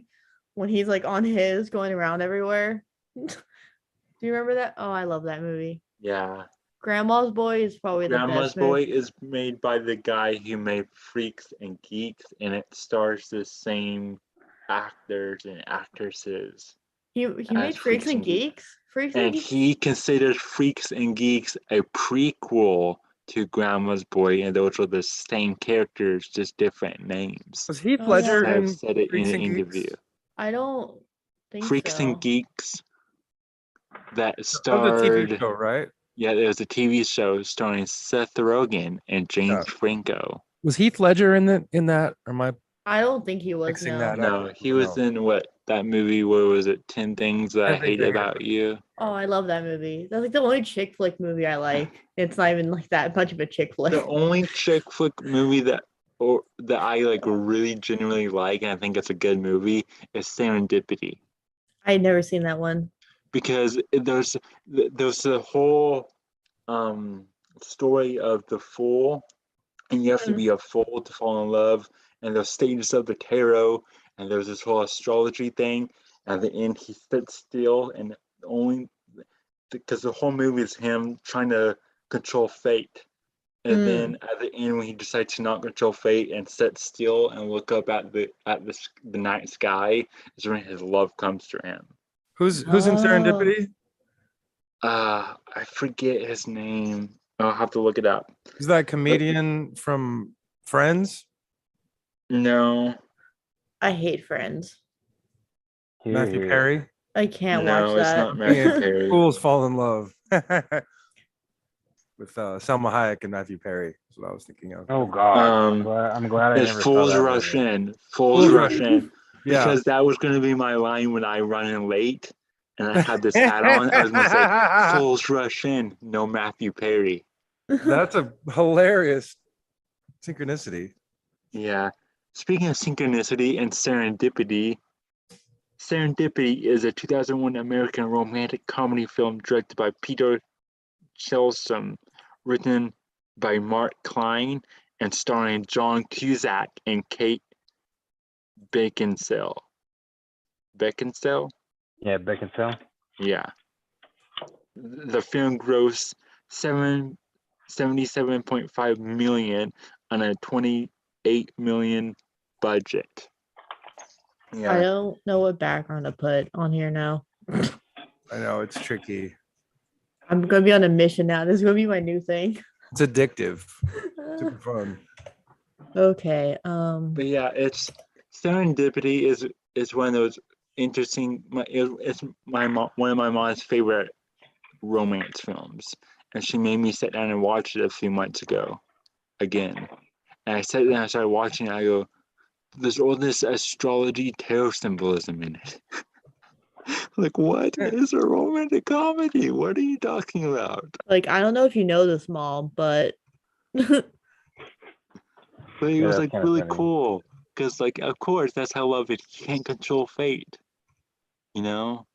[SPEAKER 1] when he's like on his going around everywhere. Do you remember that? Oh, I love that movie.
[SPEAKER 7] Yeah.
[SPEAKER 1] Grandma's Boy is probably the
[SPEAKER 7] Grandma's
[SPEAKER 1] best
[SPEAKER 7] Boy
[SPEAKER 1] movie.
[SPEAKER 7] is made by the guy who made Freaks and Geeks, and it stars the same actors and actresses.
[SPEAKER 1] He
[SPEAKER 7] as
[SPEAKER 1] made Freaks and Geeks. Freaks and
[SPEAKER 7] And
[SPEAKER 1] Geeks.
[SPEAKER 7] he considered Freaks and Geeks a prequel to Grandma's Boy, and those were the same characters, just different names.
[SPEAKER 6] Was Heath
[SPEAKER 1] Oh,
[SPEAKER 6] Ledger
[SPEAKER 1] yeah.
[SPEAKER 7] I've
[SPEAKER 6] in
[SPEAKER 7] said it in
[SPEAKER 6] Freaks
[SPEAKER 7] an
[SPEAKER 6] and Geeks?
[SPEAKER 7] interview.
[SPEAKER 1] I don't think
[SPEAKER 7] Freaks
[SPEAKER 1] so.
[SPEAKER 7] and Geeks that
[SPEAKER 6] That was a TV
[SPEAKER 7] starred.
[SPEAKER 6] show, right?
[SPEAKER 7] Yeah, there was a TV show starring Seth Rogen and James
[SPEAKER 6] Yeah.
[SPEAKER 7] Franco.
[SPEAKER 6] Was Heath Ledger in that? Or am I
[SPEAKER 1] I don't think he was.
[SPEAKER 6] mixing
[SPEAKER 1] No.
[SPEAKER 6] that up?
[SPEAKER 7] No, he was
[SPEAKER 6] No.
[SPEAKER 7] in that movie? Where was it? 10 Things That I
[SPEAKER 6] 10 Things
[SPEAKER 7] Hate
[SPEAKER 6] I Hate
[SPEAKER 7] About
[SPEAKER 6] About
[SPEAKER 7] You.
[SPEAKER 1] Oh, I love that movie. That's like the only chick flick movie I like. It's not even like that much of a chick flick.
[SPEAKER 7] The only chick flick movie that I like really genuinely like, and I think it's a good movie, is Serendipity.
[SPEAKER 1] I'd never seen that one.
[SPEAKER 7] Because there's the whole story of the fool, and you have to be a fool to fall in love, and there's stages of the tarot, and there's this whole astrology thing. At the end, he sits still, and only because the whole movie is him trying to control fate. And then at the end, when he decides to not control fate and sit still and look up at the night sky, is when his love comes to him.
[SPEAKER 6] Who's in Serendipity?
[SPEAKER 7] I forget his name. I'll have to look it up.
[SPEAKER 6] Is that comedian from Friends?
[SPEAKER 7] No,
[SPEAKER 1] I hate Friends.
[SPEAKER 6] Matthew Perry?
[SPEAKER 1] I can't
[SPEAKER 7] no,
[SPEAKER 1] watch
[SPEAKER 7] it's
[SPEAKER 1] that.
[SPEAKER 7] not Matthew Perry.
[SPEAKER 6] Fools Fall in Love. With Selma Hayek and Matthew Perry. That's what I was thinking of.
[SPEAKER 3] Oh God, I'm glad I
[SPEAKER 7] It's
[SPEAKER 3] never
[SPEAKER 7] Fools
[SPEAKER 3] saw that
[SPEAKER 7] Rush
[SPEAKER 3] movie.
[SPEAKER 7] In. Fools Rush In.
[SPEAKER 6] Yeah.
[SPEAKER 7] Because that was going to be my line when I run in late, and I had this hat on. I was going to say, "Fools Rush In." No Matthew Perry.
[SPEAKER 6] That's a hilarious synchronicity.
[SPEAKER 7] Yeah. Speaking of synchronicity and serendipity, Serendipity is a 2001 American romantic comedy film directed by Peter Chelsom, written by Mark Klein, and starring John Cusack and Kate Beckinsale. Beckinsale?
[SPEAKER 3] Yeah, Beckinsale.
[SPEAKER 7] Yeah. The film grossed $77.5 million on a $28 million budget.
[SPEAKER 1] I
[SPEAKER 7] Yeah.
[SPEAKER 1] don't know what background to put on here now.
[SPEAKER 6] I know it's tricky.
[SPEAKER 1] I'm gonna be on a mission now. This is gonna be my new thing.
[SPEAKER 6] It's addictive. Super fun.
[SPEAKER 1] Okay.
[SPEAKER 7] But yeah, it's Serendipity is one of those interesting. It's one of my mom's favorite romance films, and she made me sit down and watch it a few months ago, again. And I sat down and I started watching it. I go, "There's all this astrology tarot symbolism in it." Like, what is a romantic comedy? What are you talking about?
[SPEAKER 1] Like, I don't know if you know this, Mom, but
[SPEAKER 7] But it was
[SPEAKER 3] that's
[SPEAKER 7] like
[SPEAKER 3] kinda
[SPEAKER 7] really
[SPEAKER 3] funny.
[SPEAKER 7] cool because, like, of course, that's how love is. You can't control fate, you know.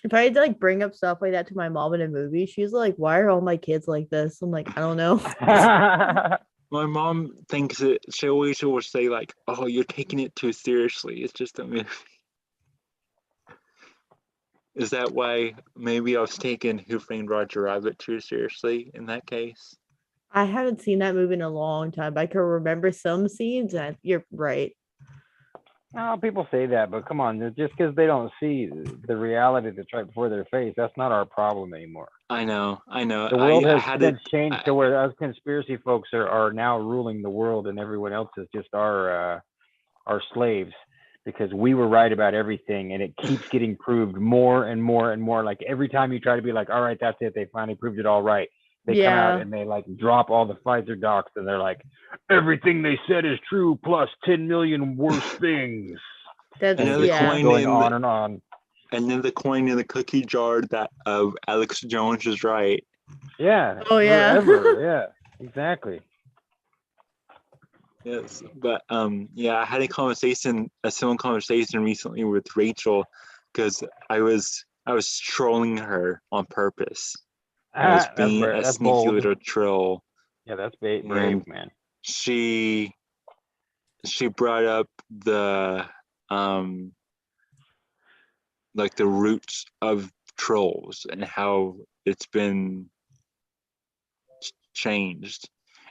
[SPEAKER 1] if I had to like bring up stuff like that to my mom in a movie, she's like, "Why are all my kids like this?" I'm like, I don't know.
[SPEAKER 7] My mom thinks it. She always will say like, "Oh, you're taking it too seriously. It's just a movie." Is that why maybe I was taking Who Framed Roger Rabbit too seriously in that case?
[SPEAKER 1] I haven't seen that movie in a long time. I can remember some scenes, and you're right.
[SPEAKER 3] No, people say that, but come on, just because they don't see the reality that's right before their face, that's not our problem anymore.
[SPEAKER 7] I know.
[SPEAKER 3] The world
[SPEAKER 7] I
[SPEAKER 3] has
[SPEAKER 7] had
[SPEAKER 3] since
[SPEAKER 7] it.
[SPEAKER 3] changed to where us conspiracy folks are now ruling the world, and everyone else is just our slaves, because we were right about everything, and it keeps getting proved more and more and more. Like every time you try to be like, all right, that's it, they finally proved it all right. They come out and they like drop all the Pfizer docs, and they're like, everything they said is true, plus 10 million worse things.
[SPEAKER 1] That's
[SPEAKER 7] And then the
[SPEAKER 1] yeah.
[SPEAKER 7] coin
[SPEAKER 3] Going
[SPEAKER 7] in
[SPEAKER 3] on and on.
[SPEAKER 7] and then the coin in the cookie jar that Alex Jones is right.
[SPEAKER 3] Yeah.
[SPEAKER 1] Oh, yeah.
[SPEAKER 3] Forever. Yeah. Exactly.
[SPEAKER 7] Yes, but yeah, I had a similar conversation recently with Rachel, because I was trolling her on purpose. I was being a
[SPEAKER 3] That's
[SPEAKER 7] sneaky
[SPEAKER 3] bold.
[SPEAKER 7] little troll.
[SPEAKER 3] Yeah, that's brave,
[SPEAKER 7] And
[SPEAKER 3] man.
[SPEAKER 7] She brought up the like the roots of trolls and how it's been changed.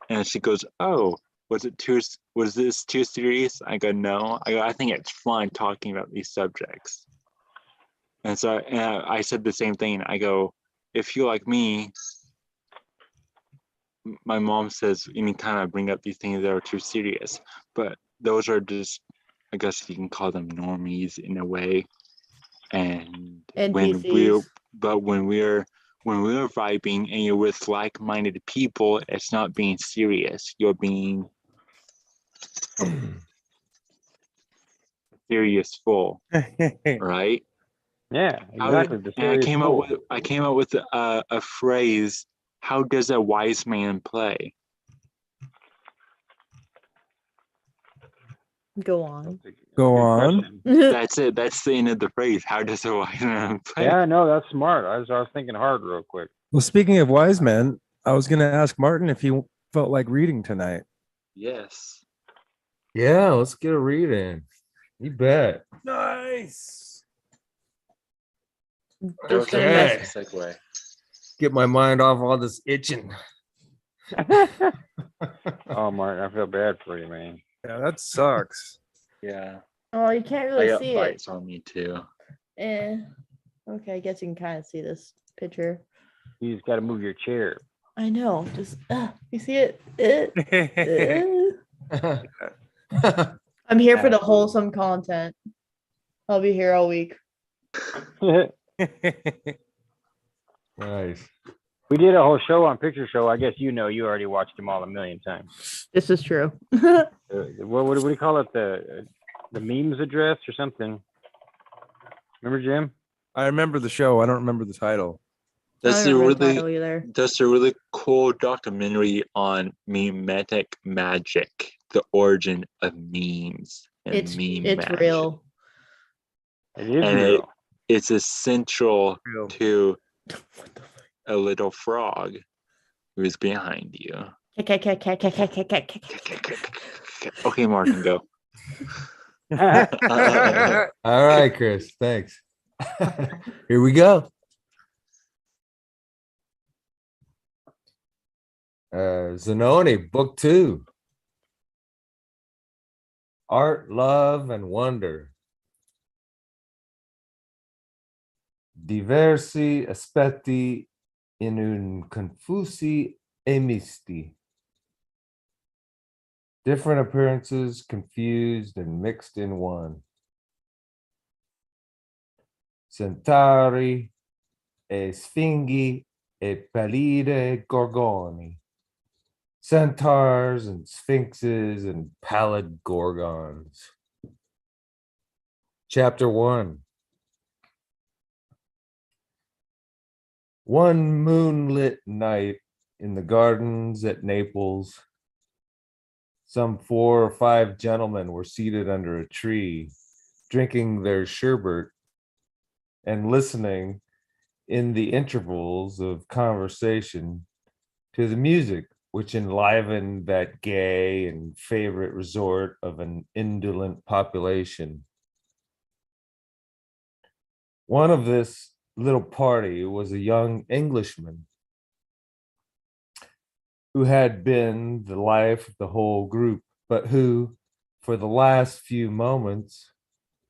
[SPEAKER 7] And she goes, "Oh, was this too serious?" I go, "No." I think it's fun talking about these subjects. And so I said the same thing. I go, if you're like me, my mom says anytime I bring up these things that are too serious, but those are just, I guess you can call them normies in a way. And
[SPEAKER 1] NPCs.
[SPEAKER 7] when we're vibing and you're with like-minded people, it's not being serious. You're being seriousful, right?
[SPEAKER 3] Yeah, exactly. The
[SPEAKER 7] And I
[SPEAKER 3] serious
[SPEAKER 7] came
[SPEAKER 3] fool.
[SPEAKER 7] up with a phrase. How does a wise man play?
[SPEAKER 1] Go on.
[SPEAKER 6] Go
[SPEAKER 3] Good
[SPEAKER 6] on.
[SPEAKER 3] question.
[SPEAKER 7] That's it. That's the end of the phrase. How does a wise man play?
[SPEAKER 3] Yeah, no, that's smart. I was thinking hard real quick.
[SPEAKER 6] Well, speaking of wise men, I was going to ask Martin if he felt like reading tonight.
[SPEAKER 7] Yes.
[SPEAKER 8] Yeah, let's get a read in. You bet.
[SPEAKER 6] Nice.
[SPEAKER 1] Just gonna
[SPEAKER 8] Okay.
[SPEAKER 1] mess-
[SPEAKER 7] Segue.
[SPEAKER 8] Get my mind off all this itching.
[SPEAKER 3] Oh, Martin, I feel bad for you, man.
[SPEAKER 6] Yeah, that sucks.
[SPEAKER 7] Yeah.
[SPEAKER 1] Oh, you can't
[SPEAKER 7] I
[SPEAKER 1] really
[SPEAKER 7] got
[SPEAKER 1] see it.
[SPEAKER 7] bites on me too.
[SPEAKER 1] Okay, I guess you can kind of see this picture.
[SPEAKER 3] You just got to move your chair.
[SPEAKER 1] I know. Just you see it? I'm here for the wholesome content. I'll be here all week.
[SPEAKER 8] Nice.
[SPEAKER 3] We did a whole show on Picture Show. I guess you already watched them all a million times.
[SPEAKER 1] This is true.
[SPEAKER 3] What do we call it? The memes address or something? Remember, Jim?
[SPEAKER 6] I remember the show. I don't remember the title.
[SPEAKER 1] I
[SPEAKER 7] That's
[SPEAKER 1] don't
[SPEAKER 7] a
[SPEAKER 1] remember the
[SPEAKER 7] really
[SPEAKER 1] title either.
[SPEAKER 7] that's a really cool documentary on memetic magic, the origin of memes and
[SPEAKER 1] It's
[SPEAKER 7] meme magic.
[SPEAKER 1] real.
[SPEAKER 3] It is
[SPEAKER 7] And
[SPEAKER 3] real.
[SPEAKER 7] it's essential
[SPEAKER 6] Real.
[SPEAKER 7] to a little frog who's behind you. Okay, Martin, go.
[SPEAKER 8] All right, Chris. Thanks. Here we go. Zanoni, book 2. Art, Love, and Wonder. Diversi aspetti in un confusi e misti. Different appearances confused and mixed in one. Centauri e sfinghi e pallide gorgoni. Centaurs and sphinxes and pallid gorgons. Chapter 1. One moonlit night in the gardens at Naples, some 4 or 5 gentlemen were seated under a tree, drinking their sherbet and listening in the intervals of conversation to the music which enlivened that gay and favorite resort of an indolent population. One of this little party was a young Englishman who had been the life of the whole group, but who, for the last few moments,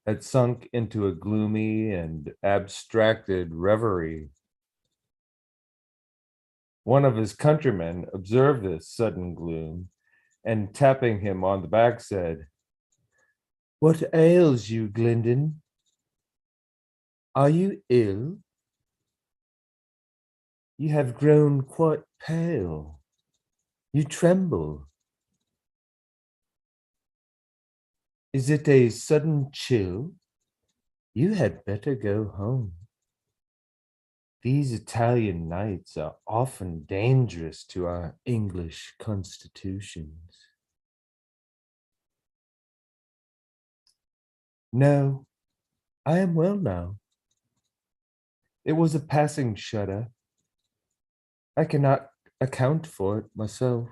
[SPEAKER 8] had sunk into a gloomy and abstracted reverie. One of his countrymen observed this sudden gloom and, tapping him on the back, said, "What ails you, Glendon? Are you ill? You have grown quite pale. You tremble. Is it a sudden chill? You had better go home. These Italian nights are often dangerous to our English constitutions." "No, I am well now. It was a passing shudder. I cannot account for it myself."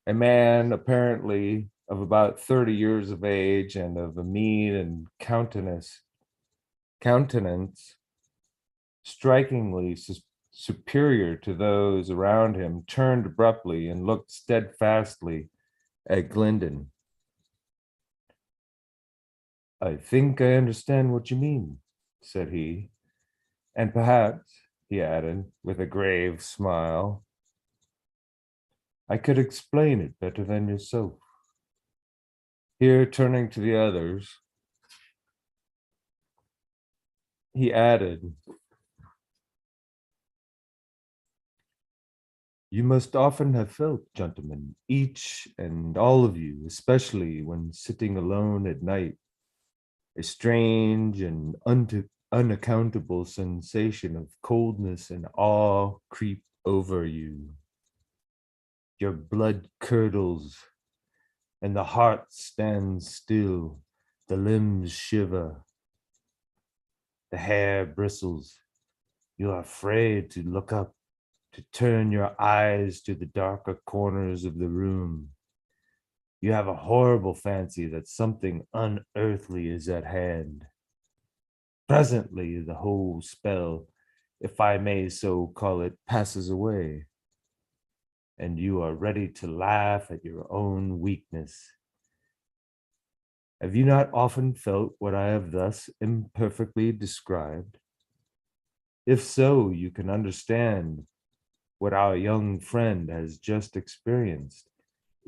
[SPEAKER 8] A man, apparently of about 30 years of age and of a mean and countenance strikingly superior to those around him, turned abruptly and looked steadfastly at Glendon. I think I understand what you mean, said he. And perhaps, he added, with a grave smile, I could explain it better than yourself. Here, turning to the others, he added, you must often have felt, gentlemen, each and all of you, especially when sitting alone at night, a strange and unaccountable sensation of coldness and awe creep over you. Your blood curdles, and the heart stands still, the limbs shiver, the hair bristles. You are afraid to look up, to turn your eyes to the darker corners of the room. You have a horrible fancy that something unearthly is at hand. Presently, the whole spell, if I may so call it, passes away, and you are ready to laugh at your own weakness. Have you not often felt what I have thus imperfectly described? If so, you can understand what our young friend has just experienced,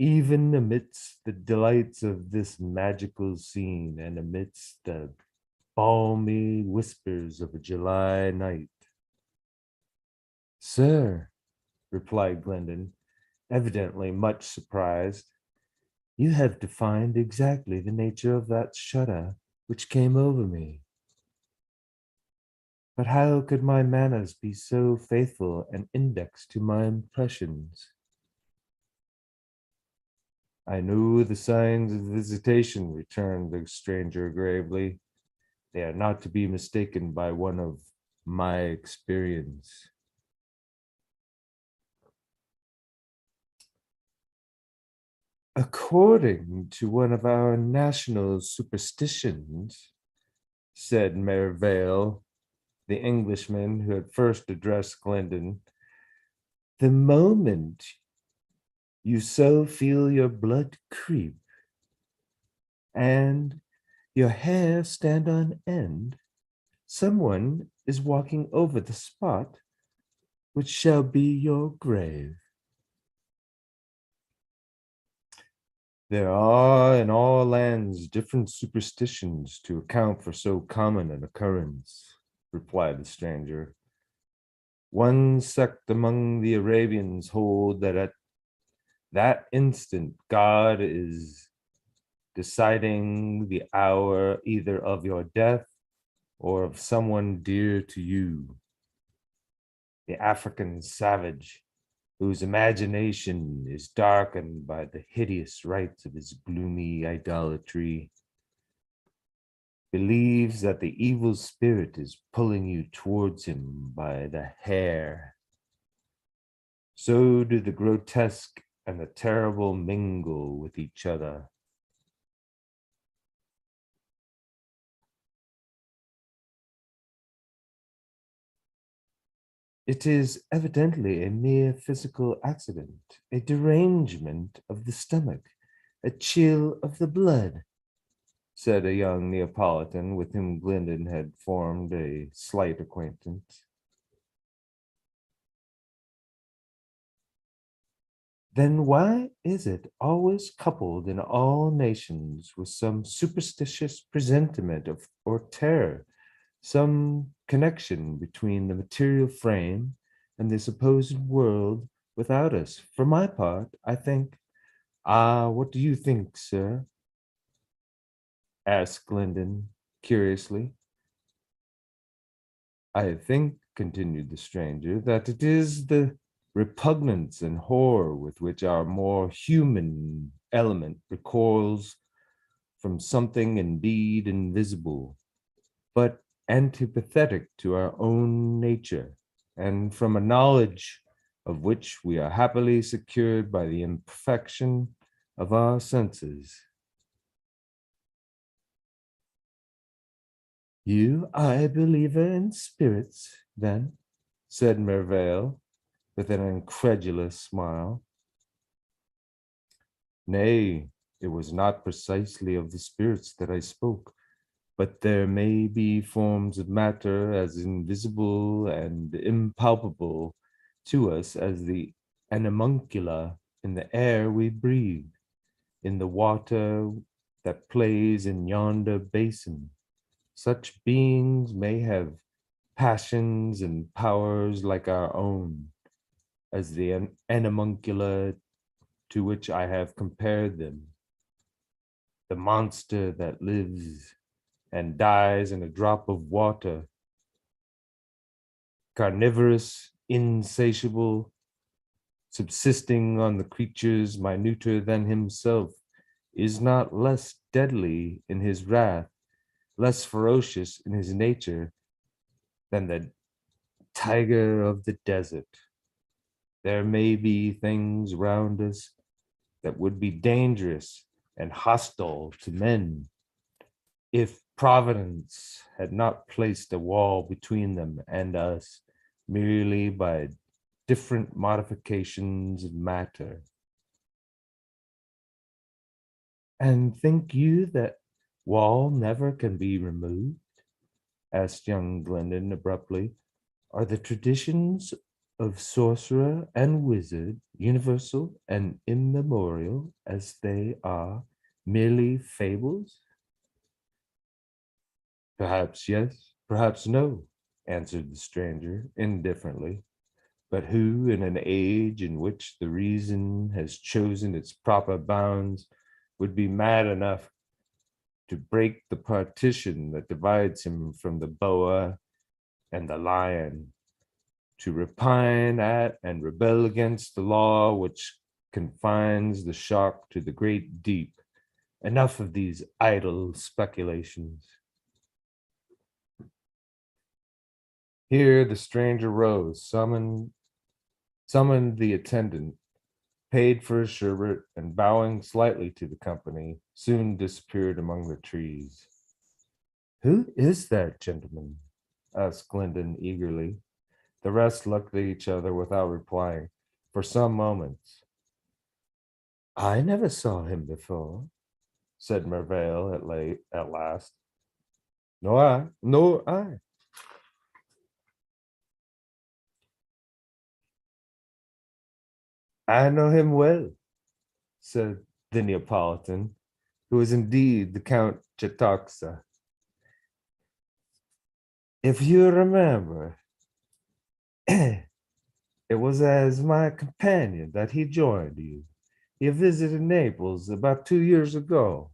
[SPEAKER 8] even amidst the delights of this magical scene and amidst the balmy whispers of a July night. Sir, replied Glendon, evidently much surprised, you have defined exactly the nature of that shudder which came over me. But how could my manners be so faithful an index to my impressions? I know the signs of visitation, returned the stranger gravely. They are not to be mistaken by one of my experience. According to one of our national superstitions, said Mervale, the Englishman who had first addressed Glendon, the moment you so feel your blood creep and your hair stand on end, someone is walking over the spot which shall be your grave. There are in all lands different superstitions to account for so common an occurrence, replied the stranger. One sect among the Arabians hold that at that instant God is deciding the hour either of your death or of someone dear to you. The African savage, whose imagination is darkened by the hideous rites of his gloomy idolatry, believes that the evil spirit is pulling you towards him by the hair. So do the grotesque and the terrible mingle with each other. It is evidently a mere physical accident, a derangement of the stomach, a chill of the blood, said a young Neapolitan with whom Glendon had formed a slight acquaintance. Then why is it always coupled in all nations with some superstitious presentiment of or terror, some connection between the material frame and the supposed world without us? For my part, I think, what do you think, sir? Asked Glendon curiously. I think, continued the stranger, that it is the repugnance and horror with which our more human element recoils from something indeed invisible, but antipathetic to our own nature, and from a knowledge of which we are happily secured by the imperfection of our senses. You are a believer in spirits, then? Said Mervale, with an incredulous smile. Nay, it was not precisely of the spirits that I spoke, but there may be forms of matter as invisible and impalpable to us as the animuncula in the air we breathe, in the water that plays in yonder basin. Such beings may have passions and powers like our own, as the animuncula to which I have compared them. The monster that lives and dies in a drop of water, carnivorous, insatiable, subsisting on the creatures minuter than himself, is not less deadly in his wrath, less ferocious in his nature than the tiger of the desert. There may be things round us that would be dangerous and hostile to men if Providence had not placed a wall between them and us merely by different modifications of matter. And think you that wall never can be removed? Asked young Glendon abruptly. Are the traditions of sorcerer and wizard universal and immemorial as they are merely fables? Perhaps yes, perhaps no, answered the stranger indifferently. But who, in an age in which the reason has chosen its proper bounds, would be mad enough to break the partition that divides him from the boa and the lion, to repine at and rebel against the law which confines the shark to the great deep? Enough of these idle speculations. Here the stranger rose, summoned the attendant, paid for his sherbet, and bowing slightly to the company, soon disappeared among the trees. Who is that gentleman? Asked Glendon eagerly. The rest looked at each other without replying for some moments. I never saw him before, said Mervale at last. Nor I. I know him well, said the Neapolitan, who was indeed the Count Chetoxa. If you remember, it was as my companion that he joined you. He visited Naples about 2 years ago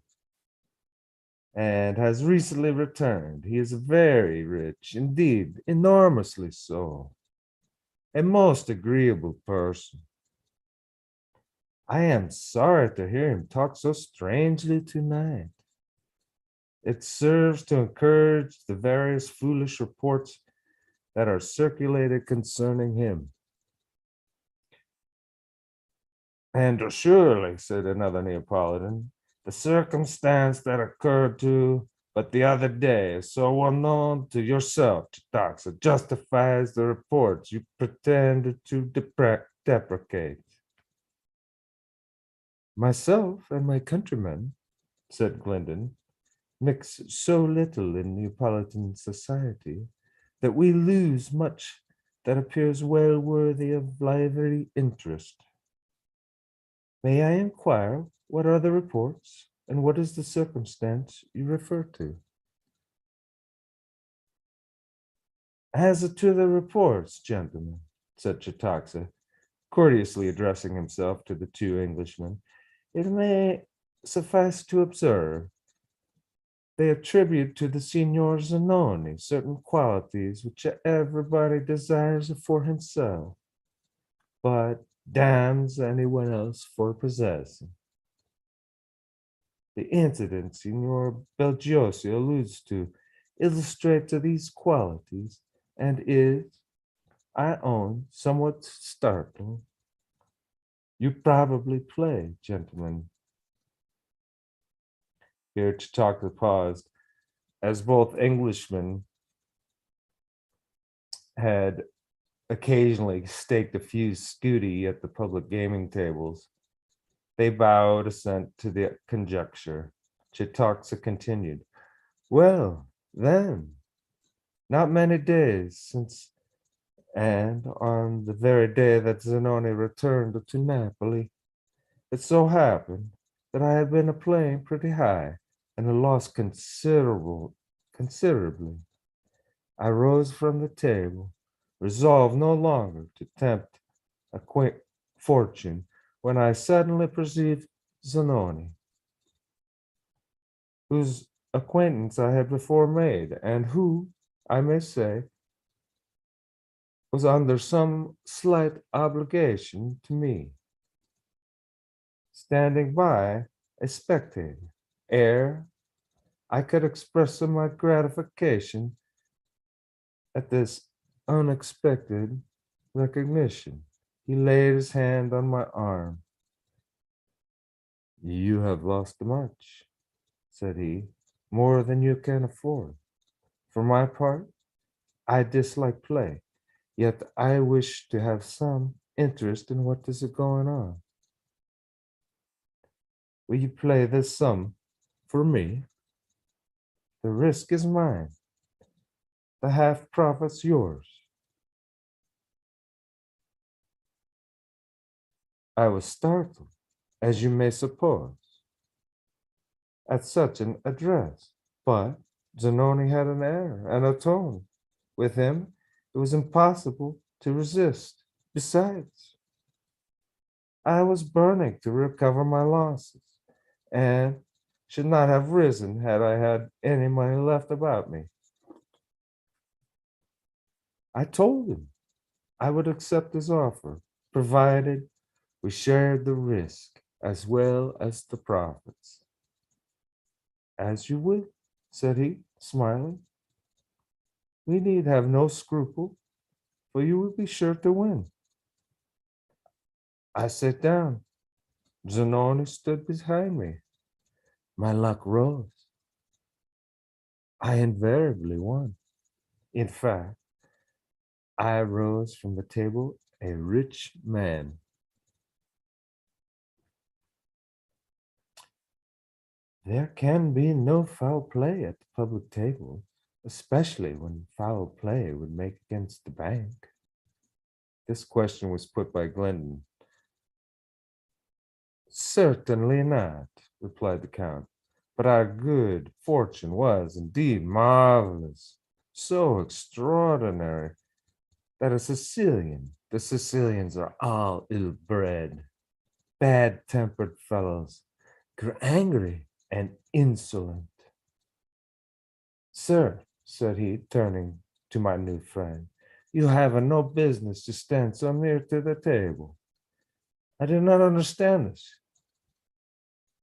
[SPEAKER 8] and has recently returned. He is very rich, indeed, enormously so. A most agreeable person. I am sorry to hear him talk so strangely tonight. It serves to encourage the various foolish reports that are circulated concerning him. And surely, said another Neapolitan, the circumstance that occurred to but the other day is so well known to yourself, Chetoxa, justifies the reports you pretend to deprecate. Myself and my countrymen, said Glendon, mix so little in Neapolitan society that we lose much that appears well worthy of lively interest. May I inquire what are the reports and what is the circumstance you refer to? As to the reports, gentlemen, said Chetoxa, courteously addressing himself to the two Englishmen, it may suffice to observe they attribute to the Signor Zanoni certain qualities which everybody desires for himself, but damns anyone else for possessing. The incident Signor Belgiosi alludes to illustrates these qualities and is, I own, somewhat startling. You probably play, gentlemen. Here Chetoxa paused, as both Englishmen had occasionally staked a few scudi at the public gaming tables. They bowed assent to the conjecture. Chetoxa continued. Well, then, not many days since, and on the very day that Zanoni returned to Napoli, it so happened that I had been playing pretty high and had lost considerably. I rose from the table, resolved no longer to tempt a quick fortune, when I suddenly perceived Zanoni, whose acquaintance I had before made, and who, I may say, was under some slight obligation to me, standing by a spectator, ere I could express my gratification at this unexpected recognition. He laid his hand on my arm. You have lost much, said he, more than you can afford. For my part, I dislike play, yet I wish to have some interest in what is going on. Will you play this sum for me? The risk is mine. The half profit's yours. I was startled, as you may suppose, at such an address, but Zanoni had an air and a tone. With him, it was impossible to resist. Besides, I was burning to recover my losses, and should not have risen had I had any money left about me. I told him I would accept his offer, provided we shared the risk as well as the profits. As you will, said he, smiling. We need have no scruple, for you will be sure to win. I sat down. Zanoni stood behind me. My luck rose. I invariably won. In fact, I rose from the table a rich man. There can be no foul play at the public table, especially when foul play would make against the bank. This question was put by Glendon. Certainly not, replied the Count, but our good fortune was indeed marvelous, so extraordinary that the Sicilians are all ill-bred, bad-tempered fellows, grew angry and insolent. Sir, said he, turning to my new friend, you have no business to stand so near to the table. I do not understand this.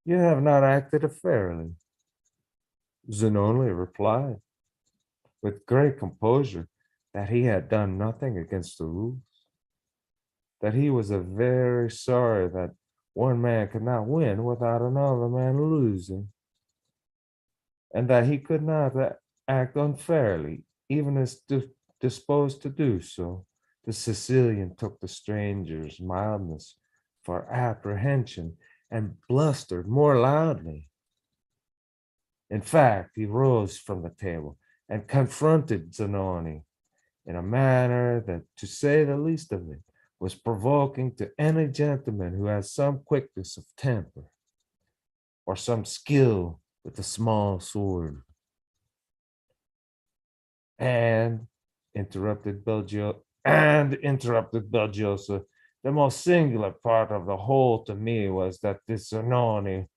[SPEAKER 8] You have not acted fairly. Zanoni replied with great composure that he had done nothing against the rules, that he was very sorry that one man could not win without another man losing, and that he could not act unfairly, even as disposed to do so. The Sicilian took the stranger's mildness for apprehension and blustered more loudly. In fact, he rose from the table and confronted Zanoni in a manner that, to say the least of it, was provoking to any gentleman who has some quickness of temper or some skill with a small sword. And interrupted Belgioso, the most singular part of the whole to me was that this Zanoni,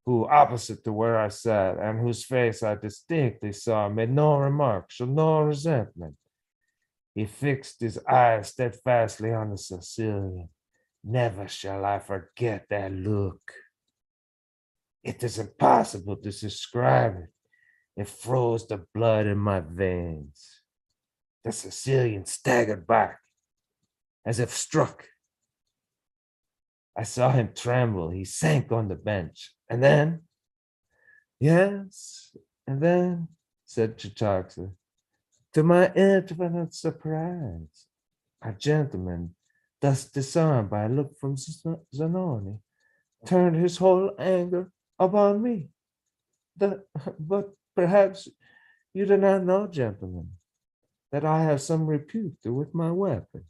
[SPEAKER 8] who opposite to where I sat, and whose face I distinctly saw, made no remark, showed no resentment. He fixed his eyes steadfastly on the Sicilian. Never shall I forget that look. It is impossible to describe it. It froze the blood in my veins. The Sicilian staggered back, as if struck. I saw him tremble. He sank on the bench. And then, yes, and then, said Chitaxa, to my infinite surprise, a gentleman, thus disarmed by a look from Zanoni, turned his whole anger upon me. But Perhaps you do not know, gentlemen, that I have some repute with my weapon.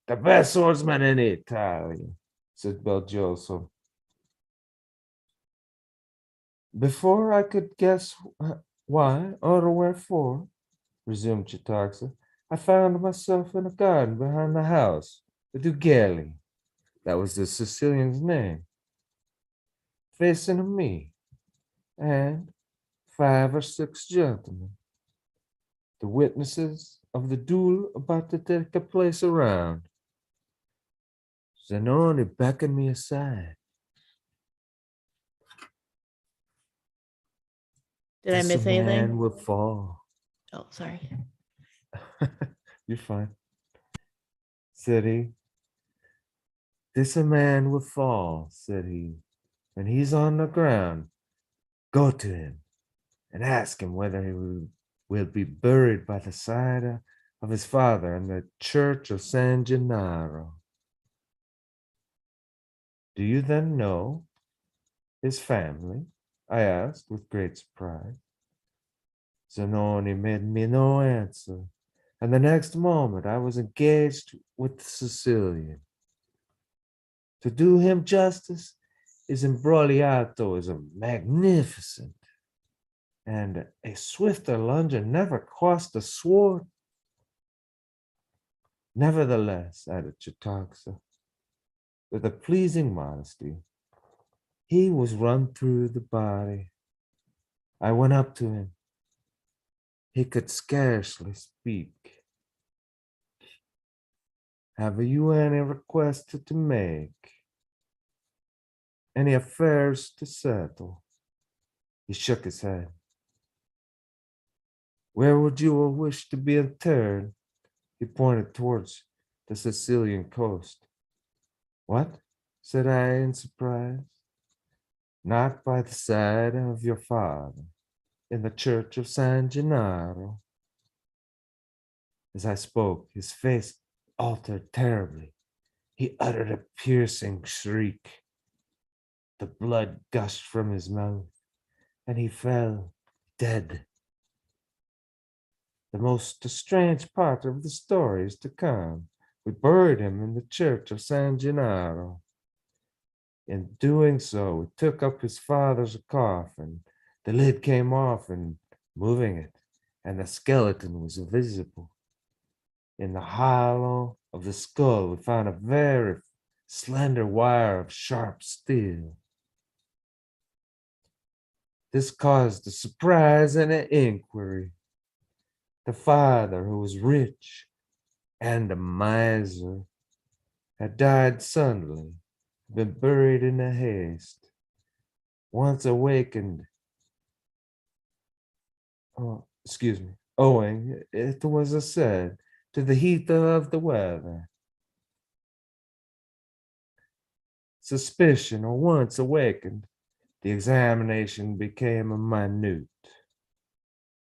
[SPEAKER 8] The best swordsman in Italy, said Belgioso. Before I could guess why or wherefore, resumed Chitaxa, I found myself in a garden behind the house, the Dughelli, that was the Sicilian's name, facing me, and 5 or 6 gentlemen, the witnesses of the duel about to take place around. Zanoni beckoned me aside.
[SPEAKER 1] Did I miss anything?
[SPEAKER 8] Man will fall.
[SPEAKER 1] Oh, sorry.
[SPEAKER 8] You're fine. Said he. This a man will fall, said he. When he's on the ground, go to him and ask him whether he will be buried by the side of his father in the church of San Gennaro. Do you then know his family? I asked with great surprise. Zanoni made me no answer, and the next moment I was engaged with the Sicilian. To do him justice, his imbrogliato is a magnificent, and a swifter lunger never crossed a sword. Nevertheless, added Chitaxa, with a pleasing modesty, he was run through the body. I went up to him. He could scarcely speak. Have you any request to make? Any affairs to settle? He shook his head. Where would you wish to be interred? He pointed towards the Sicilian coast. What? Said I in surprise. Not by the side of your father, in the church of San Gennaro. As I spoke, his face altered terribly. He uttered a piercing shriek. The blood gushed from his mouth, and he fell dead. The most strange part of the story is to come. We buried him in the church of San Gennaro. In doing so, we took up his father's coffin. The lid came off and moving it, and the skeleton was visible. In the hollow of the skull, we found a very slender wire of sharp steel. This caused a surprise and an inquiry. The father, who was rich and a miser, had died suddenly, been buried in a haste. Once awakened, owing, it was said, to the heat of the weather. Suspicion, or once awakened, the examination became minute.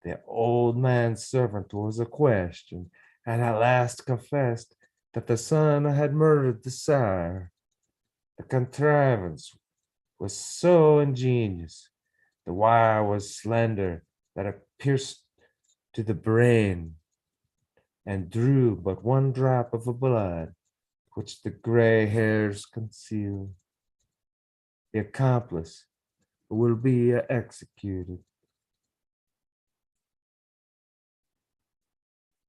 [SPEAKER 8] The old man's servant was questioned, and at last confessed that the son had murdered the sire. The contrivance was so ingenious. The wire was slender that it pierced to the brain and drew but one drop of blood, which the gray hairs concealed. The accomplice will be executed.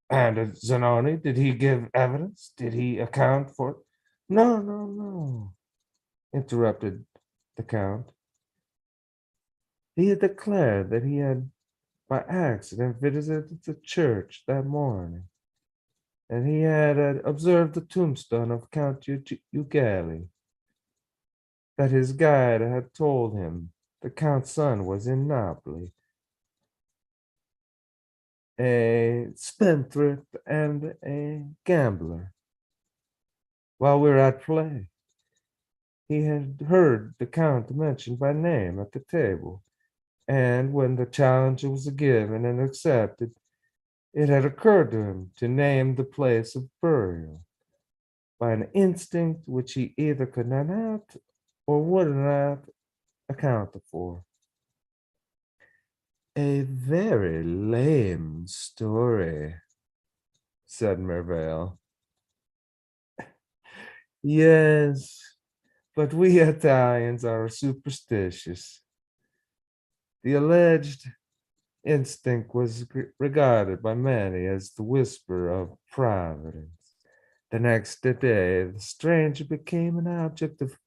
[SPEAKER 8] And Zanoni, did he give evidence? Did he account for it? No, interrupted the Count. He had declared that he had by accident visited the church that morning, and he had observed the tombstone of Count Ugali, that his guide had told him the Count's son was in Napoli, a spendthrift and a gambler. While we were at play, he had heard the Count mentioned by name at the table, and when the challenge was given and accepted, it had occurred to him to name the place of burial by an instinct which he either could not or would not account for. A very lame story, said Mervale. Yes, but we Italians are superstitious. The alleged instinct was regarded by many as the whisper of Providence. The next day, the stranger became an object of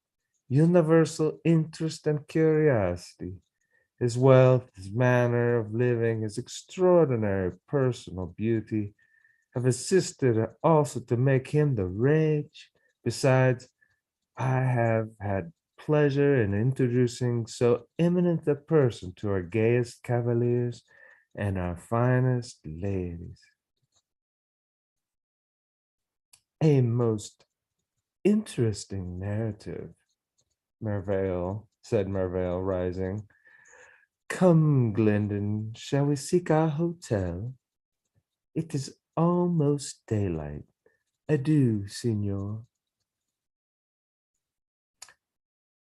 [SPEAKER 8] universal interest and curiosity. His wealth, his manner of living, his extraordinary personal beauty have assisted also to make him the rage. Besides, I have had pleasure in introducing so eminent a person to our gayest cavaliers and our finest ladies. A most interesting narrative, said Mervale, rising. Come, Glendon, shall we seek our hotel? It is almost daylight. Adieu, signor.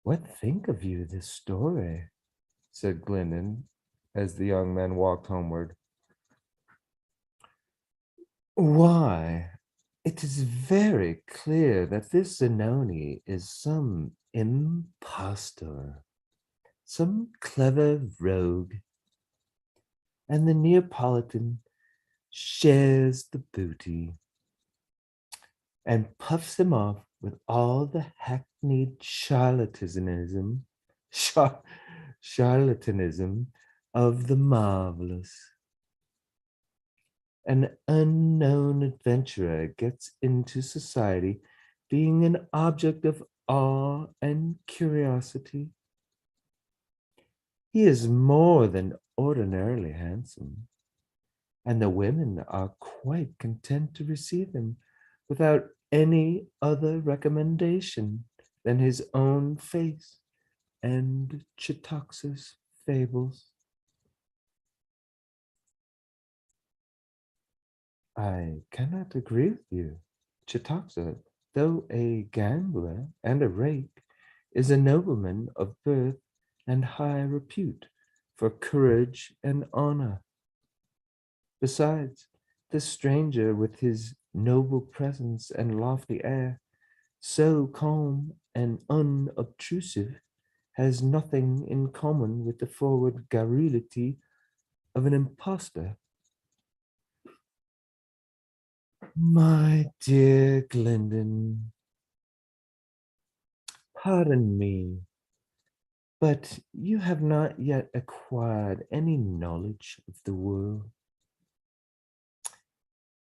[SPEAKER 8] What think of you this story? Said Glendon as the young men walked homeward. Why, it is very clear that this Zanoni is some impostor, some clever rogue, and the Neapolitan shares the booty and puffs him off with all the hackneyed charlatanism of the marvelous. An unknown adventurer gets into society being an object of awe and curiosity. He is more than ordinarily handsome, and the women are quite content to receive him without any other recommendation than his own face and Chitox's fables. I cannot agree with you. Chitoxa, though a gambler and a rake, is a nobleman of birth and high repute for courage and honor. Besides, the stranger with his noble presence and lofty air, so calm and unobtrusive, has nothing in common with the forward garrulity of an impostor. My dear Glendon, pardon me, but you have not yet acquired any knowledge of the world.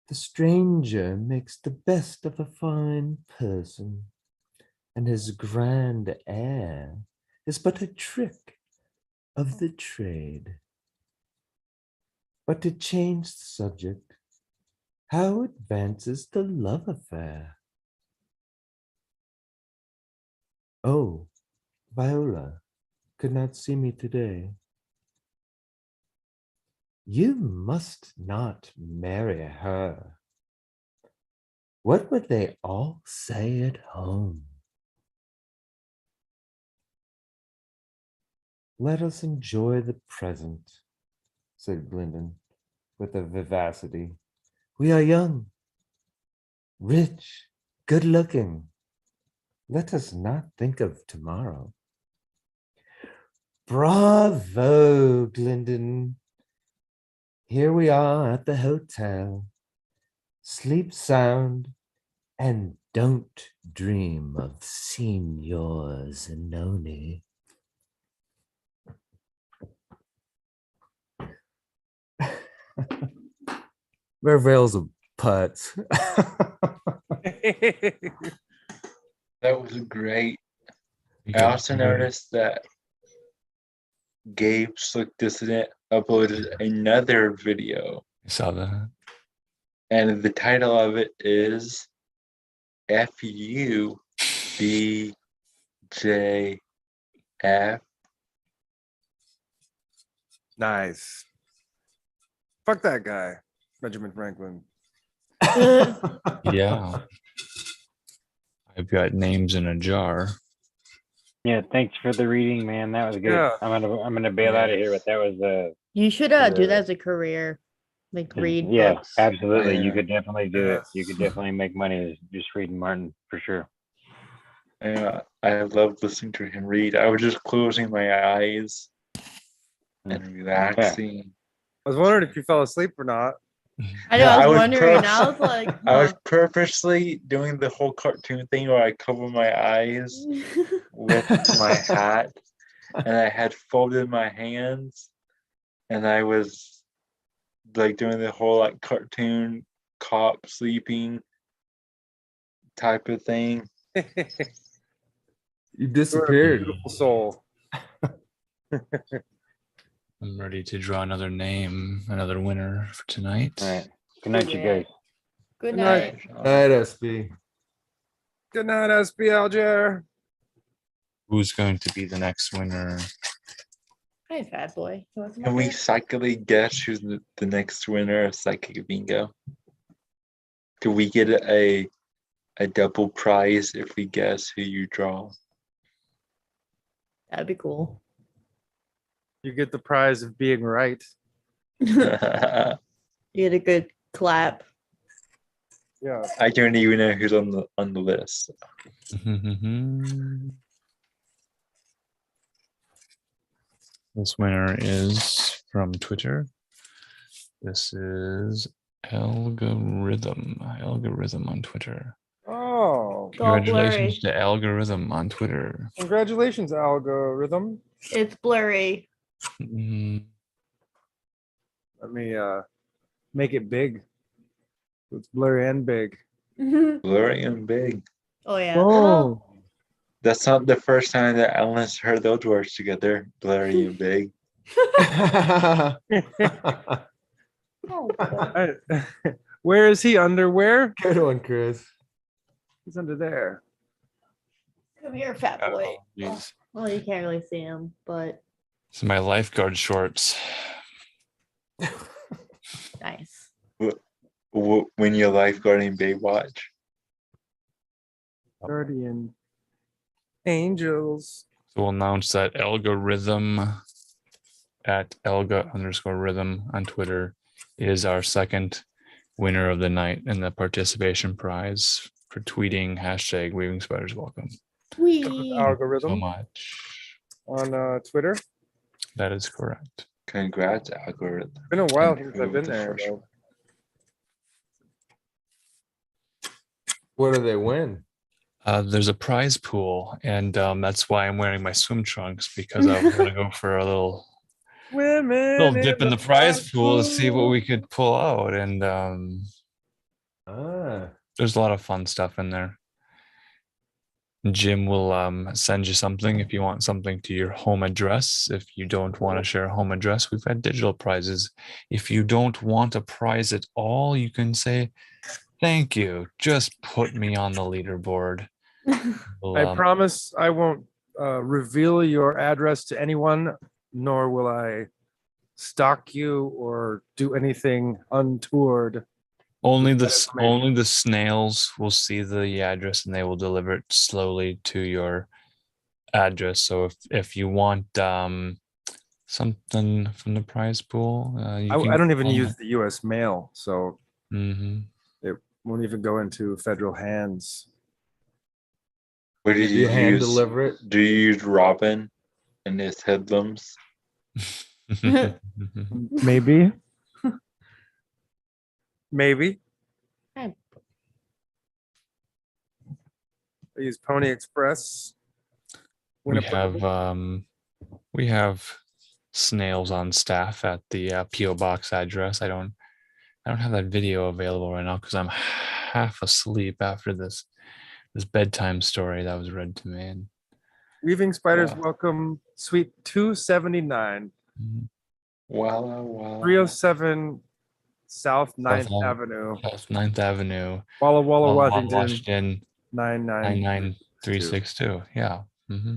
[SPEAKER 8] The stranger makes the best of a fine person, and his grand air is but a trick of the trade. But to change the subject, how advances the love affair? Oh, Viola could not see me today. You must not marry her. What would they all say at home? Let us enjoy the present, said Glendon with a vivacity. We are young, rich, good looking. Let us not think of tomorrow. Bravo, Glendon. Here we are at the hotel. Sleep sound and don't dream of Signor Zanoni. Mervale's a putz.
[SPEAKER 7] That was great. I also noticed that Gabe Slick Dissident uploaded another video,
[SPEAKER 2] I saw that.
[SPEAKER 7] and the title of it is FUBJF.
[SPEAKER 6] Nice. Fuck that guy, Benjamin Franklin.
[SPEAKER 2] Yeah. I've got names in a jar.
[SPEAKER 3] Yeah, thanks for the reading, man. That was good.
[SPEAKER 6] Yeah.
[SPEAKER 3] I'm gonna bail out of here, but that was
[SPEAKER 1] You should do that as a career, like read
[SPEAKER 3] Yeah,
[SPEAKER 1] books.
[SPEAKER 3] absolutely. You
[SPEAKER 7] Yeah.
[SPEAKER 3] could definitely do it. You
[SPEAKER 6] Yes.
[SPEAKER 3] could definitely make money just reading Martin for sure.
[SPEAKER 7] Yeah, I love listening to him read. I was just closing my eyes and relaxing.
[SPEAKER 6] I was wondering if you fell asleep or not.
[SPEAKER 1] I know.
[SPEAKER 7] Yeah,
[SPEAKER 1] I
[SPEAKER 7] I
[SPEAKER 1] was
[SPEAKER 7] was
[SPEAKER 1] wondering.
[SPEAKER 7] purpose-
[SPEAKER 1] I was like,
[SPEAKER 7] I was
[SPEAKER 1] huh.
[SPEAKER 7] purposely doing the whole cartoon thing where I cover my eyes with my hat, and I had folded my hands, and I was like doing the whole like cartoon cop sleeping type of thing.
[SPEAKER 8] You
[SPEAKER 6] You're a
[SPEAKER 8] disappeared.
[SPEAKER 6] beautiful soul.
[SPEAKER 2] I'm ready to draw another name, another winner for tonight.
[SPEAKER 3] All right. Good night, you
[SPEAKER 1] Yeah.
[SPEAKER 3] guys.
[SPEAKER 1] Good
[SPEAKER 6] Good night.
[SPEAKER 1] night.
[SPEAKER 8] Night, SB.
[SPEAKER 6] Good night, SB Alger.
[SPEAKER 2] Who's going to be the next winner?
[SPEAKER 1] Hey, fat boy. You want some
[SPEAKER 7] Can
[SPEAKER 1] more
[SPEAKER 7] we
[SPEAKER 1] beer?
[SPEAKER 7] psychically guess who's the next winner of Psychic Bingo? Could we get a double prize if we guess who you draw?
[SPEAKER 1] That'd be cool.
[SPEAKER 6] You get the prize of being right.
[SPEAKER 7] I
[SPEAKER 1] You get a good clap.
[SPEAKER 6] Yeah.
[SPEAKER 7] don't even know who's on the list.
[SPEAKER 2] This winner is from Twitter. This is Algorithm on Twitter.
[SPEAKER 6] Oh,
[SPEAKER 1] It's all
[SPEAKER 2] Congratulations
[SPEAKER 1] blurry.
[SPEAKER 2] to Algorithm on Twitter.
[SPEAKER 6] congratulations, algorithm.
[SPEAKER 1] It's blurry.
[SPEAKER 2] Mm,
[SPEAKER 6] Let me make it big. It's blurry and big.
[SPEAKER 1] Oh
[SPEAKER 7] Blurry and big.
[SPEAKER 1] yeah.
[SPEAKER 6] Oh.
[SPEAKER 7] That's not the first time that Alan's heard those words together. Blurry and big.
[SPEAKER 1] Oh,
[SPEAKER 6] Where is he? Underwear?
[SPEAKER 8] Good one, Chris.
[SPEAKER 6] He's under there.
[SPEAKER 1] come here, fat boy.
[SPEAKER 2] oh, geez.
[SPEAKER 1] Well, you can't really see him, but
[SPEAKER 2] This is my lifeguard shorts.
[SPEAKER 1] nice.
[SPEAKER 7] When you're lifeguarding Baywatch.
[SPEAKER 6] Guardian Angels.
[SPEAKER 2] So we'll announce that Algorithm at Elga_rhythm on Twitter is our second winner of the night in the participation prize for tweeting hashtag Weaving Spiders Welcome.
[SPEAKER 1] Wee.
[SPEAKER 2] So
[SPEAKER 6] Algorithm
[SPEAKER 2] much.
[SPEAKER 6] on Twitter.
[SPEAKER 2] That is correct.
[SPEAKER 7] Congrats, Algorithm.
[SPEAKER 6] Been a while
[SPEAKER 7] And
[SPEAKER 6] since
[SPEAKER 7] who
[SPEAKER 6] I've been
[SPEAKER 7] the
[SPEAKER 6] there.
[SPEAKER 7] first
[SPEAKER 6] Though.
[SPEAKER 8] What do they win?
[SPEAKER 2] There's a prize pool, and that's why I'm wearing my swim trunks, because I was going to go for a little
[SPEAKER 6] Women
[SPEAKER 2] dip in the prize pool to see what we could pull out. And there's a lot of fun stuff in there. Jim will send you something if you want something to your home address. If you don't want to share a home address, we've had digital prizes. If you don't want a prize at all, you can say, thank you. Just put me on the leaderboard. We'll,
[SPEAKER 6] I promise I won't reveal your address to anyone, nor will I stalk you or do anything untoward.
[SPEAKER 2] only
[SPEAKER 6] that
[SPEAKER 2] the snails will see the address, and they will deliver it slowly to your address. So if you want something from the prize pool, you
[SPEAKER 6] I don't even
[SPEAKER 2] call
[SPEAKER 6] use
[SPEAKER 2] it.
[SPEAKER 6] the U.S. mail, so
[SPEAKER 2] Mhm.
[SPEAKER 6] it won't even go into federal hands.
[SPEAKER 7] What did
[SPEAKER 8] Do you hand
[SPEAKER 7] use?
[SPEAKER 8] deliver it?
[SPEAKER 7] Do you use Robin and his hoodlums?
[SPEAKER 6] Maybe. Maybe.
[SPEAKER 1] Hey.
[SPEAKER 6] I use Pony Express. When
[SPEAKER 2] we have snails on staff at the PO box address. I don't have that video available right now because I'm half asleep after this bedtime story that was read to me. And
[SPEAKER 6] Weaving Spiders
[SPEAKER 7] Yeah.
[SPEAKER 6] Welcome Suite 279,
[SPEAKER 7] Wow.
[SPEAKER 6] 307 South 9th
[SPEAKER 2] South
[SPEAKER 6] Avenue,
[SPEAKER 2] South 9th Avenue,
[SPEAKER 6] Walla Walla,
[SPEAKER 2] Walla,
[SPEAKER 6] Washington, 99.
[SPEAKER 2] 99362. Yeah. hmm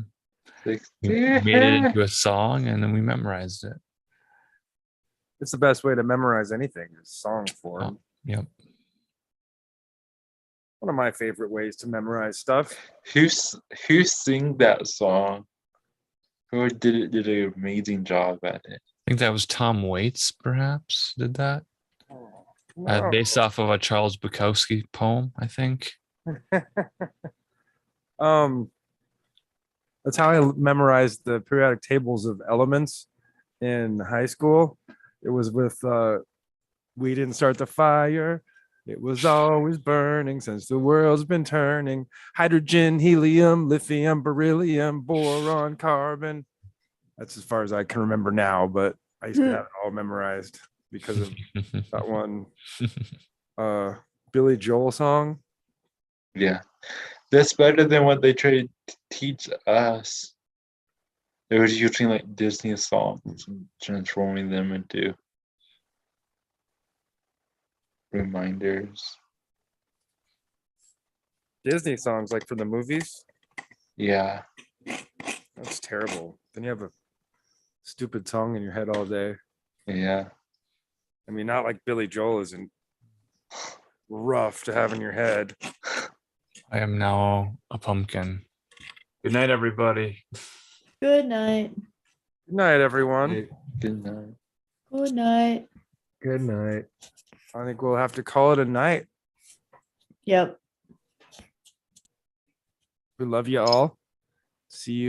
[SPEAKER 2] We
[SPEAKER 7] 60.
[SPEAKER 2] made it into a song, and then we memorized it.
[SPEAKER 6] It's the best way to memorize anything is song form.
[SPEAKER 2] Yep.
[SPEAKER 6] One of my favorite ways to memorize stuff.
[SPEAKER 7] Who sing that song? Who did an amazing job at it?
[SPEAKER 2] think that was Tom Waits, perhaps, did that.
[SPEAKER 6] Wow.
[SPEAKER 2] Based off of a Charles Bukowski poem, I think.
[SPEAKER 6] That's how I memorized the periodic tables of elements in high school. It was with we didn't start the fire. It was always burning since the world's been turning. Hydrogen, helium, lithium, beryllium, boron, carbon. That's as far as I can remember now, but I used to have it all memorized because of that one Billy Joel song.
[SPEAKER 7] Yeah. That's better than what they tried to teach us. They were using like Disney songs and transforming them into reminders.
[SPEAKER 6] Disney songs like for the movies.
[SPEAKER 7] Yeah.
[SPEAKER 6] That's terrible. Then you have a stupid song in your head all day.
[SPEAKER 7] Yeah.
[SPEAKER 6] I mean, not like Billy Joel isn't rough to have in your head.
[SPEAKER 2] I am now a pumpkin. Good night, everybody.
[SPEAKER 1] Good night.
[SPEAKER 6] Good night, everyone.
[SPEAKER 7] Good night.
[SPEAKER 1] Good night.
[SPEAKER 8] Good night.
[SPEAKER 6] I think we'll have to call it a night.
[SPEAKER 1] Yep.
[SPEAKER 6] We love you all. See you.